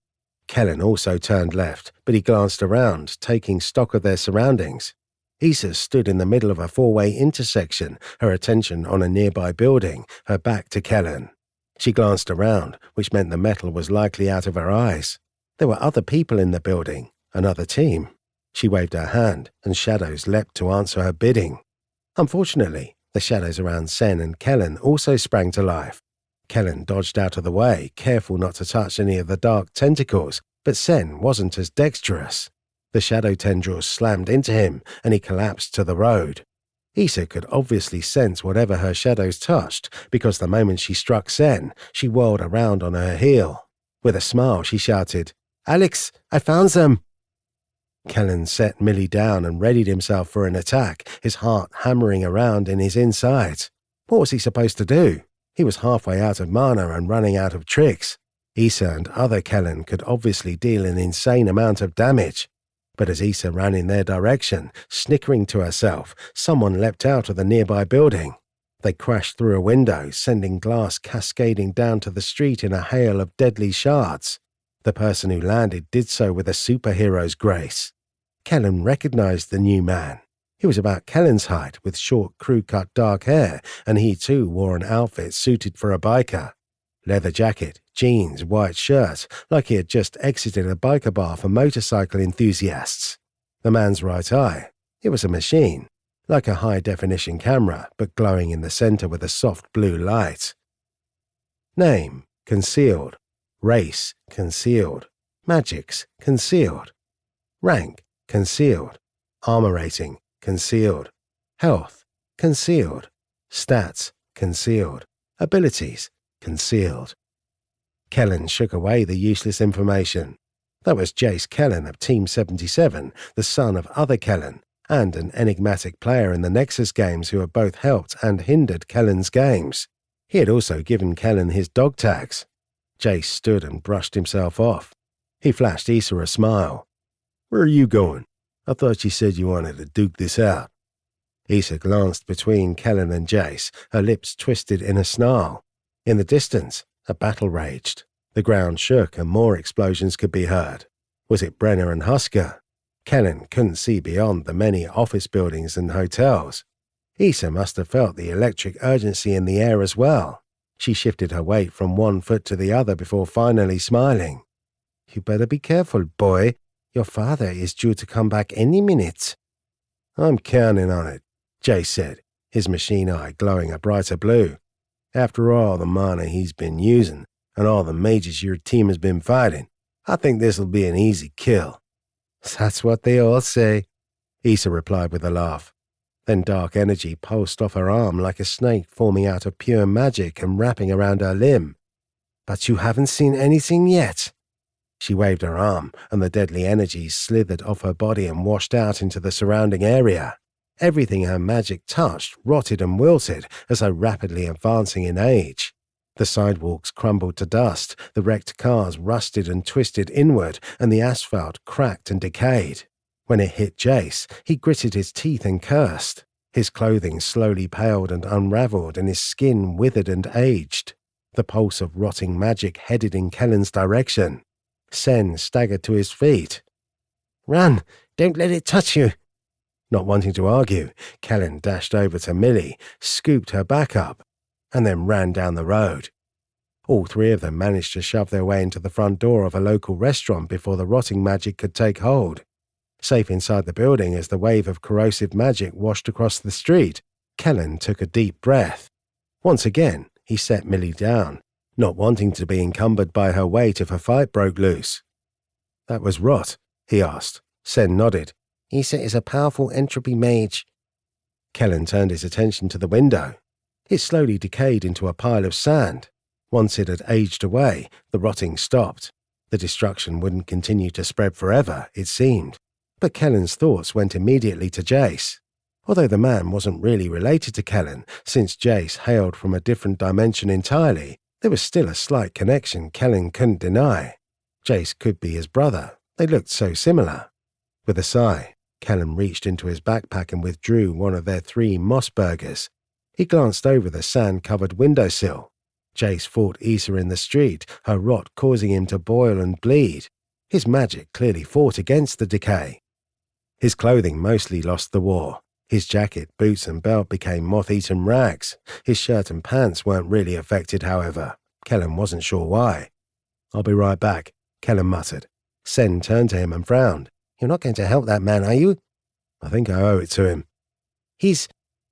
Kellen also turned left, but he glanced around, taking stock of their surroundings. Issa stood in the middle of a four-way intersection, her attention on a nearby building, her back to Kellen. She glanced around, which meant the metal was likely out of her eyes. There were other people in the building, another team. She waved her hand, and shadows leapt to answer her bidding. Unfortunately, the shadows around Sen and Kellen also sprang to life. Kellen dodged out of the way, careful not to touch any of the dark tentacles, but Sen wasn't as dexterous. The shadow tendrils slammed into him, and he collapsed to the road. Issa could obviously sense whatever her shadows touched, because the moment she struck Sen, she whirled around on her heel. With a smile, she shouted, "Alex, I found them!" Kellen set Millie down and readied himself for an attack, his heart hammering around in his insides. What was he supposed to do? He was halfway out of mana and running out of tricks. Issa and other Kellen could obviously deal an insane amount of damage. But as Issa ran in their direction, snickering to herself, someone leapt out of the nearby building. They crashed through a window, sending glass cascading down to the street in a hail of deadly shards. The person who landed did so with a superhero's grace. Kellen recognized the new man. He was about Kellen's height, with short, crew-cut dark hair, and he too wore an outfit suited for a biker. Leather jacket, jeans, white shirt, like he had just exited a biker bar for motorcycle enthusiasts. The man's right eye, it was a machine, like a high-definition camera, but glowing in the center with a soft blue light. Name, concealed. Race, concealed. Magics, concealed. Rank, concealed. Armor rating, concealed. Health, concealed. Stats, concealed. Abilities, concealed. Kellen shook away the useless information. That was Jace Kellen of Team 77, the son of other Kellen, and an enigmatic player in the Nexus games who had both helped and hindered Kellen's games. He had also given Kellen his dog tags. Jace stood and brushed himself off. He flashed Issa a smile. "Where are you going? I thought you said you wanted to duke this out." Issa glanced between Kellen and Jace, her lips twisted in a snarl. In the distance, a battle raged. The ground shook and more explosions could be heard. Was it Brenner and Husker? Kellen couldn't see beyond the many office buildings and hotels. Issa must have felt the electric urgency in the air as well. She shifted her weight from one foot to the other before finally smiling. "You better be careful, boy. Your father is due to come back any minute." "I'm counting on it," Jace said, his machine eye glowing a brighter blue. "After all the mana he's been using, and all the mages your team has been fighting, I think this'll be an easy kill." "That's what they all say," Issa replied with a laugh. Then dark energy pulsed off her arm like a snake forming out of pure magic and wrapping around her limb. "But you haven't seen anything yet." She waved her arm, and the deadly energy slithered off her body and washed out into the surrounding area. Everything her magic touched rotted and wilted as though rapidly advancing in age. The sidewalks crumbled to dust, the wrecked cars rusted and twisted inward, and the asphalt cracked and decayed. When it hit Jace, he gritted his teeth and cursed. His clothing slowly paled and unraveled, and his skin withered and aged. The pulse of rotting magic headed in Kellen's direction. Sen staggered to his feet. "Run! Don't let it touch you!" Not wanting to argue, Kellen dashed over to Millie, scooped her back up, and then ran down the road. All three of them managed to shove their way into the front door of a local restaurant before the rotting magic could take hold. Safe inside the building as the wave of corrosive magic washed across the street, Kellen took a deep breath. Once again, he set Millie down, not wanting to be encumbered by her weight if a fight broke loose. "That was rot?" he asked. Sen nodded. "Issa is a powerful entropy mage." Kellen turned his attention to the window. It slowly decayed into a pile of sand. Once it had aged away, the rotting stopped. The destruction wouldn't continue to spread forever, it seemed. But Kellen's thoughts went immediately to Jace. Although the man wasn't really related to Kellen, since Jace hailed from a different dimension entirely, there was still a slight connection Kellen couldn't deny. Jace could be his brother. They looked so similar. With a sigh, Kellen reached into his backpack and withdrew one of their 3 moss burgers. He glanced over the sand-covered windowsill. Jace fought Issa in the street, her rot causing him to boil and bleed. His magic clearly fought against the decay. His clothing mostly lost the war. His jacket, boots and belt became moth-eaten rags. His shirt and pants weren't really affected, however. Kellen wasn't sure why. "I'll be right back," Kellen muttered. Sen turned to him and frowned. "You're not going to help that man, are you?" "I think I owe it to him." "He's—"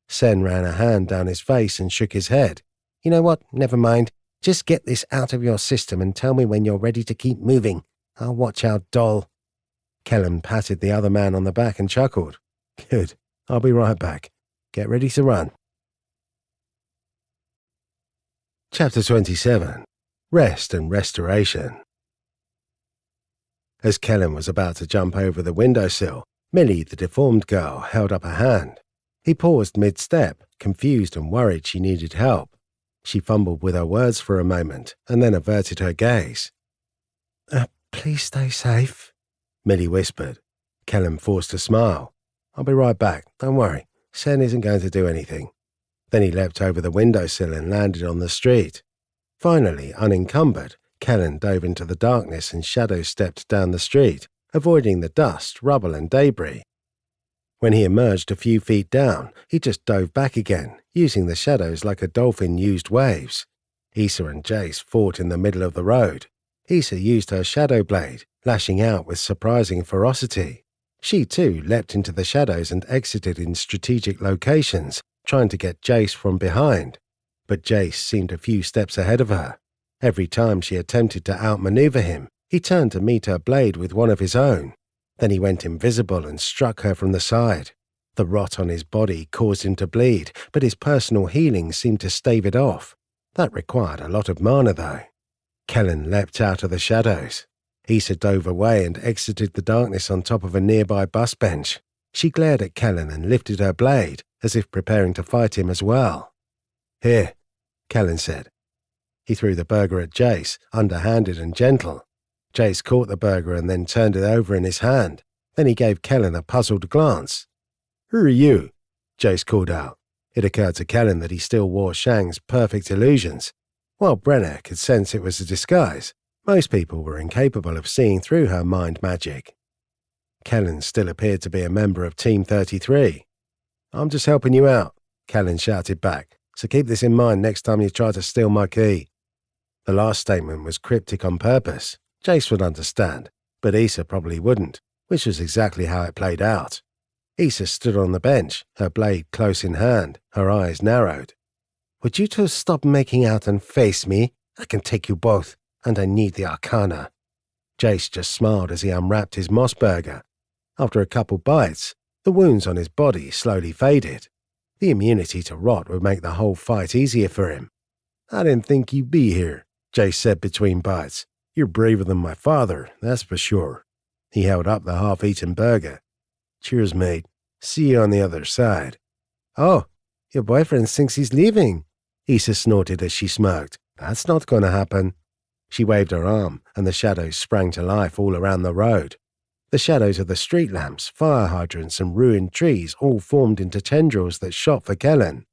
Sen ran a hand down his face and shook his head. "You know what? Never mind. Just get this out of your system and tell me when you're ready to keep moving. I'll watch out, doll." Kellen patted the other man on the back and chuckled. "Good. I'll be right back. Get ready to run." Chapter 27. Rest and Restoration. As Kellen was about to jump over the windowsill, Millie, the deformed girl, held up a hand. He paused mid-step, confused and worried she needed help. She fumbled with her words for a moment and then averted her gaze. Please stay safe," Millie whispered. Kellen forced a smile. "I'll be right back. Don't worry. Sen isn't going to do anything." Then he leapt over the windowsill and landed on the street. Finally, unencumbered, Kellen dove into the darkness and shadow-stepped down the street, avoiding the dust, rubble and debris. When he emerged a few feet down, he just dove back again, using the shadows like a dolphin used waves. Issa and Jace fought in the middle of the road. Issa used her shadow blade, lashing out with surprising ferocity. She too leapt into the shadows and exited in strategic locations, trying to get Jace from behind. But Jace seemed a few steps ahead of her. Every time she attempted to outmaneuver him, he turned to meet her blade with one of his own. Then he went invisible and struck her from the side. The rot on his body caused him to bleed, but his personal healing seemed to stave it off. That required a lot of mana, though. Kellen leapt out of the shadows. Issa dove away and exited the darkness on top of a nearby bus bench. She glared at Kellen and lifted her blade, as if preparing to fight him as well. "Here," Kellen said. He threw the burger at Jace, underhanded and gentle. Jace caught the burger and then turned it over in his hand. Then he gave Kellen a puzzled glance. "Who are you?" Jace called out. It occurred to Kellen that he still wore Shang's perfect illusions. While Brenner could sense it was a disguise, most people were incapable of seeing through her mind magic. Kellen still appeared to be a member of Team 33. "I'm just helping you out," Kellen shouted back, "so keep this in mind next time you try to steal my key." The last statement was cryptic on purpose. Jace would understand, but Issa probably wouldn't, which was exactly how it played out. Issa stood on the bench, her blade close in hand, her eyes narrowed. "Would you two stop making out and face me? I can take you both, and I need the arcana." Jace just smiled as he unwrapped his moss burger. After a couple bites, the wounds on his body slowly faded. The immunity to rot would make the whole fight easier for him. "I didn't think you'd be here," Jace said between bites. "You're braver than my father, that's for sure." He held up the half-eaten burger. "Cheers, mate. See you on the other side." "Oh, your boyfriend thinks he's leaving," Issa snorted as she smirked. "That's not going to happen." She waved her arm, and the shadows sprang to life all around the road. The shadows of the street lamps, fire hydrants, and ruined trees all formed into tendrils that shot for Kellen.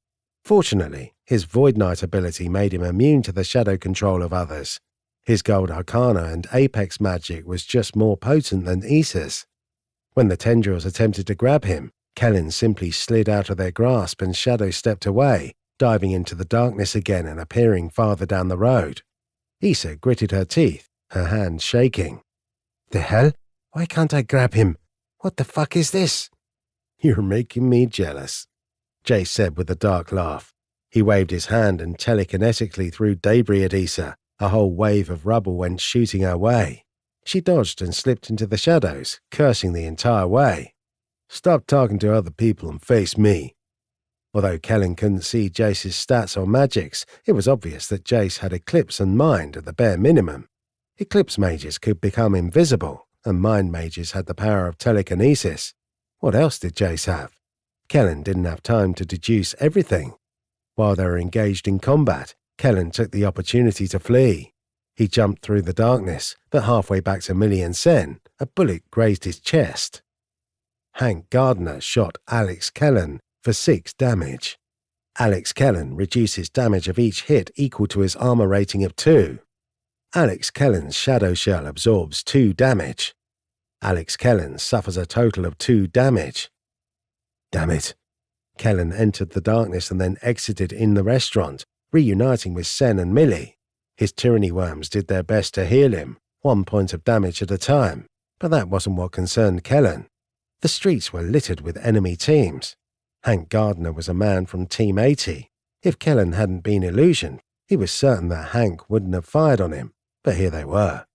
Fortunately, his Void Knight ability made him immune to the shadow control of others. His gold arcana and apex magic was just more potent than Issa's. When the tendrils attempted to grab him, Kellen simply slid out of their grasp and shadow stepped away, diving into the darkness again and appearing farther down the road. Issa gritted her teeth, her hands shaking. "The hell? Why can't I grab him? What the fuck is this?" "You're making me jealous," Jace said with a dark laugh. He waved his hand and telekinetically threw debris at Issa. A whole wave of rubble went shooting her way. She dodged and slipped into the shadows, cursing the entire way. "Stop talking to other people and face me." Although Kellen couldn't see Jace's stats or magics, it was obvious that Jace had Eclipse and Mind at the bare minimum. Eclipse mages could become invisible, and Mind mages had the power of telekinesis. What else did Jace have? Kellen didn't have time to deduce everything. While they were engaged in combat, Kellen took the opportunity to flee. He jumped through the darkness, but halfway back to Millie and Sen, a bullet grazed his chest. Hank Gardner shot Alex Kellen for 6 damage. Alex Kellen reduces damage of each hit equal to his armor rating of 2. Alex Kellen's Shadow Shell absorbs 2 damage. Alex Kellen suffers a total of 2 damage. Damn it. Kellen entered the darkness and then exited in the restaurant, reuniting with Sen and Millie. His tyranny worms did their best to heal him, 1 point of damage at a time, but that wasn't what concerned Kellen. The streets were littered with enemy teams. Hank Gardner was a man from Team 80. If Kellen hadn't been illusioned, he was certain that Hank wouldn't have fired on him, but here they were.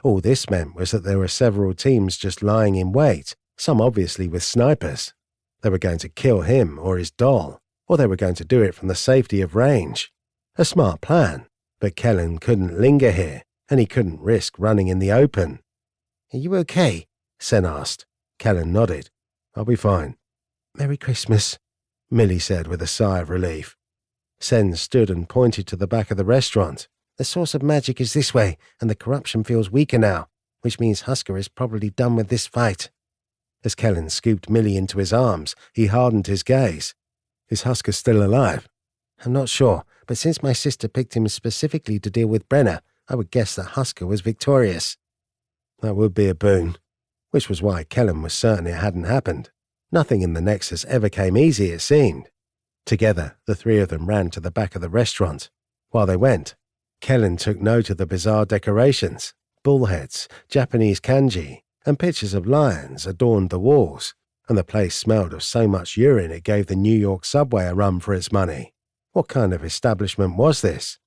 All this meant was that there were several teams just lying in wait, some obviously with snipers. They were going to kill him or his doll, or they were going to do it from the safety of range. A smart plan, but Kellen couldn't linger here, and he couldn't risk running in the open. "Are you okay?" Sen asked. Kellen nodded. "I'll be fine." "Merry Christmas," Millie said with a sigh of relief. Sen stood and pointed to the back of the restaurant. "The source of magic is this way, and the corruption feels weaker now, which means Husker is probably done with this fight." As Kellen scooped Millie into his arms, he hardened his gaze. "Is Husker still alive?" "I'm not sure, but since my sister picked him specifically to deal with Brenner, I would guess that Husker was victorious." That would be a boon. Which was why Kellen was certain it hadn't happened. Nothing in the Nexus ever came easy, it seemed. Together, the 3 of them ran to the back of the restaurant. While they went, Kellen took note of the bizarre decorations. Bullheads, Japanese kanji, and pictures of lions adorned the walls, and the place smelled of so much urine it gave the New York subway a run for its money. What kind of establishment was this?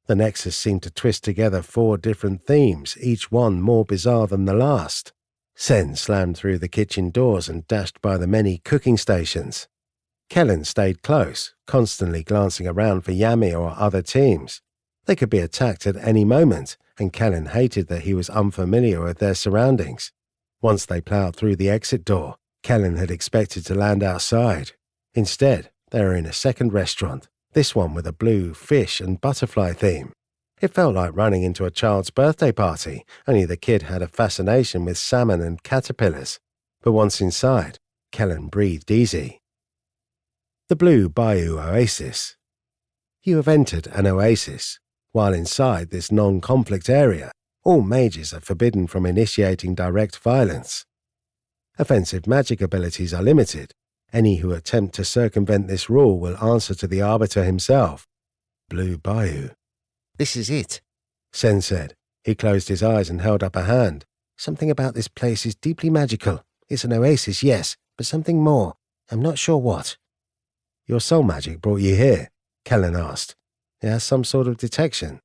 The Nexus seemed to twist together 4 different themes, each one more bizarre than the last. Sen slammed through the kitchen doors and dashed by the many cooking stations. Kellen stayed close, constantly glancing around for Yami or other teams. They could be attacked at any moment, and Kellen hated that he was unfamiliar with their surroundings. Once they ploughed through the exit door, Kellen had expected to land outside. Instead, they were in a second restaurant, this one with a blue fish and butterfly theme. It felt like running into a child's birthday party, only the kid had a fascination with salmon and caterpillars. But once inside, Kellen breathed easy. The Blue Bayou Oasis. You have entered an oasis. While inside this non-conflict area, all mages are forbidden from initiating direct violence. Offensive magic abilities are limited. Any who attempt to circumvent this rule will answer to the Arbiter himself. Blue Bayou. "This is it," Sen said. He closed his eyes and held up a hand. "Something about this place is deeply magical. It's an oasis, yes, but something more. I'm not sure what." "Your soul magic brought you here?" Kellen asked. "It has some sort of detection."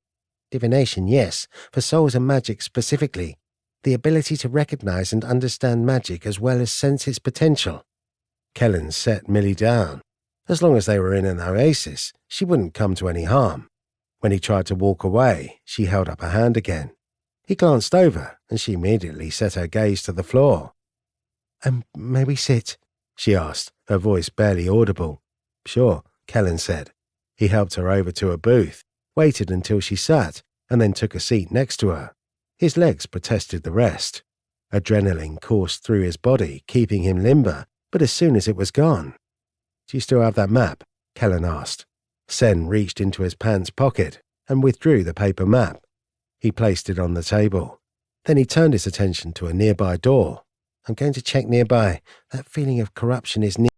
"Divination, yes, for souls and magic specifically. The ability to recognize and understand magic as well as sense its potential." Kellen set Millie down. As long as they were in an oasis, she wouldn't come to any harm. When he tried to walk away, she held up a hand again. He glanced over, and she immediately set her gaze to the floor. May we sit?" she asked, her voice barely audible. "Sure," Kellen said. He helped her over to a booth, waited until she sat, and then took a seat next to her. His legs protested the rest. Adrenaline coursed through his body, keeping him limber, but as soon as it was gone. "Do you still have that map?" Kellen asked. Sen reached into his pants pocket and withdrew the paper map. He placed it on the table. Then he turned his attention to a nearby door. "I'm going to check nearby. That feeling of corruption is near."